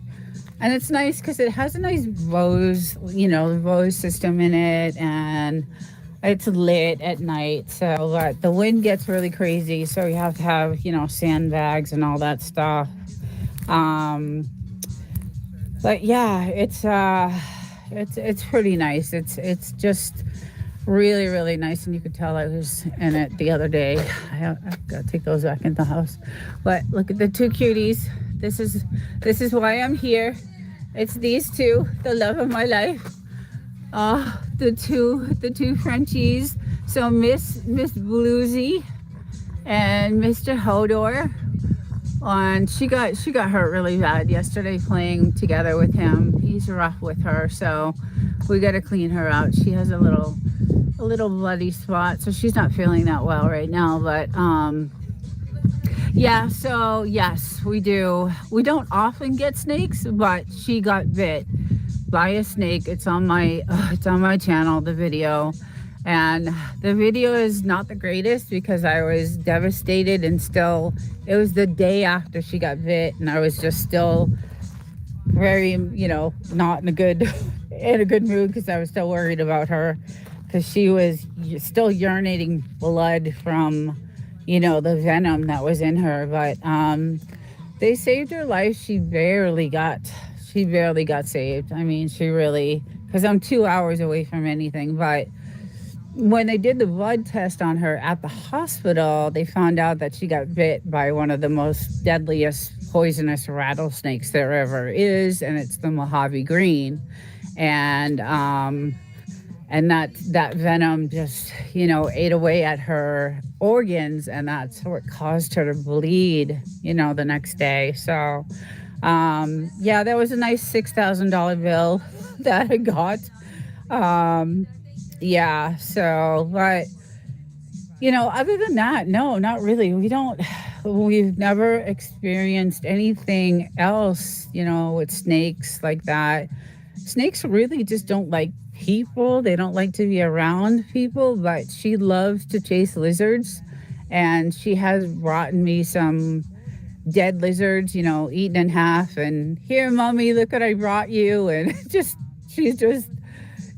And it's nice because it has a nice Bose, you know, Bose system in it, and it's lit at night. So, but the wind gets really crazy, so you have to have, you know, sandbags and all that stuff. But yeah, it's pretty nice. It's just really, really nice, and you could tell I was in it the other day. I've got to take those back in the house. But look at the 2 cuties. This is why I'm here. It's these 2, the love of my life. The two Frenchies. So Miss Bluesy and Mr. Hodor. And she got hurt really bad yesterday playing together with him. He's rough with her, so we got to clean her out. She has a little bloody spot, so she's not feeling that well right now. But yeah, so yes, we do. We don't often get snakes, but she got bit by a snake. It's on my channel, the video, And the video is not the greatest because I was devastated and still, it was the day after she got bit, and I was just still very, not in a good in a good mood because I was still worried about her because she was still urinating blood from, the venom that was in her. But they saved her life. She barely got saved. I mean, she really, because I'm 2 hours away from anything. But when they did the blood test on her at the hospital, they found out that she got bit by one of the most deadliest poisonous rattlesnakes there ever is, and it's the Mojave Green. And that venom just, ate away at her organs, and that's what caused her to bleed, the next day. So yeah, that was a nice $6,000 bill that I got. um yeah, so, but other than that, no, not really. We've never experienced anything else, with snakes like that. Snakes really just don't like people. They don't like to be around people, but she loves to chase lizards. And she has brought me some dead lizards, eaten in half. And here, mommy, look what I brought you. And she's just,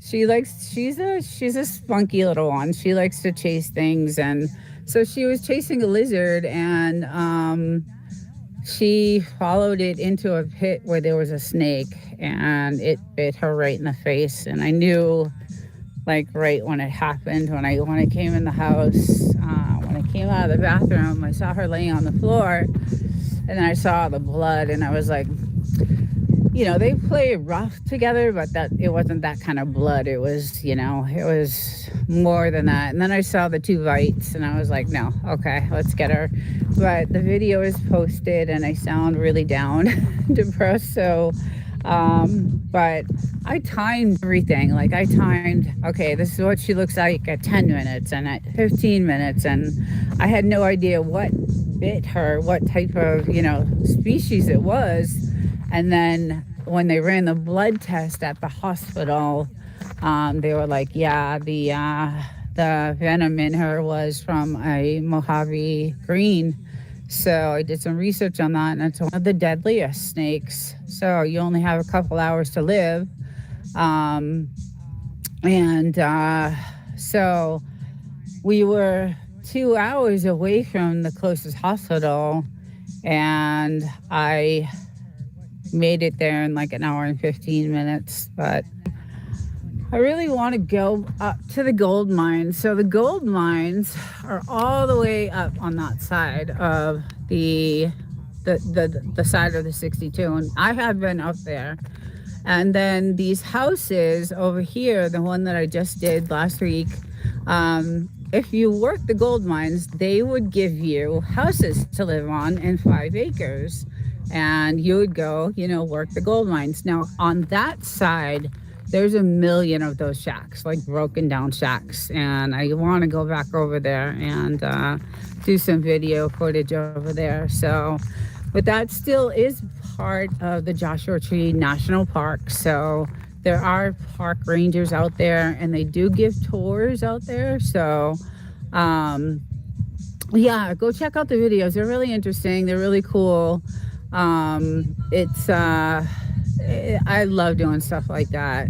she's a spunky little one. She likes to chase things. And so she was chasing a lizard, and she followed it into a pit where there was a snake, and it bit her right in the face. And I knew, like, right when it happened, when I came in the house, when I came out of the bathroom, I saw her laying on the floor, and then I saw the blood, and I was like, they play rough together, but that it wasn't that kind of blood. It was, it was more than that. And then I saw the 2 bites, and I was like, no, okay, let's get her. But the video is posted, and I sound really down, depressed. So, but I timed everything. Like, I timed, okay, this is what she looks like at 10 minutes and at 15 minutes. And I had no idea what bit her, what type of, species it was. And then when they ran the blood test at the hospital, they were like, yeah, the venom in her was from a Mojave Green. So I did some research on that, and it's one of the deadliest snakes. So you only have a couple hours to live. And so we were 2 hours away from the closest hospital, and I made it there in like an hour and 15 minutes. But I really want to go up to the gold mines. So the gold mines are all the way up on that side of the side of the 62, and I have been up there. And then these houses over here, the one that I just did last week, if you work the gold mines, they would give you houses to live on in 5 acres. And you would go, work the gold mines. Now, on that side, there's a million of those shacks, like broken down shacks. And I want to go back over there and do some video footage over there. So, but that still is part of the Joshua Tree National Park. So there are park rangers out there, and they do give tours out there. So, yeah, go check out the videos. They're really interesting. They're really cool. I love doing stuff like that.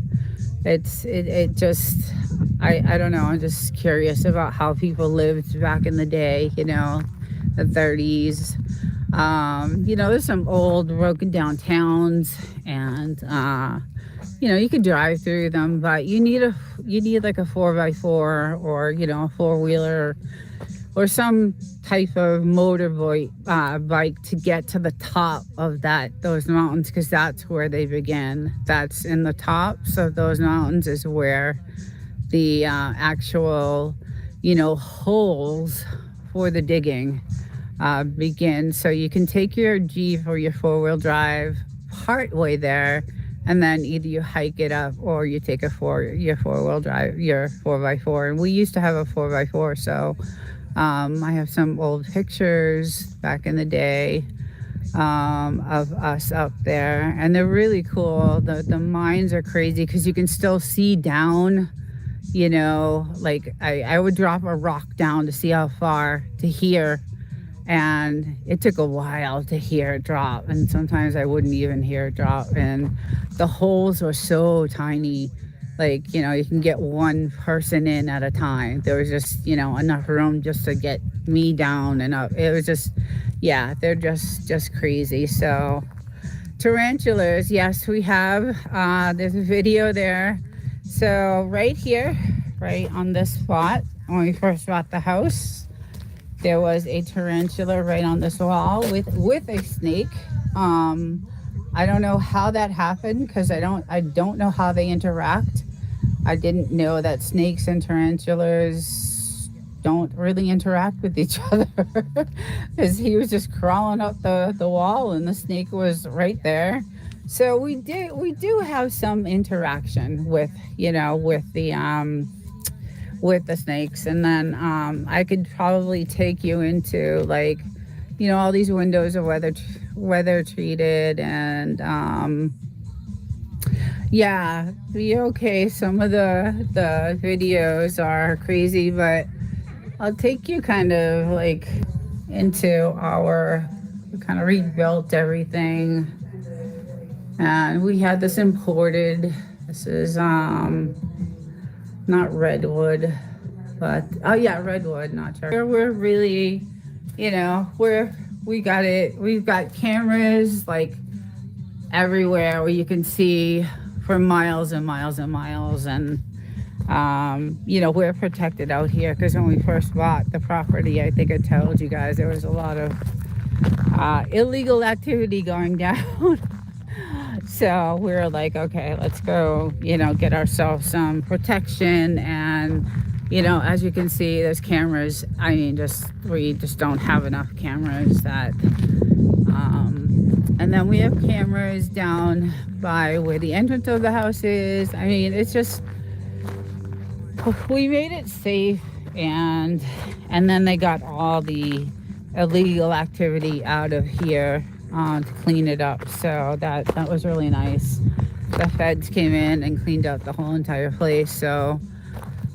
It just, I don't know, I'm just curious about how people lived back in the day, the 30s. There's some old broken down towns, and you could drive through them, but you need like a 4x4, or a 4-wheeler, or some type of bike to get to the top of those mountains, because that's where they begin. That's in the tops of those mountains is where the actual, holes for the digging begin. So you can take your Jeep or your 4-wheel drive part way there, and then either you hike it up or you take your 4-wheel drive, your 4x4. And we used to have a 4x4, so I have some old pictures back in the day of us up there, and they're really cool. The mines are crazy because you can still see down, you know, like I would drop a rock down to see how far to hear, and it took a while to hear it drop, and sometimes I wouldn't even hear it drop, and the holes were so tiny, like, you know, you can get one person in at a time. There was just, you know, enough room just to get me down and up. It was just, yeah, they're just crazy. So tarantulas, yes, we have. There's a video there. So right here, right on this spot, when we first bought the house, there was a tarantula right on this wall with a snake. I don't know how that happened because I don't know how they interact. I didn't know that snakes and tarantulas don't really interact with each other because he was just crawling up the wall and the snake was right there. So we do have some interaction with, you know, with the snakes. And then I could probably take you into, like, you know, all these windows are weather treated, and yeah, be okay. Some of the videos are crazy, but I'll take you kind of like into our, we kind of rebuilt everything, and we had this imported. This is not redwood, but oh yeah, redwood, not cherry. We're really, you know, we got it. We've got cameras like everywhere where you can see for miles and miles and miles, and you know, we're protected out here because when we first bought the property, I think I told you guys there was a lot of illegal activity going down. So we were like, okay, let's go, you know, get ourselves some protection. And, you know, as you can see, there's cameras. I mean, we just don't have enough cameras that, and then we have cameras down by where the entrance of the house is. I mean, it's just, we made it safe, and then they got all the illegal activity out of here to clean it up. So that was really nice. The feds came in and cleaned up the whole entire place, so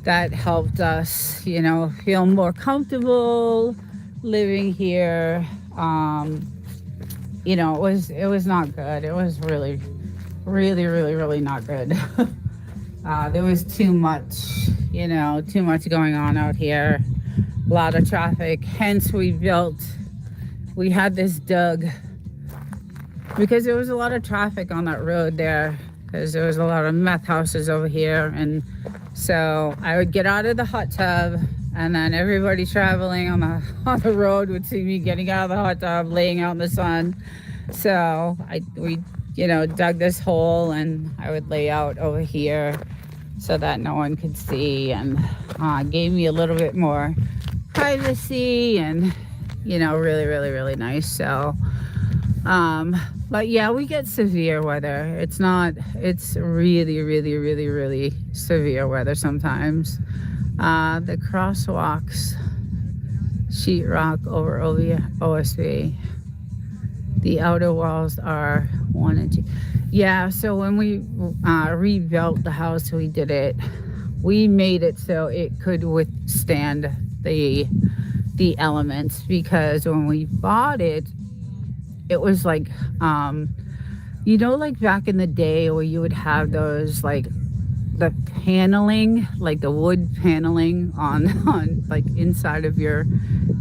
that helped us, you know, feel more comfortable living here. You know, it was not good. It was really, really, really, really not good. There was too much, you know, too much going on out here. A lot of traffic. Hence, we had this dug because there was a lot of traffic on that road there, because there was a lot of meth houses over here. And so I would get out of the hot tub, and then everybody traveling on the road would see me getting out of the hot tub, laying out in the sun. So we, you know, dug this hole, and I would lay out over here so that no one could see, and gave me a little bit more privacy, and, you know, really, really, really nice. So but yeah, we get severe weather. It's really, really, really, really severe weather sometimes. The crosswalks, sheetrock over OSB. The outer walls are 1 and 2. Yeah, so when we rebuilt the house, we made it so it could withstand the elements, because when we bought it, it was like, you know, like back in the day where you would have those, like, the paneling, like the wood paneling on like inside of your,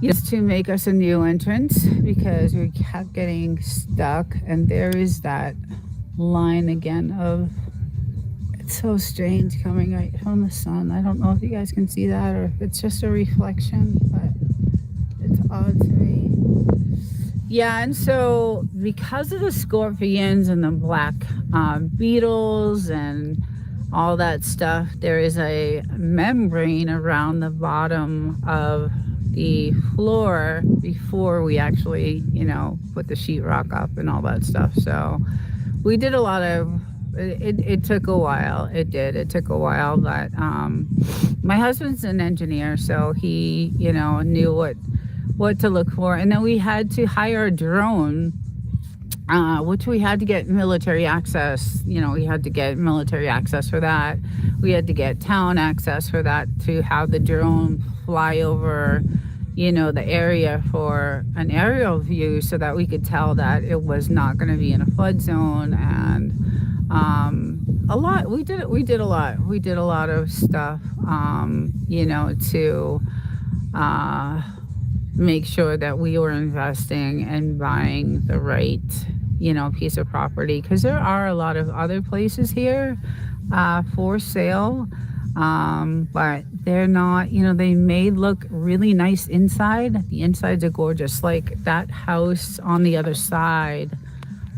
just to make us a new entrance, because we kept getting stuck. And there is that line again of, it's so strange coming right from the sun. I don't know if you guys can see that or if it's just a reflection, but it's odd to me. Yeah, and so because of the scorpions and the black beetles and all that stuff, there is a membrane around the bottom of the floor before we actually, you know, put the sheetrock up and all that stuff. So we did a lot of, it took a while. It took a while, but my husband's an engineer, so he, you know, knew what to look for. And then we had to hire a drone which we had to get military access. You know, we had to get military access for that. We had to get town access for that to have the drone fly over, you know, the area for an aerial view so that we could tell that it was not going to be in a flood zone. And a lot, we did a lot of stuff, you know, to make sure that we were investing and buying the right, you know, piece of property, because there are a lot of other places here for sale, but they're not, you know, they may look really nice inside. The insides are gorgeous, like that house on the other side.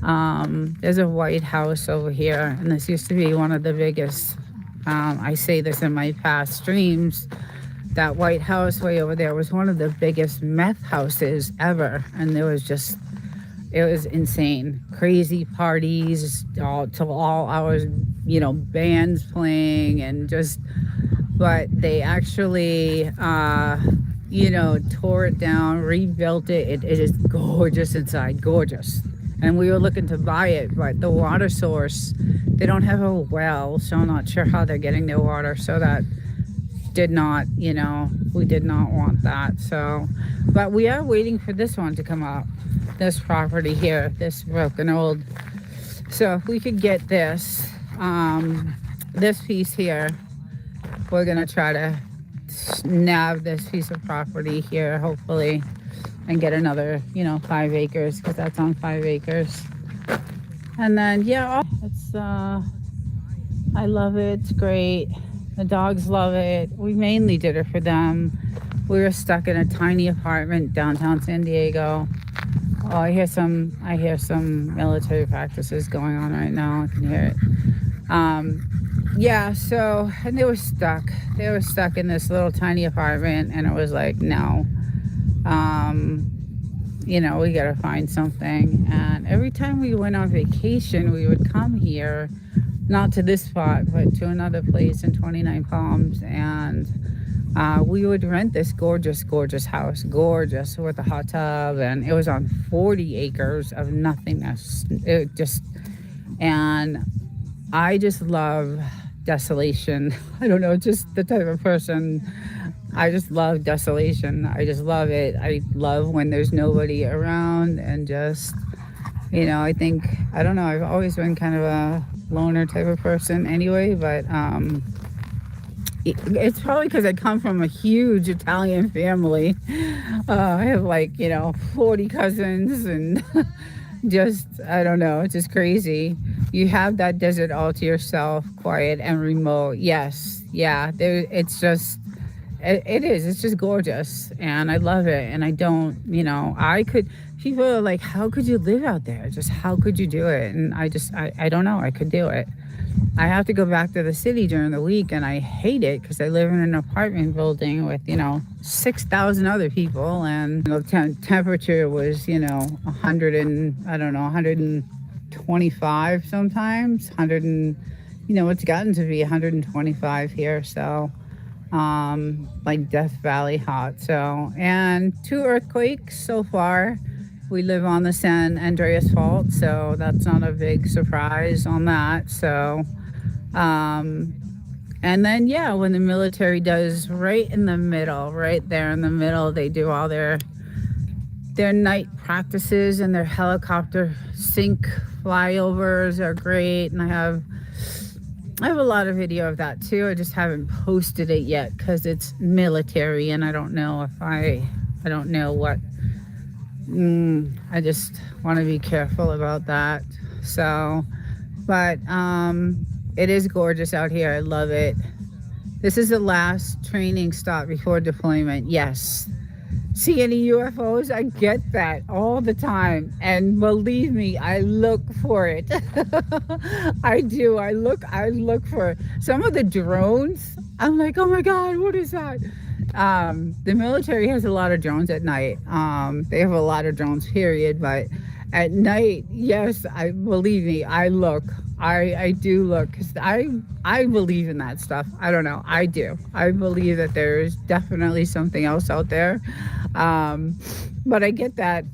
There's a white house over here, and this used to be one of the biggest, I say this in my past streams, that white house way over there was one of the biggest meth houses ever. And there was just, it was insane. Crazy parties all till all hours, you know, bands playing and just, but they actually, you know, tore it down, rebuilt it. It is gorgeous inside, gorgeous. And we were looking to buy it, but the water source, they don't have a well, so I'm not sure how they're getting their water. So that did not, you know, we did not want that. So, but we are waiting for this one to come up, this property here, this broken old. So if we could get this, this piece here, we're gonna try to nab this piece of property here, hopefully, and get another, you know, 5 acres, because that's on 5 acres. And then, yeah, it's, I love it, it's great. The dogs love it. We mainly did it for them. We were stuck in a tiny apartment downtown San Diego. Oh, I hear some military practices going on right now. I can hear it. Yeah, so, and they were stuck. They were stuck in this little tiny apartment, and it was like, no. You know, we gotta find something. And every time we went on vacation, we would come here, not to this spot, but to another place in 29 Palms, and we would rent this gorgeous, gorgeous house, gorgeous, with a hot tub, and it was on 40 acres of nothingness. It just, and I just love desolation. I don't know, just the type of person. I just love desolation. I just love it. I love when there's nobody around, and just, you know, I think, I don't know, I've always been kind of a loner type of person anyway, but it's probably because I come from a huge Italian family. I have, like, you know, 40 cousins, and just, I don't know, it's just crazy. You have that desert all to yourself, quiet and remote. Yes, yeah, there, it's just, it is, it's just gorgeous, and I love it. And I don't, you know, people are like, how could you live out there? Just how could you do it? And I don't know, I could do it. I have to go back to the city during the week, and I hate it because I live in an apartment building with, you know, 6,000 other people, and the temperature was, you know, 100 and, I don't know, 125 sometimes, 100 and, you know, it's gotten to be 125 here. So, like Death Valley hot. So, and 2 earthquakes so far. We live on the San Andreas Fault, so that's not a big surprise on that. So, and then, yeah, when the military does right in the middle, right there in the middle, they do all their night practices, and their helicopter sink flyovers are great. And I have a lot of video of that too. I just haven't posted it yet because it's military, and I don't know if I don't know what. I just want to be careful about that. So, but it is gorgeous out here. I love it. This is the last training stop before deployment. Yes. See any UFOs? I get that all the time, and believe me, I look for it. I do. I look for some of the drones. I'm like, oh my God, what is that? The military has a lot of drones at night. They have a lot of drones, period. But at night, yes, believe me, I look. I do look, because I believe in that stuff. I don't know. I do. I believe that there's definitely something else out there. But I get that.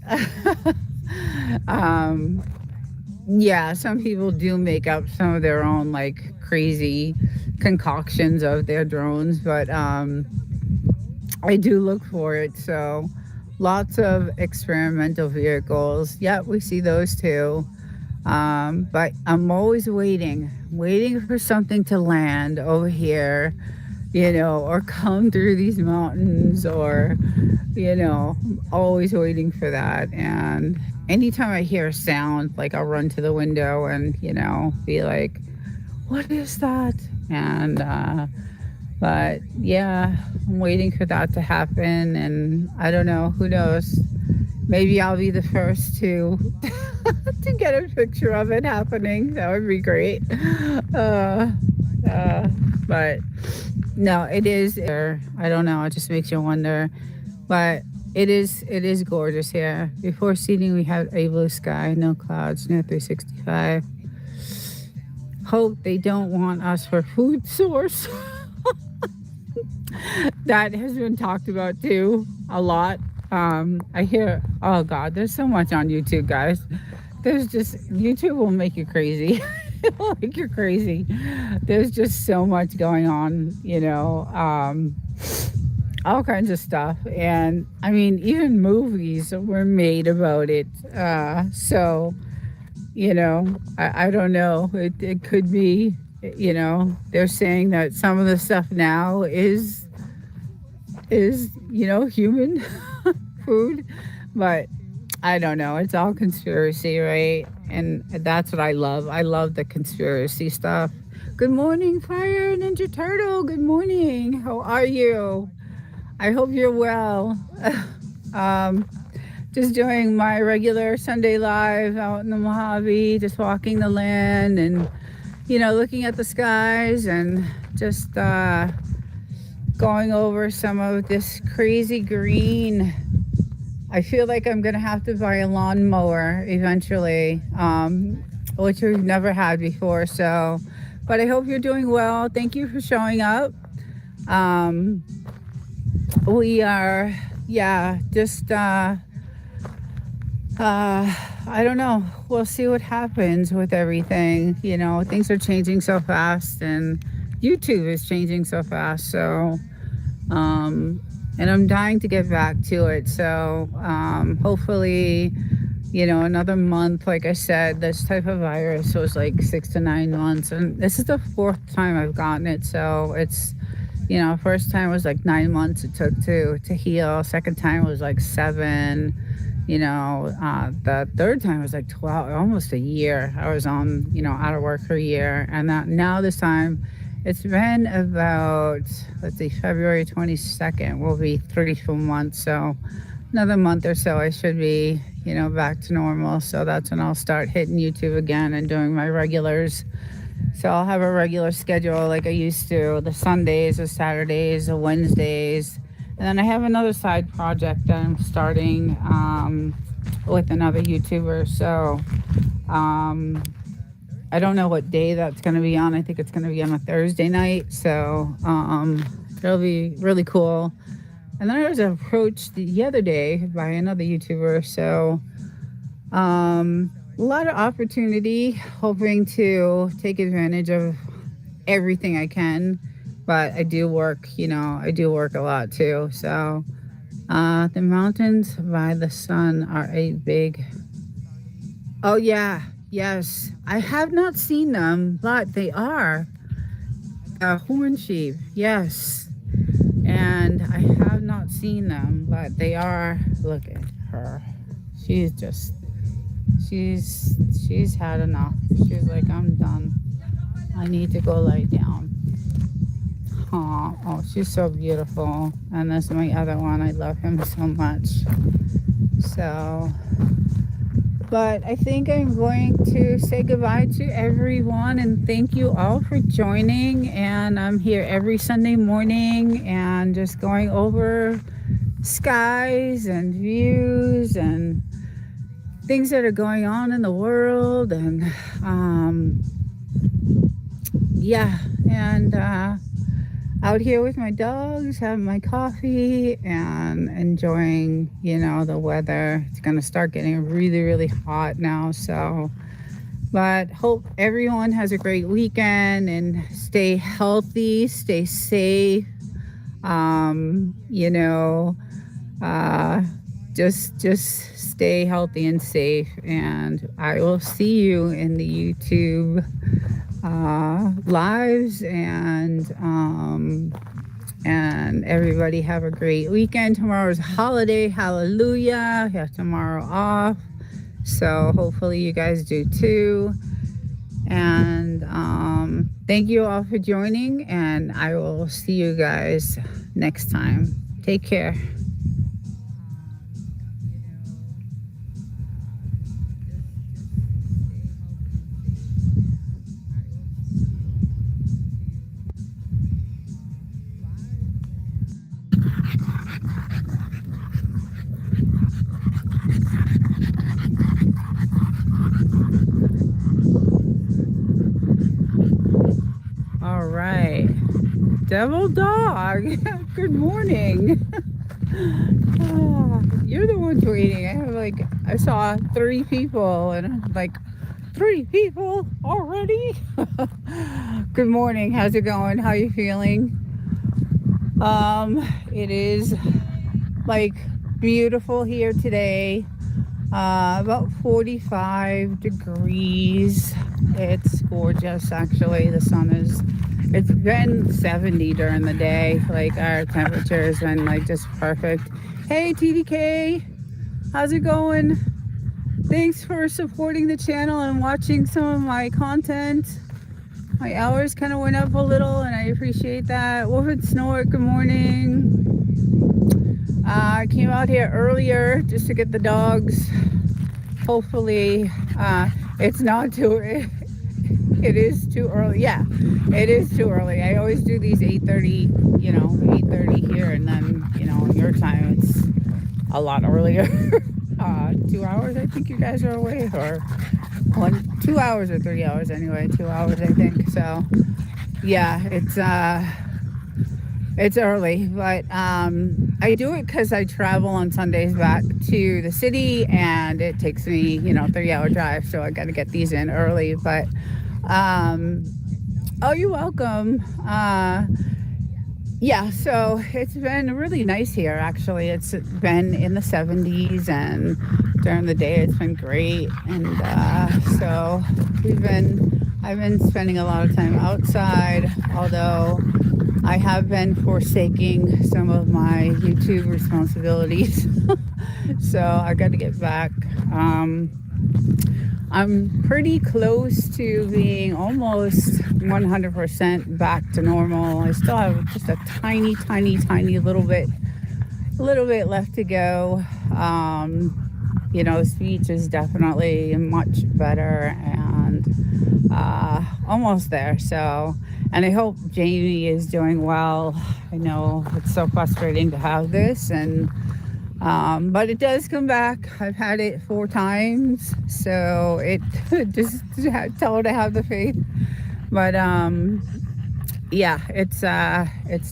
Yeah, some people do make up some of their own like crazy concoctions of their drones, but I do look for it. So lots of experimental vehicles. Yeah, we see those too. But I'm always waiting for something to land over here, or come through these mountains, or, always waiting for that. And anytime I hear a sound, like I'll run to the window and, be like, what is that? And, but yeah, I'm waiting for that to happen. And I don't know, who knows? Maybe I'll be the first to to get a picture of it happening. That would be great. Uh, uh, but no, it is. I don't know. It just makes you wonder. But it is gorgeous here. Before seating, we had a blue sky, no clouds, no 365. Hope they don't want us for food source. That has been talked about too a lot. I hear, oh God, there's so much on YouTube, guys. There's just, YouTube will make you crazy. It will make you crazy. There's just so much going on, all kinds of stuff. And I mean, even movies were made about it. So, I don't know. It could be, they're saying that some of the stuff now is human food, but I don't know. It's all conspiracy, right? And that's what I love. I love the conspiracy stuff. Good morning, Fire Ninja Turtle. Good morning. How are you? I hope you're well. um, just doing my regular Sunday live out in the Mojave, just walking the land and, looking at the skies and just going over some of this crazy green. I feel like I'm going to have to buy a lawnmower eventually, which we've never had before. So, but I hope you're doing well. Thank you for showing up. We are, yeah, just, I don't know. We'll see what happens with everything. Things are changing so fast and YouTube is changing so fast. So, and I'm dying to get back to it. So, hopefully, another month, like I said, this type of virus was like 6 to 9 months. And this is the fourth time I've gotten it. So it's, first time was like 9 months it took to heal. Second time was like 7. The third time was like 12, almost a year. I was on, out of work for a year. And that now this time, it's been about, let's see, February 22nd will be 3 full months. So another month or so, I should be, back to normal. So that's when I'll start hitting YouTube again and doing my regulars. So I'll have a regular schedule like I used to, the Sundays, the Saturdays, the Wednesdays. And then I have another side project that I'm starting with another YouTuber. So I don't know what day that's going to be on. I think it's going to be on a Thursday night. So it'll be really cool. And then I was approached the other day by another YouTuber. So a lot of opportunity, hoping to take advantage of everything I can. But I do work, I do work a lot too. So the mountains by the sun are a big... Oh, yeah. Yes. I have not seen them, but they are. Horn sheep. Yes. And I have not seen them, but they are. Look at her. She's just... She's had enough. She's like, I'm done. I need to go lie down. Oh, she's so beautiful. And that's my other one. I love him so much. So, but I think I'm going to say goodbye to everyone and thank you all for joining. And I'm here every Sunday morning and just going over skies and views and things that are going on in the world. And yeah, and out here with my dogs, having my coffee and enjoying, the weather. It's going to start getting really, really hot now. So But hope everyone has a great weekend and stay healthy, stay safe. You know, uh, just stay healthy and safe. And I will see you in the YouTube lives and everybody have a great weekend. Tomorrow's a holiday. Hallelujah. You have tomorrow off. So hopefully you guys do too. And thank you all for joining. And I will see you guys next time. Take care. All right. Devil Dog, good morning. You're the one tweeting. I saw 3 people and I'm like, 3 people already? Good morning. How's it going? How you feeling? It is like beautiful here today. About 45 degrees. It's gorgeous actually. It's been 70 during the day. Like our temperature has been like just perfect. Hey TDK, how's it going? Thanks for supporting the channel and watching some of my content. My hours kind of went up a little and I appreciate that. Wolf and Snort, good morning. I came out here earlier just to get the dogs. Hopefully it's not too, it is too early. Yeah, it is too early. I always do these 8:30, 8:30 here, and then, in your time it's a lot earlier. 2 hours, I think you guys are away, or 2 hours or 3 hours anyway. 2 hours, I think. So yeah, it's early, but I do it because I travel on Sundays back to the city, and it takes me, 3-hour drive, so I got to get these in early. But oh, you're welcome. Yeah, so it's been really nice here. Actually, it's been in the 70s, and during the day it's been great. And so I've been spending a lot of time outside, although I have been forsaking some of my YouTube responsibilities. So I got to get back. I'm pretty close to being almost 100% back to normal. I still have just a tiny little bit left to go. Speech is definitely much better and almost there. So, and I hope Jamie is doing well. I know it's so frustrating to have this, but it does come back. I've had it 4 times, so it just tell her to have the faith. But yeah, it's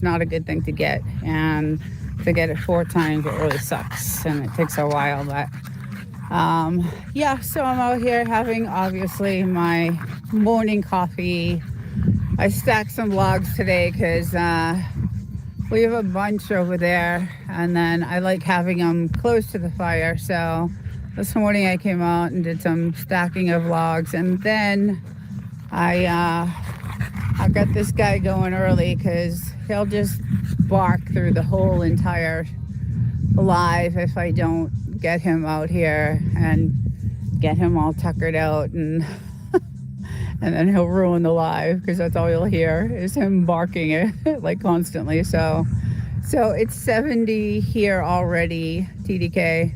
not a good thing to get, and to get it 4 times, it really sucks, and it takes a while. But yeah, so I'm out here having obviously my morning coffee. I stacked some logs today because we have a bunch over there, and then I like having them close to the fire. So this morning I came out and did some stacking of logs, and then I got this guy going early because he'll just bark through the whole entire live if I don't get him out here and get him all tuckered out, and and then he'll ruin the live because that's all you'll hear is him barking it like constantly. So it's 70 here already, TDK.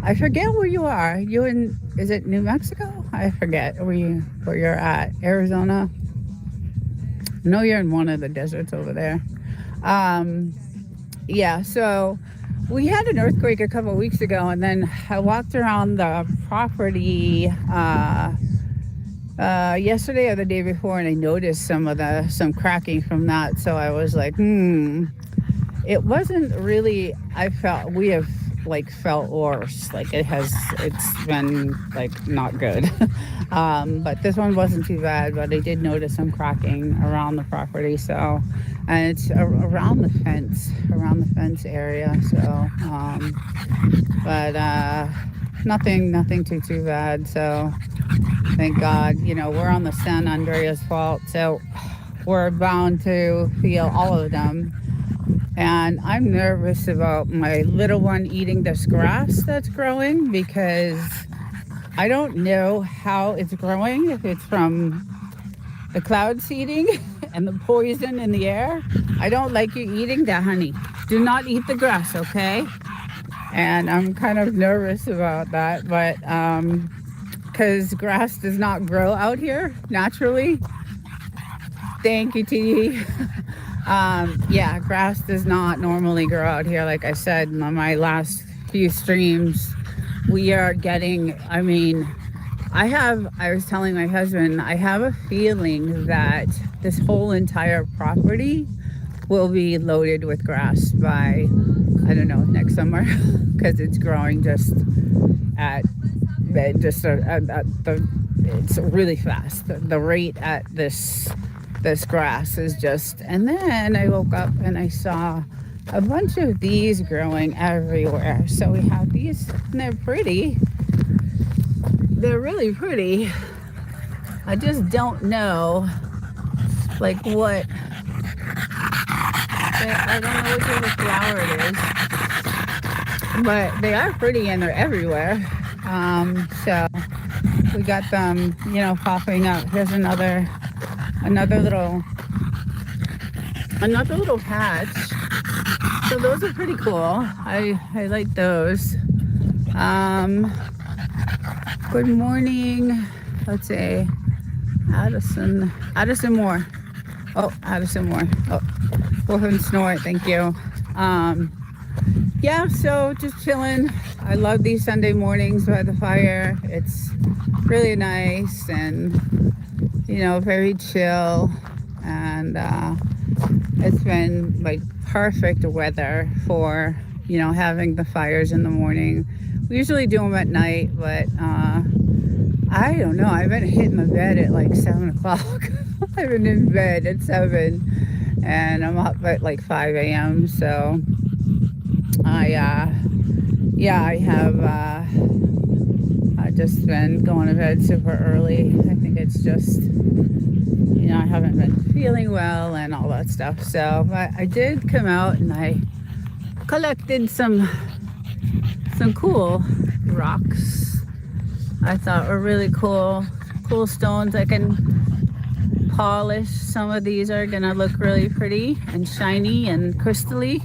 I forget where you are. Is it New Mexico? I forget where you're at. Arizona? No, you're in one of the deserts over there. Yeah, so we had an earthquake a couple of weeks ago, and then I walked around the property yesterday or the day before, and I noticed some cracking from that. So I was like, it wasn't really, I felt we have like felt worse. Like it's been like not good. But this one wasn't too bad. But I did notice some cracking around the property. So, and it's around the fence area. So, but nothing too bad. So, thank God. You know, we're on the San Andreas fault, so we're bound to feel all of them. And I'm nervous about my little one eating this grass that's growing because I don't know how it's growing, if it's from the cloud seeding and the poison in the air. I don't like you eating that, honey. Do not eat the grass, okay? And I'm kind of nervous about that, but because grass does not grow out here naturally. Thank you, T. Yeah, grass does not normally grow out here. Like I said in my last few streams, we are getting, I mean, I was telling my husband, I have a feeling that this whole entire property will be loaded with grass by, I don't know, next summer, because it's growing at it's really fast. The rate at this grass is just, and then I woke up and I saw a bunch of these growing everywhere. So we have these, and they're pretty. They're really pretty. I just don't know, like what, I don't know which of the flower it is, but they are pretty and they're everywhere. So we got them, you know, popping up. Here's another little patch. So those are pretty cool. I like those. Good morning. Let's see. Addison Moore. Oh, Addison Moore. Oh, Wolf and Snort. Thank you. Yeah, so just chilling. I love these Sunday mornings by the fire. It's really nice and, you know, very chill. And it's been like perfect weather for, you know, having the fires in the morning. We usually do them at night, but I don't know. I've been hitting the bed at like 7 o'clock. I've been in bed at 7 and I'm up at like 5 a.m. So I've just been going to bed super early. I think it's just, you know, I haven't been feeling well and all that stuff. So, but I did come out and I collected some cool rocks. I thought were really cool stones. I can polish. Some of these are gonna look really pretty and shiny and crystally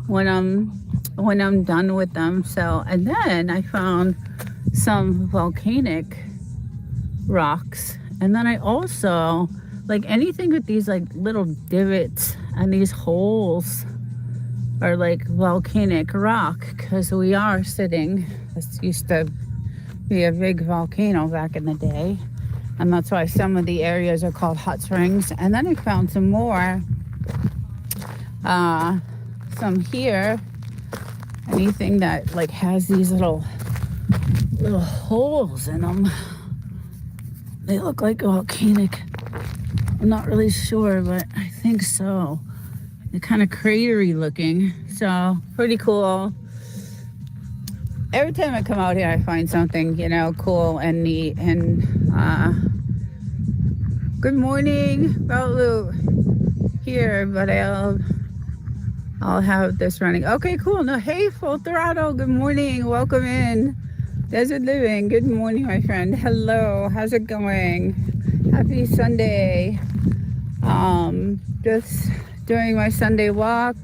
when I'm done with them. So, and then I found some volcanic rocks, and then I also like anything with these like little divots and these holes are like volcanic rock, because we are sitting, this used to be a big volcano back in the day, and that's why some of the areas are called hot springs. And then I found some more, some here, anything that like has these little holes in them. They look like volcanic. I'm not really sure, but I think so. They're kind of cratery looking, so pretty cool. Every time I come out here, I find something, you know, cool and neat. And good morning, Baulu here, but I'll have this running. Okay, cool. No, hey, Full Throttle. Good morning. Welcome in. Desert Living. Good morning, my friend. Hello. How's it going? Happy Sunday. Just doing my Sunday walk.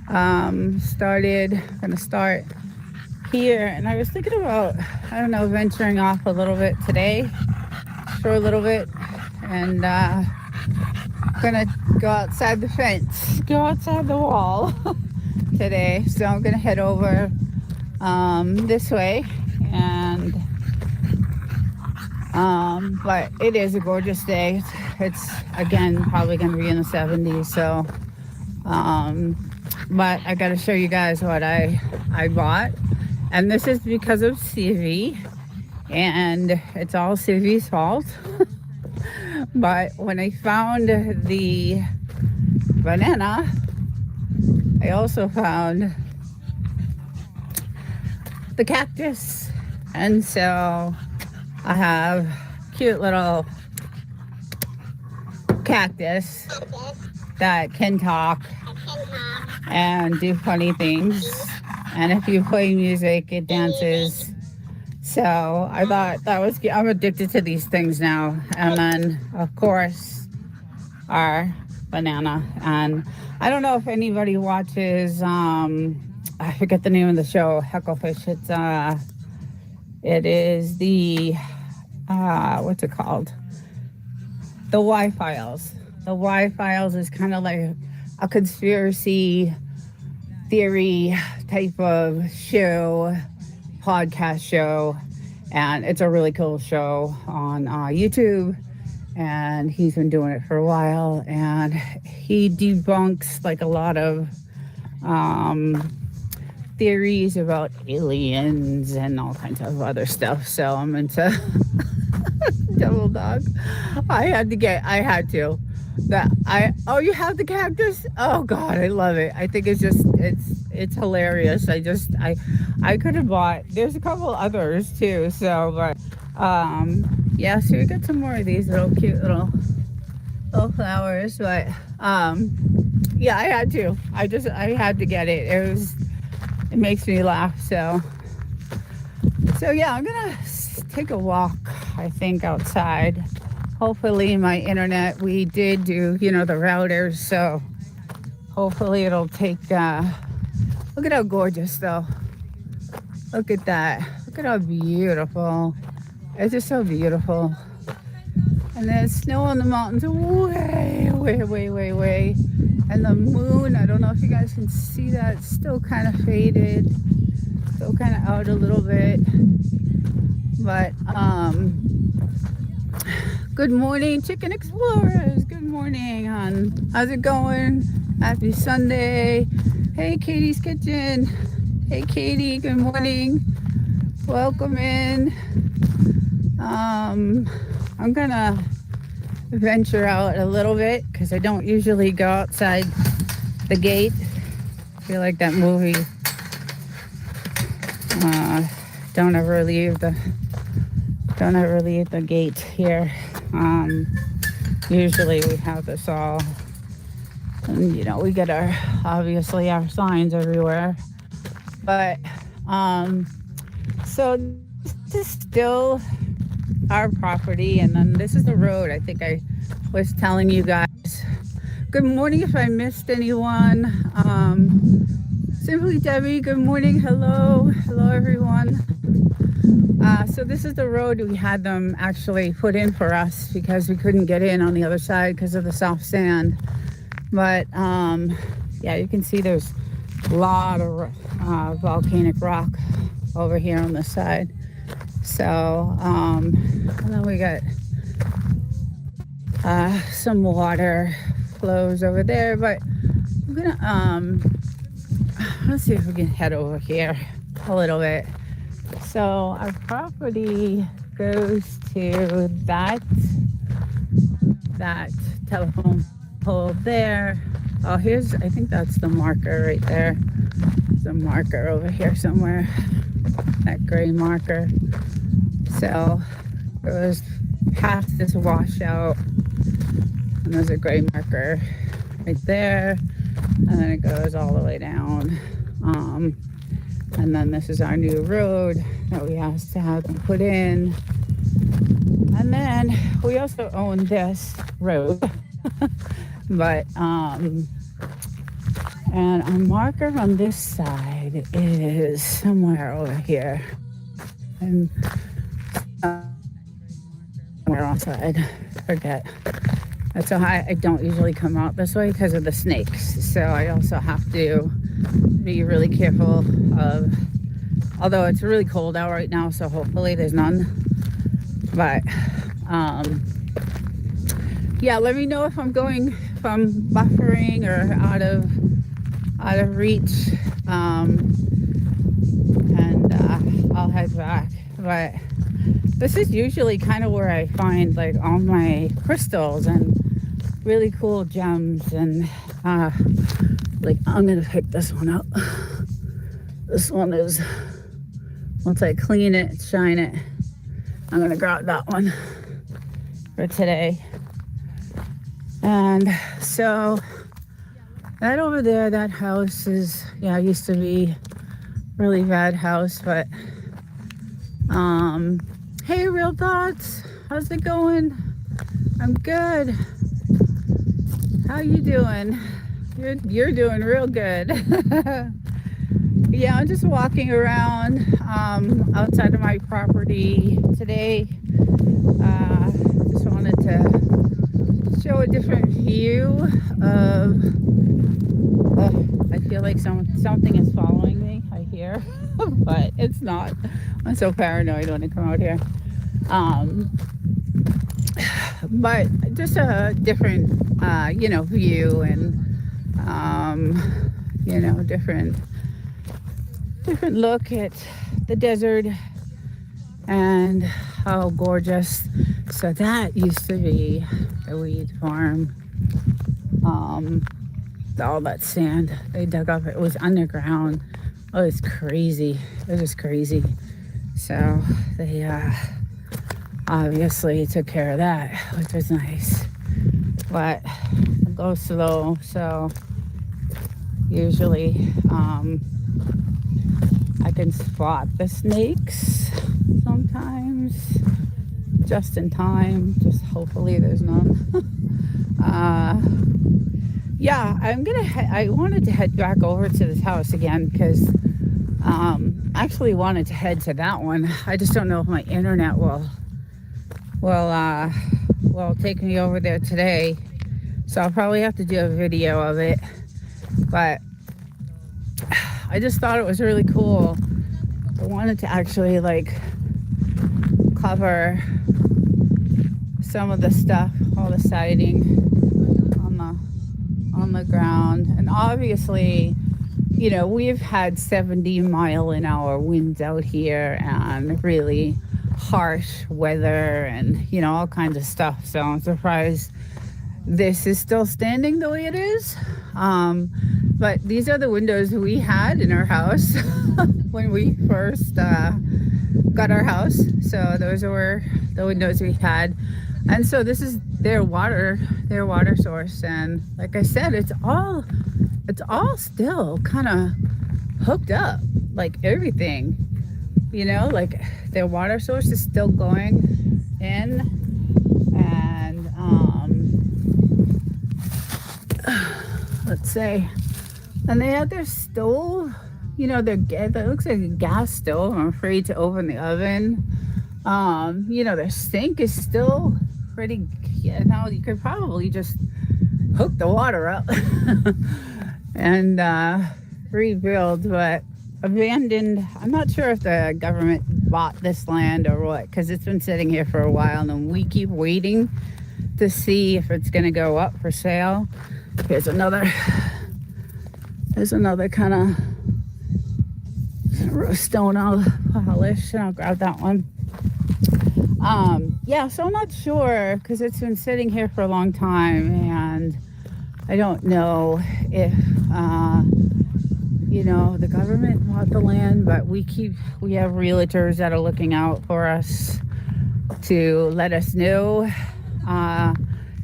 Gonna start here, and I was thinking about, I don't know, venturing off a little bit today, for a little bit, and gonna go outside the fence, go outside the wall today. So I'm gonna head over this way, and but it is a gorgeous day. It's again probably gonna be in the 70s, so but I got to show you guys what I bought. And this is because of Stevie. And it's all Stevie's fault. But when I found the banana, I also found the cactus. And so I have cute little cactus that can talk and do funny things. And if you play music, it dances. So I thought that was, I'm addicted to these things now. And then, of course, our banana. And I don't know if anybody watches, I forget the name of the show, Hecklefish. It is the, what's it called? The Y-Files. The Y-Files is kind of like a conspiracy theory type of show, podcast show, and it's a really cool show on YouTube, and he's been doing it for a while, and he debunks like a lot of theories about aliens and all kinds of other stuff. So I'm into Devil Dog. I had to. You have the cactus? Oh God, I love it. I think it's hilarious. I could have bought, there's a couple others too, so but yeah, so we got some more of these little cute little flowers, but yeah, I had to. I had to get it. It makes me laugh. So yeah, I'm gonna take a walk, I think, outside. Hopefully my internet, we did do, the routers, so hopefully it'll take, look at how gorgeous though. Look at that. Look at how beautiful. It's just so beautiful. And there's snow on the mountains way, way, way, way, way. And the moon, I don't know if you guys can see that, it's still kind of faded. Still kind of out a little bit. But, good morning, Chicken Explorers. Good morning, hon. How's it going? Happy Sunday. Hey, Katie's Kitchen. Hey, Katie. Good morning. Welcome in. I'm gonna venture out a little bit because I don't usually go outside the gate. I feel like that movie. Don't ever leave the gate here. Usually we have this all, and we get obviously our signs everywhere, but so this is still our property, and then this is the road. I think I was telling you guys. Good morning if I missed anyone. Simply Debbie, good morning. Hello everyone. So this is the road we had them actually put in for us because we couldn't get in on the other side because of the soft sand. But yeah, you can see there's a lot of volcanic rock over here on this side. So and then we got some water flows over there. But I'm gonna let's see if we can head over here a little bit. So our property goes to that telephone pole there. Oh, I think that's the marker right there. There's a marker over here somewhere, that gray marker. So it goes past this washout, and there's a gray marker right there, and then it goes all the way down. And then this is our new road that we asked to have them put in. And then we also own this road. But, and our marker on this side is somewhere over here. And somewhere outside, forget. That's why I don't usually come out this way because of the snakes. So I also have to be really careful of, although it's really cold out right now, so hopefully there's none. But yeah, let me know if I'm buffering or out of reach. And I'll head back. But this is usually kind of where I find like all my crystals and really cool gems. And like I'm gonna pick this one up. This one is, once I clean it, shine it, I'm gonna grab that one for today. And so that over there, that house is, yeah, it used to be a really bad house, but hey, Real Thoughts, how's it going? I'm good. How you doing? You're doing real good. Yeah, I'm just walking around outside of my property today. Just wanted to show a different view of. I feel like something is following me. I hear, but it's not. I'm so paranoid when I come out here. But just a different, view and different look at the desert and how gorgeous. So that used to be a weed farm. All that sand they dug up, it was underground. Oh, it's crazy. It was crazy. So they obviously took care of that, which was nice. But I go slow, so usually I can spot the snakes sometimes just in time. Just hopefully there's none. Yeah, I wanted to head back over to this house again because I actually wanted to head to that one. I just don't know if my internet will take me over there today. So I'll probably have to do a video of it. But I just thought it was really cool. I wanted to actually like cover some of the stuff, all the siding on the ground. And obviously, we've had 70-mile-an-hour winds out here and really harsh weather and, all kinds of stuff. So I'm surprised this is still standing the way it is. But these are the windows we had in our house when we first got our house. So those were the windows we had. And so this is their water source. And like I said, it's all still kind of hooked up, like everything, like their water source is still going in. And let's say, and they have their stove, that looks like a gas stove. I'm afraid to open the oven. Their sink is still pretty, you could probably just hook the water up and rebuild, but abandoned. I'm not sure if the government bought this land or what, because it's been sitting here for a while and we keep waiting to see if it's going to go up for sale. There's another kind of stone I'll polish, and I'll grab that one. Yeah, so I'm not sure because it's been sitting here for a long time, and I don't know if the government bought the land, but we have realtors that are looking out for us to let us know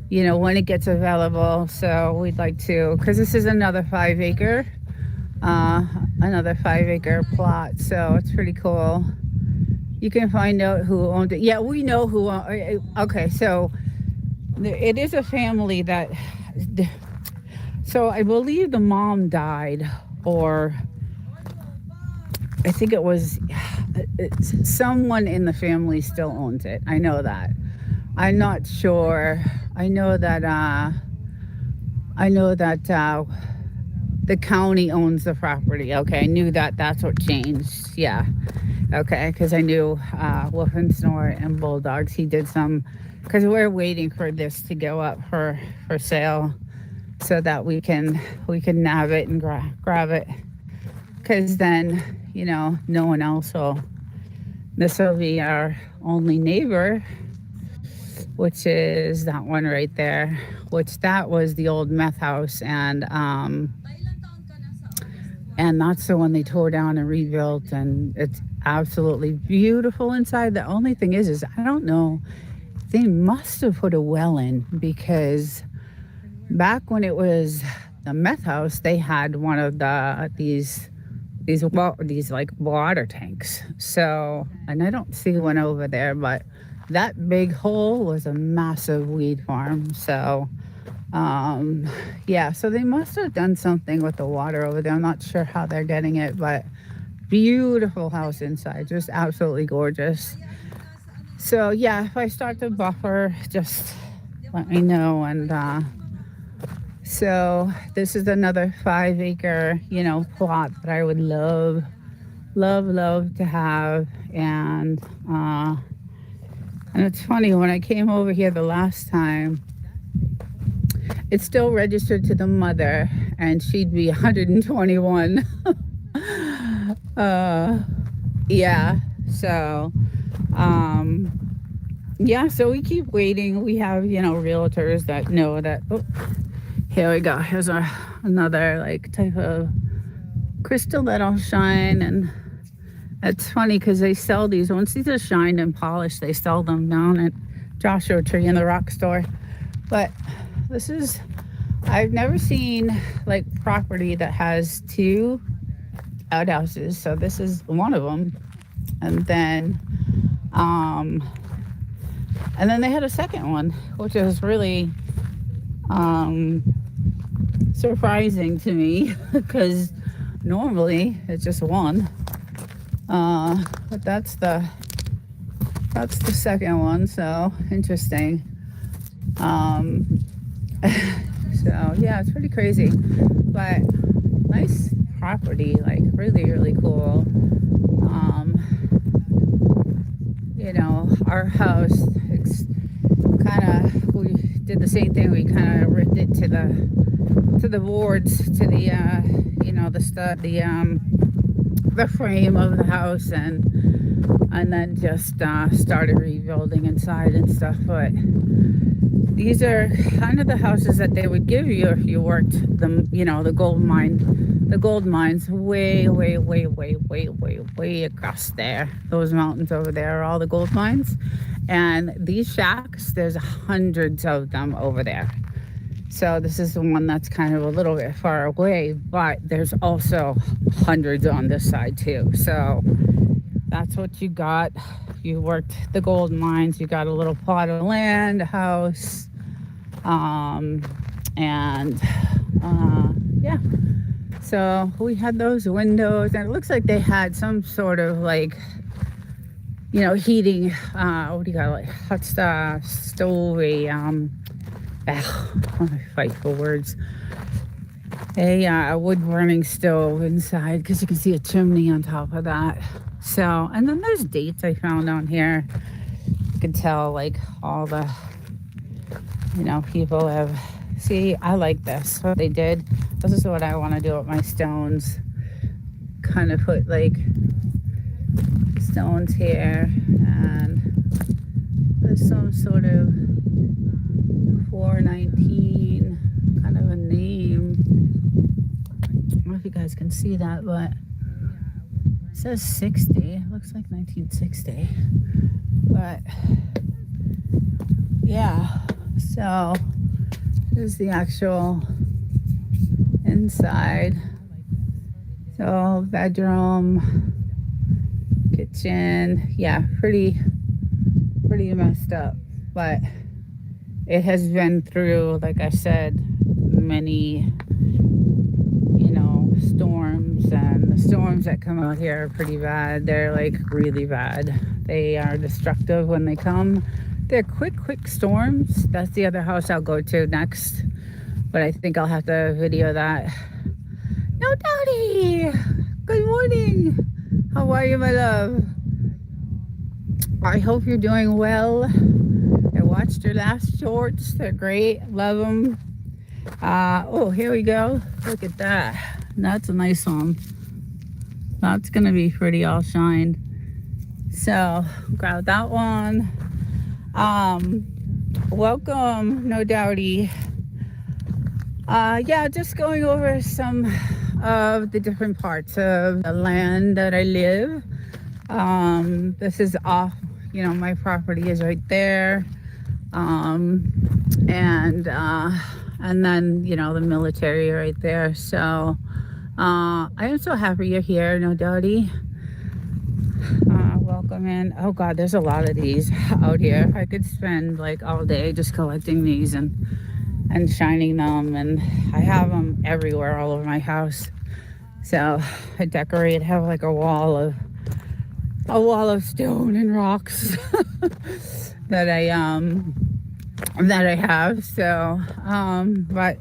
when it gets available. So we'd like to, because this is another 5-acre plot, so it's pretty cool. You can find out who owned it. Yeah, we know who owned. Okay, so it is a family that, so I believe the mom died, or I think it was someone in the family still owns it. I know that. I'm not sure. I know that the county owns the property. Okay, I knew that. That's what changed. Yeah. Okay, because I knew Wolf and Snort and Bulldogs. He did some, because we're waiting for this to go up for sale. so that we can nab it and grab it, because then no one else will. This will be our only neighbor, which is that one right there, which that was the old meth house, and that's the one they tore down and rebuilt, and it's absolutely beautiful inside. The only thing is I don't know, they must have put a well in, because back when it was the meth house, they had one of these like water tanks. So, and I don't see one over there, but that big hole was a massive weed farm. So, yeah, so they must have done something with the water over there. I'm not sure how they're getting it, but beautiful house inside, just absolutely gorgeous. So, yeah, if I start to buffer, just let me know. And so this is another 5 acre, plot that I would love, love, love to have. And it's funny, when I came over here the last time, it's still registered to the mother, and she'd be 121. Yeah. So, yeah. So we keep waiting. We have, realtors that know that. Oh, here we go. Here's another like type of crystal that'll shine, and it's funny because they sell these. Once these are shined and polished, they sell them down at Joshua Tree in the rock store. But this is, I've never seen like property that has two outhouses. So this is one of them, and then they had a second one, which is really surprising to me because normally it's just one. But that's the second one. So interesting. So yeah, it's pretty crazy, but nice property, like really, really cool. Our house, it's we did the same thing. We kind of ripped it to the boards, to the the stud, the frame of the house, and then just started rebuilding inside and stuff. But these are kind of the houses that they would give you if you worked the gold mines way, way, way, way, way, way, way across there. Those mountains over there are all the gold mines. And these shacks, there's hundreds of them over there. So this is the one that's kind of a little bit far away, but there's also hundreds on this side too. So that's what you got. You worked the gold mines, you got a little plot of land, a house, yeah. So we had those windows, and it looks like they had some sort of like, heating, what do you got, like hot stove, I'm gonna fight for words. A wood burning stove inside, because you can see a chimney on top of that. So, and then there's dates I found on here. You can tell like all the, people have. See, I like this. What they did. This is what I want to do with my stones. Kind of put like stones here, and there's some sort of 419 kind of a name. I don't know if you guys can see that, but it says 60. It looks like 1960. But yeah, so here's the actual inside. So bedroom, kitchen, yeah, pretty messed up, but it has been through, like I said, many storms, and the storms that come out here are pretty bad. They're like really bad. They are destructive when they come. They're quick storms. That's the other house I'll go to next, but I think I'll have to video that. No, Daddy! Good morning! How are you, my love? I hope you're doing well. I watched your last shorts. They're great. Love them. Oh, here we go. Look at that. That's a nice one. That's gonna be pretty all shined. So grab that one. Welcome, no doubty. Yeah, just going over some of the different parts of the land that I live. This is off, my property is right there. Um, and then, the military right there. So, I am so happy you're here, no doubty. Welcome in. Oh God, there's a lot of these out here. I could spend like all day just collecting these and shining them, and I have them everywhere all over my house. So I decorate, have like a wall of stone and rocks that I have. So but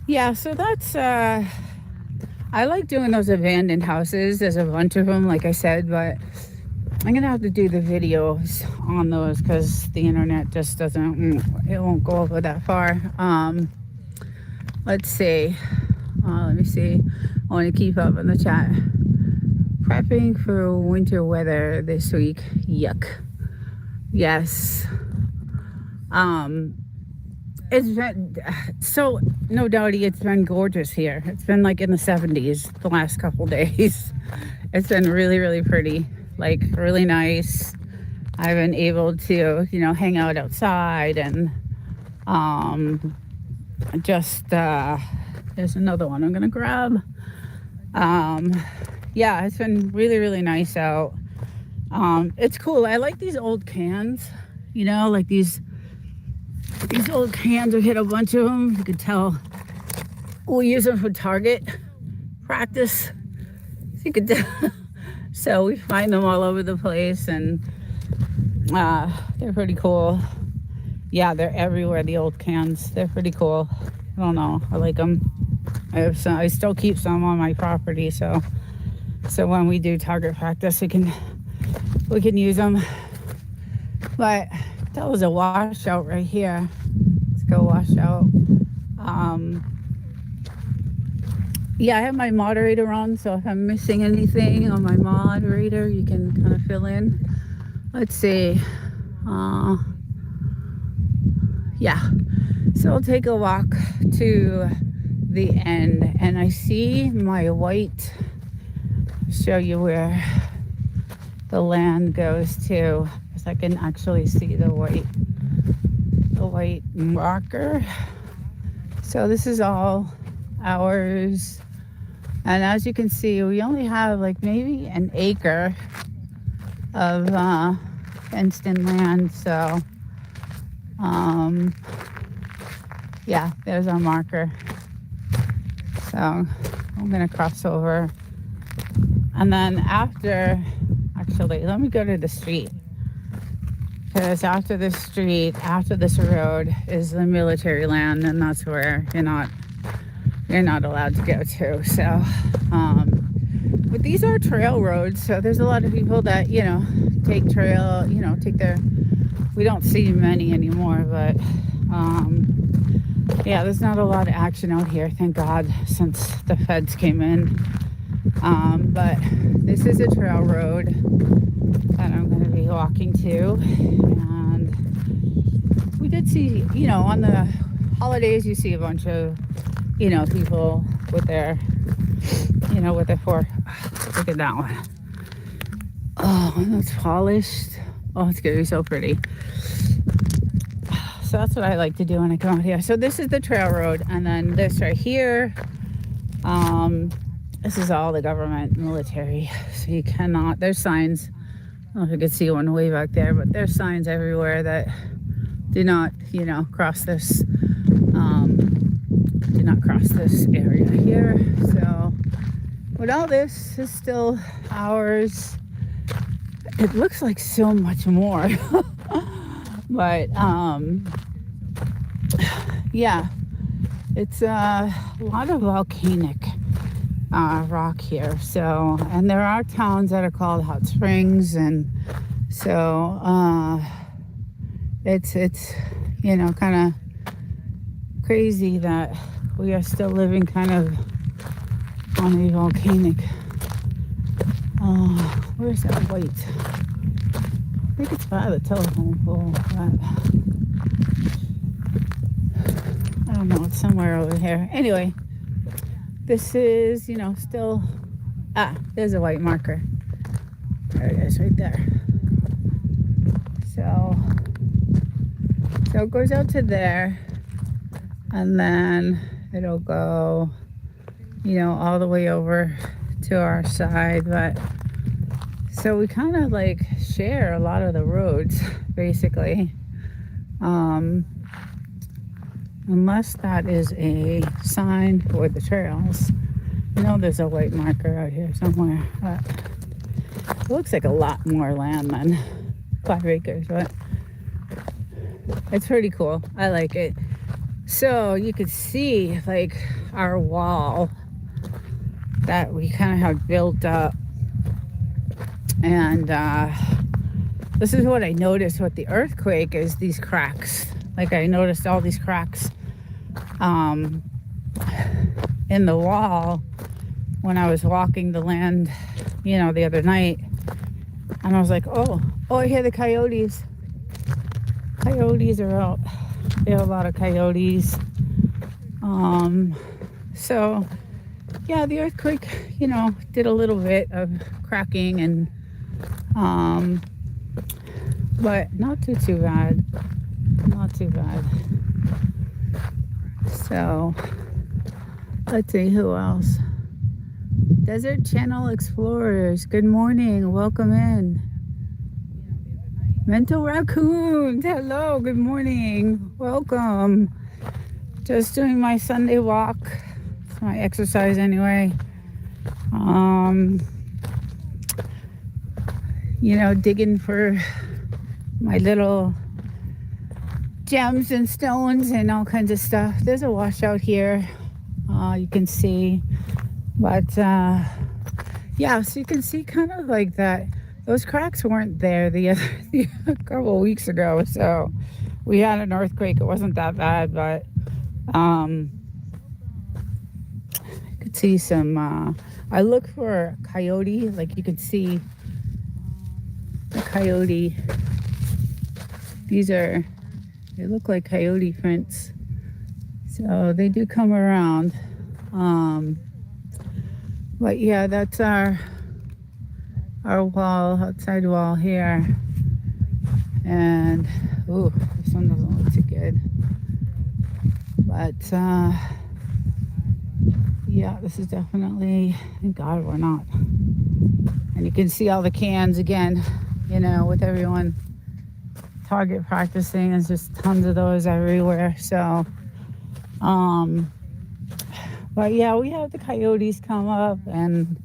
yeah, so that's I like doing those abandoned houses. There's a bunch of them, like I said, but I'm gonna have to do the videos on those because the internet just it won't go over that far. Let's see. Let me see. I want to keep up in the chat. Prepping for winter weather this week. Yuck. Yes. It's been so, no doubty, it's been gorgeous here. It's been like in the 70s the last couple days. It's been really, really pretty, like really nice. I've been able to, hang out outside and just there's another one I'm gonna grab. Yeah, it's been really, really nice out. It's cool. I like these old cans, like these old cans. We hit a bunch of them. You could tell we use them for target practice. So you could tell. So we find them all over the place, and they're pretty cool. Yeah, they're everywhere, the old cans. They're pretty cool. I don't know. I like them. I still keep some on my property, so when we do target practice, we can use them. But that was a washout right here. Let's go wash out. Yeah, I have my moderator on, so if I'm missing anything on my moderator, you can kind of fill in. Let's see. Yeah, so I'll take a walk to the end, and I see my white. Show you where the land goes to, because I can actually see the white marker. So this is all ours, and as you can see, we only have like maybe an acre of fenced-in land. So yeah, there's our marker. So I'm gonna cross over, and then actually let me go to the street, because after this road is the military land, and that's where you're not allowed to go to. So but these are trail roads, so there's a lot of people that take trail, we don't see many anymore, but yeah, there's not a lot of action out here, thank God, since the feds came in. But this is a trail road that I'm going to be walking to, and we did see, on the holidays, you see a bunch of, people with their, with their fork. Look at that one. Oh, that's polished. Oh, it's going to be so pretty. So that's what I like to do when I come out here. So this is the trail road, and then this right here, this is all the government, military. So you cannot, there's signs. I don't know if you can see one way back there, but there's signs everywhere that do not, cross this, area here. So, but all this is still ours. It looks like so much more. But yeah, it's a lot of volcanic rock here. So, and there are towns that are called hot springs, and so it's kind of crazy that we are still living kind of on a volcanic. Where's that white? I think it's by the telephone pole, but I don't know. It's somewhere over here. Anyway, this is, still. There's a white marker. There it is, right there. So it goes out to there, and then it'll go, all the way over to our side. But so we kind of like share a lot of the roads, basically, unless that is a sign for the trails. There's a white marker out here somewhere. It looks like a lot more land than 5 acres, but it's pretty cool. I like it. So you could see like our wall that we kind of have built up. And this is what I noticed with the earthquake is these cracks. Like I noticed all these cracks in the wall when I was walking the land, the other night. And I was like, oh, I hear the coyotes. Coyotes are out. They have a lot of coyotes. So, yeah, the earthquake, did a little bit of cracking and, but not too bad. Not too bad. So, let's see who else. Desert Channel Explorers, good morning, welcome in. Mental Raccoons, hello, good morning, welcome. Just doing my Sunday walk. It's my exercise anyway. Digging for my little gems and stones and all kinds of stuff. There's a washout here, you can see. But so you can see kind of like that. Those cracks weren't there a couple of weeks ago. So we had an earthquake. It wasn't that bad, but I could see some. I look for a coyote. Like you could see the coyote. They look like coyote prints. So they do come around. But yeah, that's our wall, outside wall here. And, this one doesn't look too good. But, yeah, this is definitely, thank God we're not. And you can see all the cans again, with everyone target practicing. There's just tons of those everywhere. So, but yeah, we have the coyotes come up, and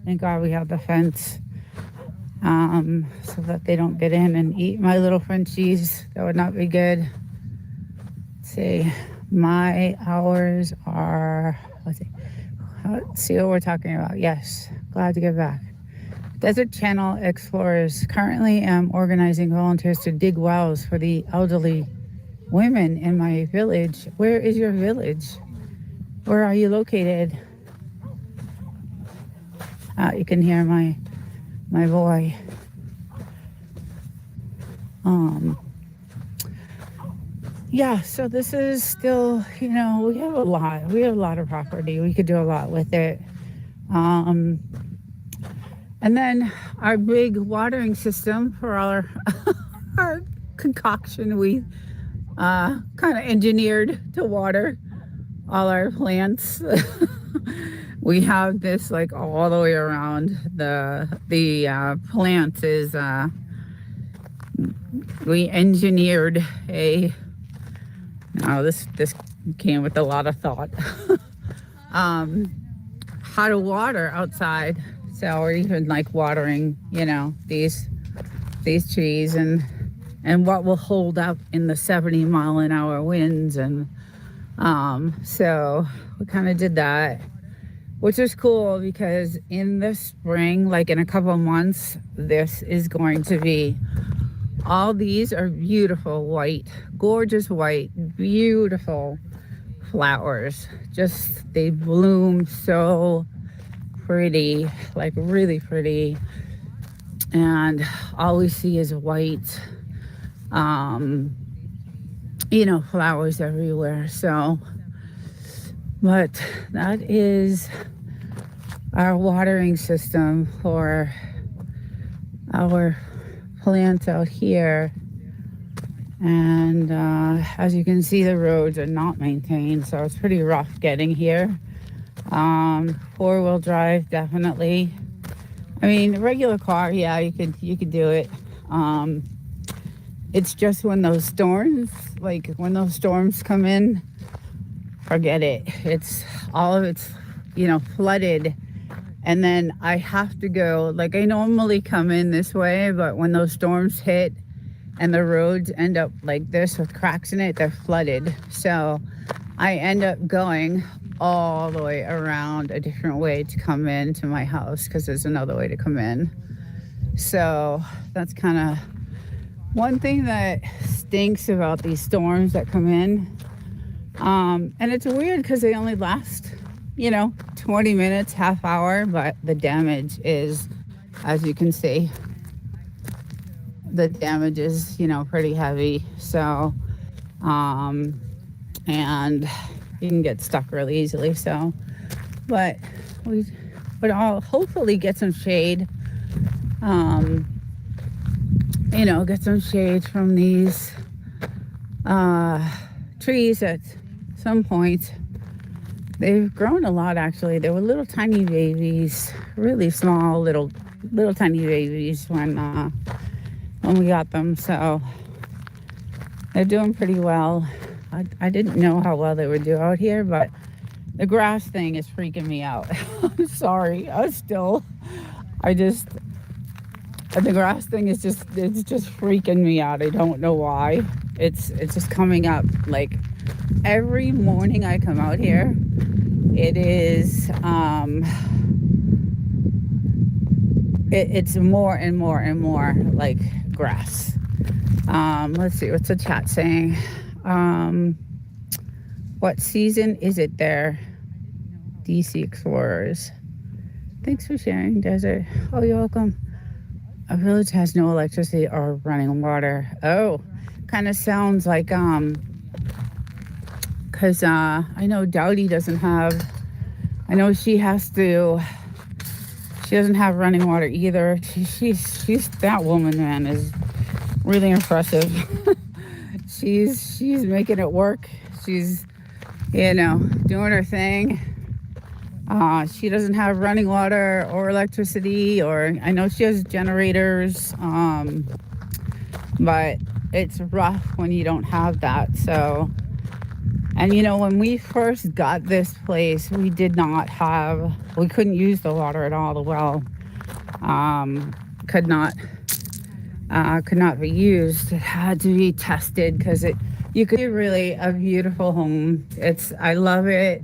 thank God we have the fence so that they don't get in and eat my little Frenchies. That would not be good. Let's see, my hours are, let's see what we're talking about. Yes, glad to get back. Desert Channel Explorers. Currently am organizing volunteers to dig wells for the elderly women in my village. Where is your village? Where are you located? You can hear my boy. Yeah, so this is still, we have a lot of property. We could do a lot with it. And then our big watering system for our concoction, we kind of engineered to water all our plants. We have this like all the way around. The plant is we engineered this came with a lot of thought. How to water outside. So we're even like watering, these trees and what will hold up in the 70-mile-an-hour winds. And so we kind of did that, which is cool because in the spring, like in a couple of months, this is going to be all these are beautiful white, gorgeous white, beautiful flowers. Just they bloom so pretty, like really pretty. And all we see is white, um, flowers everywhere. So, but that is our watering system for our plants out here. And as you can see, the roads are not maintained, so it's pretty rough getting here. Four-wheel drive, definitely. I mean, regular car, yeah, you could do it. It's just when those storms, come in, forget it. It's all of it's, flooded. And then I have to go, like I normally come in this way, but when those storms hit and the roads end up like this with cracks in it, they're flooded. So I end up going all the way around a different way to come into my house because there's another way to come in. So that's kind of one thing that stinks about these storms that come in. And it's weird because they only last, 20 minutes, half hour, but the damage is, as you can see, the damage is, pretty heavy. So, and you can get stuck really easily. So, but I'll hopefully get some shade, get some shade from these trees at some point. They've grown a lot, actually. They were little tiny babies, really small, little tiny babies when we got them. So they're doing pretty well. I didn't know how well they would do out here, but the grass thing is freaking me out. I'm sorry. The grass thing is just freaking me out. I don't know why. It's just coming up like every morning I come out here. It is it's more and more and more like grass. Let's see, what's the chat saying? What season is it there? DC Explorers. Thanks for sharing, Desert. Oh, you're welcome. A village has no electricity or running water. Oh, kind of sounds like because I know Dowdy doesn't have. I know she doesn't have running water either. She's that woman, man, is really impressive. she's making it work. She's doing her thing. She doesn't have running water or electricity, or I know she has generators, but it's rough when you don't have that. So, and when we first got this place, we couldn't use the water at all. The well could not be used. It had to be tested because you could really a beautiful home. I love it.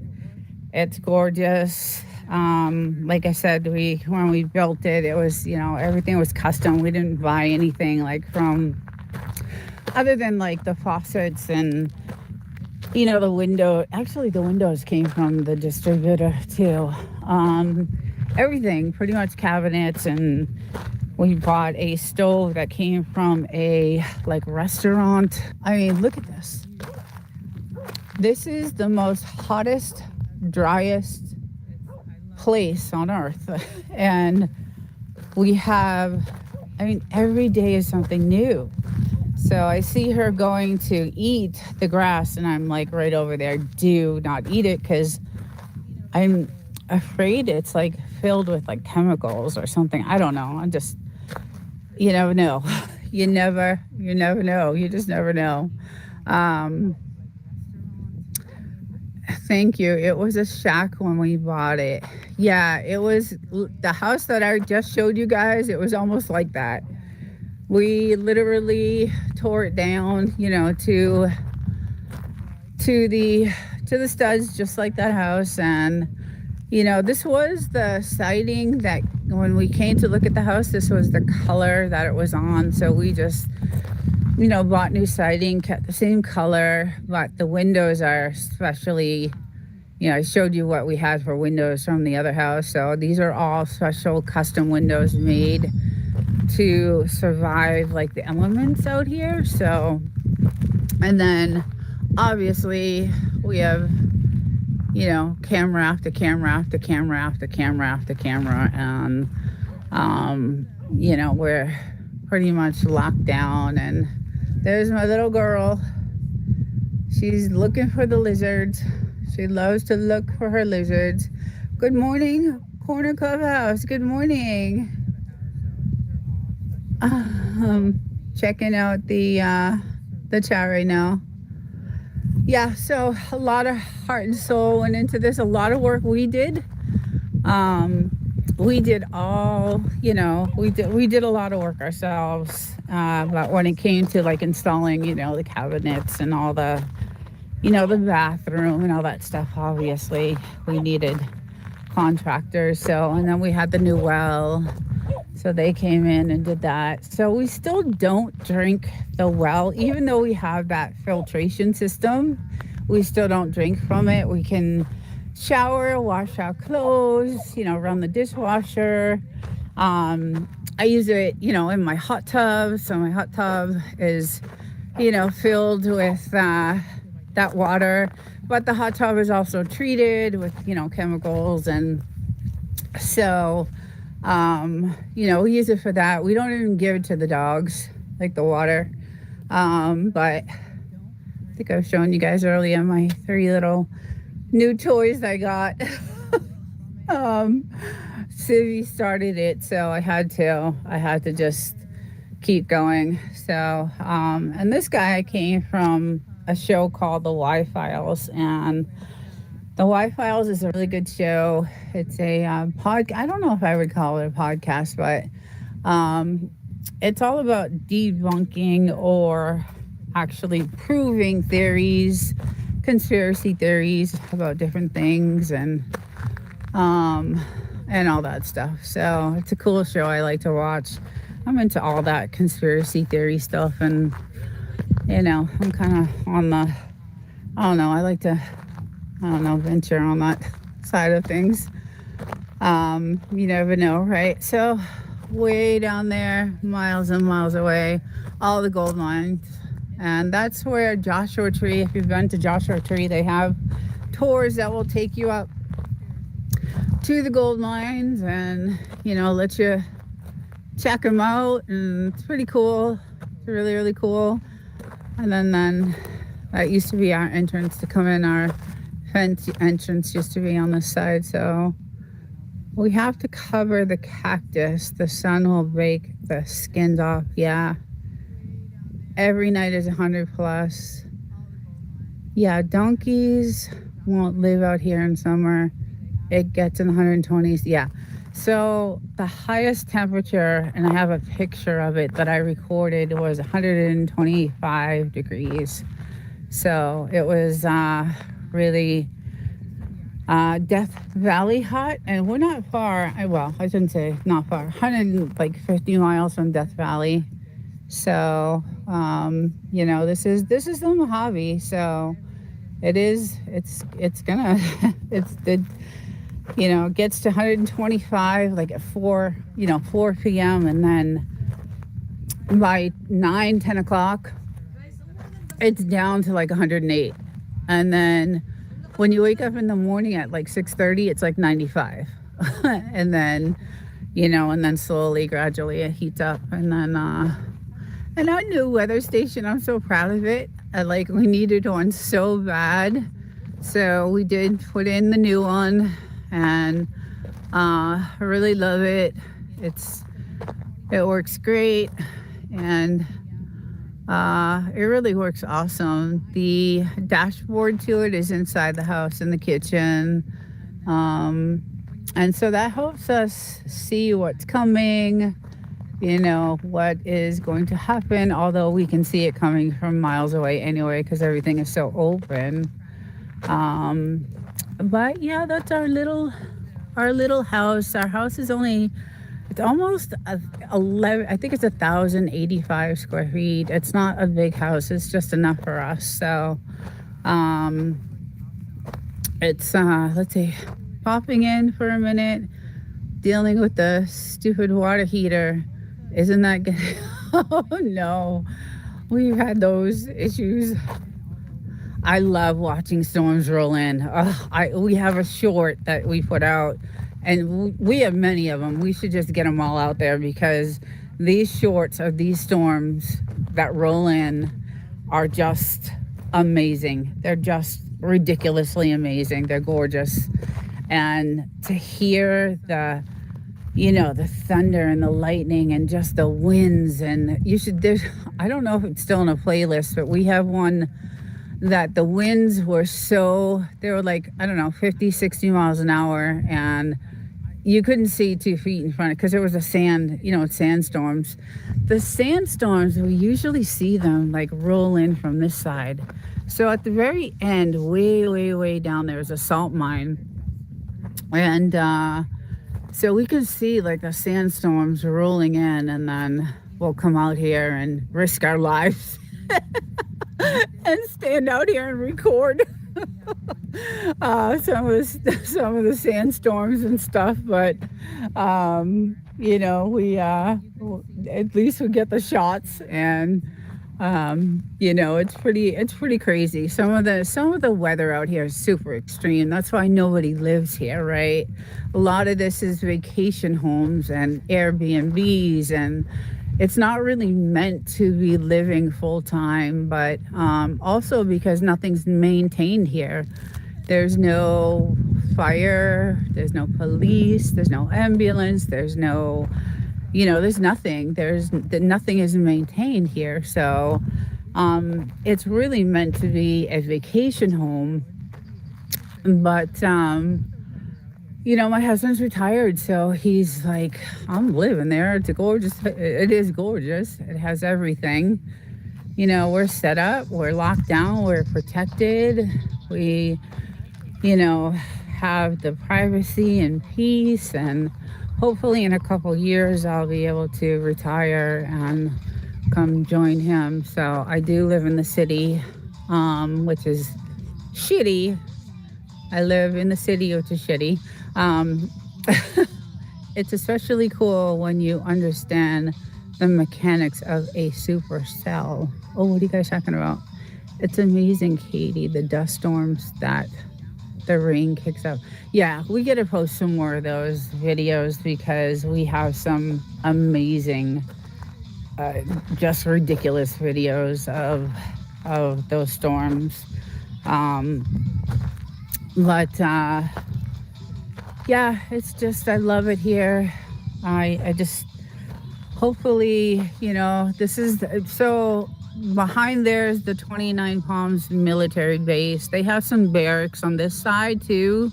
It's gorgeous. Like I said, when we built it, it was, everything was custom. We didn't buy anything like from, other than like the faucets and, the window. Actually, the windows came from the distributor too. Everything, pretty much cabinets, and we bought a stove that came from a restaurant. I mean, look at this. This is the most hottest, driest place on earth. And every day is something new. So I see her going to eat the grass, and I'm like right over there, do not eat it, because I'm afraid it's like filled with like chemicals or something. I don't know. You never know. You never know. You just never know. Thank you. It was a shack when we bought it. Yeah, it was the house that I just showed you guys. It was almost like that. We literally tore it down, to the studs, just like that house. And this was the siding that when we came to look at the house, this was the color that it was on. So we just bought new siding, kept the same color, but the windows are especially, I showed you what we had for windows from the other house. So these are all special custom windows made to survive like the elements out here. So, and then obviously we have, camera after camera after camera after camera after camera. And, we're pretty much locked down. And there's my little girl. She's looking for the lizards. She loves to look for her lizards. Good morning, Corner Clubhouse. Good morning. Checking out the chat right now. Yeah, so a lot of heart and soul went into this. A lot of work we did. We did all, we did a lot of work ourselves. But when it came to like installing, the cabinets and all the, the bathroom and all that stuff, obviously we needed contractors. So, and then we had the new well. So they came in and did that. So we still don't drink the well, even though we have that filtration system. We still don't drink from it. We can shower, wash our clothes, run the dishwasher. I use it, in my hot tub. So my hot tub is, filled with that water. But the hot tub is also treated with, chemicals. And so, we use it for that. We don't even give it to the dogs, like the water. But I think I was showing you guys earlier my 3 little new toys I got. Civi started it, so I had to just keep going. So, and this guy came from a show called The Y-Files, and The Y-Files is a really good show. It's a I don't know if I would call it a podcast, but it's all about debunking or actually proving theories, conspiracy theories about different things, and all that stuff. So it's a cool show I like to watch. I'm into all that conspiracy theory stuff, and I'm kind of on the, I don't know, I like to, venture on that side of things. You never know, right? So way down there, miles and miles away, all the gold mines. And that's where Joshua Tree, if you've been to Joshua Tree, they have tours that will take you up to the gold mines and, let you check them out. And it's pretty cool. It's really, really cool. And then that used to be our entrance to come in. Our fence entrance used to be on this side. So we have to cover the cactus. The sun will bake the skins off. Yeah. Every night is 100 plus. Yeah, donkeys won't live out here in summer. It gets in the 120s. Yeah. So the highest temperature, and I have a picture of it that I recorded, was 125 degrees. So it was really Death Valley hot, and we're not far. I shouldn't say not far. 150 miles from Death Valley. So this is the Mojave. So it's gonna it gets to 125 like at 4 p.m. and then by 10 o'clock it's down to like 108, and then when you wake up in the morning at like 6:30 it's like 95. And then slowly gradually it heats up, and then and our new weather station, I'm so proud of it. We needed one so bad, so we did put in the new one, and I really love it. It works great, and it really works awesome. The dashboard to it is inside the house in the kitchen, and so that helps us see what's coming, what is going to happen, although we can see it coming from miles away anyway because everything is so open. But yeah, that's our little house. Our house is only It's almost 11. I think it's 1,085 square feet. It's not a big house. It's just enough for us. So, um, it's let's see, popping in for a minute, dealing with the stupid water heater. Isn't that good? Oh no, we've had those issues. I love watching storms roll in. We have a short that we put out, and we have many of them. We should just get them all out there because these shorts of these storms that roll in are just amazing. They're just ridiculously amazing. They're gorgeous. And to hear the thunder and the lightning and just the winds, and I don't know if it's still in a playlist, but we have one that the winds were they were like, I don't know, 50, 60 miles an hour, and you couldn't see 2 feet in front because there was sandstorms. The sandstorms, we usually see them like roll in from this side. So at the very end, way, way, way down there is a salt mine. And so we could see like the sandstorms rolling in, and then we'll come out here and risk our lives and stand out here and record some of the sandstorms and stuff. But we at least we get the shots, and it's pretty crazy. Some of the weather out here is super extreme. That's why nobody lives here, right? A lot of this is vacation homes and Airbnbs, and it's not really meant to be living full time, but also because nothing's maintained here. There's no fire, there's no police, there's no ambulance, there's no, there's nothing. Nothing is maintained here. So it's really meant to be a vacation home. But my husband's retired, so he's like, I'm living there. It's gorgeous. It is gorgeous. It has everything. We're set up. We're locked down. We're protected. We, have the privacy and peace. And hopefully in a couple years, I'll be able to retire and come join him. So I do live in the city, which is shitty. I live in the city, which is shitty. It's especially cool when you understand the mechanics of a supercell. Oh, what are you guys talking about? It's amazing, Katie, the dust storms that the rain kicks up. Yeah, we get to post some more of those videos because we have some amazing, just ridiculous videos of those storms. Yeah, it's just, I love it here. I just, hopefully, this is, so behind there is the 29 Palms military base. They have some barracks on this side too.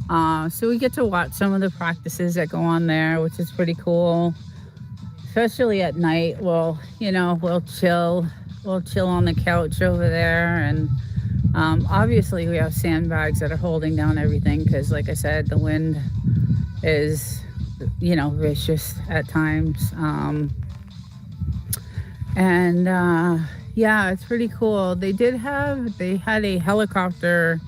So we get to watch some of the practices that go on there, which is pretty cool. Especially at night, we'll chill on the couch over there. And obviously we have sandbags that are holding down everything because, like I said, the wind is, vicious at times. Yeah, it's pretty cool. They had a helicopter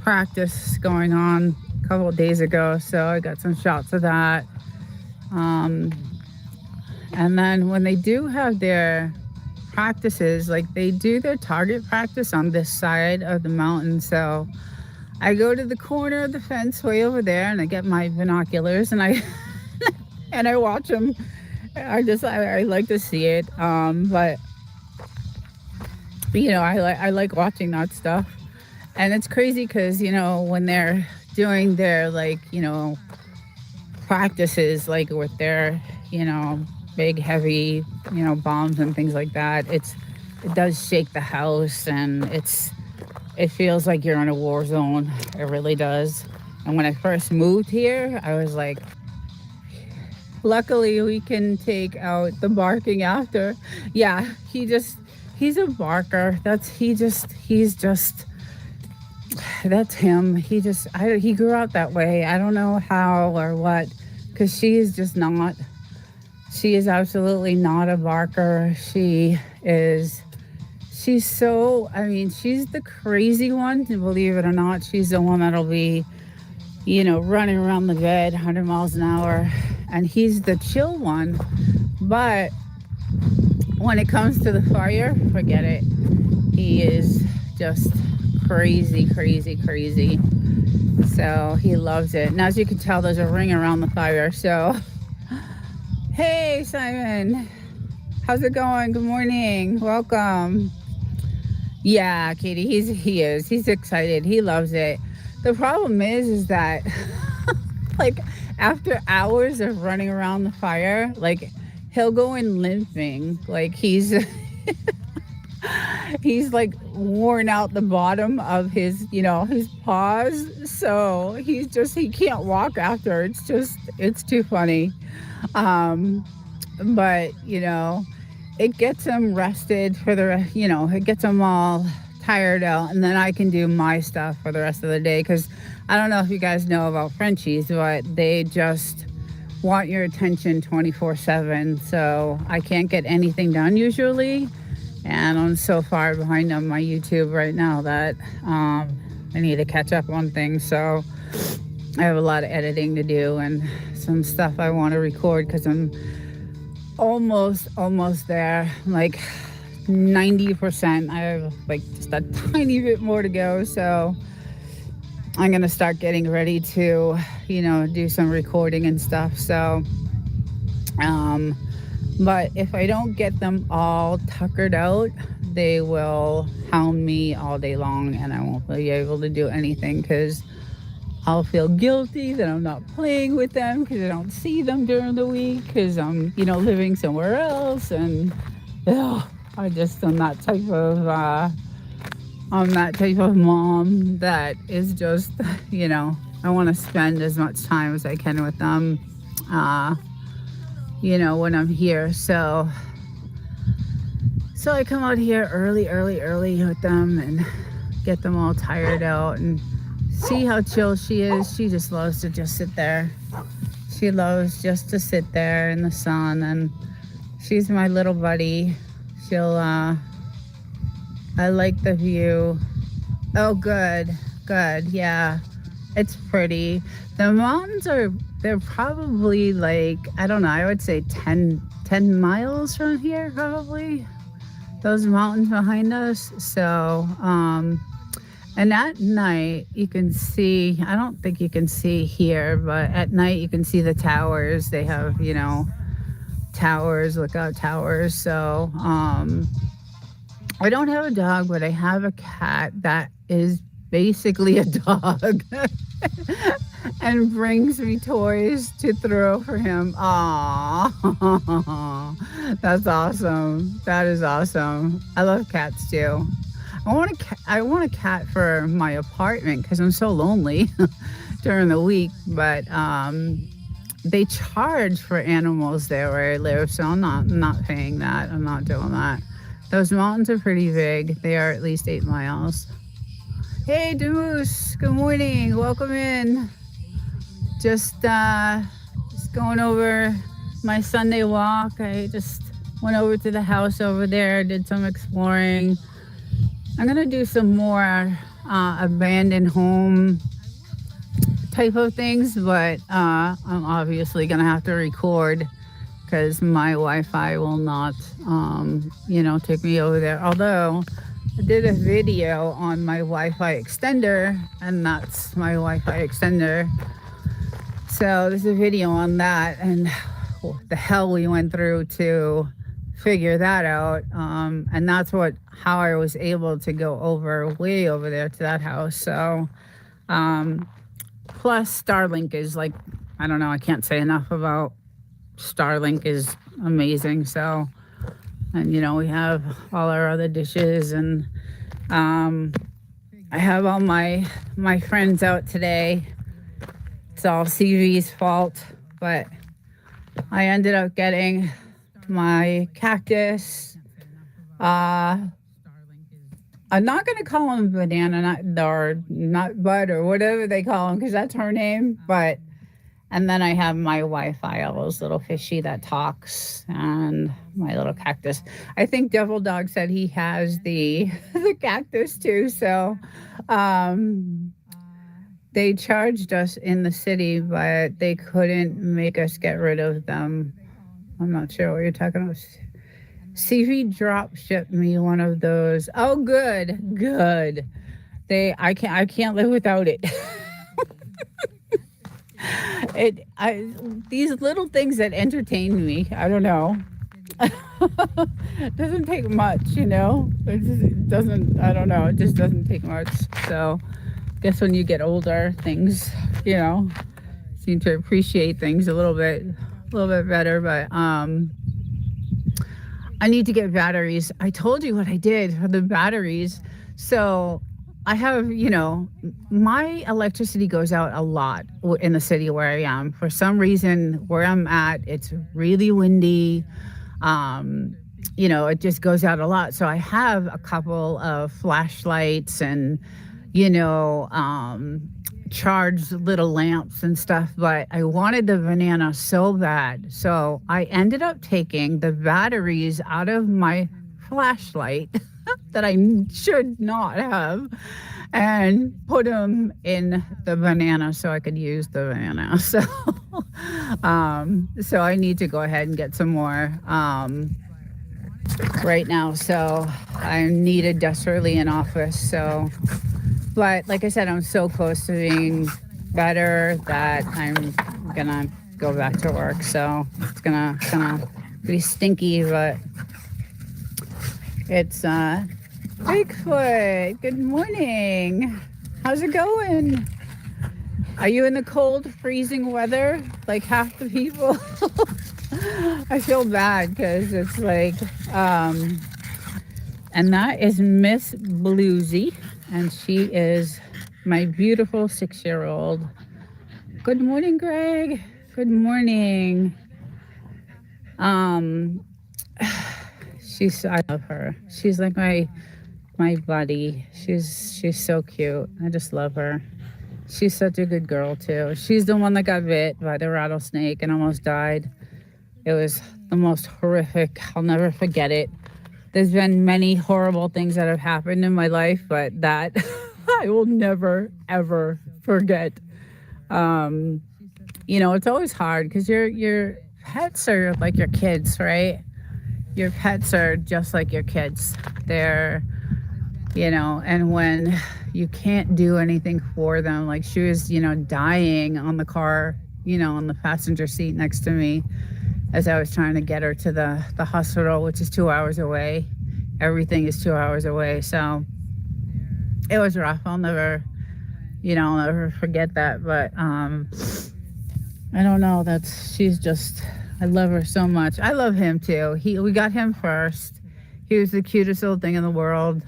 practice going on a couple of days ago, so I got some shots of that. And then when they do have their practices, like they do their target practice on this side of the mountain. So I go to the corner of the fence way over there and I get my binoculars and I and I watch them. I like to see it. But I like watching that stuff. And it's crazy because, when they're doing their practices, like with their, big heavy, bombs and things like that, it does shake the house, and it feels like you're in a war zone. It really does. And when I first moved here, I was like, luckily we can take out the barking after. Yeah, he's a barker. That's him. He grew out that way. I don't know how or what, because she is just not. She is absolutely not a barker. She is. She's so. I mean, she's the crazy one. Believe it or not, she's the one that'll be, running around the bed 100 miles an hour, and he's the chill one. But when it comes to the fire, forget it. He is just crazy, crazy, crazy. So he loves it. And as you can tell, there's a ring around the fire. So, hey, Simon, how's it going? Good morning. Welcome. Yeah, Katie, he's excited. He loves it. The problem is that like after hours of running around the fire, like he'll go in limping. Like he's like worn out the bottom of his paws. So he can't walk after. It's too funny. Um, but it gets him rested it gets him all tired out, and then I can do my stuff for the rest of the day, because I don't know if you guys know about Frenchies, but they just want your attention 24/7. So I can't get anything done usually, and I'm so far behind on my YouTube right now that I need to catch up on things. So I have a lot of editing to do and some stuff I want to record, because I'm almost there, like 90%. I have like just a tiny bit more to go. So I'm gonna start getting ready to do some recording and stuff. So but if I don't get them all tuckered out, they will hound me all day long, and I won't be able to do anything, because I'll feel guilty that I'm not playing with them, because I don't see them during the week, because I'm, living somewhere else. And I just am that type of mom that is just, I want to spend as much time as I can with them, when I'm here. So I come out here early with them and get them all tired out, and see how chill she is. She just loves to just sit there. She loves just to sit there in the sun, and she's my little buddy. I like the view. Oh, good. Yeah, it's pretty. The mountains they're probably like, I don't know, I would say 10 miles from here, probably. Those mountains behind us. So, and at night, you can see, I don't think you can see here, but at night you can see the towers. They have, towers, lookout towers. So I don't have a dog, but I have a cat that is basically a dog and brings me toys to throw for him. Aww. That's awesome. That is awesome. I love cats too. I want a cat for my apartment, because I'm so lonely during the week. But they charge for animals there where I live, so I'm not paying that. I'm not doing that. Those mountains are pretty big. They are at least 8 miles. Hey, Demoose. Good morning. Welcome in. Just going over my Sunday walk. I just went over to the house over there, did some exploring. I'm going to do some more abandoned home type of things, but I'm obviously going to have to record, because my Wi-Fi will not, take me over there. Although I did a video on my Wi-Fi extender, and that's my Wi-Fi extender. So there's a video on that, and what the hell we went through to figure that out. And that's how I was able to go way over there to that house. So, plus Starlink is like, I don't know, I can't say enough about Starlink is amazing. So, and we have all our other dishes, and I have all my friends out today. It's all CV's fault, but I ended up getting my cactus. I'm not going to call him banana nut or nut bud or whatever they call him, because that's her name. But And then I have my Wi-Fi, all those little fishy that talks, and my little cactus. I think Devil Dog said he has the the cactus too. So um, they charged us in the city, but they couldn't make us get rid of them. I'm not sure what you're talking about. CV drop shipped me one of those. Oh, good, good. I can't live without it. It I these little things that entertain me. I don't know. It doesn't take much, you know. It doesn't. I don't know. It just doesn't take much. So, I guess when you get older, things, you know, seem to appreciate things a little bit better. But I need to get batteries. I told you what I did for the batteries. So I have, you know, my electricity goes out a lot in the city where I am. For some reason, where I'm at, it's really windy. Um, you know, it just goes out a lot. So I have a couple of flashlights and, you know, charged little lamps and stuff, but I wanted the banana so bad. So I ended up taking the batteries out of my flashlight that I should not have and put them in the banana so I could use the banana. So I need to go ahead and get some more right now. So I needed desperately an office. So, but like I said, I'm so close to being better that I'm gonna go back to work. So it's gonna be stinky, but it's Bigfoot. Good morning. How's it going? Are you in the cold, freezing weather like half the people? I feel bad because it's like, and that is Miss Bluesy, and she is my beautiful 6-year-old. Good morning, Greg. Good morning. Um, I love her. She's like my buddy. She's so cute. I just love her. She's such a good girl too. She's the one that got bit by the rattlesnake and almost died. It was the most horrific. I'll never forget it. There's been many horrible things that have happened in my life, but that I will never ever forget. Um, you know, it's always hard because your pets are like your kids, right? Your pets are just like your kids. They're, you know, and when you can't do anything for them, like she was, you know, dying on the car, you know, on the passenger seat next to me as I was trying to get her to the hospital, which is 2 hours away. Everything is 2 hours away. So it was rough. I'll never forget that. But I don't know. She's just, I love her so much. I love him too. We got him first. He was the cutest little thing in the world.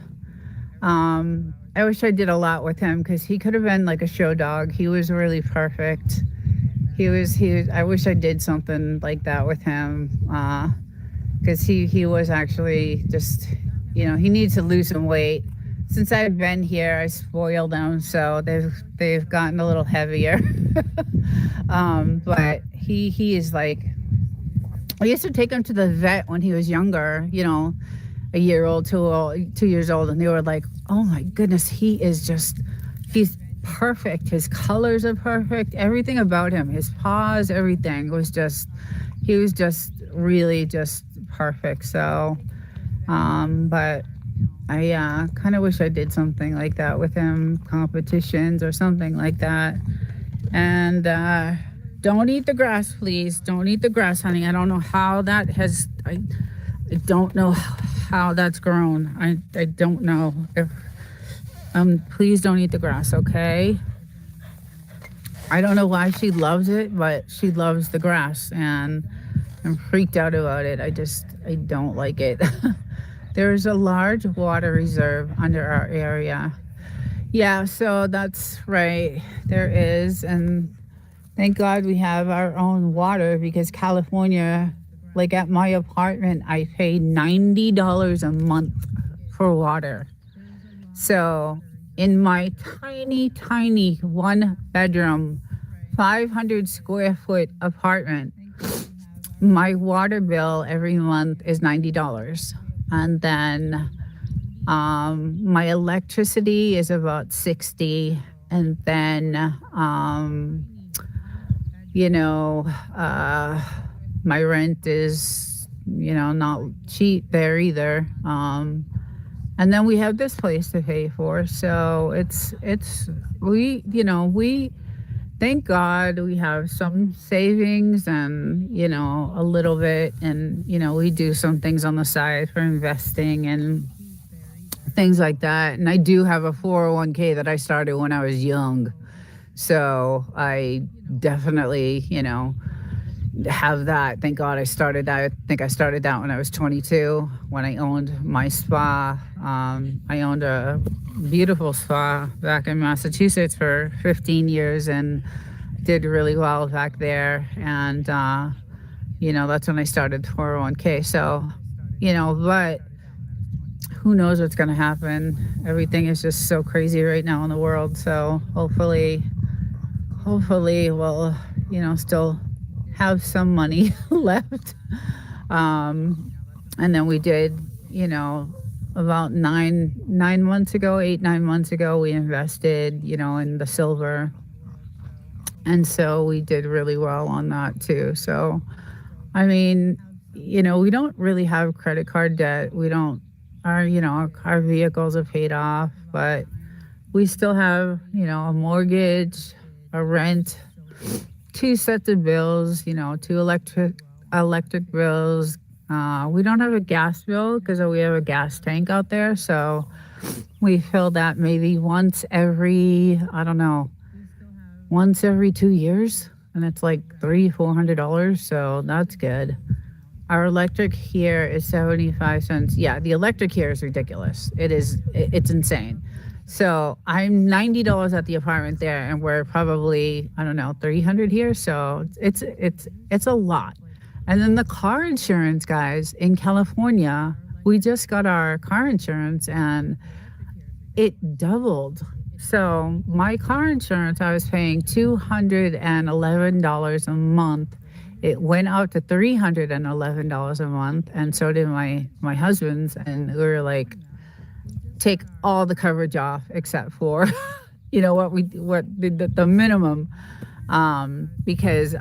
I wish I did a lot with him because he could have been like a show dog. He was really perfect. He was. I wish I did something like that with him because he was actually just, you know, he needs to lose some weight. Since I've been here, I spoiled them, so they've gotten a little heavier. But he is like, I used to take him to the vet when he was younger, you know, a year old, 2 years old, and they were like, oh my goodness, he's perfect. His colors are perfect. Everything about him, his paws, everything he was just really just perfect. So, but I kind of wish I did something like that with him, competitions or something like that. And don't eat the grass, please. Don't eat the grass, honey. I don't know how that has. I don't know how that's grown. I don't know if. Please don't eat the grass, okay? I don't know why she loves it, but she loves the grass, and I'm freaked out about it. I don't like it. There's a large water reserve under our area. Yeah, so that's right. There is, and thank God we have our own water because California, like at my apartment, I pay $90 a month for water. So in my tiny, tiny 1 bedroom 500 square foot apartment. My water bill every month is $90. And then my electricity is about 60. And then, you know, uh, my rent is, not cheap there either. And then we have this place to pay for. So we thank God we have some savings and, a little bit. And, we do some things on the side for investing and things like that. And I do have a 401k that I started when I was young. So I definitely, have that. Thank God I started that. I think I started that when I was 22, when I owned my spa. I owned a beautiful spa back in Massachusetts for 15 years and did really well back there. And, that's when I started 401k. So, but who knows what's going to happen? Everything is just so crazy right now in the world. So hopefully we'll, still have some money left. And then we did, about 9 months ago, 8, 9 months ago, we invested, in the silver. And so we did really well on that too. So, I mean, we don't really have credit card debt. We don't, our vehicles are paid off, but we still have, a mortgage, a rent, 2 sets of bills, 2 electric bills. We don't have a gas bill because we have a gas tank out there. So we fill that maybe once every 2 years. And it's like $300-400. So that's good. Our electric here is 75 cents. Yeah, the electric here is ridiculous. It's insane. So I'm $90 at the apartment there, and we're probably, 300 here. So it's a lot. And then the car insurance, guys, in California, we just got our car insurance and it doubled. So my car insurance, I was paying $211 a month. It went out to $311 a month, and so did my husband's. And we were like, take all the coverage off except for, the minimum. Because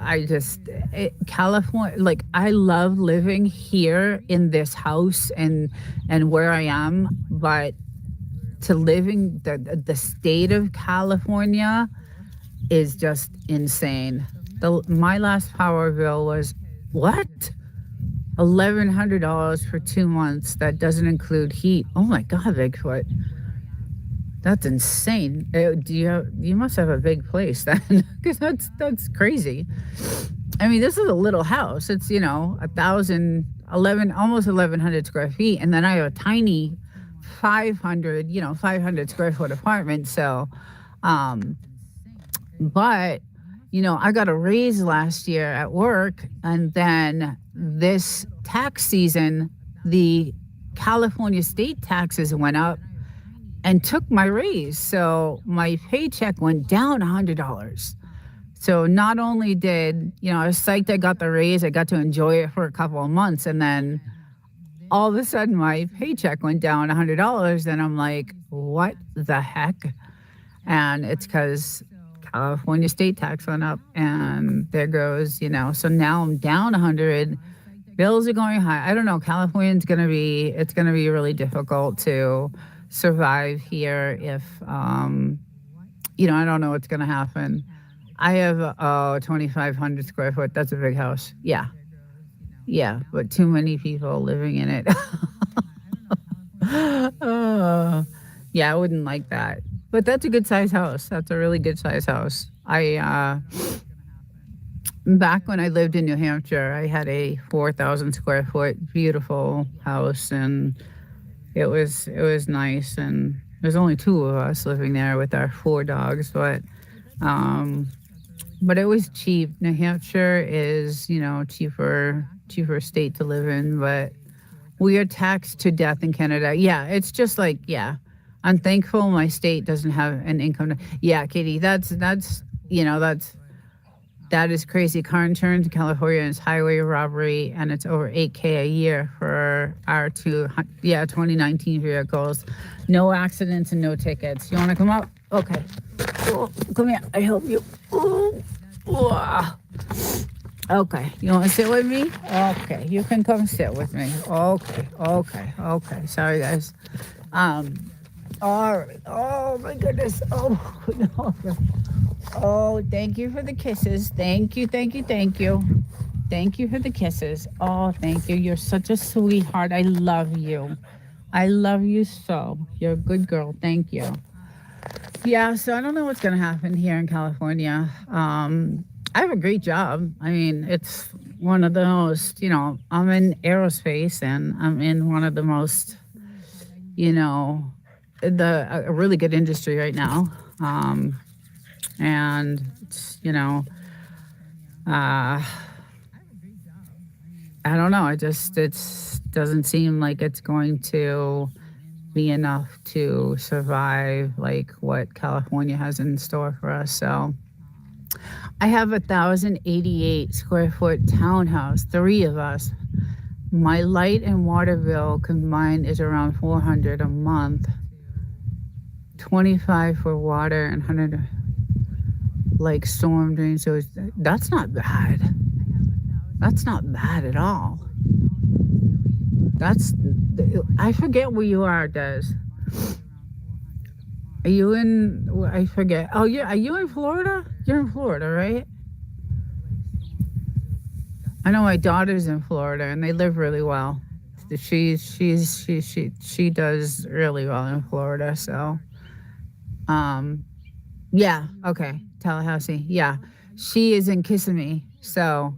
California, like I love living here in this house and where I am, but to live in the state of California is just insane. My last power bill was what? $1,100 for 2 months. That doesn't include heat. Oh my God, Bigfoot. That's insane. You must have a big place then, because that's crazy. I mean, this is a little house. It's almost 1,100 square feet, and then I have a tiny 500 square foot apartment. So, but I got a raise last year at work, and then this tax season, the California state taxes went up and took my raise. So my paycheck went down $100. So not only did, I was psyched I got the raise, I got to enjoy it for a couple of months. And then all of a sudden my paycheck went down $100. And I'm like, what the heck? And it's because California state tax went up, and there goes, so now I'm down 100. Bills are going high. I don't know. California's it's going to be really difficult to survive here if, I don't know what's going to happen. I have 2,500 square foot. That's a big house. Yeah. Yeah. But too many people living in it. Yeah, I wouldn't like that. But that's a good size house. That's a really good size house. Back when I lived in New Hampshire, I had a 4,000 square foot beautiful house, and it was nice. And there's only 2 of us living there with our 4 dogs, but it was cheap. New Hampshire is, cheaper state to live in, but we are taxed to death in Canada. Yeah, it's just like, yeah. I'm thankful my state doesn't have an income. Yeah, Katie, that's That is crazy. Car insurance in California is highway robbery, and it's over 8K a year for our 2019 vehicles. No accidents and no tickets. You want to come up? Okay. Oh, come here. I help you. Oh, oh. Okay. You want to sit with me? Okay. You can come sit with me. Okay. Okay. Okay. Sorry, guys. All right. Oh my goodness. Oh no. Oh, thank you for the kisses. Thank you, thank you, thank you. Thank you for the kisses. Oh, thank you. You're such a sweetheart. I love you. I love you so. You're a good girl. Thank you. Yeah, so I don't know what's going to happen here in California. I have a great job. I mean, it's one of the most, I'm in aerospace and I'm in one of the most, you know, a really good industry right now. And it's, uh, I don't know. It doesn't seem like it's going to be enough to survive like what California has in store for us. So I have 1,088 square foot townhouse, 3 of us. My light and water bill combined is around 400 a month. 25 for water and 100 like storm drain. So that's not bad. That's not bad at all. I forget where you are, Des. Are you in, I forget. Oh, yeah. Are you in Florida? You're in Florida, right? I know my daughter's in Florida and they live really well. She does really well in Florida. So, yeah. Okay. Tallahassee. Yeah. She is in Kissimmee. So,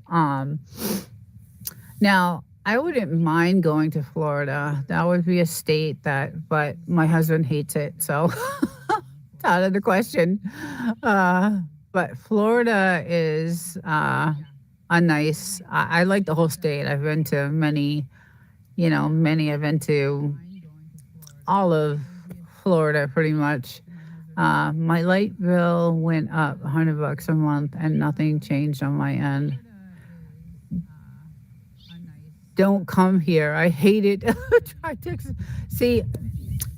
now I wouldn't mind going to Florida. That would be a state but my husband hates it. So it's out of the question. But Florida is, I like the whole state. I've been to many, I've been to all of Florida pretty much. My light bill went up $100 a month and nothing changed on my end. Don't come here. I hate it. Try Texas. See,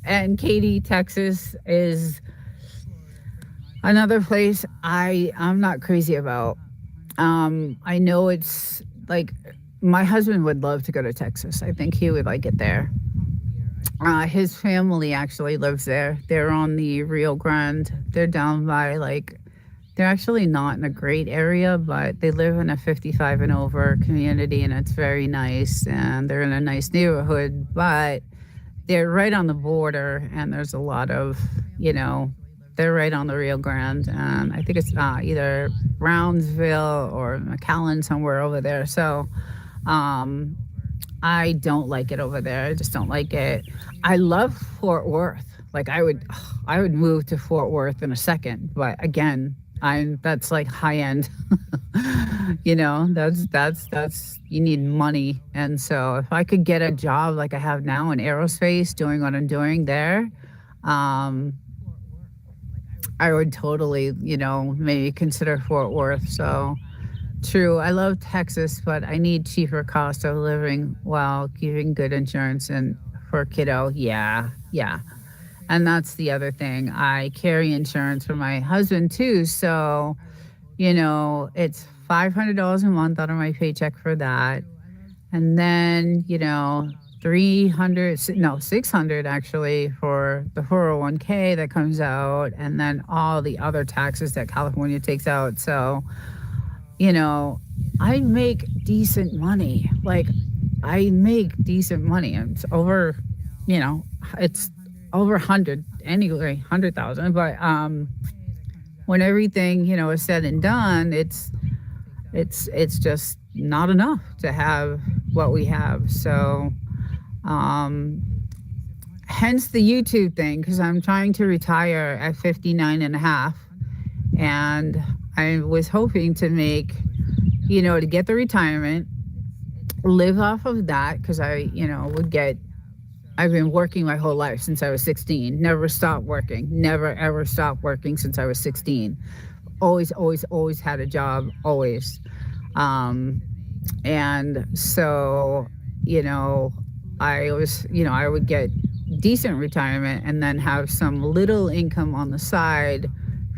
and Katy, Texas is another place I'm not crazy about. I know it's like my husband would love to go to Texas. I think he would like it there. His family actually lives there. They're on the Rio Grande. They're down by they're actually not in a great area, but they live in a 55 and over community and it's very nice and they're in a nice neighborhood, but they're right on the border and there's a lot of, they're right on the Rio Grande and I think it's either Brownsville or McAllen, somewhere over there. So, I don't like it over there. I just don't like it. I love Fort Worth. I would move to Fort Worth in a second, but again, that's like high end. That's you need money. And so if I could get a job like I have now in aerospace doing what I'm doing there, I would totally, maybe consider Fort Worth. So true. I love Texas, but I need cheaper cost of living while keeping good insurance and for kiddo. Yeah. Yeah. And that's the other thing. I carry insurance for my husband too. So, it's $500 a month out of my paycheck for that. And then, 600 actually for the 401k that comes out. And then all the other taxes that California takes out. So, I make decent money. It's over, it's over 100 anyway, 100,000. But when everything, is said and done, it's just not enough to have what we have. So, hence the YouTube thing, because I'm trying to retire at 59 and a half. And I was hoping to make, to get the retirement, live off of that, because I've been working my whole life since I was 16. Never stopped working. Never, ever stopped working since I was 16. always had a job, always. Um, and so, you know, I would get decent retirement and then have some little income on the side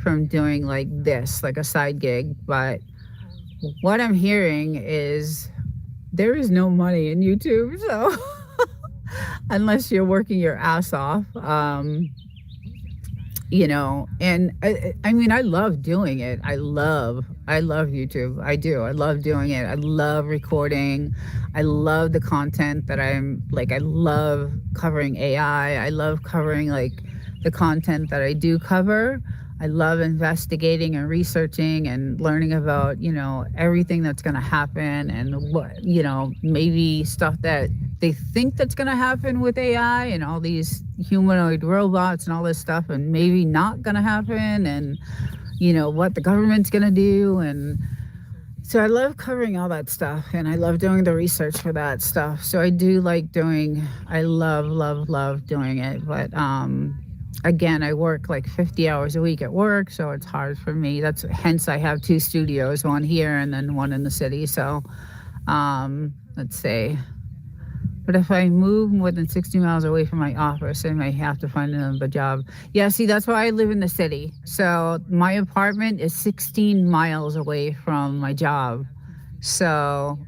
from doing like this, like a side gig. But what I'm hearing is there is no money in YouTube. So unless you're working your ass off, and I mean, I love doing it. I love YouTube. I do. I love doing it. I love recording. I love the content that I'm like, I love covering AI. I love covering like the content that I do cover. I love investigating and researching and learning about, everything that's going to happen and what, maybe stuff that they think that's going to happen with AI and all these humanoid robots and all this stuff, and maybe not going to happen, and what the government's going to do. And so I love covering all that stuff, and I love doing the research for that stuff. So I do like I love doing it. But again, I work like 50 hours a week at work, so it's hard for me. That's hence I have two studios, one here and then one in the city. So let's see. But if I move more than 60 miles away from my office, I might have to find another job. Yeah, see, that's why I live in the city. So my apartment is 16 miles away from my job. So,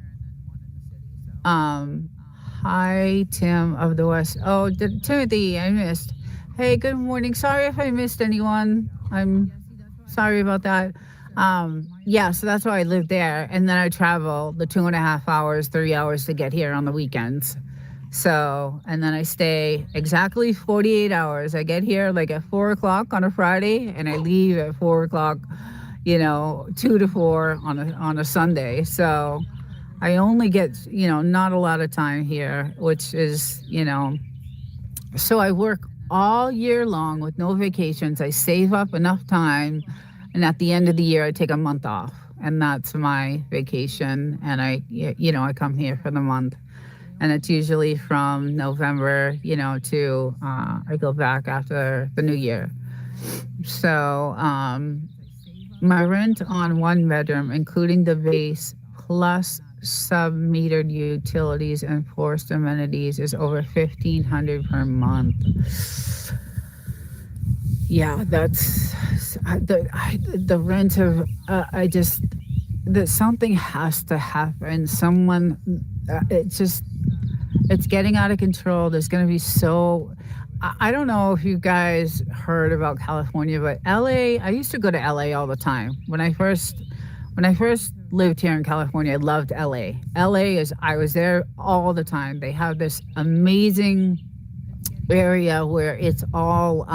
um, hi, Tim of the West. Oh, Timothy, I missed. Hey, good morning. Sorry if I missed anyone. I'm sorry about that. Yeah, so that's why I live there. And then I travel the 2.5 hours, 3 hours to get here on the weekends. So, and then I stay exactly 48 hours. I get here like at 4 o'clock on a Friday, and I leave at 4 o'clock, 2 to 4 on a Sunday. So I only get, not a lot of time here, which is, so I work all year long with no vacations. I save up enough time, and at the end of the year, I take a month off, and that's my vacation. And I come here for the month, and it's usually from November, to I go back after the new year. So my rent on one bedroom, including the base plus sub-metered utilities and forced amenities, is over 1,500 per month. Yeah, that's the rent of. I just that something has to happen. Someone, it's getting out of control. There's going to be so. I don't know if you guys heard about California, but LA. I used to go to LA all the time when I first lived here in California. I loved LA. I was there all the time. They have this amazing area where it's all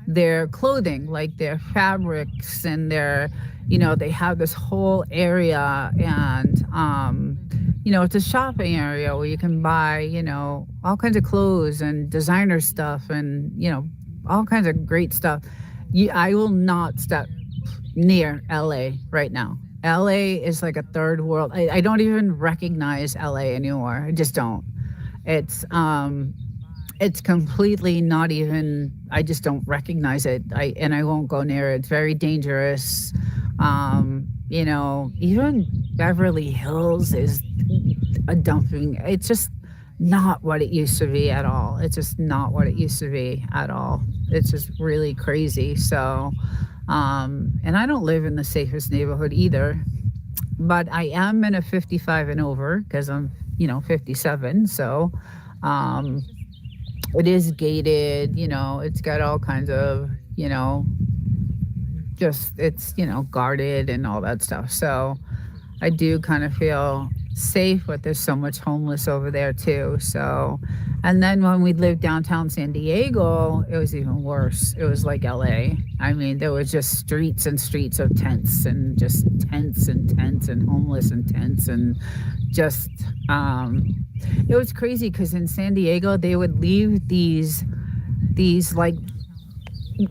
their clothing, like their fabrics, and they have this whole area, and it's a shopping area where you can buy, all kinds of clothes and designer stuff, and all kinds of great stuff. I will not step near LA right now. LA is like a third world. I don't even recognize LA anymore. I just don't. It's completely not even. I just don't recognize it. I won't go near it. It's very dangerous. Even Beverly Hills is a dumping. It's just not what it used to be at all. It's just not what it used to be at all. It's just really crazy. So, and I don't live in the safest neighborhood either, but I am in a 55 and over because I'm, 57. So, it is gated, it's got all kinds of, just it's, guarded and all that stuff. So I do kind of feel safe, but there's so much homeless over there too. So, and then when we lived downtown San Diego, it was even worse. It was like LA. I mean, there was just streets and streets of tents, and just tents and tents, and homeless and tents, and just it was crazy because in San Diego they would leave these like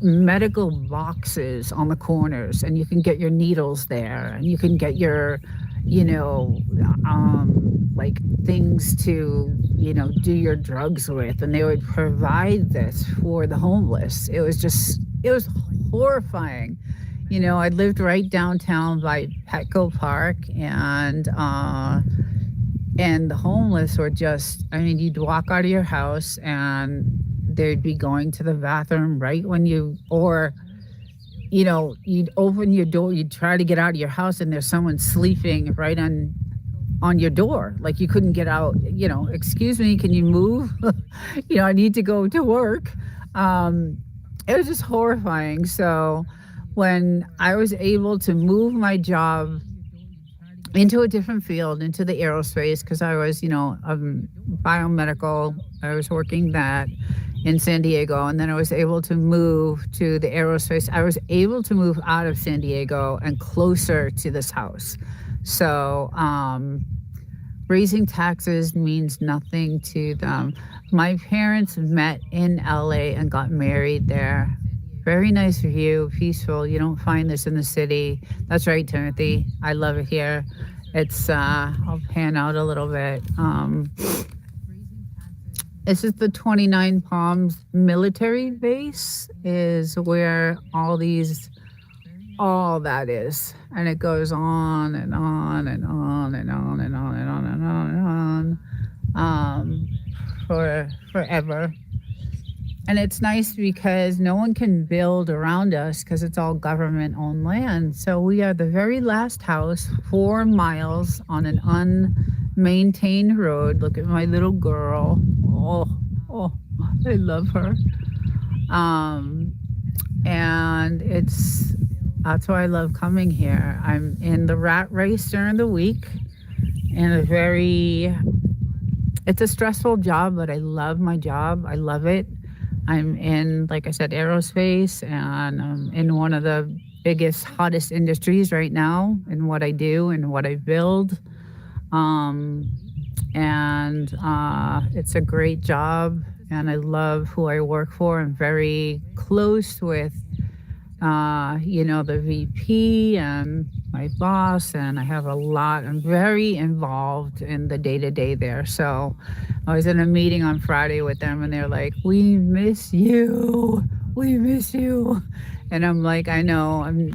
medical boxes on the corners, and you can get your needles there, and you can get your like things to do your drugs with, and they would provide this for the homeless. It was horrifying. I lived right downtown by Petco Park, and the homeless were just, I mean, you'd walk out of your house and they'd be going to the bathroom right when or you'd open your door, you'd try to get out of your house, and there's someone sleeping right on your door. Like you couldn't get out, excuse me, can you move? I need to go to work. Um, it was just horrifying. So when I was able to move my job into a different field, into the aerospace, because I was, biomedical, I was working that in San Diego, and then I was able to move to the aerospace. I was able to move out of San Diego and closer to this house. So, raising taxes means nothing to them. My parents met in LA and got married there. Very nice view, peaceful. You don't find this in the city. That's right, Timothy. I love it here. I'll pan out a little bit. This is the 29 Palms military base, is where all that is. And it goes on and on and on and on and on and on and on and for forever. And it's nice because no one can build around us because it's all government owned land. So we are the very last house, 4 miles on an unmaintained road. Look at my little girl. Oh, I love her. Um, and that's why I love coming here. I'm in the rat race during the week, and it's a stressful job, but I love my job. I love it. I'm in, like I said, aerospace, and I'm in one of the biggest, hottest industries right now in what I do and what I build. Um, and it's a great job, and I love who I work for. I'm very close with, the VP and my boss, and I'm very involved in the day to day there. So I was in a meeting on Friday with them, and they're like, "We miss you. We miss you." And I'm like, "I know. I'm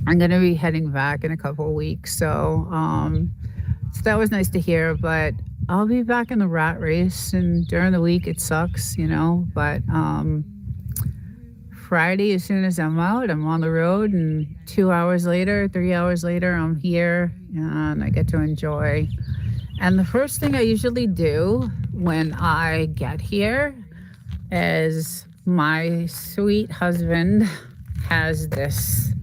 going to be heading back in a couple of weeks." So that was nice to hear, but I'll be back in the rat race, and during the week it sucks, but Friday, as soon as I'm out, I'm on the road, and 2 hours later, 3 hours later, I'm here, and I get to enjoy. And the first thing I usually do when I get here is my sweet husband has this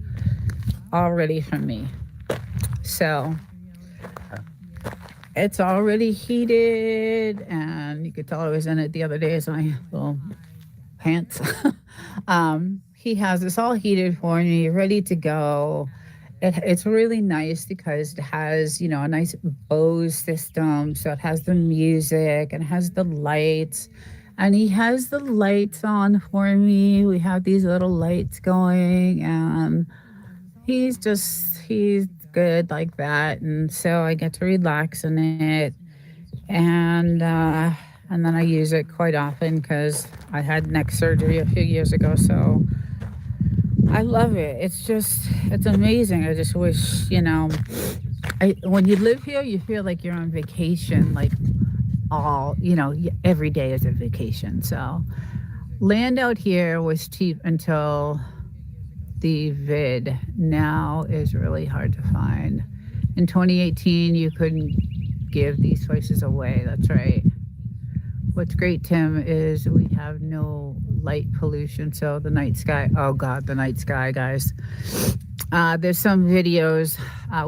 all ready for me. So it's already heated, and you could tell I was in it the other day as my little pants. He has this all heated for me, ready to go. It's really nice because it has, a nice Bose system. So it has the music and it has the lights. And he has the lights on for me. We have these little lights going, and he's good like that. And so I get to relax in it. And, uh, and then I use it quite often because I had neck surgery a few years ago. So I love it. It's amazing. I just wish, when you live here, you feel like you're on vacation, like every day is a vacation. So land out here was cheap until the vid. Now is really hard to find. In 2018, you couldn't give these places away. That's right. What's great, Tim, is we have no light pollution. So the night sky, oh God, the night sky, guys. There's some videos.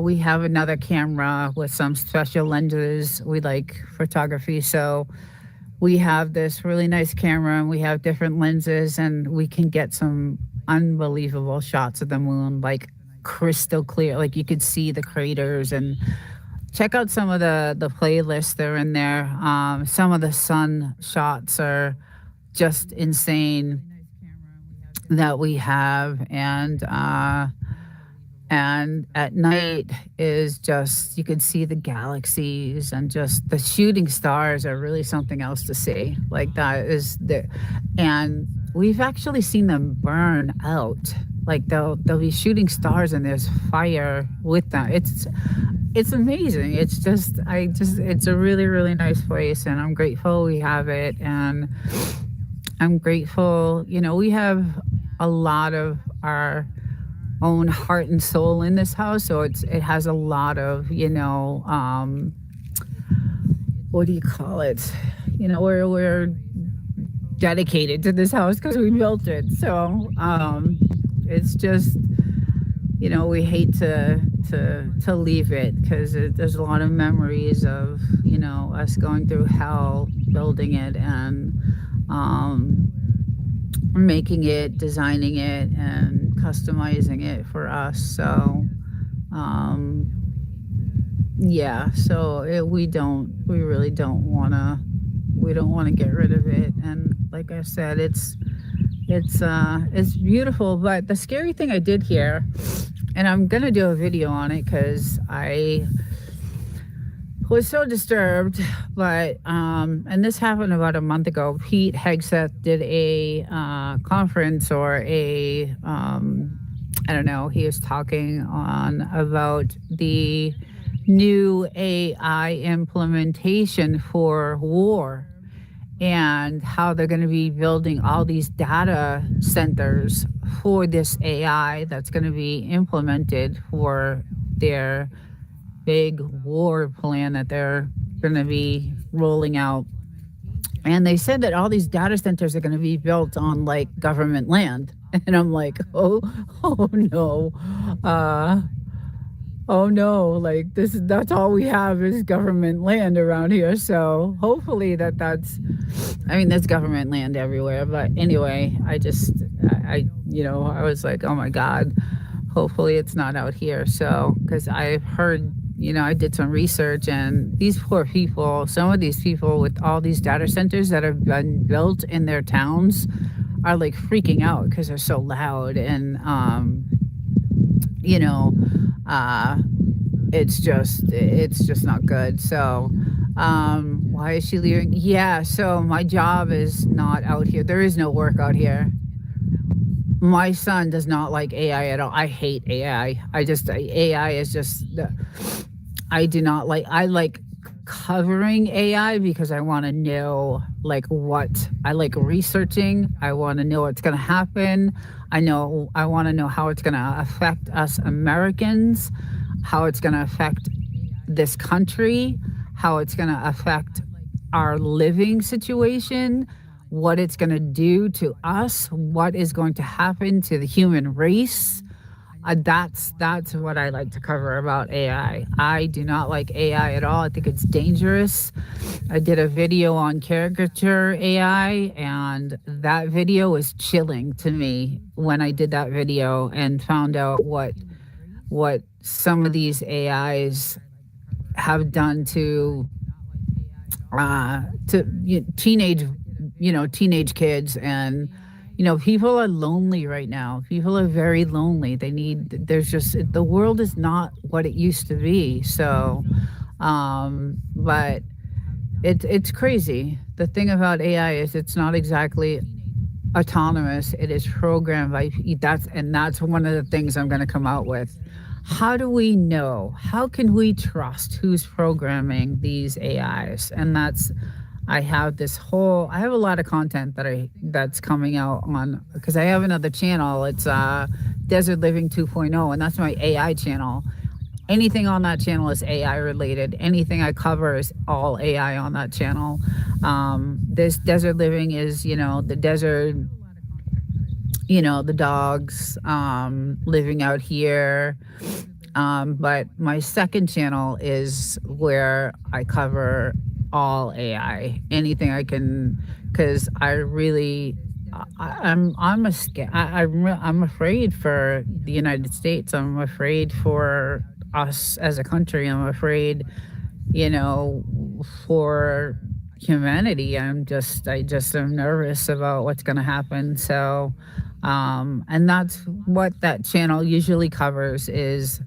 We have another camera with some special lenses. We like photography. So we have this really nice camera, and we have different lenses, and we can get some unbelievable shots of the moon, like crystal clear. Like you could see the craters. And check out some of the playlists that are in there. Some of the sun shots are just insane that we have. And at night is just, you could see the galaxies, and just the shooting stars are really something else to see. Like that is the, and we've actually seen them burn out. like they'll be shooting stars and there's fire with them. It's amazing. It's just I just it's a really really nice place, and I'm grateful we have it, and I'm grateful. We have a lot of our own heart and soul in this house, so it has a lot of what do you call it? We're dedicated to this house because we built it. So it's just we hate to leave it because there's a lot of memories of us going through hell building it, and um, making it, designing it, and customizing it for us. So um, yeah, so we really don't want to get rid of it. And like I said, it's beautiful. But the scary thing I did here, and I'm gonna do a video on it because I was so disturbed. But and this happened about a month ago. Pete Hegseth did a conference, or a I don't know. He was talking on about the new AI implementation for war, and how they're going to be building all these data centers for this AI that's going to be implemented for their big war plan that they're going to be rolling out. And they said that all these data centers are going to be built on like government land. And I'm like, oh no. Uh, oh no, like that's all we have is government land around here. So hopefully I mean, there's government land everywhere. But anyway, I was like, oh my God, hopefully it's not out here. So, because I've heard, I did some research, and these poor people, some of these people with all these data centers that have been built in their towns are like freaking out because they're so loud. And, you know, uh, it's just not good. So why is she leaving? Yeah, so my job is not out here. There is no work out here. My son does not like AI at all. I hate AI. AI is just I do not like. I like covering AI because I want to know like what I like researching. I want to know what's going to happen. I want to know how it's going to affect us Americans, how it's going to affect this country, how it's going to affect our living situation, what it's going to do to us, what is going to happen to the human race. That's what I like to cover about AI. I do not like AI at all. I think it's dangerous. I did a video on caricature AI, and that video was chilling to me when I did that video and found out what some of these AIs have done to teenage kids. And people are lonely right now. People are very lonely. There's just, the world is not what it used to be. So but it's crazy. The thing about AI is it's not exactly autonomous. It is programmed by that's one of the things I'm going to come out with. How do we know? How can we trust who's programming these AIs? And I have a lot of content that's coming out on, because I have another channel. It's Desert Living 2.0, and that's my AI channel. Anything on that channel is AI related. Anything I cover is all AI on that channel. This Desert Living is, the desert, the dogs living out here. But my second channel is where I cover all AI, anything I can, because I'm afraid for the United States. I'm afraid for us as a country. I'm afraid, for humanity. I just am nervous about what's going to happen. So, and that's what that channel usually covers is,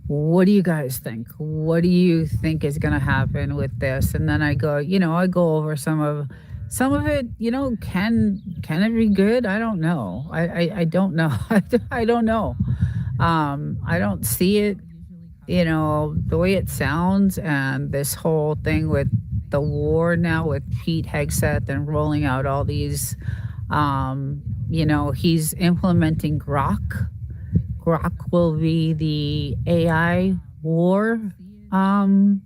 what do you guys think? What do you think is going to happen with this? And then I go over some of some of it, can it be good? I don't know. I don't know. I don't know. I don't see it, the way it sounds, and this whole thing with the war now with Pete Hegseth and rolling out all these, he's implementing Grok. Grok will be the AI war um,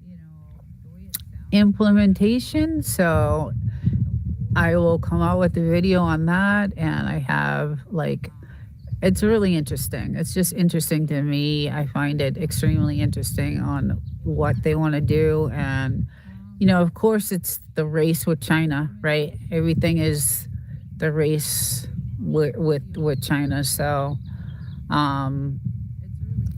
implementation. So I will come out with a video on that, and I have like it's really interesting. It's just interesting to me. I find it extremely interesting on what they want to do. And, of course, it's the race with China, right? Everything is the race with China. So um,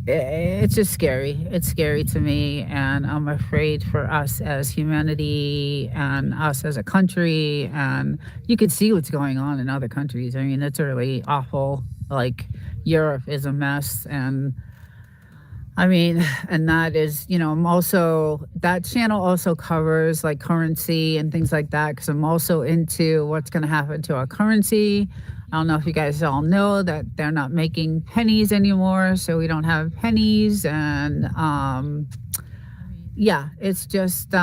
it's just scary. It's scary to me. And I'm afraid for us as humanity and us as a country. And you can see what's going on in other countries. I mean, it's really awful. Like, Europe is a mess. And I mean, and that is, I'm also, that channel also covers like currency and things like that, because I'm also into what's going to happen to our currency. I don't know if you guys all know that they're not making pennies anymore, so we don't have pennies. And yeah, it's just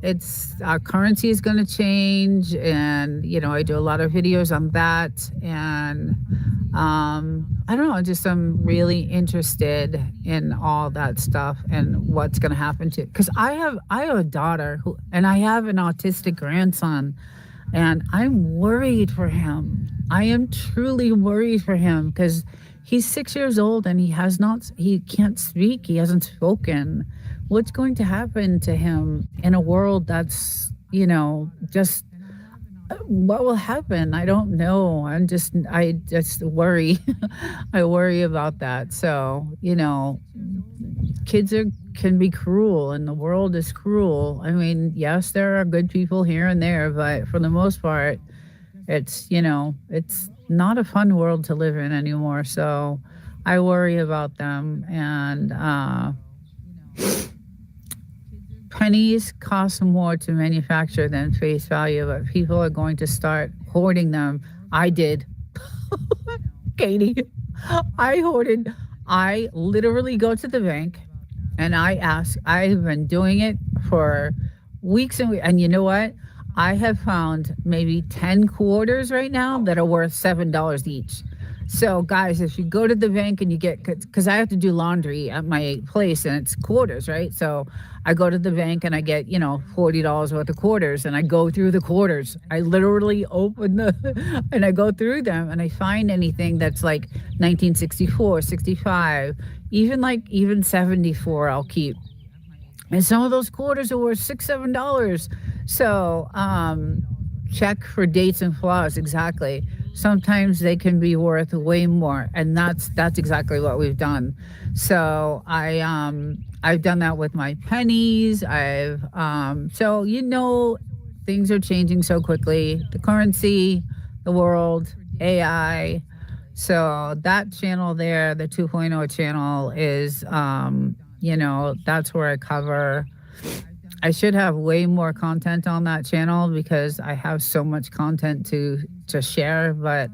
it's our currency is going to change, and I do a lot of videos on that. And I don't know, just I'm really interested in all that stuff and what's going to happen to, because I have a daughter who, and I have an autistic grandson, and I'm worried for him. I am truly worried for him because he's 6 years old and he can't speak. He hasn't spoken. What's going to happen to him in a world that's, just what will happen? I don't know. I just worry. I worry about that. So, kids can be cruel, and the world is cruel. I mean, yes, there are good people here and there, but for the most part, it's not a fun world to live in anymore. So I worry about them. And pennies cost more to manufacture than face value, but people are going to start hoarding them. I did. Katie, I hoarded. I literally go to the bank and I ask. I've been doing it for weeks and weeks. And you know what? I have found maybe 10 quarters right now that are worth $7 each. So, guys, if you go to the bank and you get, because I have to do laundry at my place and it's quarters, right? So I go to the bank and I get, $40 worth of quarters, and I go through the quarters. I literally open and I go through them, and I find anything that's like 1964, 65, even 74, I'll keep. And some of those quarters are worth $6, $7. So check for dates and flaws. Exactly. Sometimes they can be worth way more, and that's exactly what we've done. So I've done that with my pennies. So things are changing so quickly. The currency, the world, AI. So that channel there, the 2.0 channel, is that's where I cover. I should have way more content on that channel because I have so much content to share, but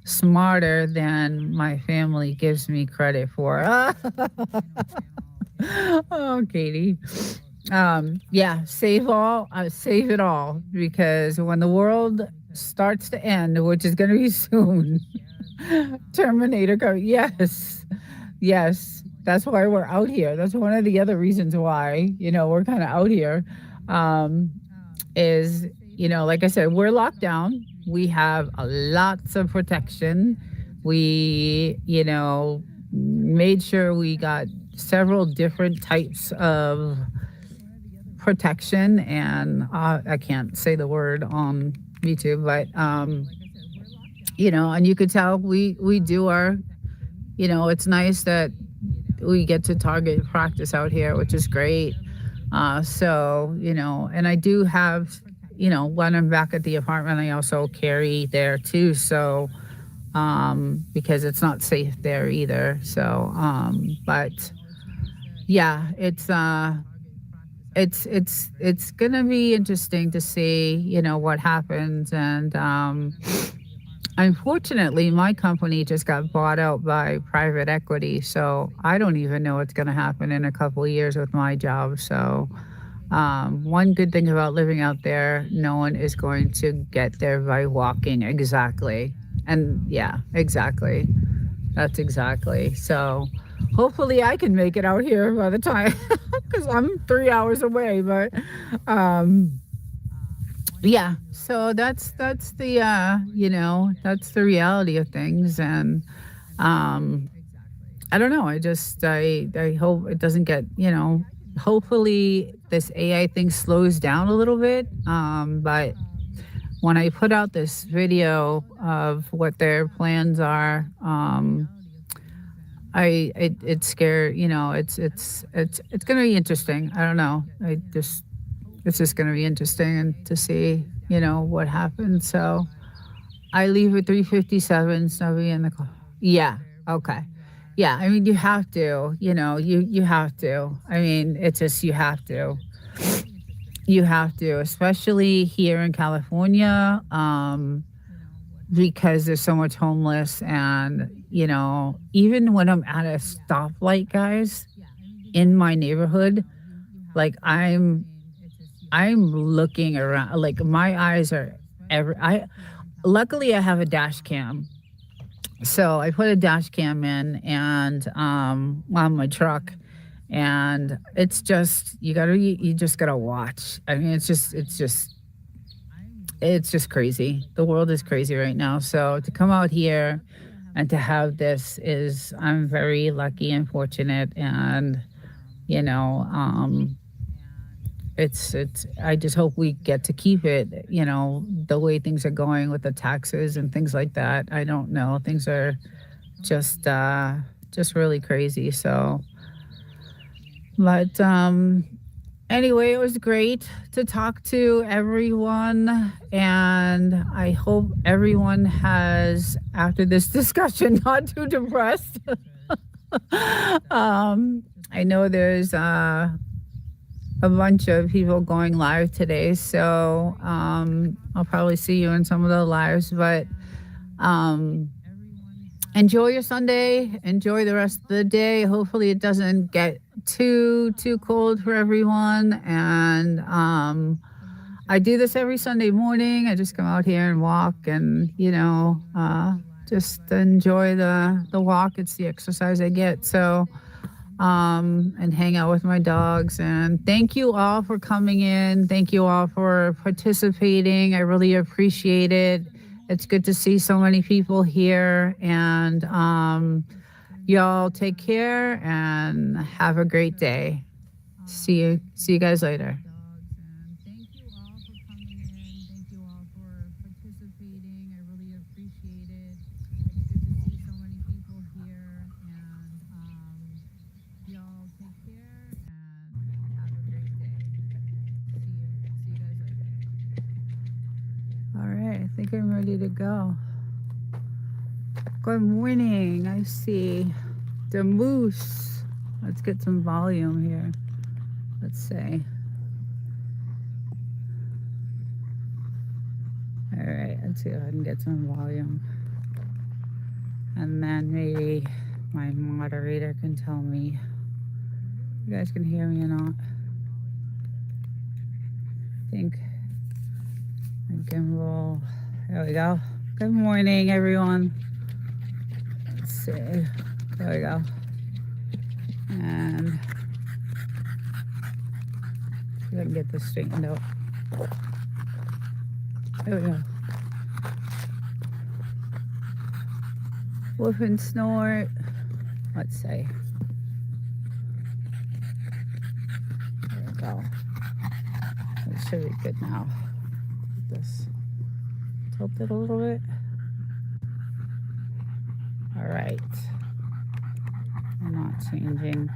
smarter than my family gives me credit for. Oh, Katie. Yeah, save it all, because when the world starts to end, which is going to be soon, Terminator go. Yes. Yes. That's why we're out here. That's one of the other reasons why, we're kind of out here. Um, is, like I said, we're locked down. We have lots of protection. We, made sure we got several different types of protection. And I can't say the word on YouTube, but, and you could tell we do our, it's nice that we get to target practice out here, which is great. So, and I do have, when I'm back at the apartment, I also carry there too. So, because it's not safe there either. So, but yeah, it's gonna be interesting to see, what happens. And unfortunately, my company just got bought out by private equity, so I don't even know what's gonna happen in a couple of years with my job. So one good thing about living out there, no one is going to get there by walking. Exactly. And yeah, exactly. That's exactly. So hopefully I can make it out here by the time, because I'm 3 hours away. But um, yeah, so that's the that's the reality of things. And um, I don't know. I hope it doesn't get, hopefully this AI thing slows down a little bit. But when I put out this video of what their plans are, it's scary. It's going to be interesting. I don't know. It's just going to be interesting and to see, what happens. So I leave at 3:57. So I'll be in the car. Yeah. Okay. Yeah. I mean, you have to. You have to. I mean, it's just you have to. You have to, especially here in California, because there's so much homeless. And even when I'm at a stoplight, guys, in my neighborhood, like I'm looking around, like my eyes are I luckily I have a dash cam. So I put a dash cam in, and on my truck, and it's just you just gotta watch. I mean, it's just crazy. The world is crazy right now. So to come out here and to have this is, I'm very lucky and fortunate. And you know it's I just hope we get to keep it, the way things are going with the taxes and things like that. I don't know, things are just really crazy. So but anyway, it was great to talk to everyone, and I hope everyone has, after this discussion, not too depressed. I know there's a bunch of people going live today, so I'll probably see you in some of the lives. But um, enjoy your Sunday. Enjoy the rest of the day. Hopefully, it doesn't get too cold for everyone. And I do this every Sunday morning. I just come out here and walk, and just enjoy the walk. It's the exercise I get. So and hang out with my dogs. And thank you all for coming in. Thank you all for participating. I really appreciate it. It's good to see so many people here. And y'all take care and have a great day. See you guys later. All right, I think I'm ready to go. Good morning. I see the moose. Let's get some volume here. Let's see. All right, let's see if I can get some volume. And then maybe my moderator can tell me if you guys can hear me or not. I think my gimbal. There we go. Good morning, everyone. Let's see. There we go. And see if I can get this straightened out. There we go. Woof and snort. Let's see. There we go. It should be good now. This tilted a little bit. All right. I'm not changing.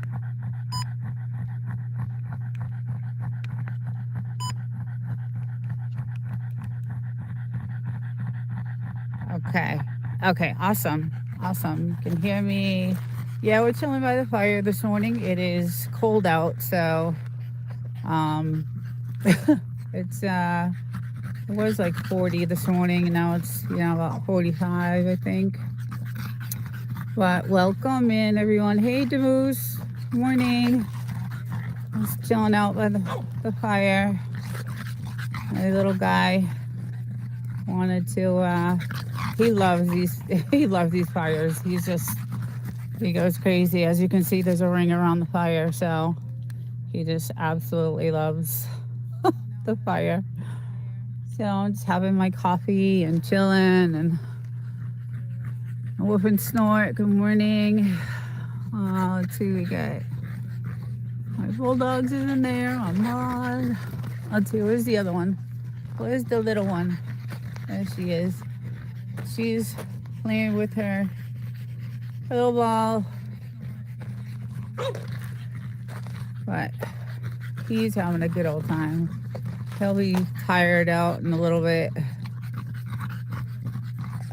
Okay. Okay. Awesome. Awesome. You can hear me. Yeah, we're chilling by the fire this morning. It is cold out, so Um, it's it was like 40 this morning, and now it's about 45, I think. But welcome in, everyone. Hey, Demoose. Morning. Just chilling out by the fire. My little guy wanted to. He loves these. He loves these fires. He goes crazy. As you can see, there's a ring around the fire, so he just absolutely loves the fire. So I'm just having my coffee and chilling and whoop and snort. Good morning. Let's see, we got my bulldogs is in there. I'm on. Let's see, where's the other one? Where's the little one? There she is. She's playing with her little ball. But he's having a good old time. He'll be tired out in a little bit.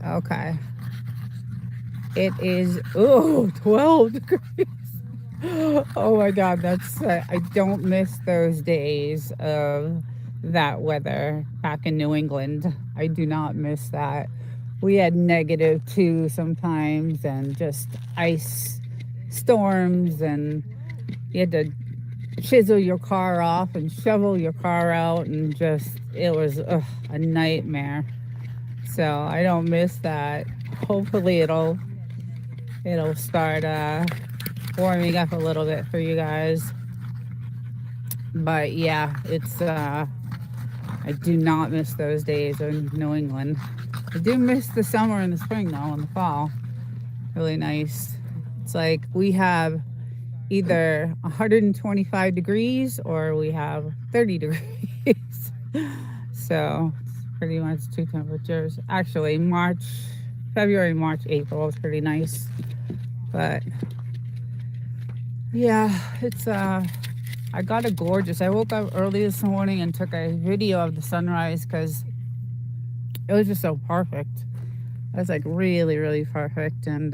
Okay. It is, 12 degrees. Oh my God, I don't miss those days of that weather back in New England. I do not miss that. We had -2 sometimes and just ice storms, and you had to chisel your car off and shovel your car out, and it was a nightmare. So I don't miss that. Hopefully it'll start warming up a little bit for you guys. But yeah, I do not miss those days in New England. I do miss the summer and the spring though, and the fall. Really nice. It's like we have either 125 degrees or we have 30 degrees. So it's pretty much two temperatures. Actually, February, March, April was pretty nice. But yeah, I got a gorgeous. I woke up early this morning and took a video of the sunrise because it was just so perfect. It was like really, really perfect. And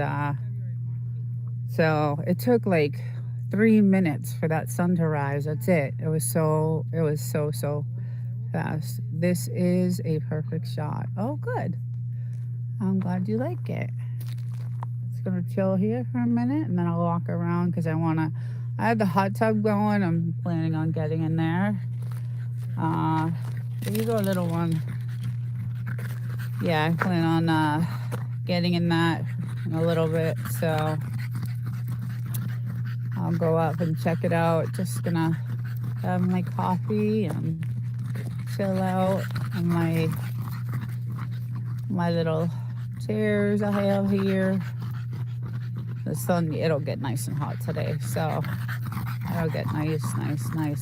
so it took like 3 minutes for that sun to rise. That's it. It was so fast. This is a perfect shot. Oh, good. I'm glad you like it. Just gonna chill here for a minute and then I'll walk around because I have the hot tub going. I'm planning on getting in there. There you go, little one. Yeah, I plan on getting in that in a little bit, so I'll go up and check it out. Just gonna have my coffee and chill out on my little chairs I have here. The sun, it'll get nice and hot today, so it'll get nice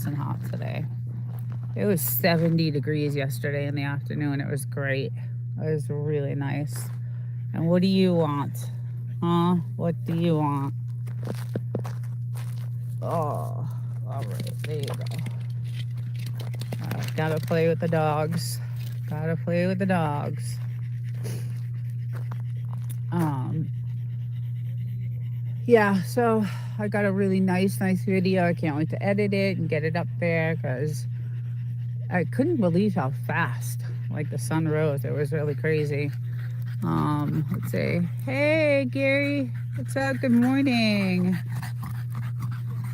and hot today. It was 70 degrees yesterday in the afternoon. It was great. It was really nice. And what do you want? Huh? What do you want? Oh, all right, there you go. Gotta play with the dogs. Gotta play with the dogs. Yeah, so I got a really nice video. I can't wait to edit it and get it up there because I couldn't believe how fast like the sun rose. It was really crazy. Let's see. Hey, Gary. What's up? Good morning.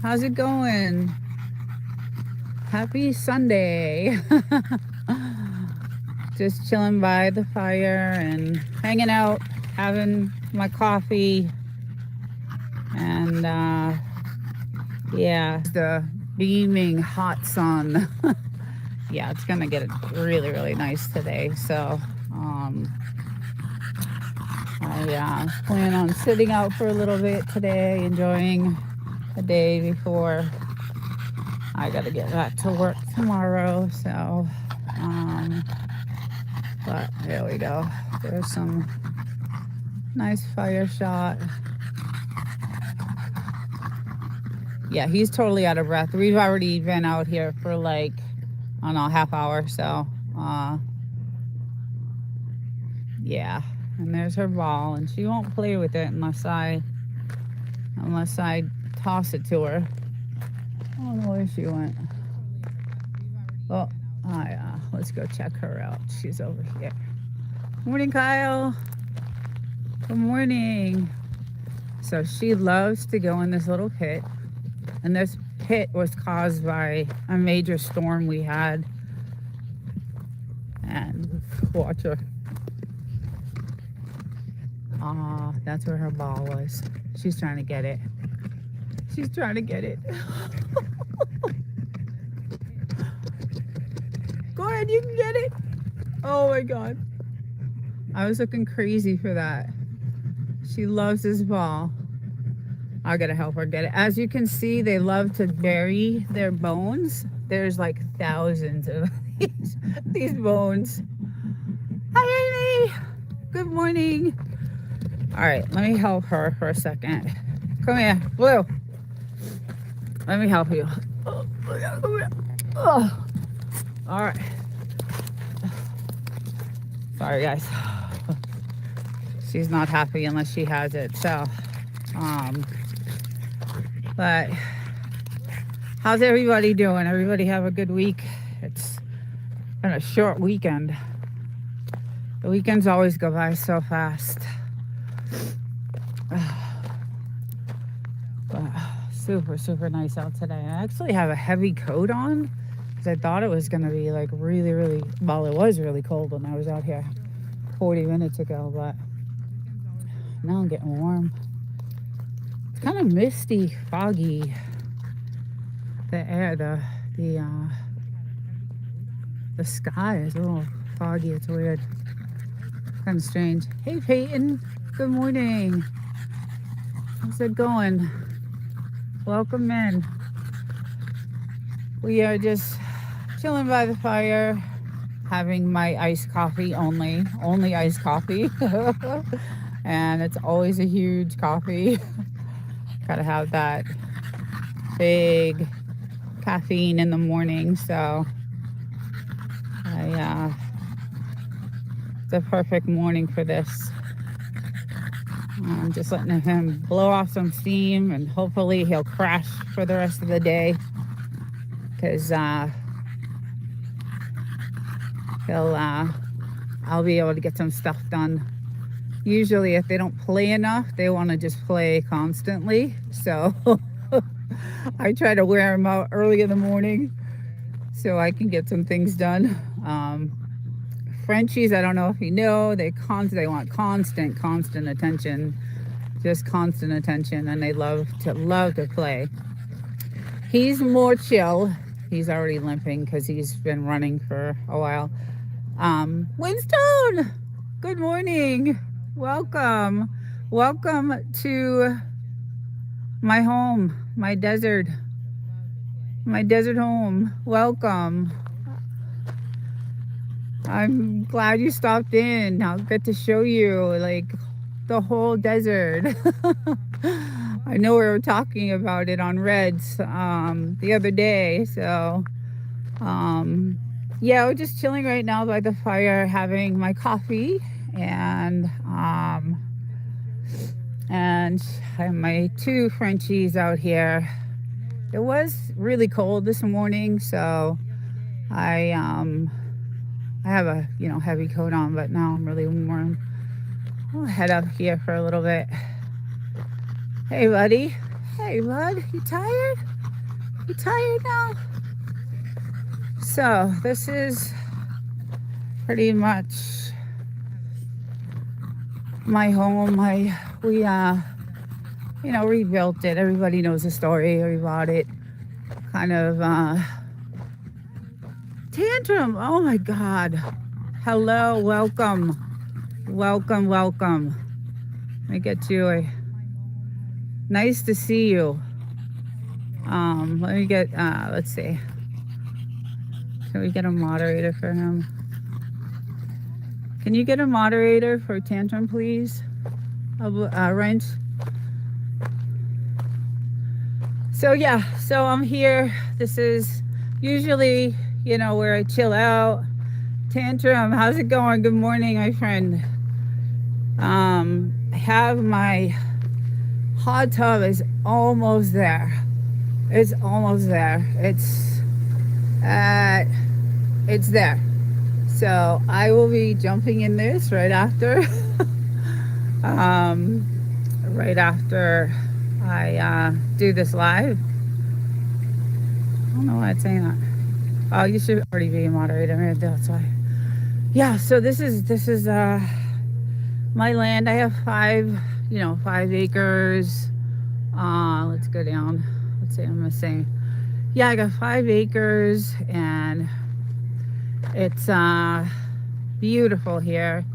How's it going? Happy Sunday. Just chilling by the fire and hanging out, having my coffee. And yeah, the beaming hot sun. Yeah, it's gonna get really, really nice today. So I plan on sitting out for a little bit today, enjoying the day before I gotta get back to work tomorrow. So but there we go. There's some nice fire shot. Yeah, he's totally out of breath. We've already been out here for like, I don't know, half hour. So yeah, and there's her ball, and she won't play with it unless I toss it to her. I don't know where she went. Well, let's go check her out. She's over here. Morning, Kyle. Good morning. So she loves to go in this little pit. And this pit was caused by a major storm we had. And watch her. That's where her ball was. She's trying to get it. She's trying to get it. Go ahead, you can get it. Oh my God. I was looking crazy for that. She loves this ball. I gotta help her get it. As you can see, they love to bury their bones. There's like thousands of these bones. Hi, Amy. Good morning. All right, let me help her for a second. Come here, Blue. Let me help you. Oh. All right. Sorry, guys. She's not happy unless she has it. So, but how's everybody doing? Everybody have a good week? It's been a short weekend. The weekends always go by so fast. But super, super nice out today. I actually have a heavy coat on because I thought it was going to be like really, really, well, it was really cold when I was out here 40 minutes ago, but now I'm getting warm. It's kind of misty, foggy. The air, the sky is a little foggy. It's weird. Kind of strange. Hey, Peyton. Good morning. How's it going? Welcome in. We are just chilling by the fire, having my iced coffee only iced coffee. And it's always a huge coffee. Gotta have that big caffeine in the morning, so it's a perfect morning for this. I'm just letting him blow off some steam, and hopefully he'll crash for the rest of the day, because I'll be able to get some stuff done. Usually if they don't play enough, they want to just play constantly, so I try to wear them out early in the morning so I can get some things done. Frenchies, I don't know if you know, they want constant attention, just constant attention, and they love to play. He's more chill. He's already limping because he's been running for a while. Winston, good morning. Welcome to my home, my desert home. Welcome. I'm glad you stopped in. I'll get to show you like the whole desert. I know we were talking about it on Reds the other day. So yeah, we're just chilling right now by the fire, having my coffee, and I have my two Frenchies out here. It was really cold this morning, so I have a heavy coat on, but now I'm really warm. I'll head up here for a little bit. Hey, buddy. Hey, bud. You tired? You tired now? So this is pretty much my home. We rebuilt it. Everybody knows the story. We bought it. Kind of Tantrum. Oh my God. Hello. Welcome. Let me get you nice to see you. Let me get let's see. Can we get a moderator for him? Can you get a moderator for Tantrum, please? Wrench. So yeah, so I'm here. This is usually, where I chill out. Tantrum, how's it going? Good morning, my friend. I have my hot tub is almost there. It's almost there. It's at it's there. So I will be jumping in this right after, um, right after I do this live. I don't know why it's saying that. Oh, you should already be a moderator. Maybe that's why. Yeah. So this is my land. I have 5 acres. Let's go down. Let's see. I'm missing. Yeah, I got 5 acres, and it's beautiful here.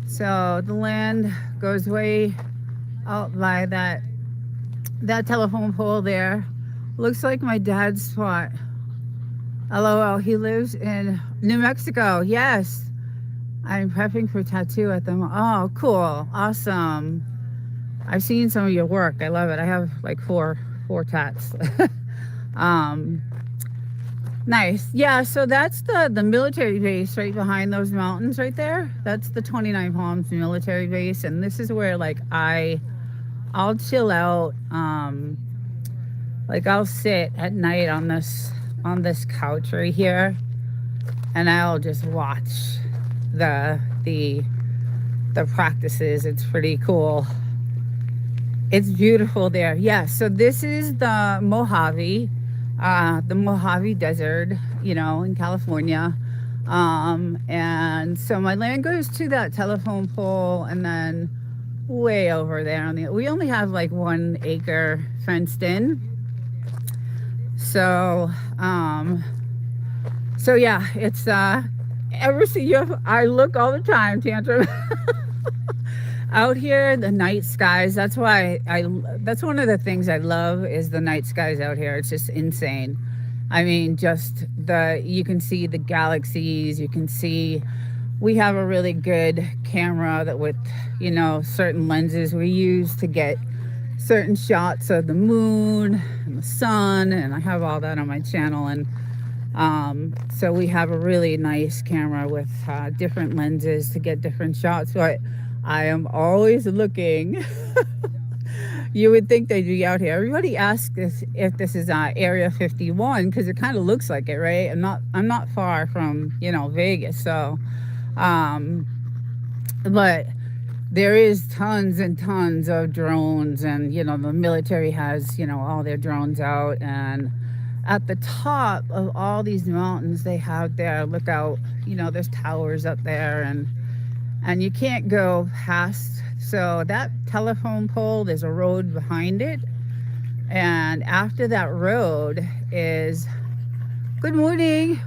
So the land goes way out by that telephone pole there. Looks like my dad's spot. LOL. He lives in New Mexico. Yes. I'm prepping for tattoo at the Oh, cool. Awesome. I've seen some of your work. I love it. I have like four tats. um Nice. Yeah, so that's the military base right behind those mountains right there. That's the 29 Palms military base, and this is where like I'll chill out. Like I'll sit at night on this couch right here, and I'll just watch the the the practices. It's pretty cool. It's beautiful there. Yeah, so this is the Mojave Desert, in California. And so my land goes to that telephone pole, and then way over there we only have like 1 acre fenced in. So, yeah, it's ever see you. I look all the time, Tantrum. Out here, the night skies. That's why that's one of the things I love is the night skies out here. It's just insane. I mean, you can see the galaxies. You can see. We have a really good camera that with certain lenses we use to get certain shots of the moon and the sun, and I have all that on my channel. And so we have a really nice camera with different lenses to get different shots. But I am always looking. You would think they'd be out here. Everybody asks if this is Area 51 because it kind of looks like it, right? I'm not far from Vegas, so but there is tons and tons of drones, and the military has all their drones out, and at the top of all these mountains they have their lookout. There's towers up there, and you can't go past. So that telephone pole, there's a road behind it, and after that road is good morning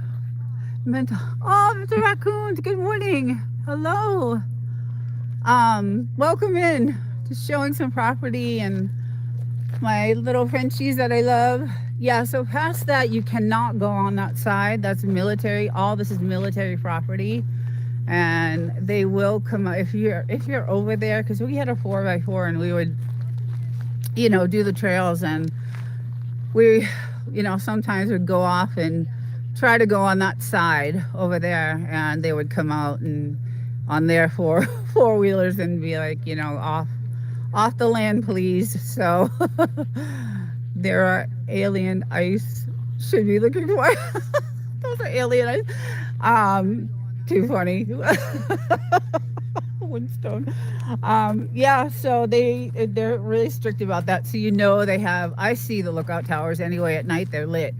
Mr. Raccoons, good morning, hello. Welcome in, just showing some property and my little Frenchies that I love. Yeah, so past that you cannot go on that side. That's military. All this is military property, and they will come out if you're over there, because we had a 4x4 and we would do the trails, and we sometimes would go off and try to go on that side over there, and they would come out and on their four-wheelers and be like, off the land, please. So there are alien ice should be looking for. Those are alien ice. Too funny. Windstone. Yeah, so they're really strict about that. So I see the lookout towers anyway at night, they're lit.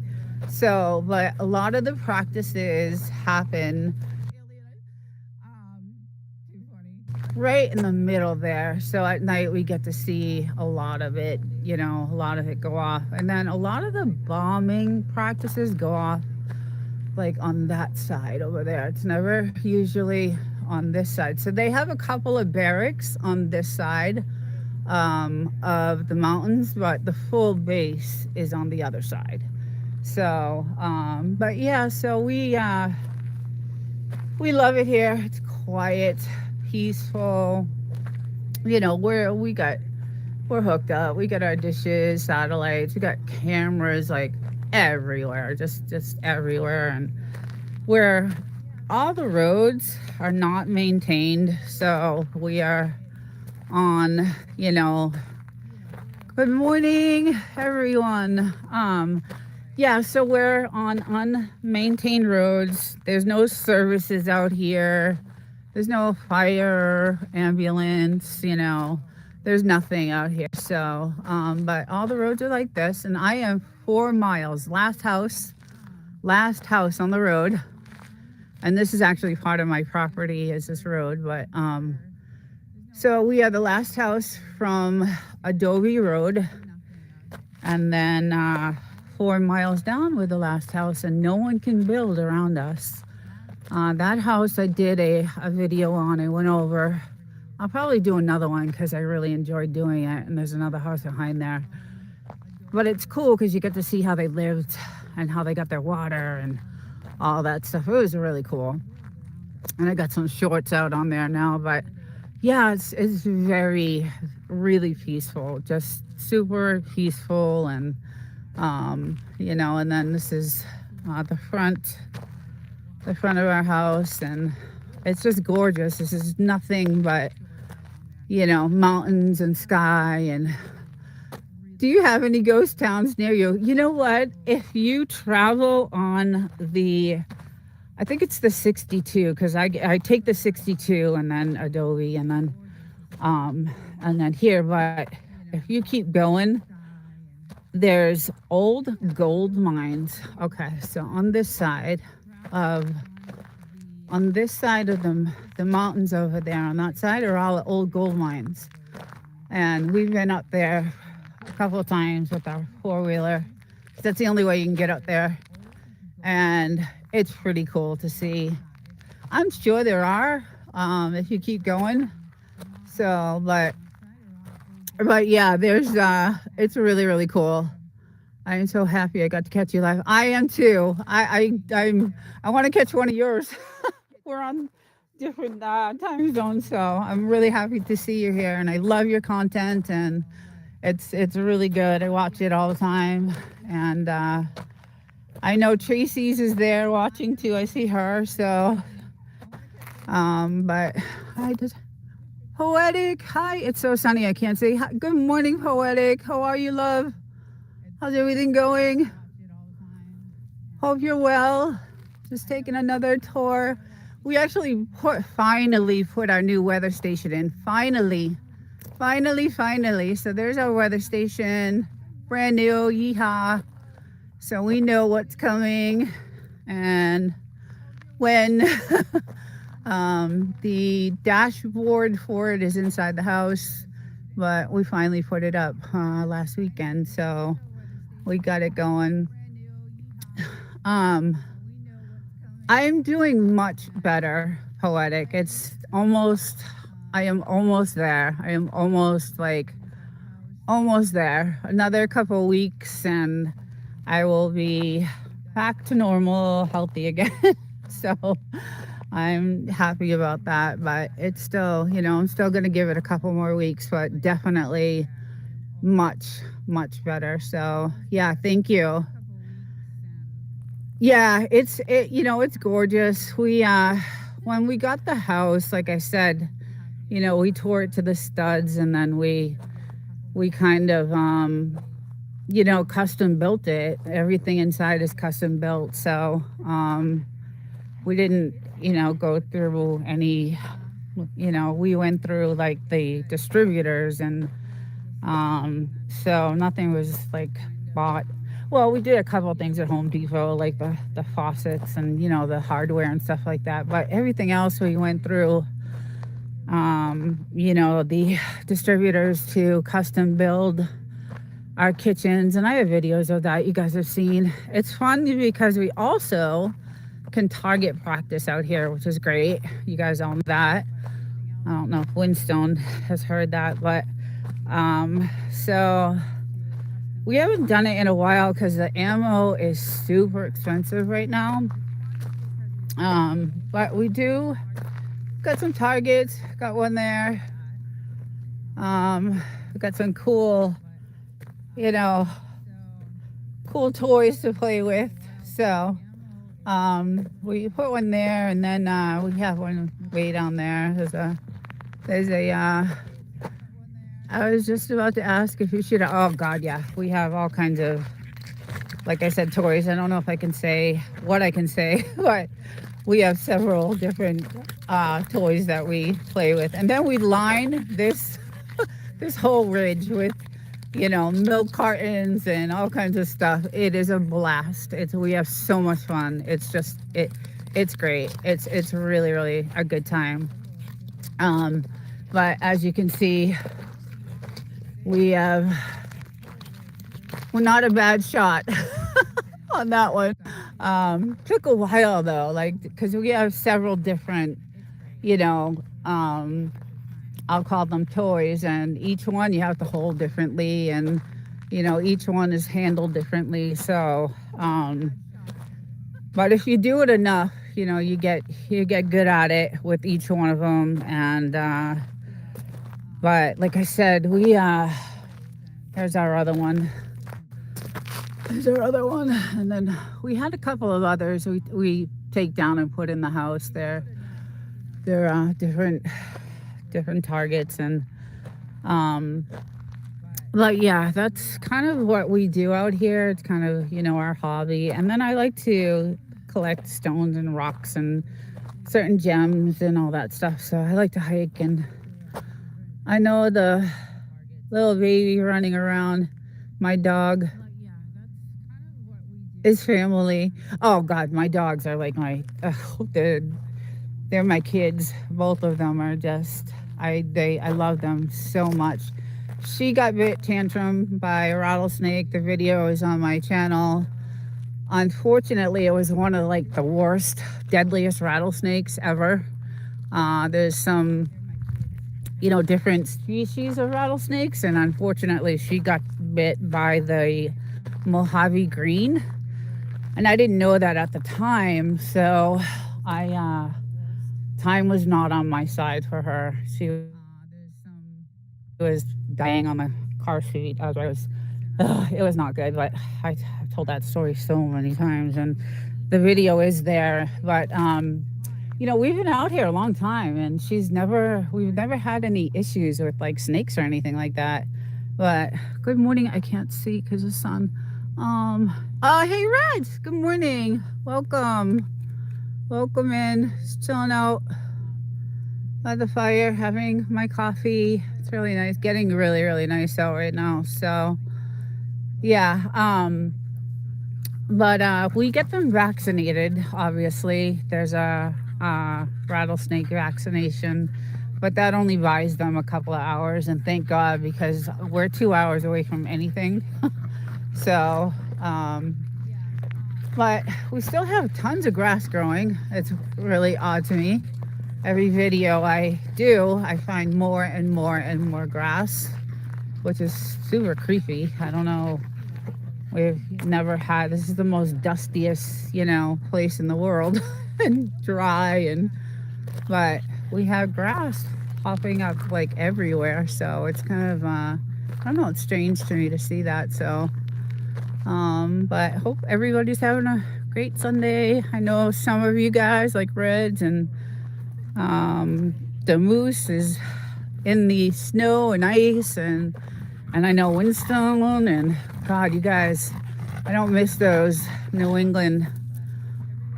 So, but a lot of the practices happen right in the middle there. So at night we get to see a lot of it, a lot of it go off. And then a lot of the bombing practices go off like on that side over there. It's never usually on this side. So they have a couple of barracks on this side of the mountains, but the full base is on the other side. So, but yeah, so we love it here. It's quiet, peaceful. We're hooked up. We got our dishes, satellites. We got cameras like everywhere, just everywhere. And where all the roads are not maintained, so we are on, good morning, everyone. Yeah, so we're on unmaintained roads. There's no services out here. There's no fire, ambulance, there's nothing out here. So, but all the roads are like this, and I am 4 miles. Last house on the road. And this is actually part of my property is this road, but so we are the last house from Adobe Road, and then 4 miles down we're the last house, and no one can build around us. That house I did a video on. I went over. I'll probably do another one because I really enjoyed doing it, and there's another house behind there. But it's cool because you get to see how they lived and how they got their water and all that stuff. It was really cool. And I got some shorts out on there now, but yeah, it's very, really peaceful, just super peaceful. And and then this is the front of our house, and it's just gorgeous. This is nothing but mountains and sky. And do you have any ghost towns near you? You know what, if you travel on I think it's the 62, because I take the 62 and then Adobe and then here. But if you keep going, there's old gold mines. Okay, so on this side of the mountains over there, on that side are all old gold mines. And we've been up there a couple of times with our four-wheeler. That's the only way you can get up there. And it's pretty cool to see. I'm sure there are, if you keep going. So, but yeah, there's, it's really, really cool. I am so happy I got to catch you live. I am too. I want to catch one of yours. We're on different time zones, so I'm really happy to see you here, and I love your content, and it's really good. I watch it all the time, and I know Tracy's is there watching too. I see her. So, but I just Poetic. Hi, it's so sunny. I can't say hi. Good morning, Poetic. How are you, love? How's everything going? Hope you're well. Just taking another tour. We actually finally put our new weather station in. Finally. So there's our weather station. Brand new. Yeehaw. So we know what's coming and when. The dashboard for it is inside the house, but we finally put it up last weekend, so we got it going. I'm doing much better, Poetic. I am almost there. I am almost there. Another couple weeks and I will be back to normal, healthy again. So I'm happy about that, but it's still, I'm still going to give it a couple more weeks, but definitely much, much better. So yeah, thank you. Yeah, it's gorgeous. When we got the house, like I said, we tore it to the studs, and then we kind of, custom built it. Everything inside is custom built. So, we didn't, go through any, we went through like the distributors, and so nothing was like bought. Well, we did a couple of things at Home Depot, like the faucets and, the hardware and stuff like that. But everything else we went through, the distributors to custom build our kitchens. And I have videos of that you guys have seen. It's fun because we also can target practice out here, which is great. You guys all know that. I don't know if Winstone has heard that, but so we haven't done it in a while because the ammo is super expensive right now. But we got some targets, got one there. We got some cool toys to play with. So we put one there, and then we have one way down there. There's a I was just about to ask if you should. Oh God, yeah, we have all kinds of like I said, toys. I don't know if I can say what I can say, but we have several different toys that we play with. And then we line this whole ridge with, milk cartons and all kinds of stuff. It is a blast. We have so much fun. It's great. It's really really a good time. Um, but as you can see, we have well, not a bad shot on that one. Took a while though, like because we have several different, you know, um, I'll call them toys, and each one you have to hold differently, and each one is handled differently. So, but if you do it enough, you get good at it with each one of them, and but like I said, there's our other one. There's our other one, and then we had a couple of others we take down and put in the house. They're different targets, and um but yeah, that's kind of what we do out here. It's kind of our hobby. And then I like to collect stones and rocks and certain gems and all that stuff. So I like to hike, and I know the little baby running around, my dog, is family. Oh God, my dogs are like they're my kids. Both of them are just I love them so much. She got bit tantrum by a rattlesnake. The video is on my channel. Unfortunately, it was one of like the worst, deadliest rattlesnakes ever. There's some, different species of rattlesnakes, and unfortunately, she got bit by the Mojave Green, and I didn't know that at the time. So, time was not on my side for her. She was dying on the car seat as I was. It was not good, but I've told that story so many times, and the video is there. But we've been out here a long time, and we've never had any issues with like snakes or anything like that. But good morning. I can't see because the sun. Oh, hey, Reg. Good morning. Welcome in. Just chilling out by the fire, having my coffee. It's really nice. Getting really, really nice out right now. So, yeah. But we get them vaccinated. Obviously, there's a rattlesnake vaccination, but that only buys them a couple of hours. And thank God, because we're 2 hours away from anything. So, but we still have tons of grass growing. It's really odd to me. Every video I do, I find more and more and more grass, which is super creepy. I don't know. We've never had, this is the most dustiest, place in the world and dry, but we have grass popping up like everywhere. So it's kind of, I don't know, it's strange to me to see that. So, but I hope everybody's having a great Sunday. I know some of you guys like Reds, and the moose is in the snow and ice, and I know Winston, and God, you guys, I don't miss those New England.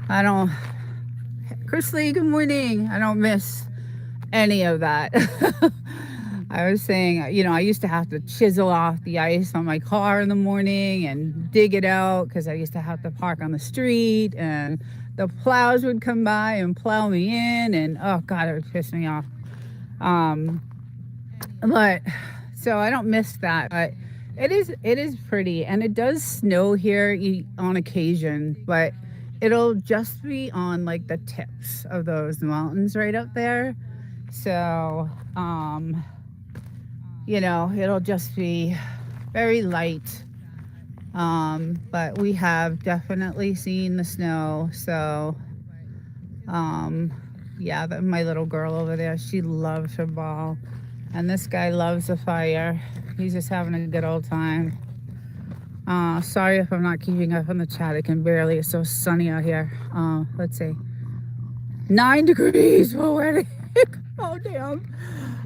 I don't. Chris Lee, good morning. I don't miss any of that. I was saying, I used to have to chisel off the ice on my car in the morning and dig it out because I used to have to park on the street, and the plows would come by and plow me in, and oh God, it would piss me off. But so I don't miss that, but it is pretty, and it does snow here on occasion, but it'll just be on like the tips of those mountains right up there. So, it'll just be very light. But we have definitely seen the snow. So, yeah, my little girl over there, she loves her ball. And this guy loves the fire. He's just having a good old time. Sorry if I'm not keeping up on the chat. I can barely. It's so sunny out here. Let's see. 9 degrees already. Oh, damn.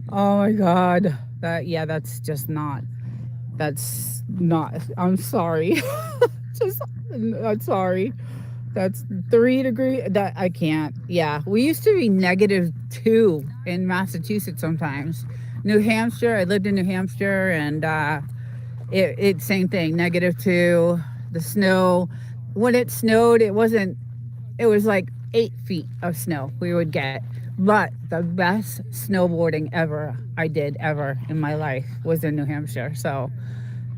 Oh, my God. That's not. I'm sorry. Just, I'm sorry. That's 3 degree. That I can't. Yeah, we used to be -2 in Massachusetts sometimes. New Hampshire. I lived in New Hampshire, and it same thing. -2. The snow. When it snowed, it wasn't. It was like 8 feet of snow we would get. But the best snowboarding ever I did ever in my life was in New Hampshire. So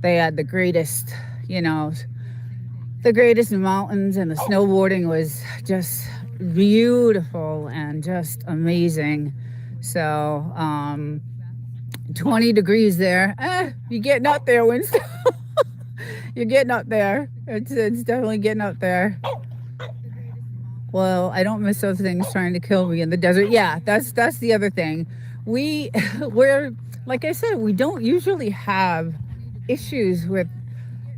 they had the greatest, you know, the greatest mountains, and the snowboarding was just beautiful and just amazing. So 20 degrees there. You're getting up there, Winston. You're getting up there. It's definitely getting up there. Well, I don't miss those things trying to kill me in the desert. Yeah, that's the other thing. We we're like I said, we don't usually have issues with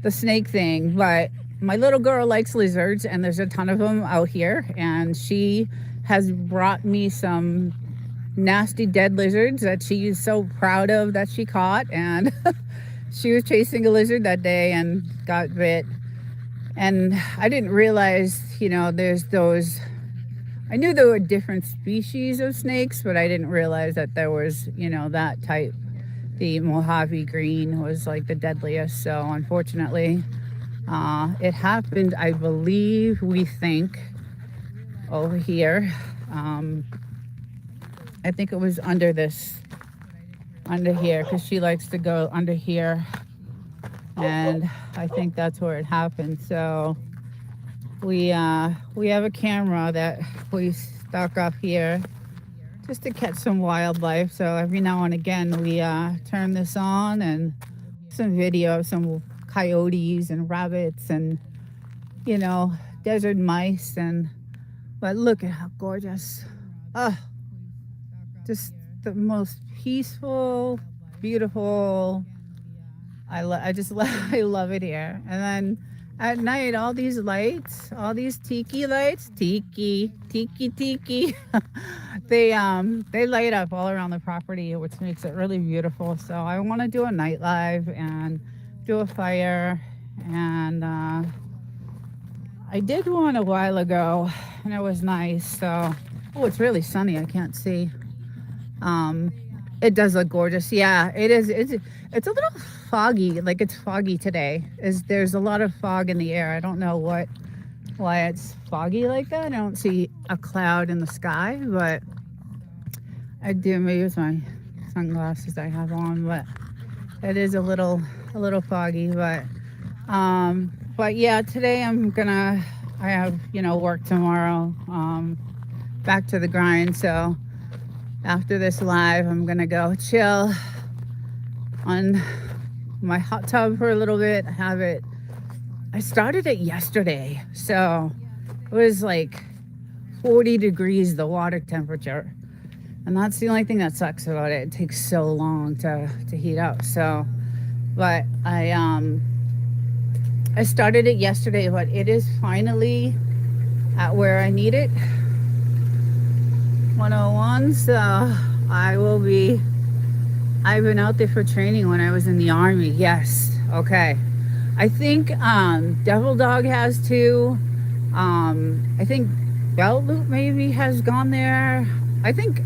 the snake thing, but my little girl likes lizards, and there's a ton of them out here, and she has brought me some nasty dead lizards that she is so proud of that she caught. And she was chasing a lizard that day and got bit. And I didn't realize, there's those. I knew there were different species of snakes, but I didn't realize that there was, that type. The Mojave Green was like the deadliest. So unfortunately, it happened, I believe, we think, over here. I think it was under here, because she likes to go under here. And I think that's where it happened. So we have a camera that we stuck up here just to catch some wildlife. So every now and again we turn this on and some video of some coyotes and rabbits and desert mice. But look at how gorgeous. Just the most peaceful, beautiful. I just I love it here. And then at night, all these lights, all these tiki lights, tiki, they light up all around the property, which makes it really beautiful. So I want to do a night live and do a fire. And I did one a while ago, and it was nice. So, it's really sunny. I can't see. It does look gorgeous. Yeah, it is. It's a little foggy. Like, it's foggy today. There's a lot of fog in the air. I don't know why it's foggy like that. I don't see a cloud in the sky, but I do. Maybe it's my sunglasses I have on, but it is a little foggy. But yeah, today I have work tomorrow. Back to the grind. So after this live, I'm gonna go chill on my hot tub for a little bit. I started it yesterday, so it was like 40 degrees, the water temperature. And that's the only thing that sucks about it. It takes so long to heat up. So, but I started it yesterday, but it is finally at where I need it. 101. So I've been out there for training when I was in the Army. Yes. Okay. I think Devil Dog has too. I think Belt Loop maybe has gone there. I think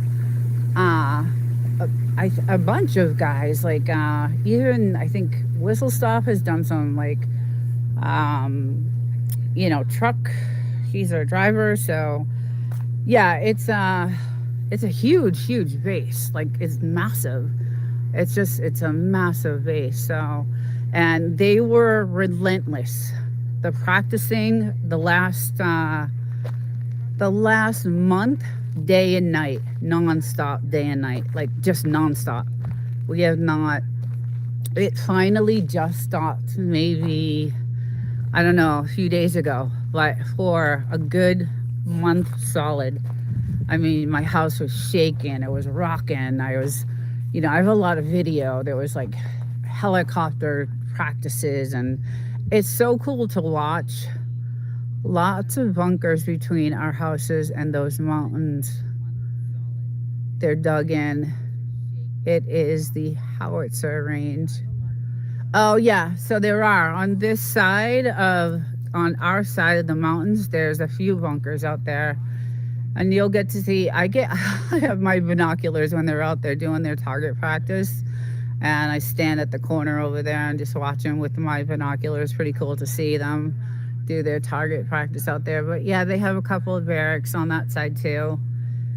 a bunch of guys, like even I think Whistle Stop has done some, like truck. He's our driver. So yeah, it's a huge base. Like, it's massive. It's a massive base. So, and they were relentless. The practicing the last month, day and night, nonstop, day and night, like just nonstop. We have not. It finally just stopped. Maybe, I don't know, a few days ago, but for a good month solid. I mean, my house was shaking. It was rocking. I have a lot of video. There was like helicopter practices, and it's so cool to watch. Lots of bunkers between our houses and those mountains. They're dug in. It is the howitzer range. Oh yeah, so there are on this side of on our side of the mountains. There's a few bunkers out there, and you'll get to see. I get I have my binoculars when they're out there doing their target practice, and I stand at the corner over there and just watch them with my binoculars. Pretty cool to see them do their target practice out there. But yeah, they have a couple of barracks on that side too.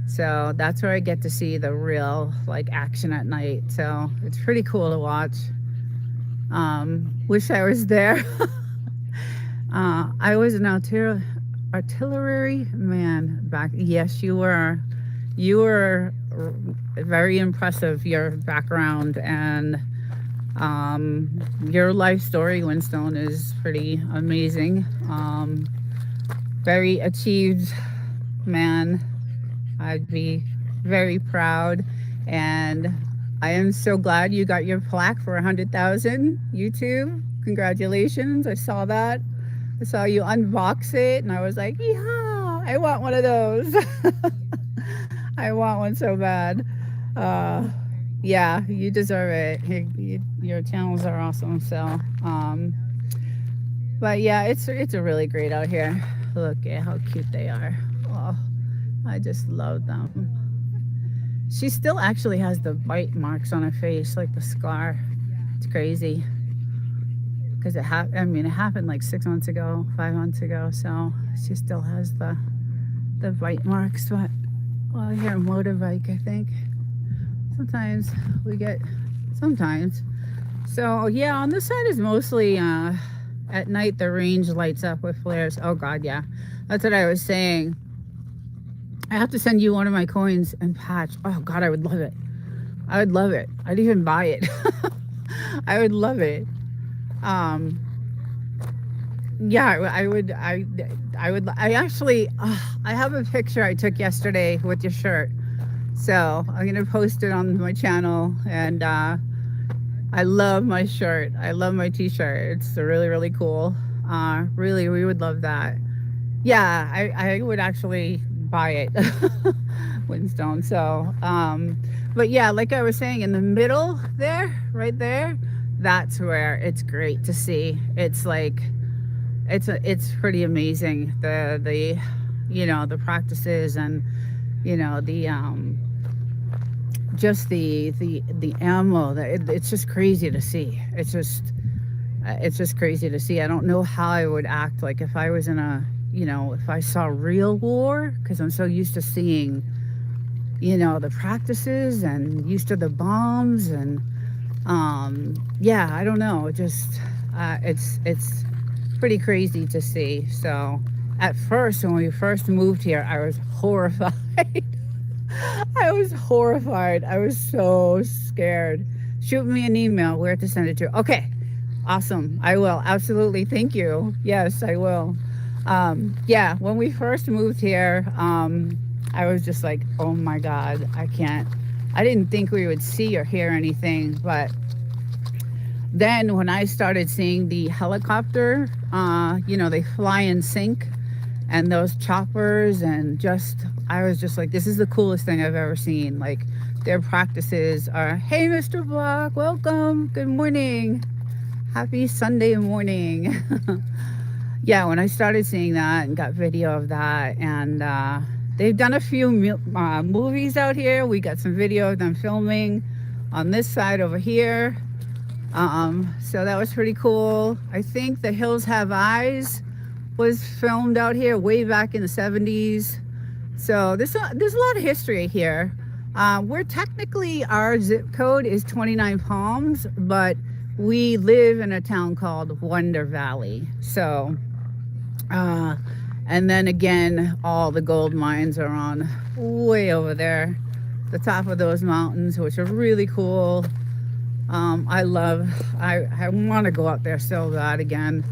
So that's where I get to see the real like action at night. So it's pretty cool to watch. Wish I was there. I was an artillery man back. Yes, you were. You were very impressive. Your background and your life story, Winstone, is pretty amazing. Very achieved man. I'd be very proud, and I am so glad you got your plaque for 100,000 YouTube. Congratulations! I saw that. I saw you unbox it, and I was like, yeah, I want one of those. I want one so bad. Uh, yeah, you deserve it. Your channels are awesome. So, but yeah, it's a really great out here. Look at how cute they are. Oh, I just love them. She still actually has the bite marks on her face, like the scar. It's crazy because I mean, it happened like 6 months ago, 5 months ago. So she still has the bite marks. But well, here a motorbike, I think. Sometimes we get sometimes. So yeah, on this side is mostly at night. The range lights up with flares. Oh God, yeah, that's what I was saying. I have to send you one of my coins and patch. Oh God, I would love it. I would love it. I'd even buy it. I would love it. Um, yeah, I would. I would. I actually. I have a picture I took yesterday with your shirt. So I'm gonna post it on my channel, and I love my shirt. I love my T-shirt. It's really really cool. Really, we would love that. Yeah, I would actually buy it, Winstone. So, but yeah, like I was saying, in the middle there, right there, that's where it's great to see. It's like it's pretty amazing the the practices and the just the ammo that it's just crazy to see. It's just crazy to see. I don't know how I would act like if I was in a if I saw real war, because I'm so used to seeing the practices and used to the bombs and yeah, I don't know, just it's pretty crazy to see. So at first, when we first moved here, I was horrified. I was horrified. I was so scared. Shoot me an email where to send it to. Okay, awesome. I will. Absolutely. Thank you. Yes, I will. Yeah, when we first moved here, I was just like, oh my God, I can't. I didn't think we would see or hear anything. But then when I started seeing the helicopter, they fly in sync, and those choppers, and I was just like, this is the coolest thing I've ever seen. Like, their practices are, hey, Mr. Block, welcome, good morning, happy Sunday morning. Yeah, when I started seeing that and got video of that, and they've done a few movies out here. We got some video of them filming on this side over here. So that was pretty cool. I think The Hills Have Eyes was filmed out here way back in the 70s. So there's a lot of history here. We're technically, our zip code is 29 Palms, but we live in a town called Wonder Valley. So, and then again, all the gold mines are on way over there, the top of those mountains, which are really cool. I want to go out there so bad again.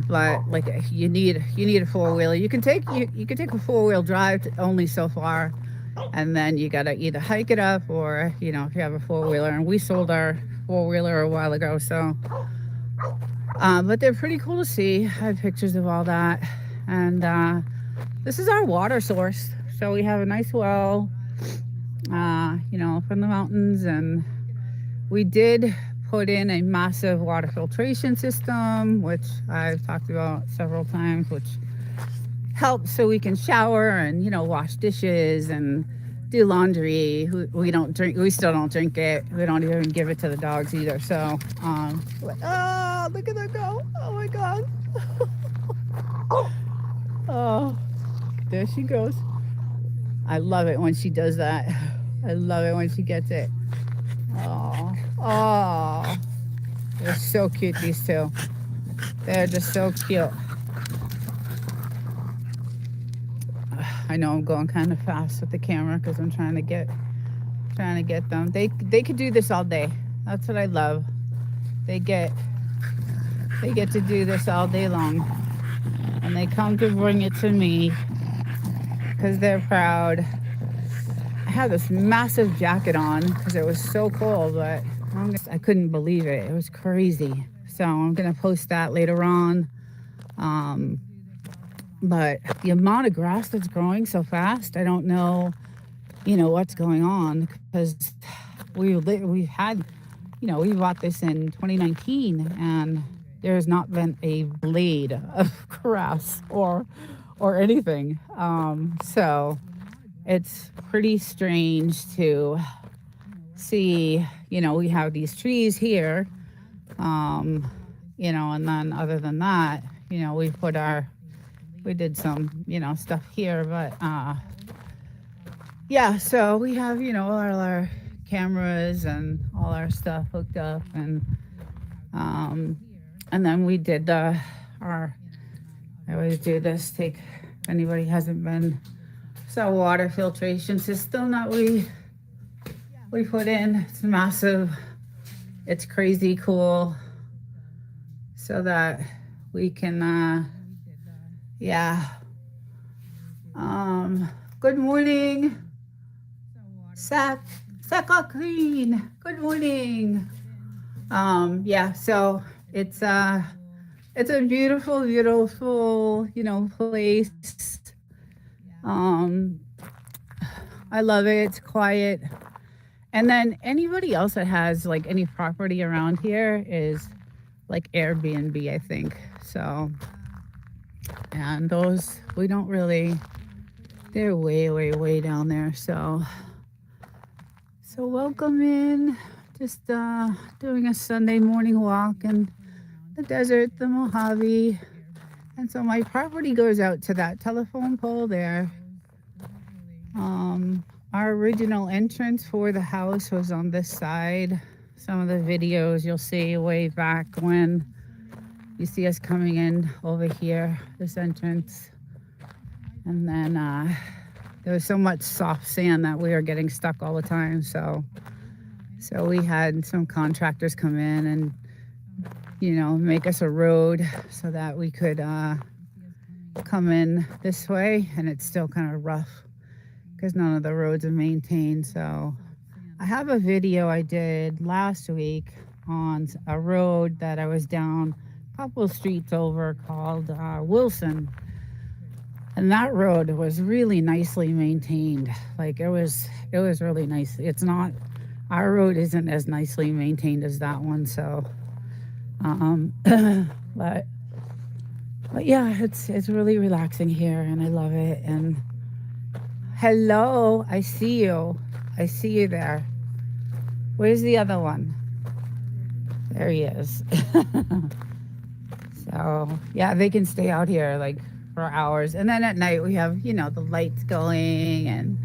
But like you need a four-wheeler. You can take a four-wheel drive only so far, and then you gotta either hike it up or if you have a four-wheeler. And we sold our four-wheeler a while ago, so but they're pretty cool to see. I have pictures of all that. And this is our water source, so we have a nice well from the mountains. And we did put in a massive water filtration system, which I've talked about several times, which helps so we can shower and, wash dishes and do laundry. We don't drink, we still don't drink it. We don't even give it to the dogs either. So, oh, look at her go. Oh my God. Oh, there she goes. I love it when she does that. I love it when she gets it. Oh, they're so cute, these two. They're just so cute. I know I'm going kind of fast with the camera because I'm trying to get them. They could do this all day. That's what I love. They get to do this all day long, and they come to bring it to me because they're proud. I had this massive jacket on because it was so cold, but I couldn't believe it. It was crazy. So I'm gonna post that later on. But the amount of grass that's growing so fast, I don't know, what's going on, because we had, we bought this in 2019 and there's not been a blade of grass or anything. So it's pretty strange to see, we have these trees here, and then other than that, we did some, stuff here, but yeah, so we have, all our cameras and all our stuff hooked up, and then we did I always do this, if anybody hasn't been, it's a water filtration system that we put in. It's massive, it's crazy cool, so that we can yeah. Good morning, Saka Queen. Good morning. Yeah. So it's a beautiful, beautiful, place. I love it. It's quiet. And then anybody else that has like any property around here is like Airbnb, I think. So. And those, we don't really, they're way, way, way down there. So welcome in. Just doing a Sunday morning walk in the desert, the Mojave. And so my property goes out to that telephone pole there. Our original entrance for the house was on this side. Some of the videos you'll see way back when. You see us coming in over here, this entrance. And then there was so much soft sand that we were getting stuck all the time. So we had some contractors come in and, make us a road so that we could come in this way. And it's still kind of rough because none of the roads are maintained. So I have a video I did last week on a road that I was down a couple of streets over called Wilson, and that road was really nicely maintained. Like it was really nice. It's not, our road isn't as nicely maintained as that one. So but yeah, it's really relaxing here and I love it. And hello, I see you there. Where's the other one? There he is. So yeah, they can stay out here like for hours. And then at night we have, the lights going, and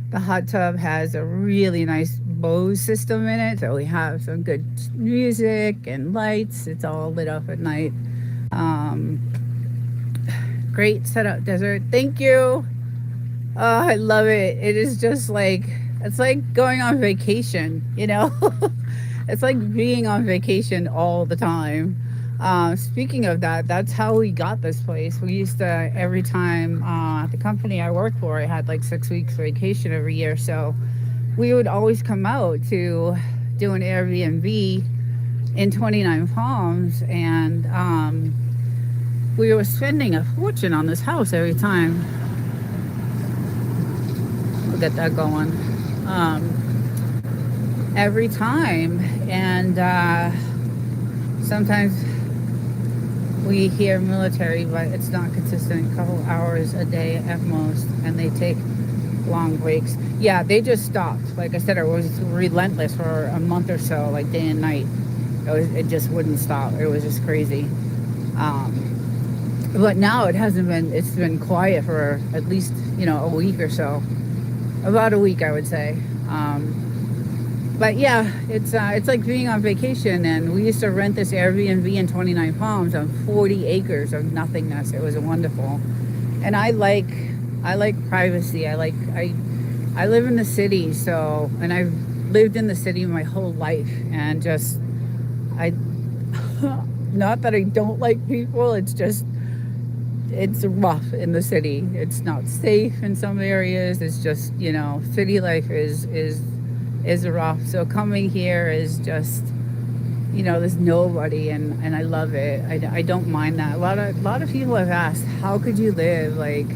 the hot tub has a really nice Bose system in it. So we have some good music and lights. It's all lit up at night. Great setup, desert. Thank you. Oh, I love it. It is just like, it's like going on vacation, It's like being on vacation all the time. Speaking of that, that's how we got this place. We used to, every time the company I worked for, I had like 6 weeks vacation every year. So we would always come out to do an Airbnb in 29 Palms. And we were spending a fortune on this house every time. We'll get that going. every time. And sometimes we hear military, but it's not consistent. A couple hours a day at most, and they take long breaks. Yeah, they just stopped. Like I said, it was relentless for a month or so, like day and night. It just wouldn't stop. It was just crazy. But now it hasn't been. It's been quiet for at least a week or so. About a week, I would say. But yeah, it's like being on vacation. And we used to rent this Airbnb in 29 Palms on 40 acres of nothingness. It was wonderful. And I like privacy. I live in the city, so, and I've lived in the city my whole life, and just I not that I don't like people, it's just it's rough in the city. It's not safe in some areas. It's just, city life is rough. So coming here is just, there's nobody, and I love it. I don't mind that. A lot of people have asked, how could you live like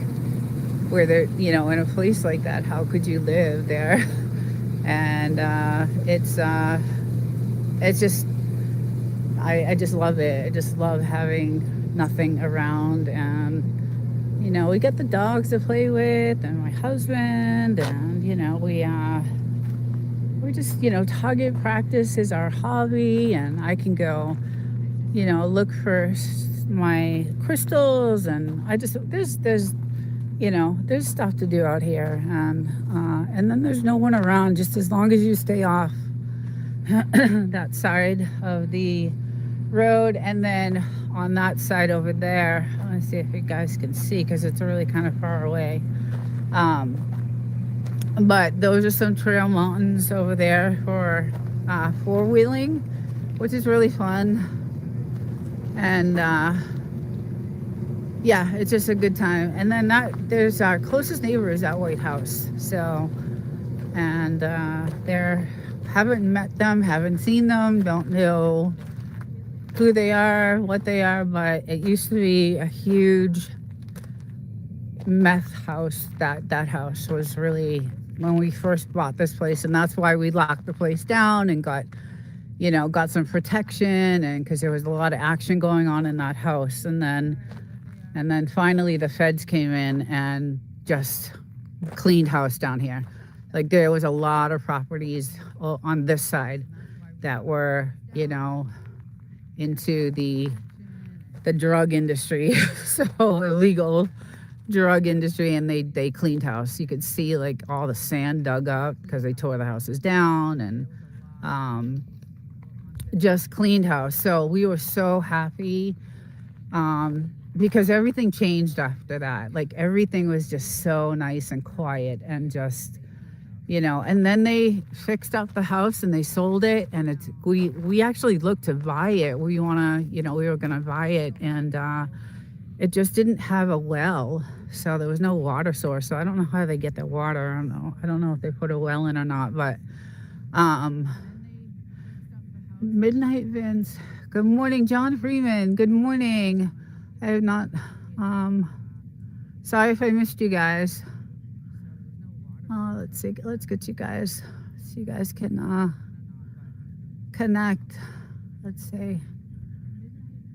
where they're, in a place like that? How could you live there? And it's just, I just love it. I just love having nothing around, and we get the dogs to play with, and my husband, and we just target practice is our hobby, and I can go look for my crystals, and I just there's stuff to do out here, and then there's no one around, just as long as you stay off that side of the road. And then on that side over there, let me see if you guys can see, because it's really kind of far away, but those are some trail mountains over there for four-wheeling, which is really fun. And yeah, it's just a good time. And then there's our closest neighbor is that White House. So, and haven't met them, haven't seen them, don't know who they are, what they are, but it used to be a huge meth house. That house was really, when we first bought this place, and that's why we locked the place down and got some protection, and because there was a lot of action going on in that house. And then finally the feds came in and just cleaned house down here. Like, there was a lot of properties on this side that were, into the drug industry, so illegal drug industry, and they cleaned house. You could see like all the sand dug up because they tore the houses down, and just cleaned house. So we were so happy, because everything changed after that. Like, everything was just so nice and quiet, and just and then they fixed up the house and they sold it, and we actually looked to buy it. We were gonna buy it, and it just didn't have a well, so there was no water source. So I don't know how they get their water. I don't know if they put a well in or not. But Midnight Vince, good morning. John Freeman, good morning. I have not sorry if I missed you guys. Let's see, let's get you guys so you guys can connect. Let's see,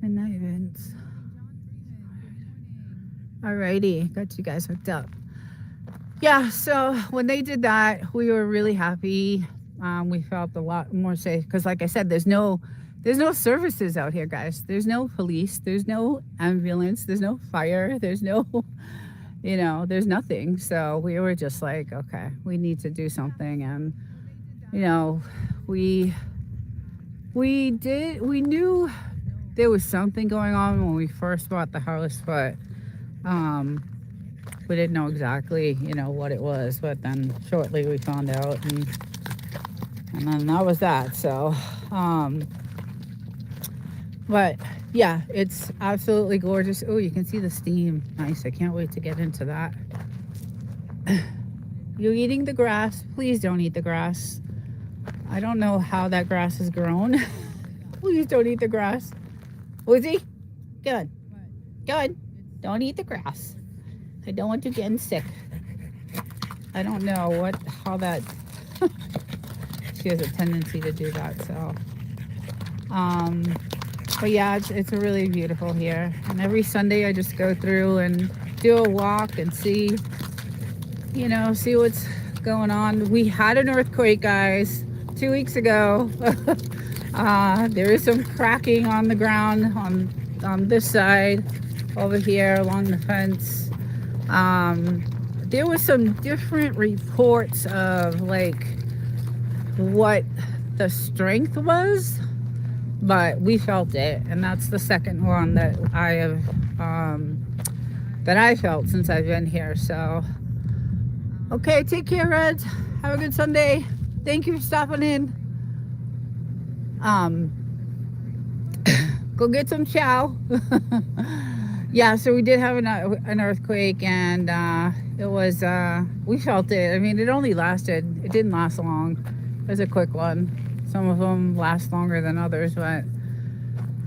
Midnight Vince. Alrighty, got you guys hooked up. Yeah, so when they did that, we were really happy. We felt a lot more safe, because like I said, there's no services out here, guys. There's no police, there's no ambulance, there's no fire, there's no there's nothing. So we were just like, okay, we need to do something. And we knew there was something going on when we first bought the house, but we didn't know exactly what it was. But then shortly we found out, and then that was that. So but yeah, it's absolutely gorgeous. Oh, you can see the steam. Nice. I can't wait to get into that. You eating the grass? Please don't eat the grass. I don't know how that grass has grown. Please don't eat the grass. Woozy? Good. Good. Don't eat the grass. I don't want you getting sick. I don't know how that She has a tendency to do that. So, but yeah, it's a really beautiful here. And every Sunday I just go through and do a walk and see, see what's going on. We had an earthquake, guys, 2 weeks ago. There is some cracking on the ground on this side over here along the fence. There was some different reports of like what the strength was, but we felt it, and that's the second one that I felt since I've been here. So, okay, take care, Reds. Have a good Sunday. Thank you for stopping in. Go get some chow. Yeah, so we did have an earthquake, and it was we felt it. I mean, it didn't last long. It was a quick one. Some of them last longer than others, but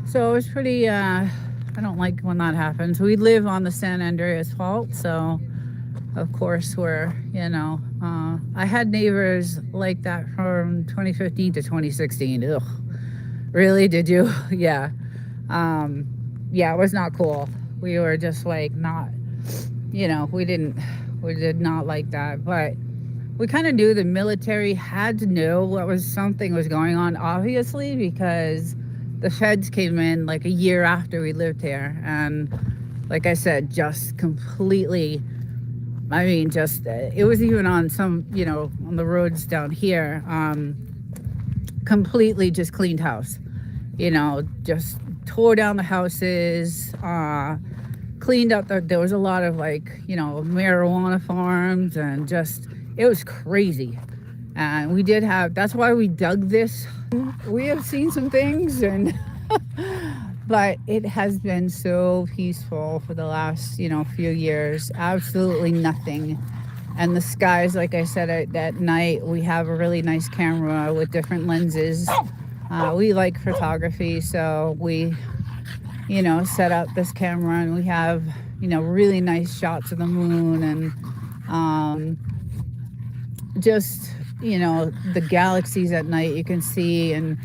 so it was pretty I don't like when that happens. We live on the San Andreas Fault, so of course we're I had neighbors like that from 2015 to 2016. Ugh. Really? Did you? Yeah. Yeah, it was not cool. We were just like not, we did not like that. But we kind of knew the military had to know something was going on, obviously, because the feds came in like a year after we lived here. And like I said, just completely, I mean, it was even on some, on the roads down here, completely just cleaned house, just tore down the houses, cleaned up there was a lot of marijuana farms, and just, it was crazy. And that's why we dug this. We have seen some things, and but it has been so peaceful for the last, few years. Absolutely nothing. And the skies, like I said, at night, we have a really nice camera with different lenses. We like photography, so we, set up this camera, and we have, really nice shots of the moon, and just, the galaxies at night you can see. And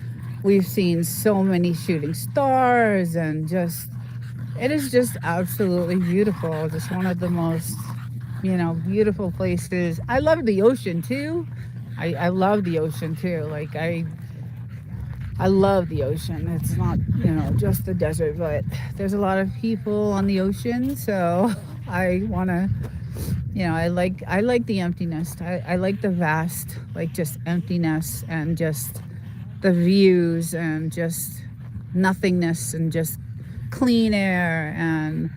we've seen so many shooting stars, and it is just absolutely beautiful. Just one of the most, beautiful places. I love the ocean too. I love the ocean too. Like I love the ocean. It's not, just the desert, but there's a lot of people on the ocean. So I want to, I like the emptiness. I like the vast, like just emptiness, and just the views, and just nothingness, and just clean air, and,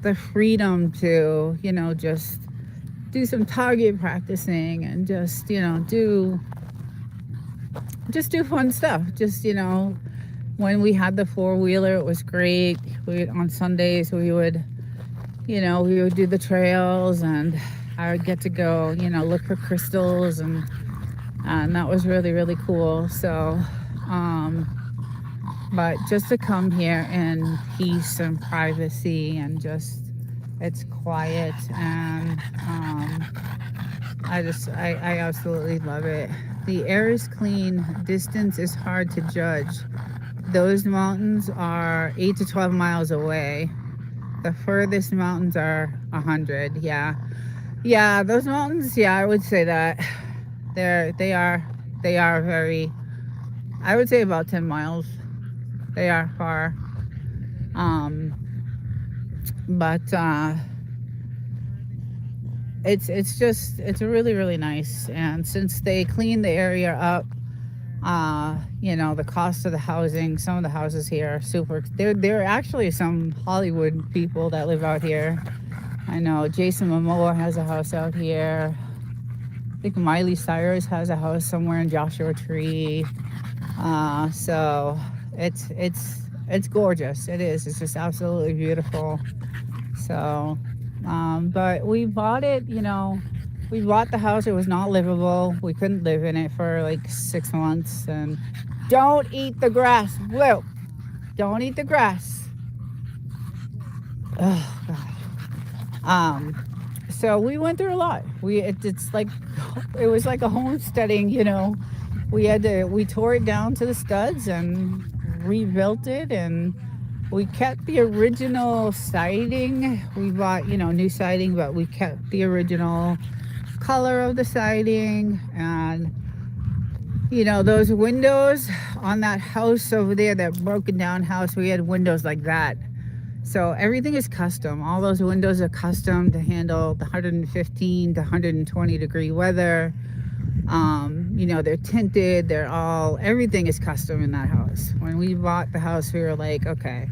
the freedom to, just do some target practicing, and just, do fun stuff. Just, when we had the four-wheeler, it was great. On Sundays, we would do the trails, and I would get to go, look for crystals, and that was really, really cool. So, but just to come here in peace and privacy, and just, it's quiet, and I absolutely love it. The air is clean. Distance is hard to judge. Those mountains are 8 to 12 miles away. The furthest mountains are 100. Yeah, those mountains. Yeah, I would say that they are very. I would say about 10 miles. They are far. But it's really, really nice. And since they cleaned the area up, the cost of the housing, some of the houses here are super. There are actually some Hollywood people that live out here. I know Jason Momoa has a house out here. I think Miley Cyrus has a house somewhere in Joshua Tree. So it's gorgeous. It is. It's just absolutely beautiful. So, but we bought it. We bought the house. It was not livable. We couldn't live in it for like 6 months. And don't eat the grass. Whoa! Don't eat the grass. Oh God. So we went through a lot. It's like it was like a homesteading, you know. We tore it down to the studs and rebuilt it, and we kept the original siding. We bought, you know, new siding, but we kept the original color of the siding. And you know, those windows on that house over there, that broken down house, we had windows like that. So everything is custom. All those windows are custom to handle the 115 to 120 degree weather. You know, they're tinted. Everything is custom in that house. When we bought the house, we were like, okay,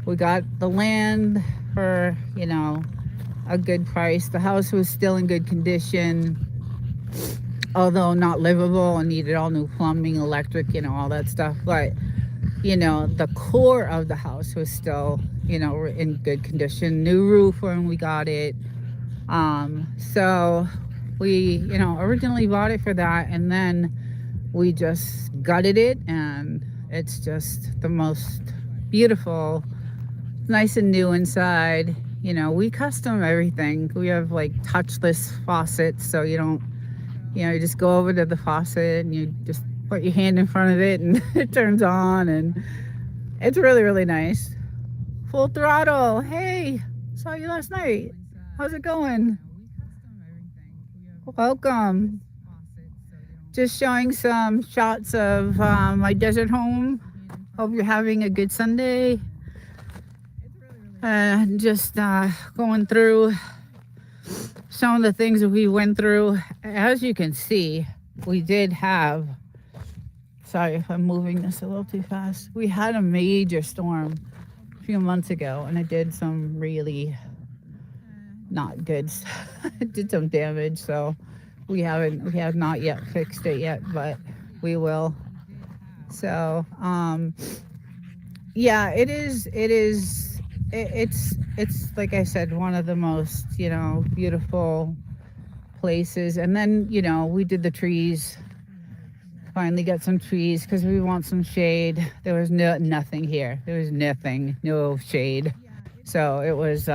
we got the land for, you know, a good price. The house was still in good condition, although not livable and needed all new plumbing, electric, you know, all that stuff. But you know, the core of the house was still, you know, in good condition. New roof when we got it. So we, you know, originally bought it for that, and then we just gutted it, and it's just the most beautiful, nice and new inside. You know, we custom everything. We have like touchless faucets, so you don't, you know, you just go over to the faucet and you just put your hand in front of it and it turns on, and it's really, really nice. Full throttle. Hey, saw you last night. How's it going? Welcome. Just showing some shots of my desert home. Hope you're having a good Sunday. And just going through some of the things that we went through. As you can see, we did have, sorry if I'm moving this a little too fast. We had a major storm a few months ago, and it did some really not good stuff. It did some damage, so we have not yet fixed it yet, but we will. So yeah, it's like I said, one of the most, you know, beautiful places. And then, you know, we did the trees. Finally got some trees because we want some shade. There was nothing here. There was nothing, no shade. So it was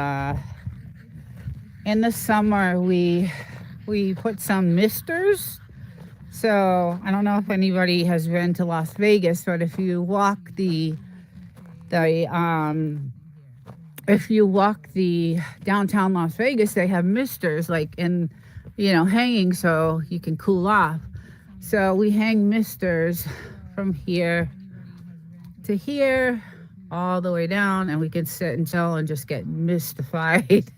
in the summer we put some misters. So I don't know if anybody has been to Las Vegas, but if you walk the downtown Las Vegas, they have misters like in, you know, hanging so you can cool off. So we hang misters from here to here, all the way down, and we can sit and chill and just get mystified.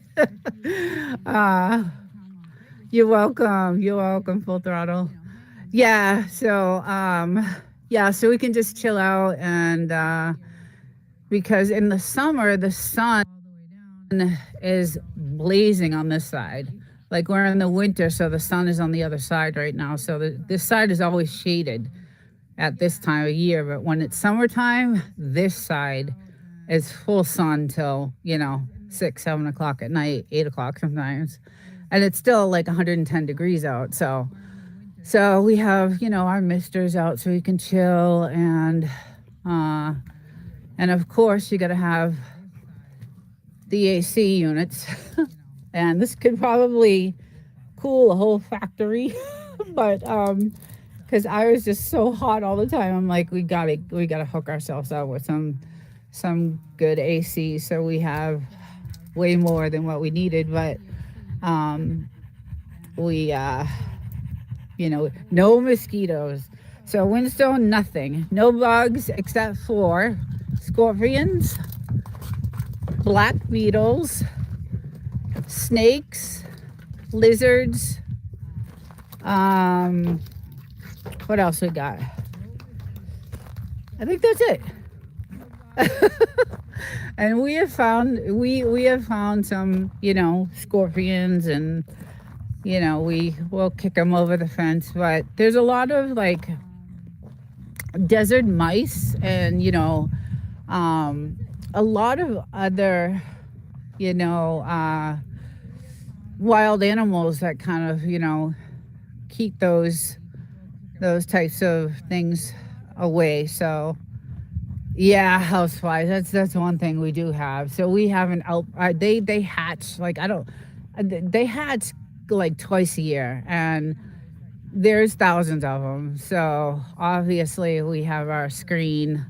You're welcome. You're welcome, Full Throttle. Yeah, so so we can just chill out, and because in the summer the sun is blazing on this side. Like we're in the winter, so the sun is on the other side right now. So this side is always shaded at this time of year. But when it's summertime, this side is full sun till, you know, 6, 7 o'clock at night, 8 o'clock sometimes. And it's still like 110 degrees out. So we have, you know, our misters out so we can chill. And of course, you got to have the AC units. And this could probably cool a whole factory, but because I was just so hot all the time, I'm like, we gotta hook ourselves up with some good AC. So we have way more than what we needed, but we you know, no mosquitoes. So Windstone, nothing, no bugs except for scorpions, black beetles, snakes, lizards. What else we got? I think that's it. And we have found some, you know, scorpions, and you know, we will kick them over the fence. But there's a lot of like desert mice, and you know, a lot of other, you know, wild animals that kind of, you know, keep those types of things away. So yeah, houseflies, that's one thing we do have. So we have an they hatch, like They hatch like twice a year, and there's thousands of them. So obviously, we have our screen.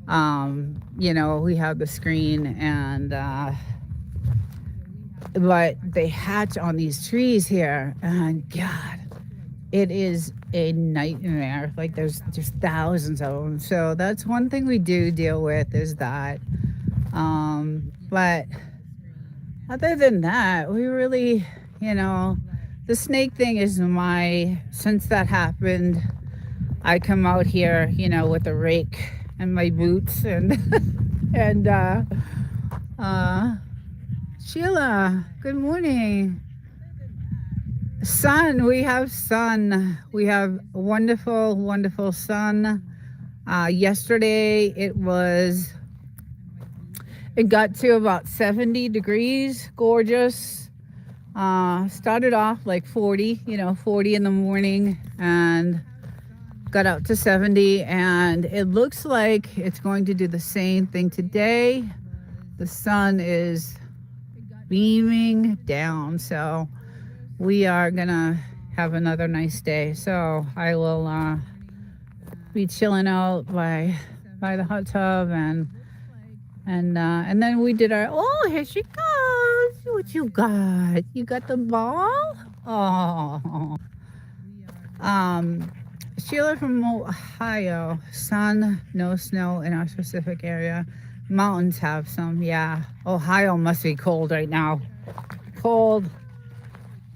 We have the screen, and but they hatch on these trees here, and God, it is a nightmare. Like there's just thousands of them. So that's one thing we do deal with is that. But other than that, we really, you know, the snake thing is since that happened, I come out here, with a rake and my boots and, and, Sheila, good morning. Sun, we have sun. We have wonderful, wonderful sun. Yesterday it got to about 70 degrees, gorgeous. Started off like 40, 40 in the morning, and got out to 70, and it looks like it's going to do the same thing today. The sun is beaming down, so we are gonna have another nice day. So I will be chilling out by the hot tub, and then we did our. Oh, here she goes. What you got? You got the ball? Oh. Sheila from Ohio. Sun, no snow in our specific area. Mountains have some, yeah. Ohio must be cold right now. Cold. In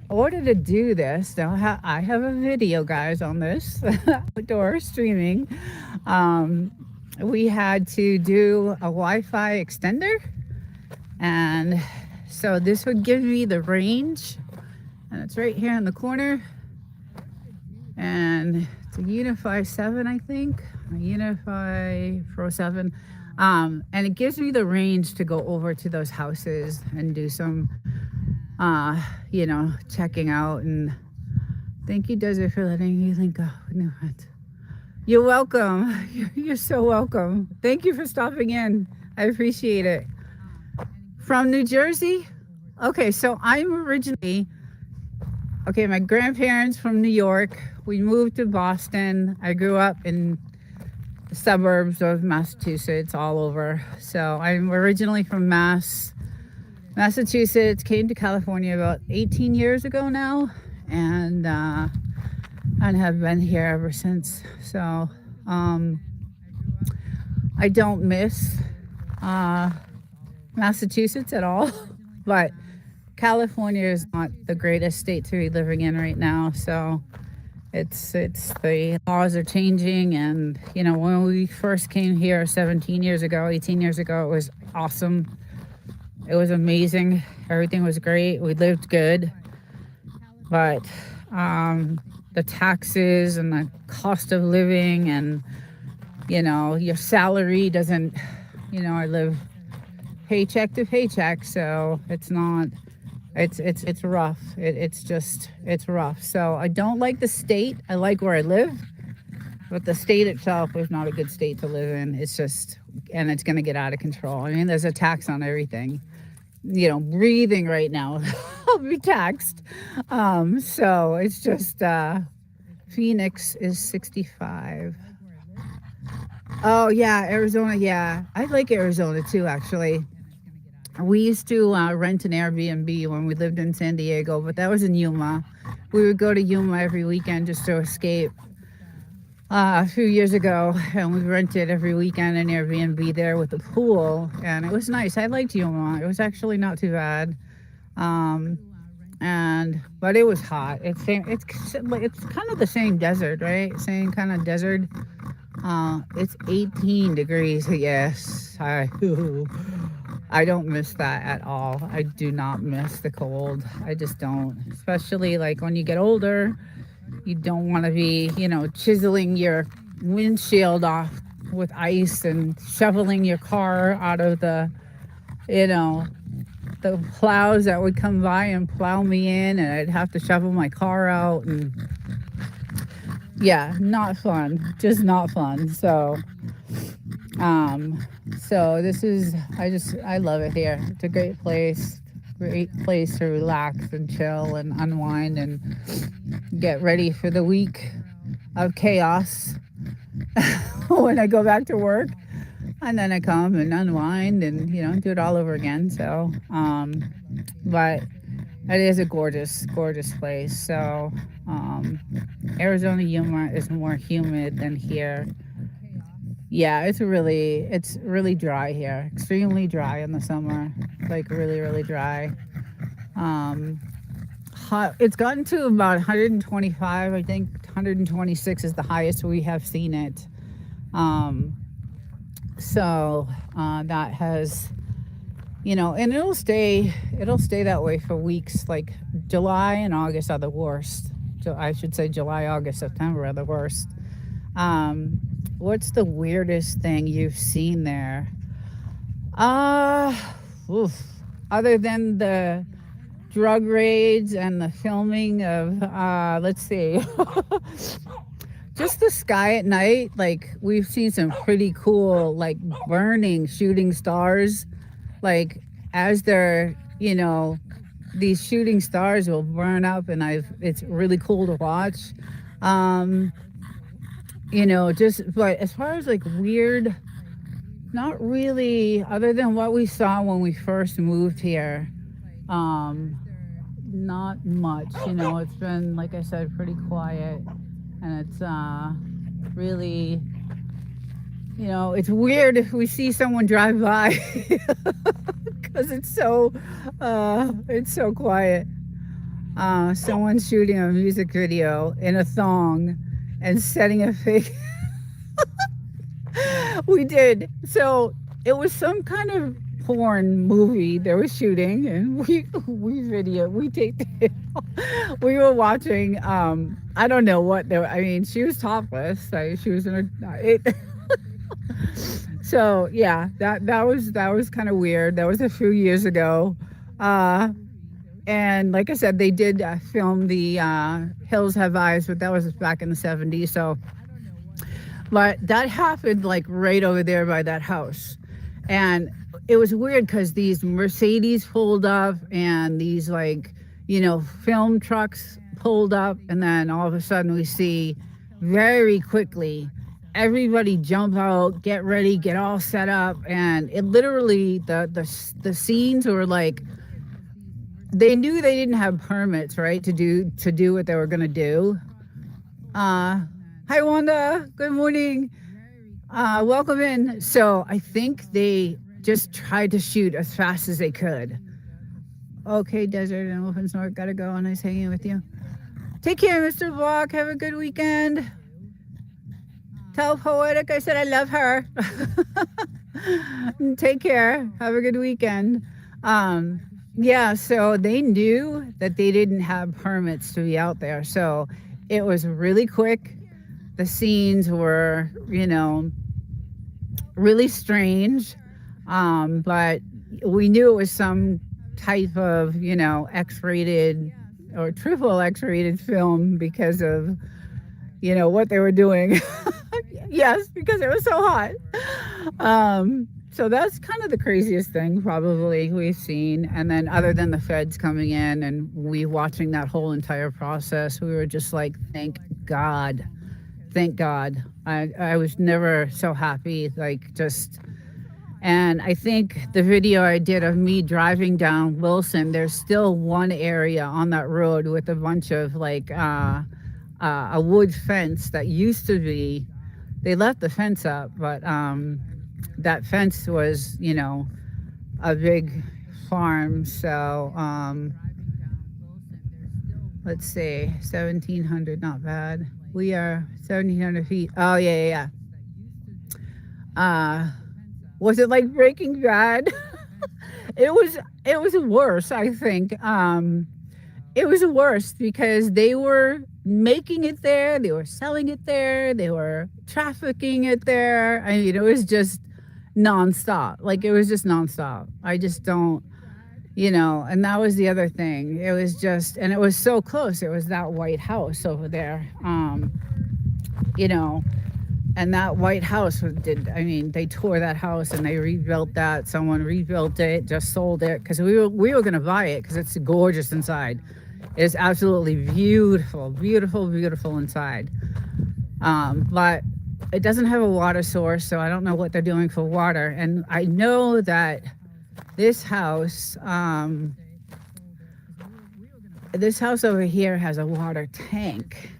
order to do this, now I have a video, guys, on this outdoor streaming. We had to do a Wi-Fi extender, and so this would give me the range, and it's right here in the corner, and it's a Unify 7, I think, a Unify Pro 7, and it gives me the range to go over to those houses and do some checking out. And thank you, Desert, for letting me link up. No, you're welcome. You're so welcome. Thank you for stopping in. I appreciate it. From New Jersey? Okay, so I'm originally, my grandparents from New York. We moved to Boston. I grew up in the suburbs of Massachusetts, all over. So I'm originally from Massachusetts, came to California about 18 years ago now, and have been here ever since. So I don't miss Massachusetts at all, but California is not the greatest state to be living in right now. So it's the laws are changing, and when we first came here 18 years ago, it was awesome. It was amazing. Everything was great. We lived good. But the taxes and the cost of living, and, your salary doesn't, I live paycheck to paycheck. So it's not, it's rough. It's rough. So I don't like the state. I like where I live. But the state itself is not a good state to live in. It's just, and it's going to get out of control. I mean, there's a tax on everything. Breathing right now, I'll be taxed. So it's just, Phoenix is 65. Oh yeah, Arizona. Yeah, I like Arizona too, actually. We used to rent an Airbnb when we lived in San Diego, but that was in Yuma. We would go to Yuma every weekend just to escape. A few years ago, and we rented every weekend an Airbnb there with a pool, and it was nice. I liked Yuma. It was actually not too bad. But it was hot. It's kind of the same desert, right? Same kind of desert. It's 18 degrees. Yes, I don't miss that at all. I do not miss the cold. I just don't. Especially like when you get older, you don't want to be, chiseling your windshield off with ice and shoveling your car out of the plows that would come by and plow me in, and I'd have to shovel my car out, and yeah, not fun, just not fun. So this is, I love it here. It's a great place. great place to relax and chill and unwind and get ready for the week of chaos when I go back to work. And then I come and unwind and, do it all over again. So, but it is a gorgeous, gorgeous place. So, um, Arizona humor is more humid than here. Yeah, it's really dry here. Extremely dry in the summer. Like really, really dry. Um, hot. It's gotten to about 125. I think 126 is the highest we have seen it. Um, so that has, and it'll stay that way for weeks. Like July and August are the worst. So I should say July, August, September are the worst. Um, what's the weirdest thing you've seen there? Uh, oof. Other than the drug raids and the filming of, let's see, just the sky at night. Like we've seen some pretty cool, like burning shooting stars. Like as they're, these shooting stars will burn up, and it's really cool to watch. Um, but as far as like weird, not really, other than what we saw when we first moved here. Um, Not much, it's been, like I said, pretty quiet, and it's really, it's weird if we see someone drive by because it's so quiet. Someone's shooting a music video in a thong and setting a fake. We did. So it was some kind of porn movie they were shooting, and we taped it. We were watching. I don't know what they were. I mean, she was topless. She was in it. So yeah, that was kind of weird. That was a few years ago. And like I said, they did film the Hills Have Eyes, but that was back in the 70s. So, but that happened like right over there by that house. And it was weird because these Mercedes pulled up and these film trucks pulled up, and then all of a sudden we see very quickly everybody jump out, get ready, get all set up, and it literally the scenes were like they knew they didn't have permits, right, to do what they were gonna do. Hi Wanda, good morning. Welcome in. So I think they just tried to shoot as fast as they could. Okay, Desert and Wolf and Snort, gotta go. Nice hanging with you. Take care, Mr. Block. Have a good weekend. Tell Poetic I said I love her. Take care. Have a good weekend. Yeah, so they knew that they didn't have permits to be out there. So it was really quick. The scenes were, really strange. But we knew it was some type of, X-rated or triple X-rated film because of, what they were doing. Yes, because it was so hot. So that's kind of the craziest thing probably we've seen. And then other than the feds coming in and we watching that whole entire process, we were just like, thank God. Thank God. I was never so happy, and I think the video I did of me driving down Wilson, there's still one area on that road with a bunch of a wood fence that used to be, they left the fence up, but that fence was, a big farm. So let's see, 1,700, not bad. We are 1,700 feet. Oh, yeah. Was it like Breaking Bad? It was worse, I think. It was worse because they were making it there, they were selling it there, they were trafficking it there. I mean, it was just nonstop. Like, it was just nonstop. I just don't, and that was the other thing. It was just, and it was so close. It was that white house over there. And that white house I mean, they tore that house and they rebuilt that. Someone rebuilt it, just sold it because we were going to buy it because it's gorgeous inside. It's absolutely beautiful, beautiful, beautiful inside. But it doesn't have a water source, so I don't know what they're doing for water. And I know that this house, this house over here has a water tank.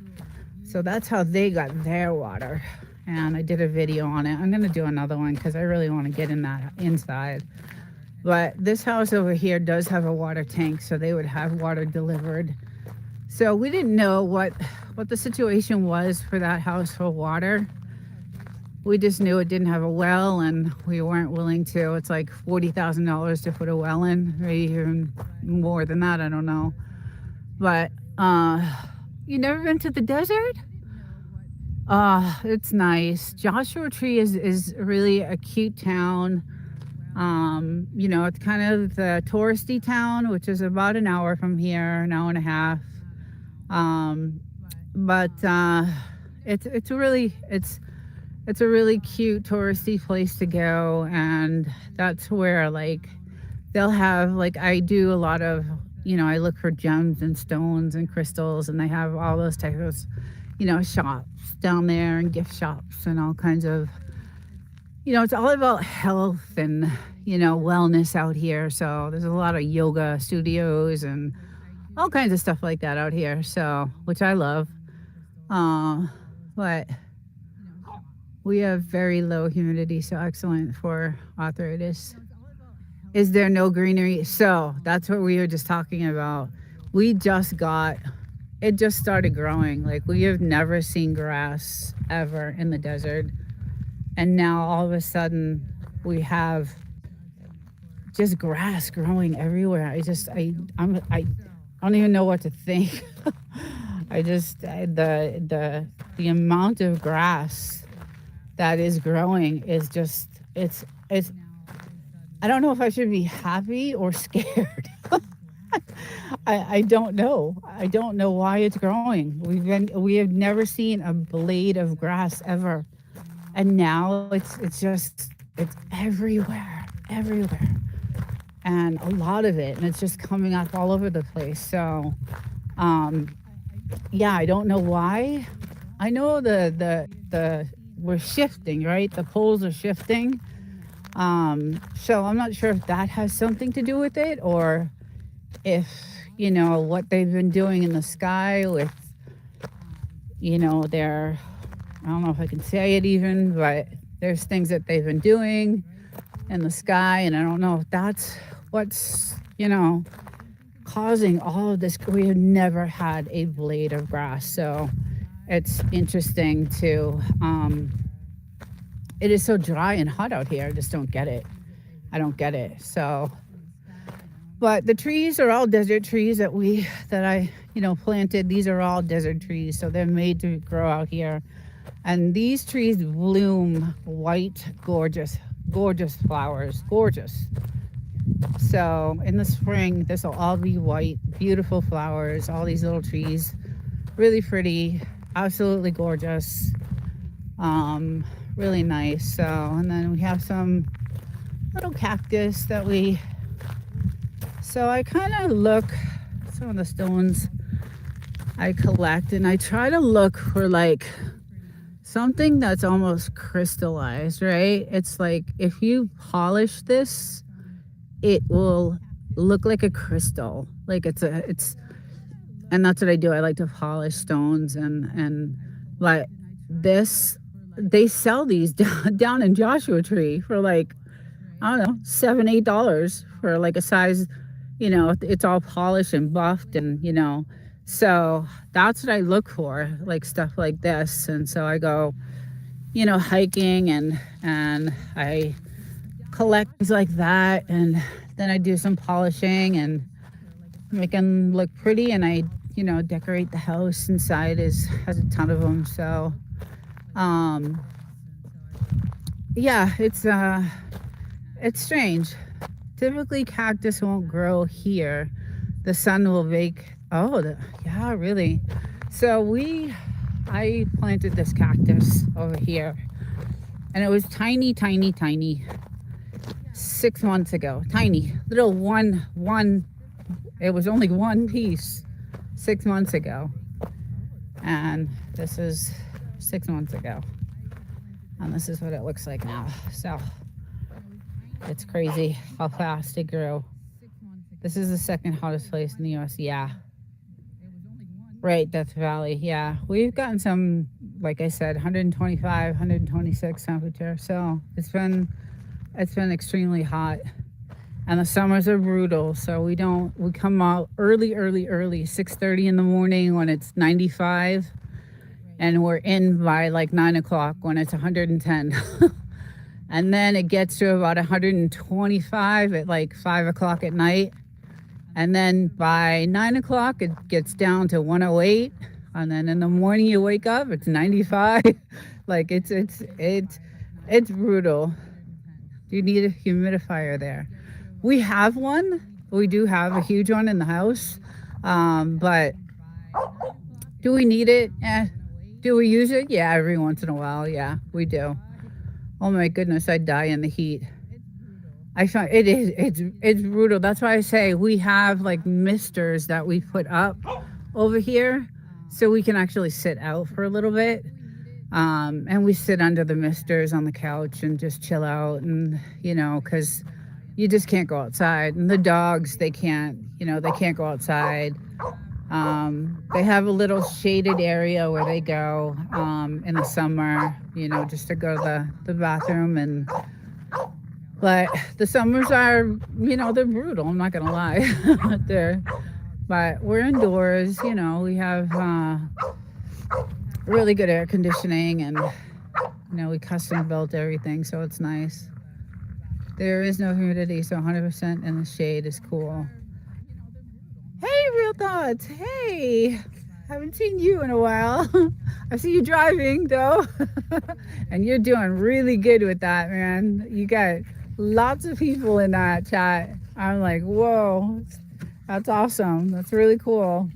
So that's how they got their water. And I did a video on it. I'm going to do another one because I really want to get in that inside. But this house over here does have a water tank, so they would have water delivered. So we didn't know what the situation was for that house for water. We just knew it didn't have a well, and we weren't willing to. It's like $40,000 to put a well in, maybe even more than that. I don't know. But you never been to the desert? It's nice. Joshua Tree is really a cute town. You know, it's kind of the touristy town, which is about an hour from here, an hour and a half. But it's a really cute touristy place to go, and that's where like they'll have like I do a lot of, you know, I look for gems and stones and crystals, and they have all those types of, you know, shops down there and gift shops and all kinds of, you know, it's all about health and, you know, wellness out here. So there's a lot of yoga studios and all kinds of stuff like that out here. So, which I love. But we have very low humidity, so excellent for arthritis. Is there no greenery? So that's what we were just talking about. We just got, it just started growing. Like we have never seen grass ever in the desert. And now all of a sudden we have just grass growing everywhere. I don't even know what to think. The amount of grass that is growing is just, it's I don't know if I should be happy or scared. I don't know. I don't know why it's growing. We have never seen a blade of grass ever. And now it's everywhere. And a lot of it, and it's just coming up all over the place. So yeah, I don't know why. I know the we're shifting, right? The poles are shifting. So I'm not sure if that has something to do with it, or if, you know, what they've been doing in the sky with, you know, I don't know if I can say it even, but there's things that they've been doing in the sky, and I don't know if that's what's, you know, causing all of this. We have never had a blade of grass, so it's interesting to, it is so dry and hot out here. I just don't get it. I don't get it. So, but the trees are all desert trees that I, you know, planted. These are all desert trees, so they're made to grow out here. And these trees bloom white, gorgeous flowers, gorgeous. So in the spring, this will all be white, beautiful flowers, all these little trees, really pretty, absolutely gorgeous, really nice. So, and then we have some little cactus that so I kind of look, some of the stones I collect, and I try to look for like something that's almost crystallized, right? It's like if you polish this, it will look like a crystal. Like it's and that's what I do. I like to polish stones, and like this, they sell these down in Joshua Tree for like, I don't know, $7-8 for like a size, you know, it's all polished and buffed, and, you know, so that's what I look for, like stuff like this. And so I go, you know, hiking, and I collect things like that, and then I do some polishing and make them look pretty, and I, you know, decorate the house inside. Has a ton of them. So yeah, it's strange. Typically cactus won't grow here. The sun will bake. Yeah, really. So I planted this cactus over here, and it was tiny, tiny, tiny 6 months ago. Tiny, little one. It was only one piece 6 months ago, and this is 6 months ago, and this is what it looks like now. So it's crazy how fast it grew. This is the second hottest place in the U.S. Yeah. Right, Death Valley. Yeah. We've gotten some, like I said, 125, 126 temperature. So it's been extremely hot. And the summers are brutal. So we come out early, 6:30 in the morning when it's 95. And we're in by like 9 o'clock when it's 110. And then it gets to about 125 at like 5 o'clock at night. And then by 9 o'clock, it gets down to 108. And then in the morning, you wake up, it's 95. Like it's brutal. Do you need a humidifier there? We have one. We do have a huge one in the house. But do we need it? Do we use it? Yeah, every once in a while. Yeah, we do. Oh my goodness, I'd die in the heat. I find it's brutal. That's why I say we have like misters that we put up over here so we can actually sit out for a little bit. And we sit under the misters on the couch and just chill out, and because you just can't go outside. And the dogs, they can't go outside. They have a little shaded area where they go in the summer, just to go to the bathroom. But the summers are, they're brutal. I'm not gonna lie. But we're indoors. We have really good air conditioning, and we custom built everything, so it's nice. There is no humidity, so 100% in the shade is cool. Hey, Real Thoughts. Hey, haven't seen you in a while. I see you driving though, and you're doing really good with that, man. You got lots of people in that chat. I'm like, whoa, that's awesome. That's really cool.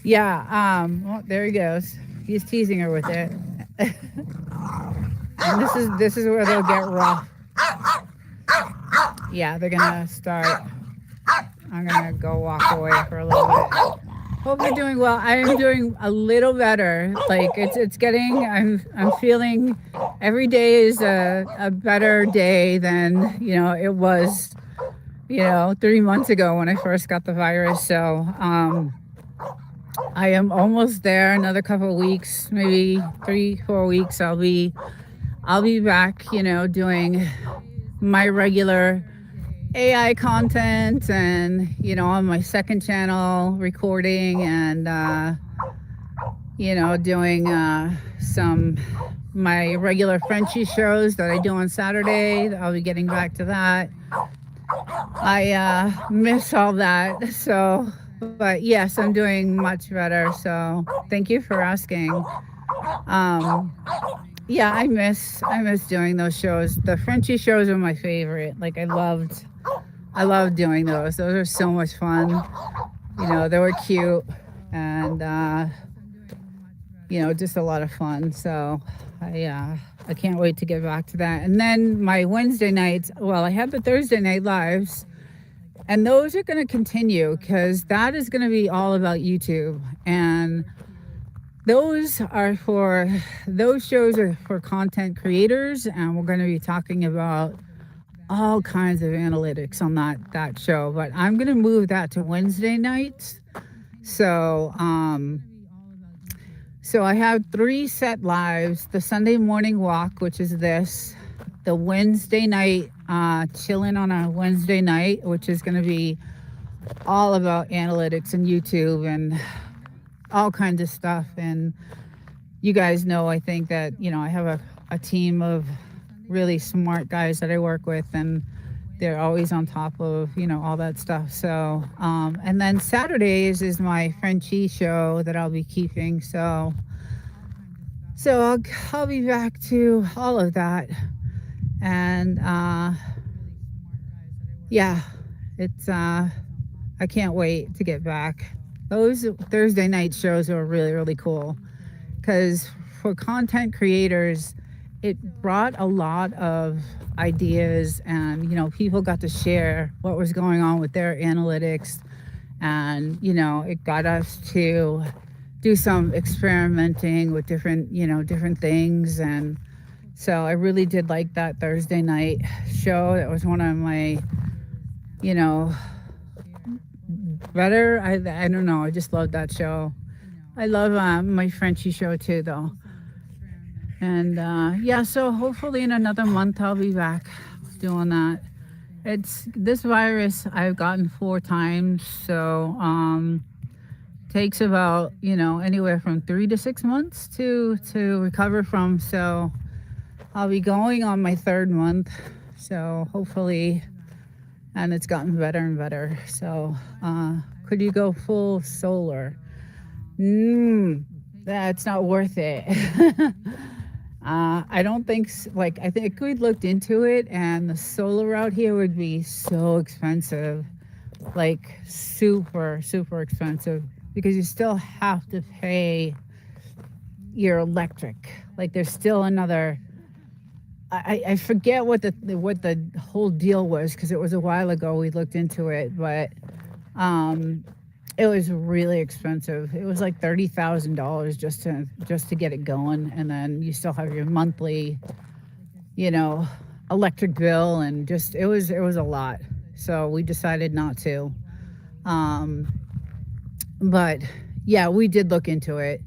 Yeah. Oh, there he goes. He's teasing her with it. And this is where they'll get rough. Yeah, they're gonna start. I'm gonna go walk away for a little bit. Hope you're doing well. I am doing a little better. Like it's getting. I'm feeling every day is a better day than it was 3 months ago when I first got the virus. So I am almost there. Another couple of weeks, maybe 3-4 weeks. I'll be back. Doing my regular AI content, and on my second channel recording, and doing some my regular Frenchie shows that I do on Saturday. I'll be getting back to that. I miss all that. So, but yes, I'm doing much better. So thank you for asking. Yeah, I miss doing those shows. The Frenchie shows are my favorite. Like I loved doing those. Those are so much fun. They were cute, and just a lot of fun. So I can't wait to get back to that. And then my Wednesday nights, well, I have the Thursday night lives, and those are going to continue because that is going to be all about YouTube. And those shows are for content creators, and we're going to be talking about all kinds of analytics on that show. But I'm going to move that to Wednesday nights. So I have 3 set lives: the Sunday morning walk, which is this, the Wednesday night chilling on a Wednesday night, which is going to be all about analytics and YouTube and all kinds of stuff. And you guys know, I think that I have a team of really smart guys that I work with, and they're always on top of all that stuff. So and then Saturdays is my Frenchie show that I'll be keeping. So I'll be back to all of that. And yeah, it's I can't wait to get back. those Thursday night shows were really, really cool because for content creators, it brought a lot of ideas, and people got to share what was going on with their analytics, and it got us to do some experimenting with different things. And so I really did like that Thursday night show. That was one of my you know better. I don't know, I just love that show. I love my Frenchie show too, though. And yeah, so hopefully in another month I'll be back doing that. It's this virus I've gotten 4 times, so takes about anywhere from 3 to 6 months to recover from. So I'll be going on my third month, so hopefully, and it's gotten better and better. So could you go full solar? That's not worth it. I don't think like I think we looked into it, and the solar out here would be so expensive, like super super expensive, because you still have to pay your electric. Like there's still another. I forget what the whole deal was, because it was a while ago we looked into it, but it was really expensive. It was like $30,000 just to get it going, and then you still have your monthly, you know, electric bill, and just it was a lot. So we decided not to. Um, but yeah, we did look into it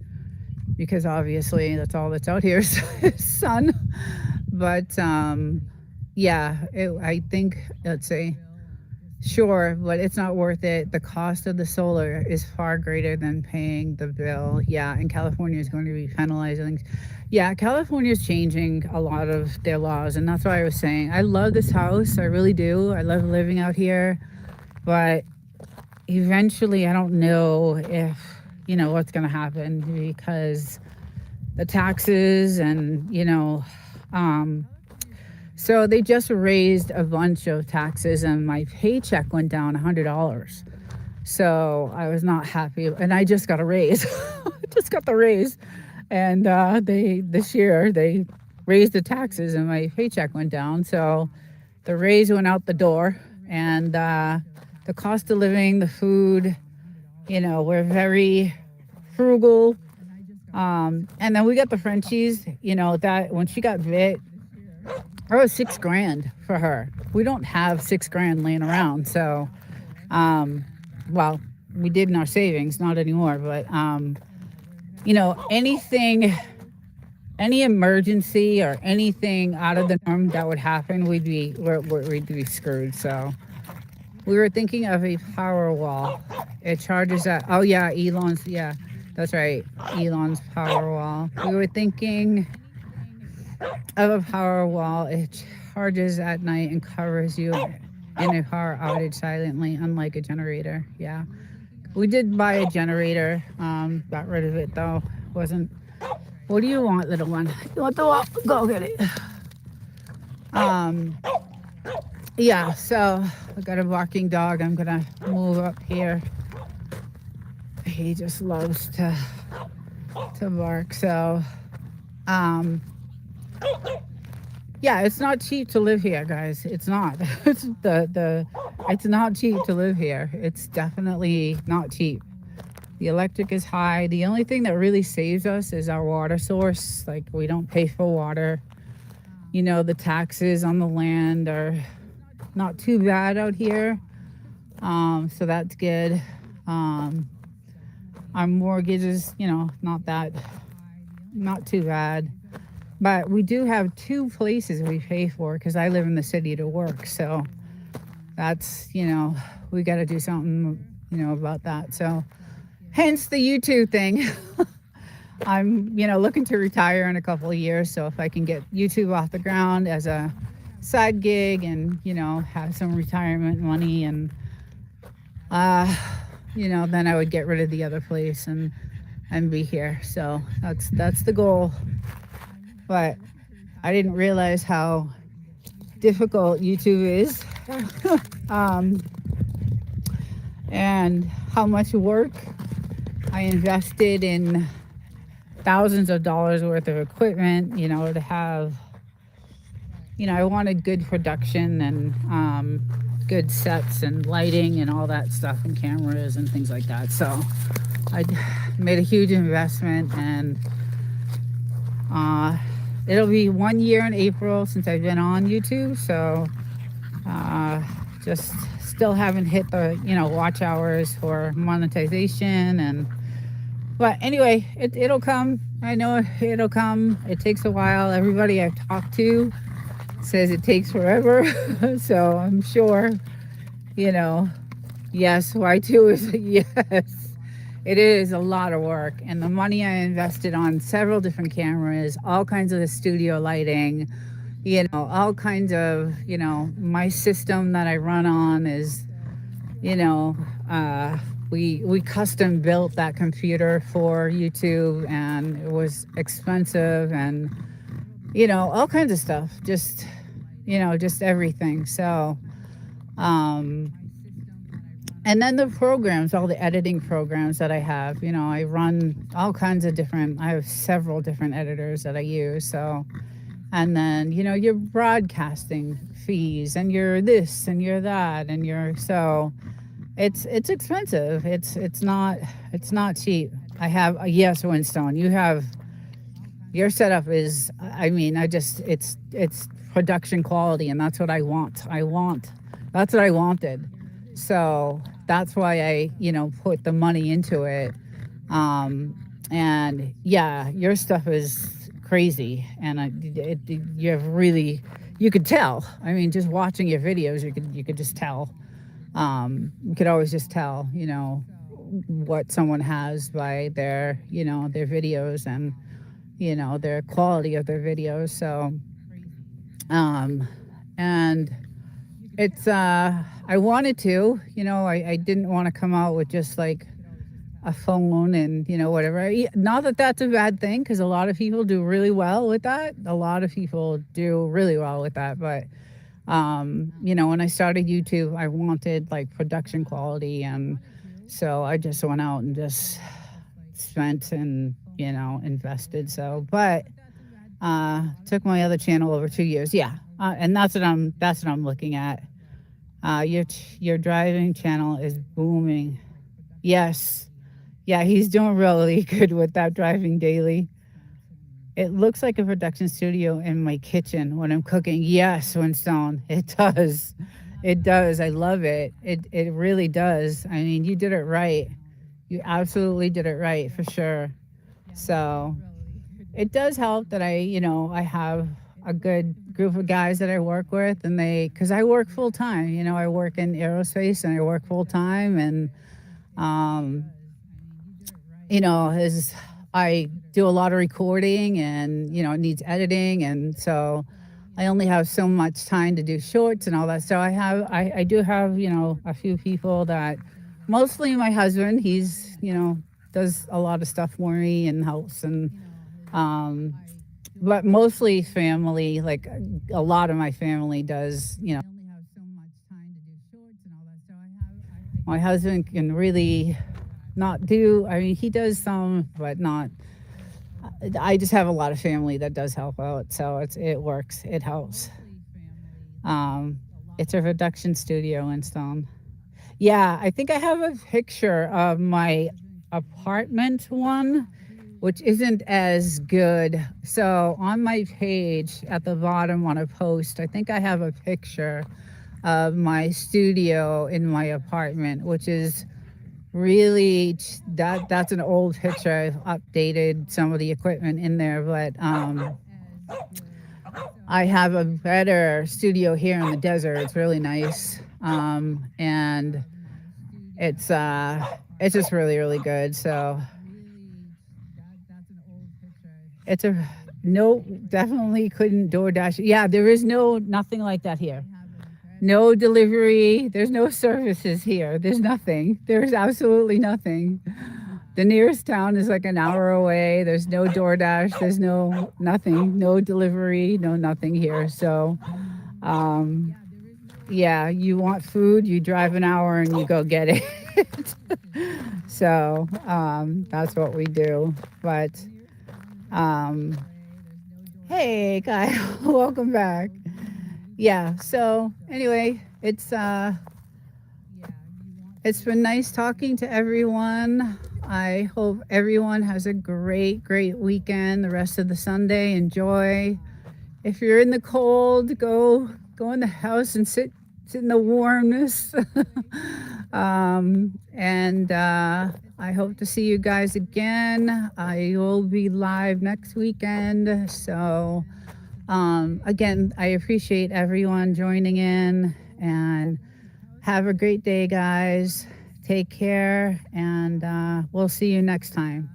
because obviously that's all that's out here is sun. But yeah, I think, let's see. Sure, but it's not worth it. The cost of the solar is far greater than paying the bill. Yeah, and California is going to be penalizing. Yeah, California is changing a lot of their laws, and that's why I was saying I love this house. I really do. I love living out here, but eventually, I don't know if what's going to happen, because the taxes and so they just raised a bunch of taxes, and my paycheck went down $100. So I was not happy, and I just got a raise. I just got the raise, and they this year they raised the taxes, and my paycheck went down. So the raise went out the door, and the cost of living, the food, we're very frugal. And then we got the Frenchies. That when she got bit, it was $6,000 for her. We don't have $6,000 laying around. So, well, we did in our savings, not anymore. But, anything, any emergency or anything out of the norm that would happen, we'd be screwed. So we were thinking of a power wall. It charges at, oh yeah, Elon's, yeah, that's right, Elon's power wall. We were thinking of a power wall. It charges at night and covers you in a power outage silently, unlike a generator. Yeah, we did buy a generator. Got rid of it though. Wasn't. What do you want, little one? You want the wall? Go get it. Yeah. So I got a barking dog. I'm gonna move up here. He just loves to bark. So, yeah, it's not cheap to live here, guys. It's not. It's not cheap to live here. It's definitely not cheap. The electric is high. The only thing that really saves us is our water source. Like, we don't pay for water. The taxes on the land are not too bad out here. So that's good. Our mortgage is, not too bad. But we do have 2 places we pay for, because I live in the city to work. So that's, we got to do something, about that. So hence the YouTube thing. I'm, looking to retire in a couple of years. So if I can get YouTube off the ground as a side gig and, have some retirement money, and, then I would get rid of the other place and be here. So that's the goal. But I didn't realize how difficult YouTube is, and how much work I invested in thousands of dollars worth of equipment, to have, I wanted good production and good sets and lighting and all that stuff and cameras and things like that. So I made a huge investment, and uh, it'll be 1 year in April since I've been on YouTube. So uh, just still haven't hit the, watch hours for monetization. And but anyway, it'll come. I know it'll come. It takes a while. Everybody I've talked to says it takes forever. So I'm sure, you know, yes, Y2 is a yes. It is a lot of work. And the money I invested on several different cameras, all kinds of the studio lighting, all kinds of, my system that I run on is, you know, uh, we custom built that computer for YouTube, and it was expensive, and all kinds of stuff. Just everything. So, um, and then the programs, all the editing programs that I have. I run all kinds of different. I have several different editors that I use. So, and then your broadcasting fees, and your this and your that, and your so. It's expensive. It's not cheap. I have yes, Winstone. You have your setup is. I mean, it's production quality, and that's what I want. That's what I wanted. So that's why I put the money into it. Um, and yeah, your stuff is crazy, and you have really you could tell. I mean, just watching your videos, you could just tell. You could always just tell, what someone has by their videos, and, their quality of their videos. So, um, and it's, I wanted to, I didn't want to come out with just like a phone and, whatever. Not that that's a bad thing, because a lot of people do really well with that. A lot of people do really well with that. But when I started YouTube, I wanted like production quality, and so I just went out and just spent and invested. So, but took my other channel over 2 years. Yeah, and that's what I'm looking at. Your driving channel is booming. Yes, yeah, he's doing really good with that driving daily. It looks like a production studio in my kitchen when I'm cooking. Yes, Winstone, it does. It does. I love it. It really does. I mean, you did it right. You absolutely did it right, for sure. So it does help that I have a good group of guys that I work with, and because I work full time. I work in aerospace, and I work full time, and um, is I do a lot of recording, and it needs editing, and so I only have so much time to do shorts and all that. So I do have a few people that, mostly my husband. He's does a lot of stuff for me and helps, and um, but mostly family. Like a lot of my family does. My husband can really not do. I mean, he does some, but not. I just have a lot of family that does help out, so it works. It helps. Um, it's a production studio in Stone. Yeah, I think I have a picture of my apartment one, which isn't as good. So on my page at the bottom on a post, I think I have a picture of my studio in my apartment, which is really that's an old picture. I've updated some of the equipment in there, but I have a better studio here in the desert. It's really nice, and it's just really really good. So it's a no, definitely couldn't DoorDash. Yeah, there is nothing like that here. No delivery. There's no services here. There's nothing. There's absolutely nothing. The nearest town is like an hour away. There's no DoorDash. There's no nothing. No delivery. No nothing here. So, um, yeah, you want food, you drive an hour and you go get it. it. So that's what we do. But um, hey, Kyle, welcome back. Yeah. So anyway, it's been nice talking to everyone. I hope everyone has a great weekend. The rest of the Sunday, enjoy. If you're in the cold, go in the house and sit in the warmness. And I hope to see you guys again. I will be live next weekend. So again, I appreciate everyone joining in, and have a great day, guys. Take care, and we'll see you next time.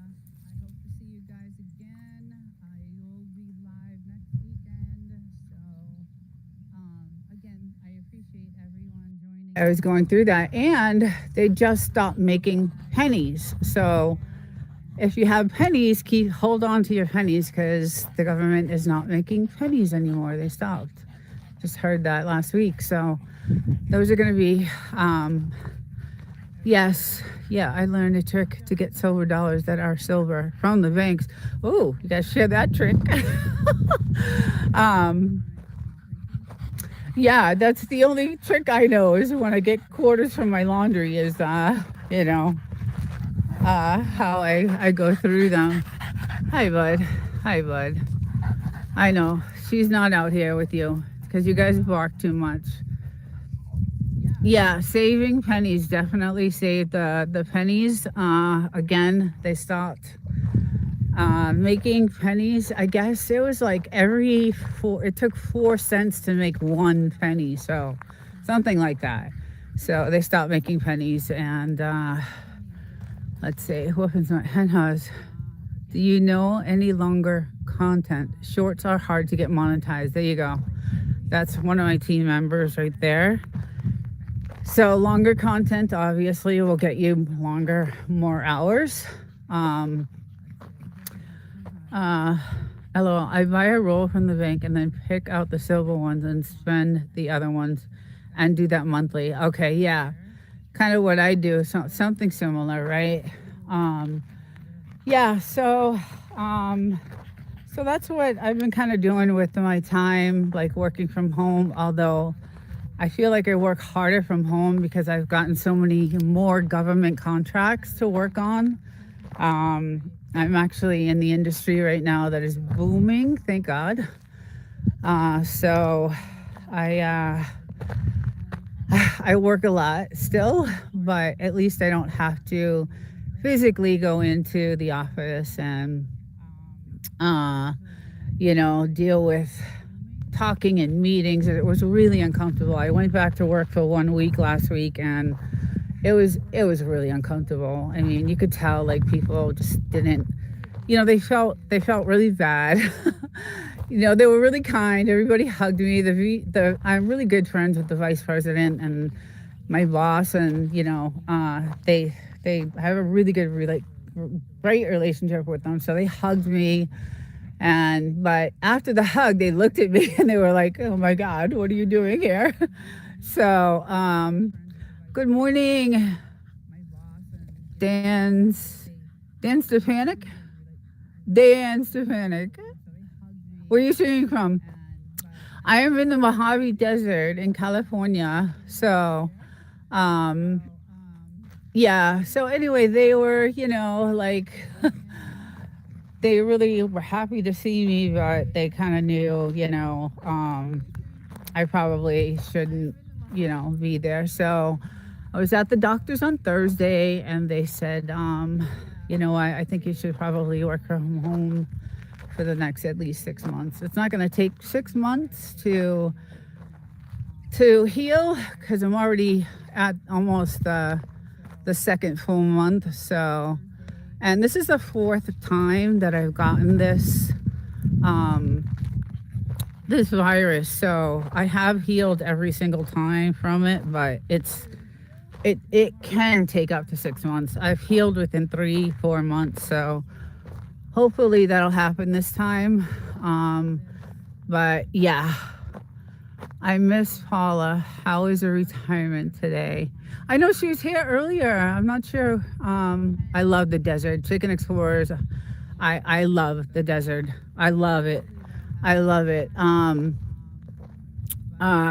I was going through that, and they just stopped making pennies. So if you have pennies, hold on to your pennies, because the government is not making pennies anymore. They stopped. Just heard that last week. So those are going to be yes, yeah. I learned a trick to get silver dollars that are silver from the banks. Oh, you guys share that trick. um, yeah, that's the only trick I know, is when I get quarters from my laundry, is how I go through them. Hi, bud. Hi, bud. I know she's not out here with you because you guys bark too much. Yeah, saving pennies, definitely save the pennies. Again, they stopped making pennies. I guess it was like it took 4 cents to make 1 penny, so something like that. So they stopped making pennies. And let's see, who opens my hen house? Do you know any longer content? Shorts are hard to get monetized. There you go. That's one of my team members right there. So longer content obviously will get you more hours. LOL, I buy a roll from the bank and then pick out the silver ones and spend the other ones and do that monthly. Okay, yeah. Kind of what I do, something similar, right? Yeah, so that's what I've been kind of doing with my time, like working from home, although I feel like I work harder from home because I've gotten so many more government contracts to work on. I'm actually in the industry right now that is booming, thank God. So I I work a lot still, but at least I don't have to physically go into the office and deal with talking in meetings. It was really uncomfortable. I went back to work for 1 week last week, and it was really uncomfortable. I mean, you could tell like people just didn't, they felt really bad. They were really kind. Everybody hugged me. I'm really good friends with the vice president and my boss, and they have a really good great relationship with them. So they hugged me. But after the hug, they looked at me and they were like, "Oh my God, what are you doing here?" So, good morning, Dan Stefanik. Dan Stefanik. Where are you streaming from? I am in the Mojave Desert in California. So, yeah. So anyway, they were, like. They really were happy to see me, but they kind of knew, I probably shouldn't, be there. So I was at the doctor's on Thursday, and they said, I think you should probably work from home for the next at least 6 months. It's not going to take 6 months to heal, because I'm already at almost the second full month. So. And this is the 4th time that I've gotten this virus. So I have healed every single time from it, but it can take up to 6 months. I've healed within 3-4 months. So hopefully that'll happen this time. But yeah, I miss Paula. How is her retirement today? I know she was here earlier. I'm not sure. I love the desert. Chicken Explorers. I love the desert. I love it. I love it.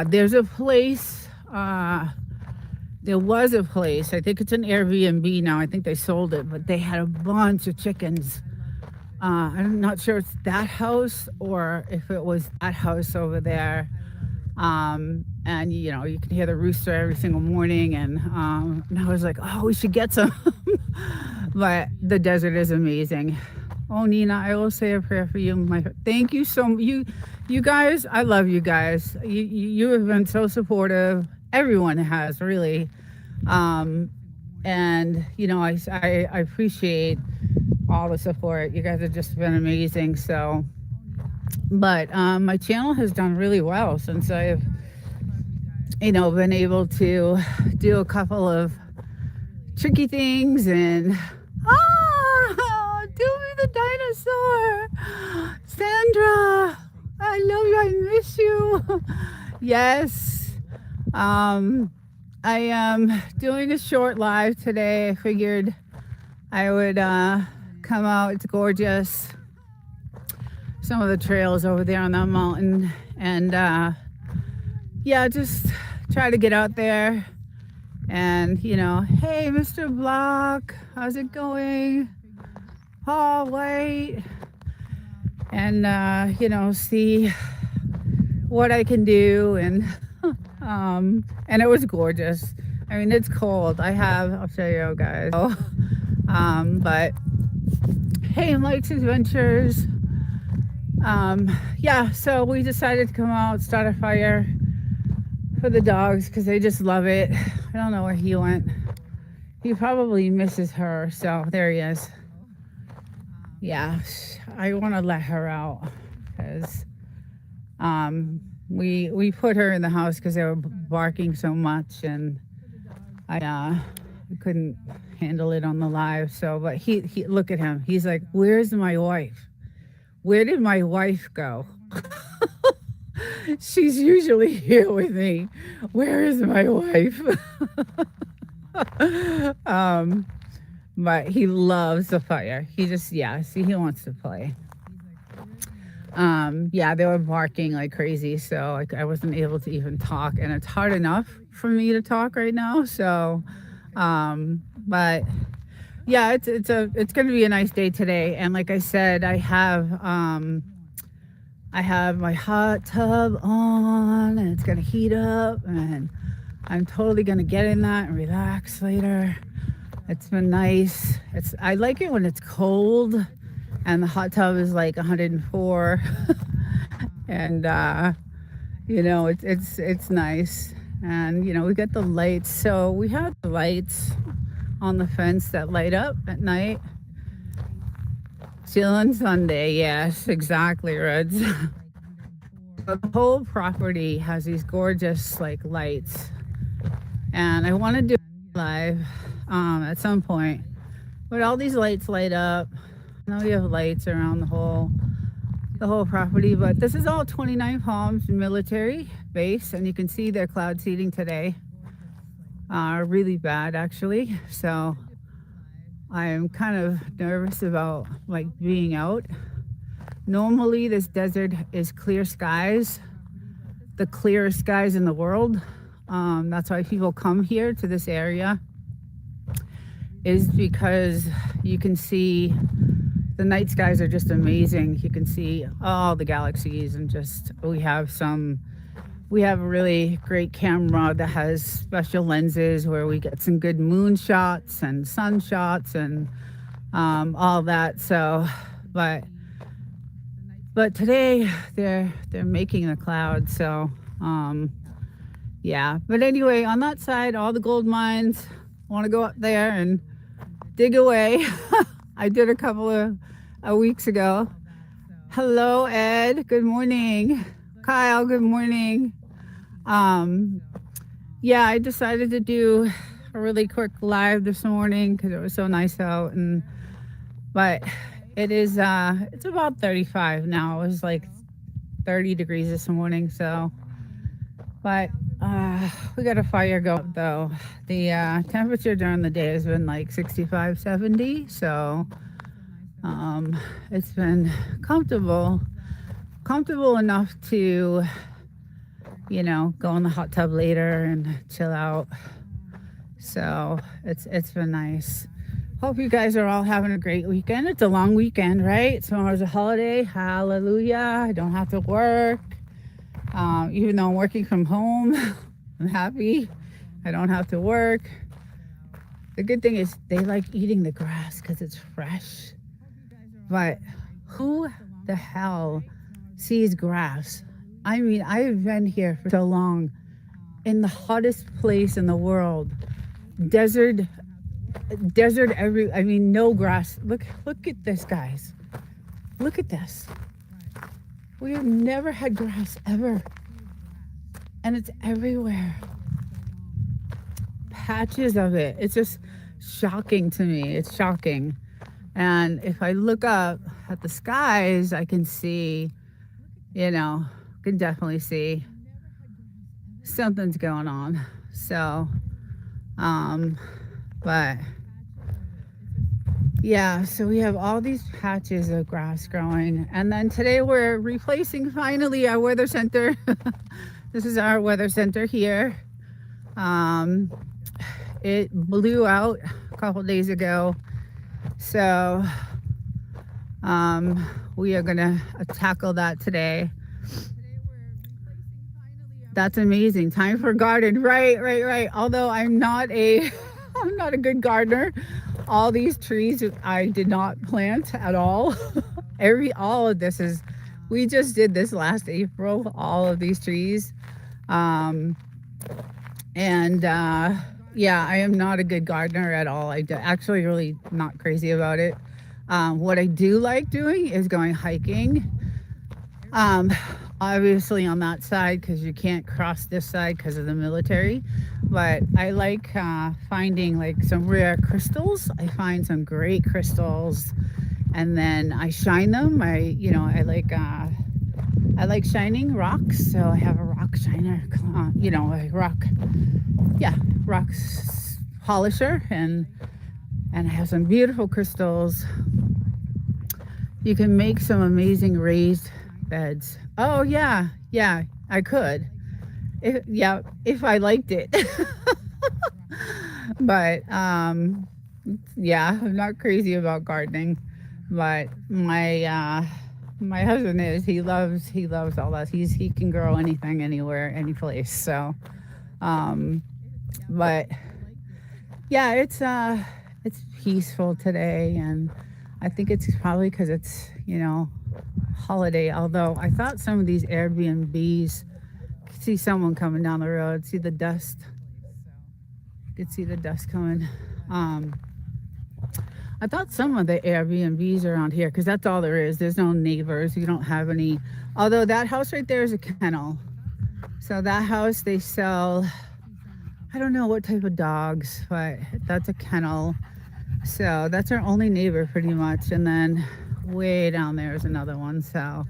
There's a place. There was a place. I think it's an Airbnb now. I think they sold it, but they had a bunch of chickens. I'm not sure it's that house or if it was that house over there. And you know, you can hear the rooster every single morning, and I was like, oh, we should get some. But the desert is amazing. Oh, Nina, I will say a prayer for you. Thank you so much. You guys, I love you guys. You have been so supportive. Everyone has really, and you know, I appreciate all the support. You guys have just been amazing. So, but my channel has done really well since I've, you know, been able to do a couple of tricky things and do me the dinosaur, Sandra. I love you. I miss you. Yes. I am doing a short live today. I figured I would come out. It's gorgeous. Some of the trails over there on that mountain, and yeah, just try to get out there and, you know, hey, Mr. Block, how's it going? Paul White, and you know, see what I can do, and it was gorgeous. I mean, it's cold. I'll show you guys. But hey, Mike's Adventures. Yeah, so we decided to come out, start a fire for the dogs because they just love it. I don't know where he went. He probably misses her, so there he is. Yeah, I want to let her out because we put her in the house because they were barking so much, and I couldn't handle it on the live. So, but he look at him. He's like, "Where's my wife? Where did my wife go?" She's usually here with me. Where is my wife? But he loves the fire. He just, yeah, see, he wants to play. Yeah, they were barking like crazy, so I wasn't able to even talk, and it's hard enough for me to talk right now. So, but yeah, it's going to be a nice day today. And like I said, I have my hot tub on, and it's going to heat up, and I'm totally going to get in that and relax later. It's been nice. I like it when it's cold and the hot tub is like 104 and you know, it's nice. And you know, we got the lights. So we have the lights on the fence that light up at night. Chillin' Sunday, yes, exactly, Reds. The whole property has these gorgeous like lights, and I want to do live at some point. But all these lights light up. Now we have lights around the whole property. But this is all 29 Palms military base, and you can see their cloud seeding today. Really bad actually. So I'm kind of nervous about like being out. Normally this desert is clear skies, the clearest skies in the world. That's why people come here to this area, is because you can see the night skies are just amazing. You can see all the galaxies, and just we have a really great camera that has special lenses where we get some good moon shots and sun shots and all that. So, but today they're making the clouds. So yeah. But anyway, on that side, all the gold mines. I want to go up there and dig away. I did a couple of weeks ago. Hello, Ed. Good morning. Kyle, good morning. Yeah, I decided to do a really quick live this morning because it was so nice out, but it is it's about 35 now. It was like 30 degrees this morning, so But we got a fire going though. The temperature during the day has been like 65, 70. So it's been comfortable enough to, go in the hot tub later and chill out. So it's been nice. Hope you guys are all having a great weekend. It's a long weekend, right? Tomorrow's a holiday. Hallelujah. I don't have to work. Even though I'm working from home, I'm happy. I don't have to work. The good thing is they like eating the grass because it's fresh. But who the hell sees grass? I mean, I've been here for so long in the hottest place in the world. Desert I mean, no grass. Look at this, guys. Look at this. We have never had grass ever. And it's everywhere. Patches of it. It's just shocking to me. It's shocking. And if I look up at the skies, I can see, can definitely see something's going on. So, but yeah, so we have all these patches of grass growing. And then today we're replacing finally our weather center. This is our weather center here. It blew out a couple days ago. So we are gonna tackle that today. That's amazing. Time for garden. Right. Although I'm not a good gardener. All these trees I did not plant at all. All of this we just did this last April, all of these trees. Yeah, I am not a good gardener at all. Actually really not crazy about it. What I do like doing is going hiking. Obviously on that side because you can't cross this side because of the military. But I like finding like some rare crystals. I find some great crystals, and then I shine them. I like shining rocks, so I have a rock shiner. Rock polisher, and I have some beautiful crystals. You can make some amazing raised beds. Oh yeah, I could. If I liked it. But yeah, I'm not crazy about gardening. But my husband is. He loves all that. He can grow anything, anywhere, any place. So but yeah, it's peaceful today, and I think it's probably because it's holiday. Although I thought some of these Airbnbs, see someone coming down the road, see the dust. You could see the dust coming. I thought some of the Airbnbs around here, because that's all there is. There's no neighbors. You don't have any. Although that house right there is a kennel. So that house, they sell, I don't know what type of dogs, but that's a kennel. So that's our only neighbor pretty much. And then way down there is another one. So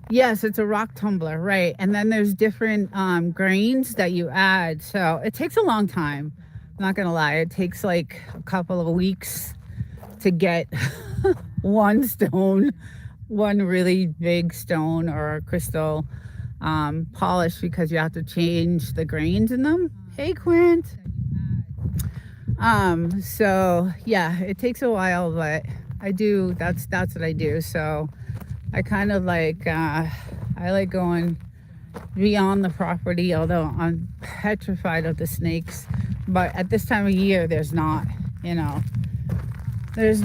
yes, it's a rock tumbler, right? And then there's different grains that you add. So it takes a long time. I'm not gonna lie, it takes like a couple of weeks to get one really big stone or crystal polished, because you have to change the grains in them. Hey, Quint. So yeah, it takes a while, but that's what I do. So I kind of like, I like going beyond the property, although I'm petrified of the snakes. But at this time of year, there's not many. I'm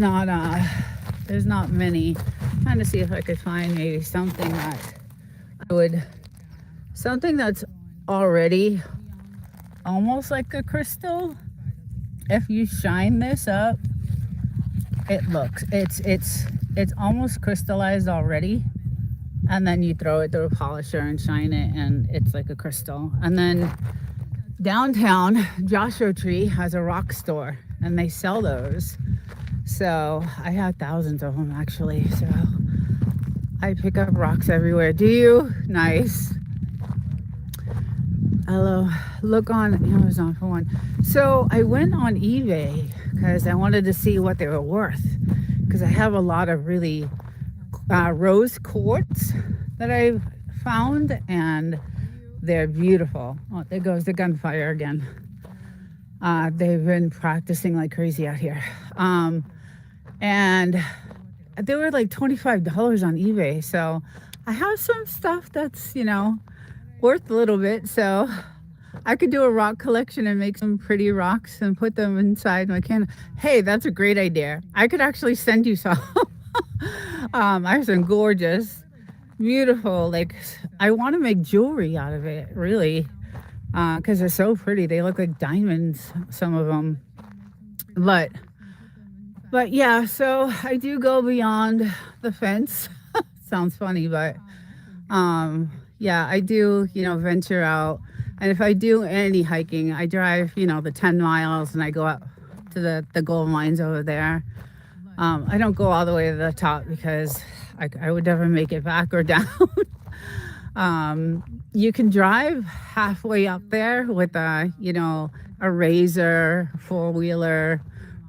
trying to see if I could find maybe something that's already almost like a crystal. If you shine this up, it's almost crystallized already, and then you throw it through a polisher and shine it, and it's like a crystal. And then downtown, Joshua Tree has a rock store, and they sell those. So I have thousands of them actually. So I pick up rocks everywhere. Do you? Nice. Hello. Look on Amazon for one. So I went on eBay because I wanted to see what they were worth. Because I have a lot of really rose quartz that I've found, and they're beautiful. Oh, there goes the gunfire again. They've been practicing like crazy out here. And they were like $25 on eBay. So I have some stuff that's, worth a little bit. So I could do a rock collection and make some pretty rocks and put them inside my can. Hey, that's a great idea. I could actually send you some. I have some gorgeous, beautiful, like, I want to make jewelry out of it, really, because they're so pretty. They look like diamonds, some of them. But yeah, so I do go beyond the fence. Sounds funny, but yeah, I do, venture out. And if I do any hiking, I drive, the 10 miles and I go up to the gold mines over there. I don't go all the way to the top because I would never make it back or down. You can drive halfway up there with a razor, four-wheeler,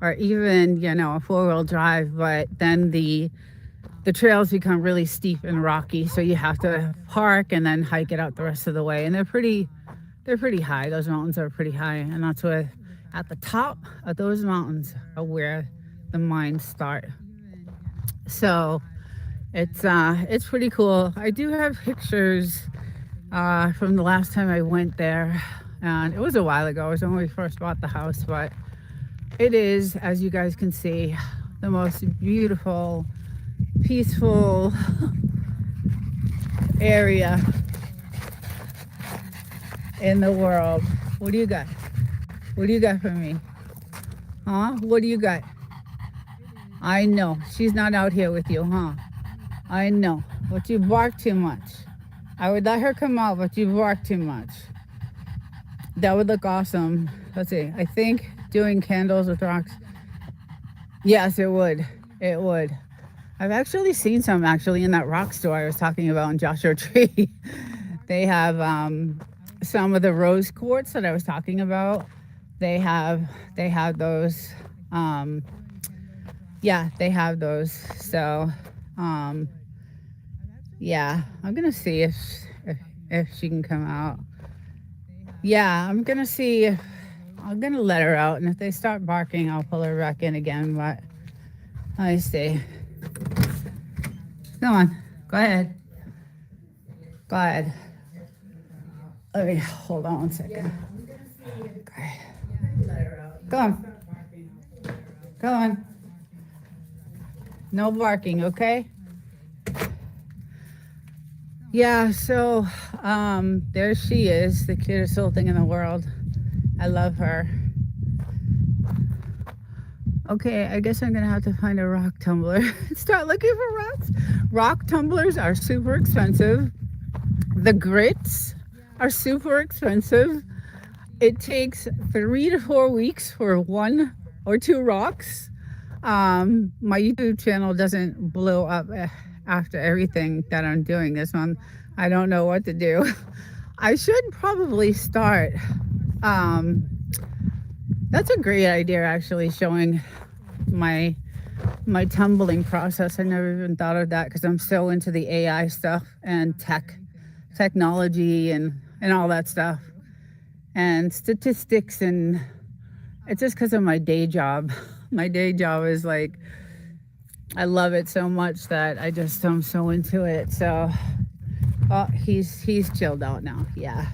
or even, a four-wheel drive, but then the trails become really steep and rocky, so you have to park and then hike it out the rest of the way. And they're pretty high. Those mountains are pretty high, and that's where at the top of those mountains are where the mines start. So it's pretty cool. I do have pictures from the last time I went there, and it was a while ago. It was when we first bought the house, but it is, as you guys can see, the most beautiful, peaceful area in the world. What do you got? What do you got for me? Huh? What do you got? I know. She's not out here with you, huh? I know. But you bark too much. I would let her come out, but you bark too much. That would look awesome. Let's see. I think doing candles with rocks. Yes, it would. It would. I've actually seen some in that rock store I was talking about in Joshua Tree. They have some of the rose quartz that I was talking about. They have those. Yeah, they have those. So, yeah, I'm gonna see if she can come out. Yeah, I'm gonna see if I'm gonna let her out, and if they start barking, I'll pull her back in again. But let me see. Come on, go ahead. Go ahead. Let me hold on 1 second. Okay. Go on. Go on. No barking, okay? Yeah, so there she is, the cutest little thing in the world. I love her. Okay, I guess I'm gonna have to find a rock tumbler. Start looking for rocks. Rock tumblers are super expensive. The grits are super expensive. It takes 3 to 4 weeks for 1 or 2 rocks. My YouTube channel doesn't blow up after everything that I'm doing this month. I don't know what to do. I should probably start. That's a great idea, actually, showing my tumbling process. I never even thought of that because I'm so into the AI stuff and technology and all that stuff and statistics, and it's just because of my day job. My day job is like, I love it so much that I'm so into it. So, oh, he's chilled out now. Yeah.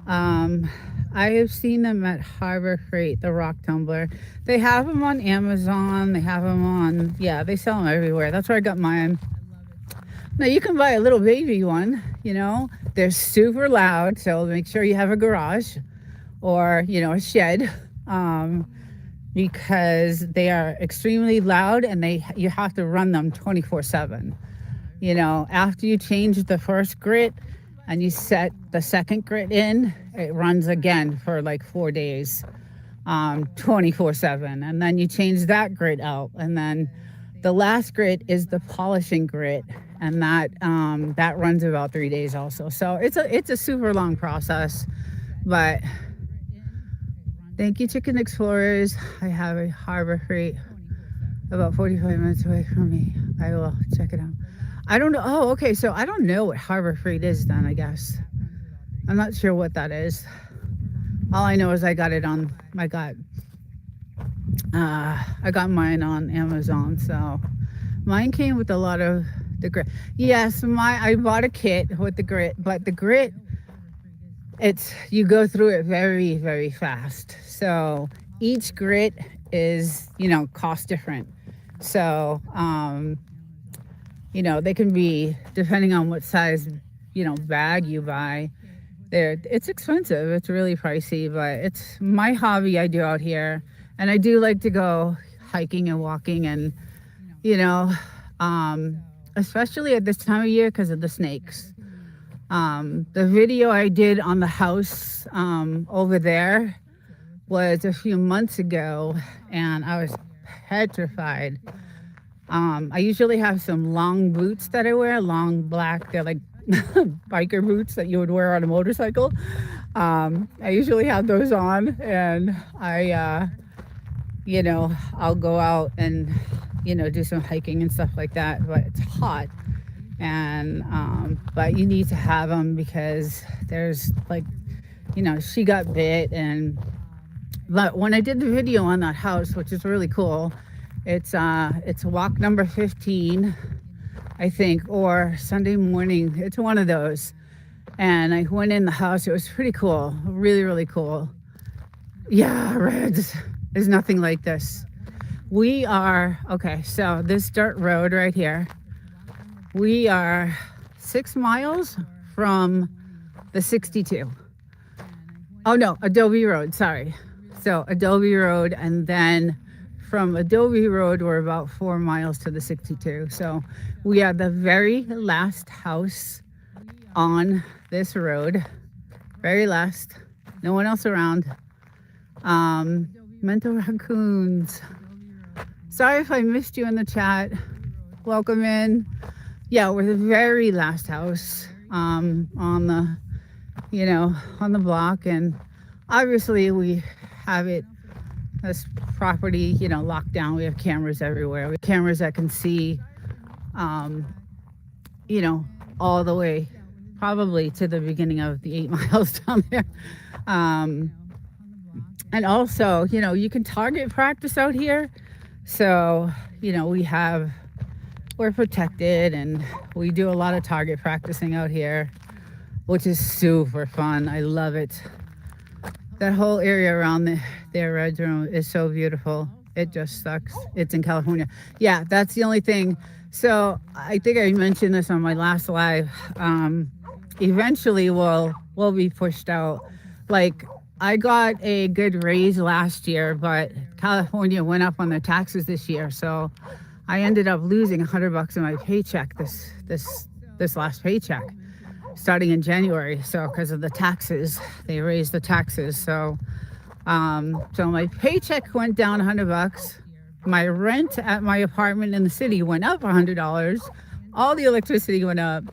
I have seen them at Harbor Freight, the rock tumbler. They have them on Amazon. They have them on, yeah, they sell them everywhere. That's where I got mine. Now you can buy a little baby one, they're super loud. So make sure you have a garage or, a shed, because they are extremely loud, and you have to run them 24/7. After you change the first grit and you set the second grit in, it runs again for like 4 days, 24/7. And then you change that grit out, and then the last grit is the polishing grit, and that runs about 3 days also. So it's a super long process, but thank you, Chicken Explorers. I have a Harbor Freight about 45 minutes away from me. I will check it out. I don't know. Oh, okay. So I don't know what Harbor Freight is then, I guess. I'm not sure what that is. All I know is I got mine on Amazon. So mine came with a lot of the grit. Yes, I bought a kit with the grit, but the grit, you go through it very, very fast. So each grit is, cost different. So, they can be, depending on what size, bag you buy, it's expensive. It's really pricey, but it's my hobby I do out here. And I do like to go hiking and walking and, you know, um, especially at this time of year because of the snakes. The video I did on the house over there was a few months ago, and I was petrified. I usually have some long boots that I wear, long black, they're like biker boots that you would wear on a motorcycle. I usually have those on, and I'll go out and, do some hiking and stuff like that, but it's hot. And, but you need to have them because there's like, she got bit. But when I did the video on that house, which is really cool, it's walk number 15, I think, or Sunday morning. It's one of those. And I went in the house. It was pretty cool. Really, really cool. Yeah, Reds. There's nothing like this. So this dirt road right here, we are 6 miles from the 62. Oh no, Adobe Road, sorry. So Adobe Road, and then from Adobe Road, we're about 4 miles to the 62. So we are the very last house on this road. Very last. No one else around. Mental raccoons. Sorry if I missed you in the chat. Welcome in. Yeah, we're the very last house on the block, and obviously we have this property, locked down. We have cameras everywhere. We have cameras that can see, all the way, probably to the beginning of the 8 miles down there. And also, you can target practice out here. So, we're protected, and we do a lot of target practicing out here, which is super fun. I love it. That whole area around their red room is so beautiful. It just sucks. It's in California. Yeah, that's the only thing. So I think I mentioned this on my last live. Eventually we'll be pushed out. Like, I got a good raise last year, but California went up on their taxes this year. So I ended up losing $100 in my paycheck this last paycheck, starting in January. So because of the taxes, they raised the taxes. So my paycheck went down $100. My rent at my apartment in the city went up $100. All the electricity went up.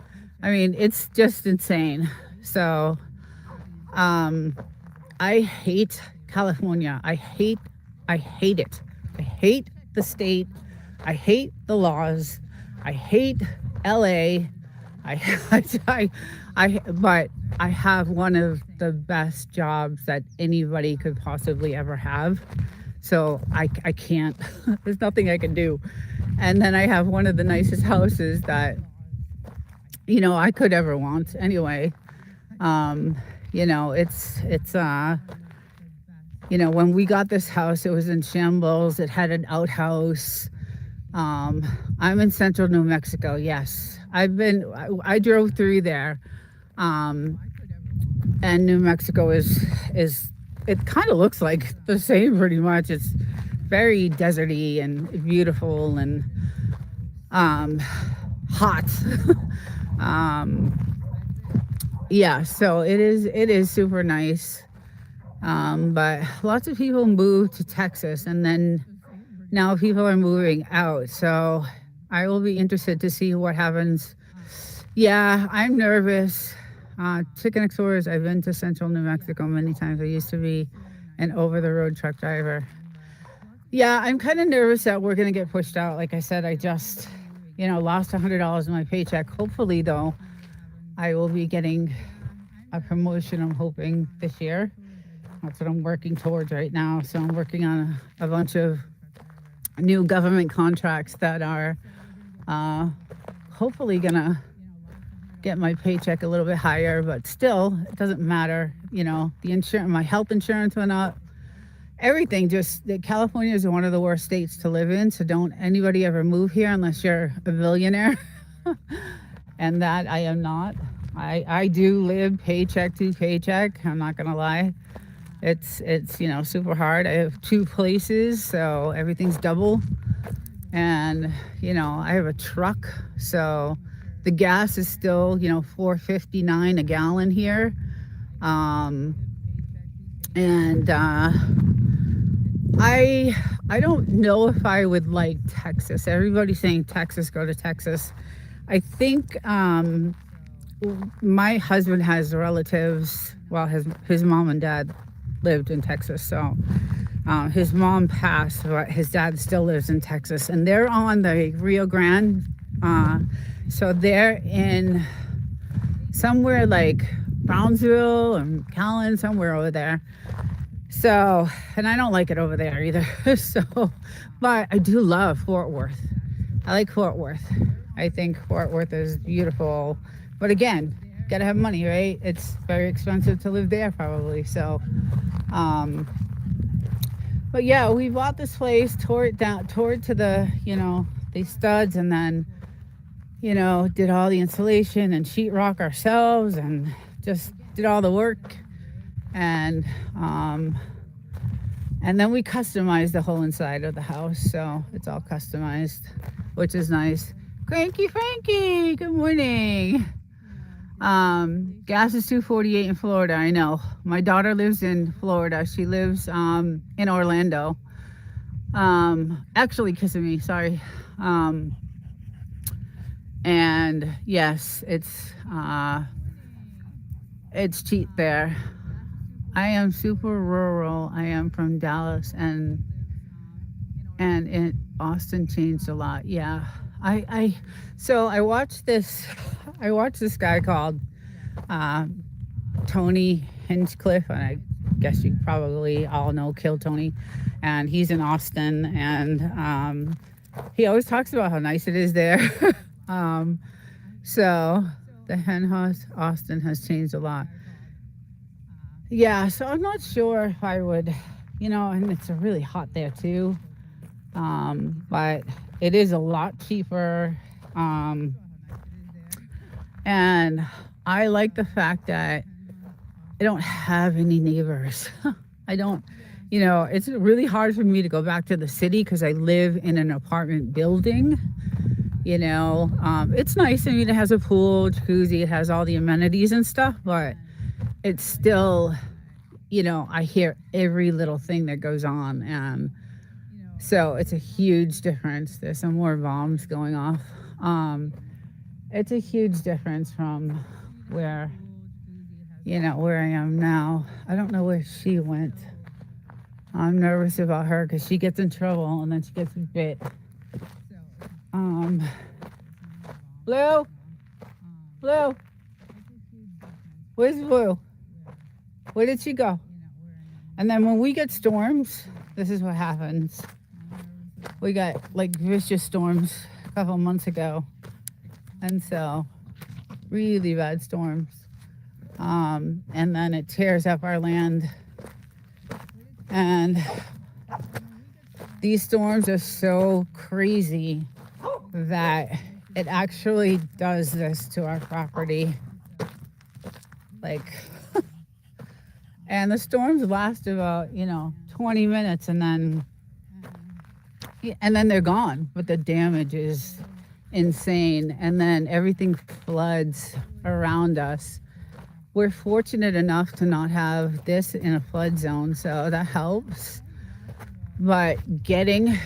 I mean, it's just insane. So I hate California. I hate it. I hate the state. I hate the laws. I hate LA. But I have one of the best jobs that anybody could possibly ever have. So I can't, there's nothing I can do. And then I have one of the nicest houses that, I could ever want anyway. When we got this house, it was in shambles. It had an outhouse. I'm in central New Mexico. Yes, I drove through there. And New Mexico is it kind of looks like the same pretty much. It's very deserty and beautiful and hot. Yeah, so it is super nice. But lots of people moved to Texas, and then now people are moving out. So I will be interested to see what happens. Yeah, I'm nervous. Chicken Explorers, I've been to central New Mexico many times. I used to be an over the road truck driver. Yeah, I'm kind of nervous that we're going to get pushed out. Like I said, I just, lost $100 in my paycheck. Hopefully, though, I will be getting a promotion, I'm hoping, this year. That's what I'm working towards right now. So I'm working on a bunch of new government contracts that are hopefully going to get my paycheck a little bit higher, but still, it doesn't matter. The insurance, my health insurance went up. Everything California is one of the worst states to live in. So don't anybody ever move here unless you're a billionaire. And that I am not. I do live paycheck to paycheck. I'm not going to lie. It's super hard. I have 2 places, so everything's double. And, I have a truck, so the gas is still, $4.59 a gallon here. And I don't know if I would like Texas. Everybody's saying Texas, go to Texas. I think my husband has relatives. Well, his mom and dad lived in Texas, so his mom passed, but his dad still lives in Texas, and they're on the Rio Grande. So they're in somewhere like Brownsville or McAllen, somewhere over there. So, and I don't like it over there either. But I do love Fort Worth. I like Fort Worth. I think Fort Worth is beautiful. But again, gotta have money, right? It's very expensive to live there probably. So, but yeah, we bought this place, tore it to the studs, and then, did all the insulation and sheetrock ourselves and just did all the work. And then we customized the whole inside of the house, so it's all customized, which is nice. Cranky Frankie, good morning. Gas is $2.48 in Florida. I know. My daughter lives in Florida. She lives in Orlando. Actually, kissing me. Sorry. And yes, it's cheap there. I am super rural. I am from Dallas, and Austin changed a lot. Yeah, so I watched this guy called Tony Hinchcliffe, and I guess you probably all know Kill Tony, and he's in Austin, and he always talks about how nice it is there. So the hen house Austin has changed a lot. Yeah, so I'm not sure if I would, and it's really hot there too. But it is a lot cheaper. And I like the fact that I don't have any neighbors. I don't, it's really hard for me to go back to the city because I live in an apartment building. It's nice. I mean, it has a pool, jacuzzi, it has all the amenities and stuff, but it's still, I hear every little thing that goes on. And so it's a huge difference. There's some more bombs going off. It's a huge difference from where I am now. I don't know where she went. I'm nervous about her because she gets in trouble and then she gets bit. Blue? Where's Blue? Where did she go? And then when we get storms, this is what happens. We got like vicious storms a couple months ago. And so really bad storms. And then it tears up our land. And these storms are so crazy that it actually does this to our property. And the storms last about, 20 minutes and then they're gone, but the damage is insane. And then everything floods around us. We're fortunate enough to not have this in a flood zone, so that helps. But getting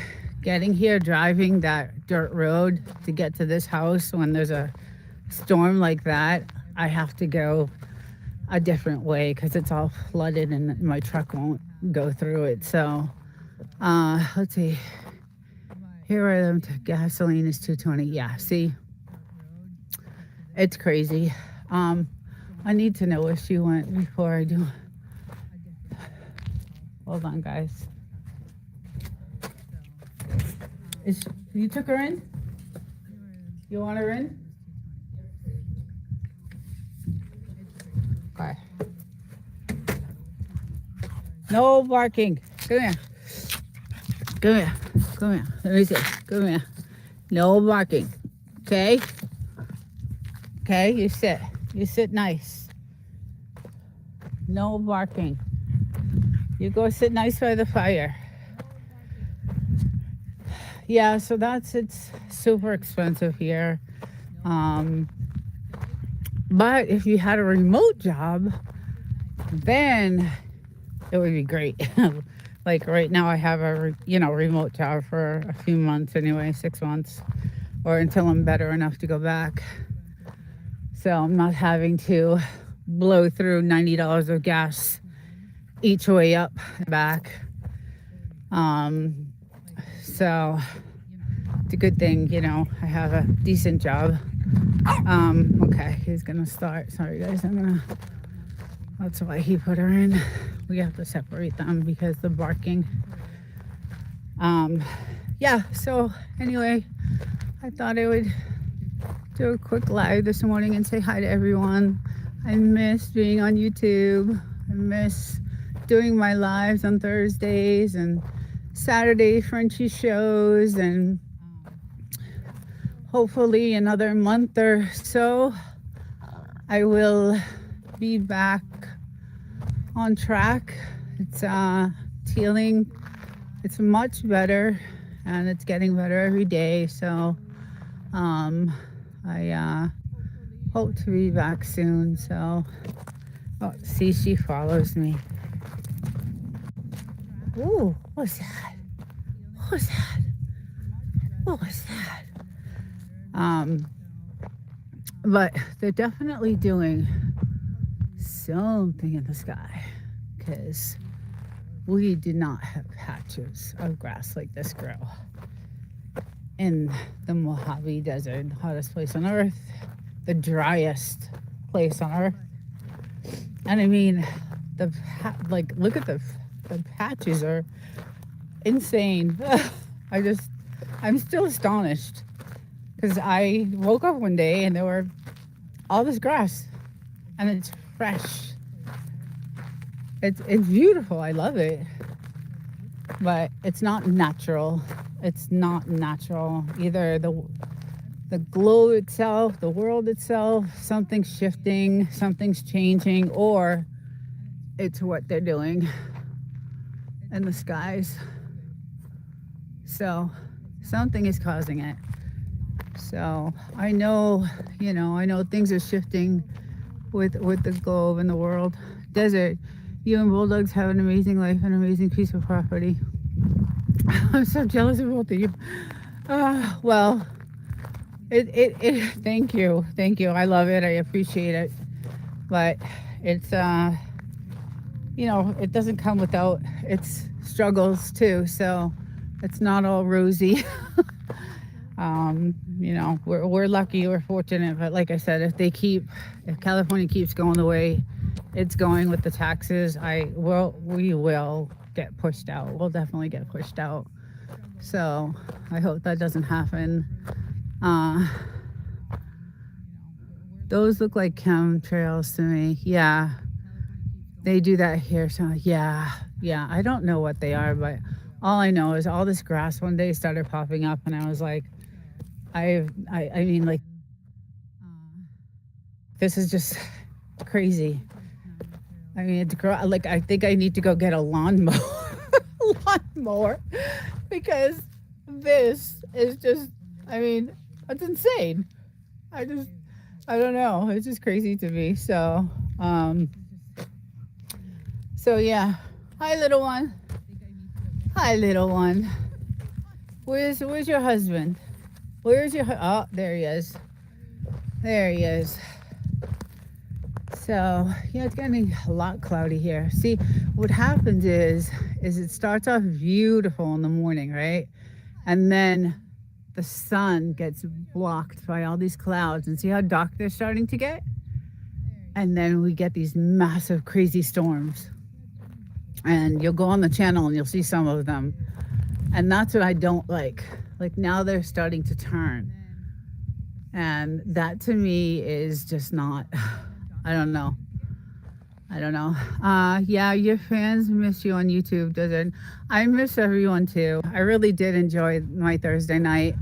getting here, driving that dirt road to get to this house when there's a storm like that, I have to go a different way because it's all flooded and my truck won't go through it. So let's see. Here are them. Gasoline is 220. Yeah, see, it's crazy. I need to know where she went before I do. Hold on, guys. You took her in? You want her in? Okay. No barking. Come here. Come here. Come here. Let me see. Come here. No barking. Okay? Okay, you sit. You sit nice. No barking. You go sit nice by the fire. Yeah, so it's super expensive here. But if you had a remote job, then it would be great. Like right now I have a remote job for a few months anyway, 6 months, or until I'm better enough to go back. So I'm not having to blow through $90 of gas each way up and back. So it's a good thing, I have a decent job. Okay, he's gonna start. Sorry guys, that's why he put her in. We have to separate them because the barking. Yeah, so anyway, I thought I would do a quick live this morning and say hi to everyone. I miss being on YouTube. I miss doing my lives on Thursdays and Saturday Frenchie shows, and hopefully another month or so I will be back on track. It's healing. It's much better and it's getting better every day. So I hope to be back soon. So see, she follows me. Ooh, what's that? What was that? What was that? But they're definitely doing something in the sky, because we do not have patches of grass like this grow in the Mojave Desert, the hottest place on earth, the driest place on earth. And I mean, look at the patches are insane. I'm still astonished, because I woke up one day and there were all this grass and it's fresh. It's beautiful. I love it. But it's not natural. It's not natural. Either the globe itself, the world itself, something's shifting, something's changing, or it's what they're doing in the skies. So something is causing it. So I know things are shifting with the globe and the world. Desert, you and Bulldogs have an amazing life, an amazing piece of property. I'm so jealous of both of you. Well, thank you. I love it. I appreciate it. But it's, it doesn't come without its struggles too. So it's not all rosy. We're lucky, we're fortunate, but like I said, if California keeps going the way it's going with the taxes, we will get pushed out. We'll definitely get pushed out. So I hope that doesn't happen. Those look like chemtrails to me. Yeah, they do that here. So yeah. I don't know what they are, but all I know is all this grass one day started popping up, and I was like, I mean, like, this is just crazy. I mean, I think I need to go get a lawnmower, because this is just, I mean, it's insane. I don't know. It's just crazy to me. So yeah. Hi, little one. Where's your husband? Where's your oh, there he is. There he is. So yeah, it's getting a lot cloudy here. See, what happens is it starts off beautiful in the morning, right? And then the sun gets blocked by all these clouds, and see how dark they're starting to get? And then we get these massive crazy storms. And you'll go on the channel and you'll see some of them. And that's what I don't like. Like now they're starting to turn. And that to me is just not, I don't know. I don't know. Yeah, your fans miss you on YouTube, doesn't? I miss everyone too. I really did enjoy my Thursday night.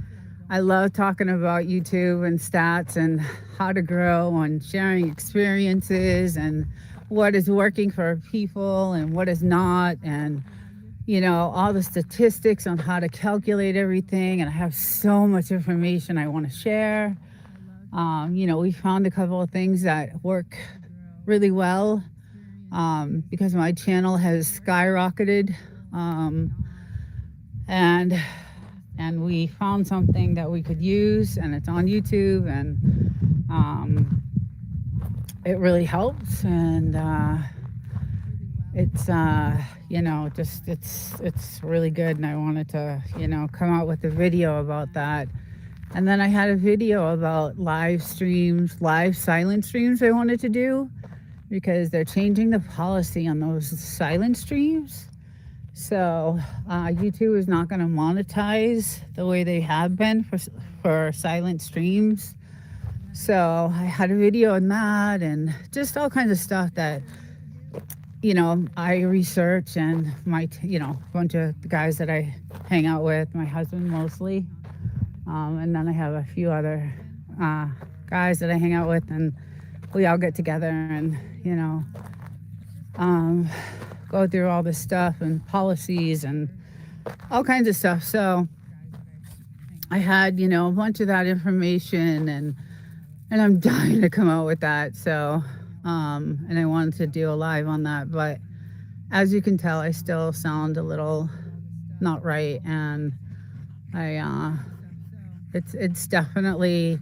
I love talking about YouTube and stats and how to grow and sharing experiences and what is working for people and what is not, and all the statistics on how to calculate everything. And I have so much information I want to share. We found a couple of things that work really well, because my channel has skyrocketed, and we found something that we could use, and it's on YouTube, and it really helps, and it's just it's really good, and I wanted to come out with a video about that. And then I had a video about live silent streams I wanted to do, because they're changing the policy on those silent streams. So YouTube is not going to monetize the way they have been for silent streams. So I had a video on that, and just all kinds of stuff that I research, and my a bunch of the guys that I hang out with, my husband mostly, and then I have a few other guys that I hang out with, and we all get together and go through all this stuff and policies and all kinds of stuff. So I had a bunch of that information, and I'm dying to come out with that. So and I wanted to do a live on that, but as you can tell, I still sound a little not right, and it's definitely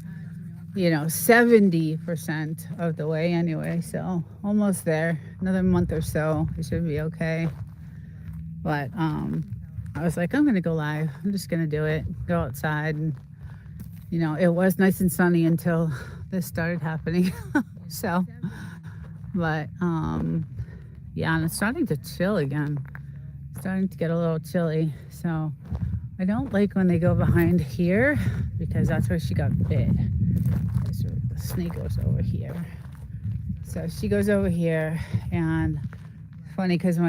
70% of the way anyway, so almost there. Another month or so, it should be okay. But I was like, I'm gonna go live. I'm just gonna do it, go outside, and it was nice and sunny until this started happening. So, but yeah, and it's starting to chill again. It's starting to get a little chilly. So I don't like when they go behind here, because that's where she got bit. So the snake goes over here. So she goes over here, and funny because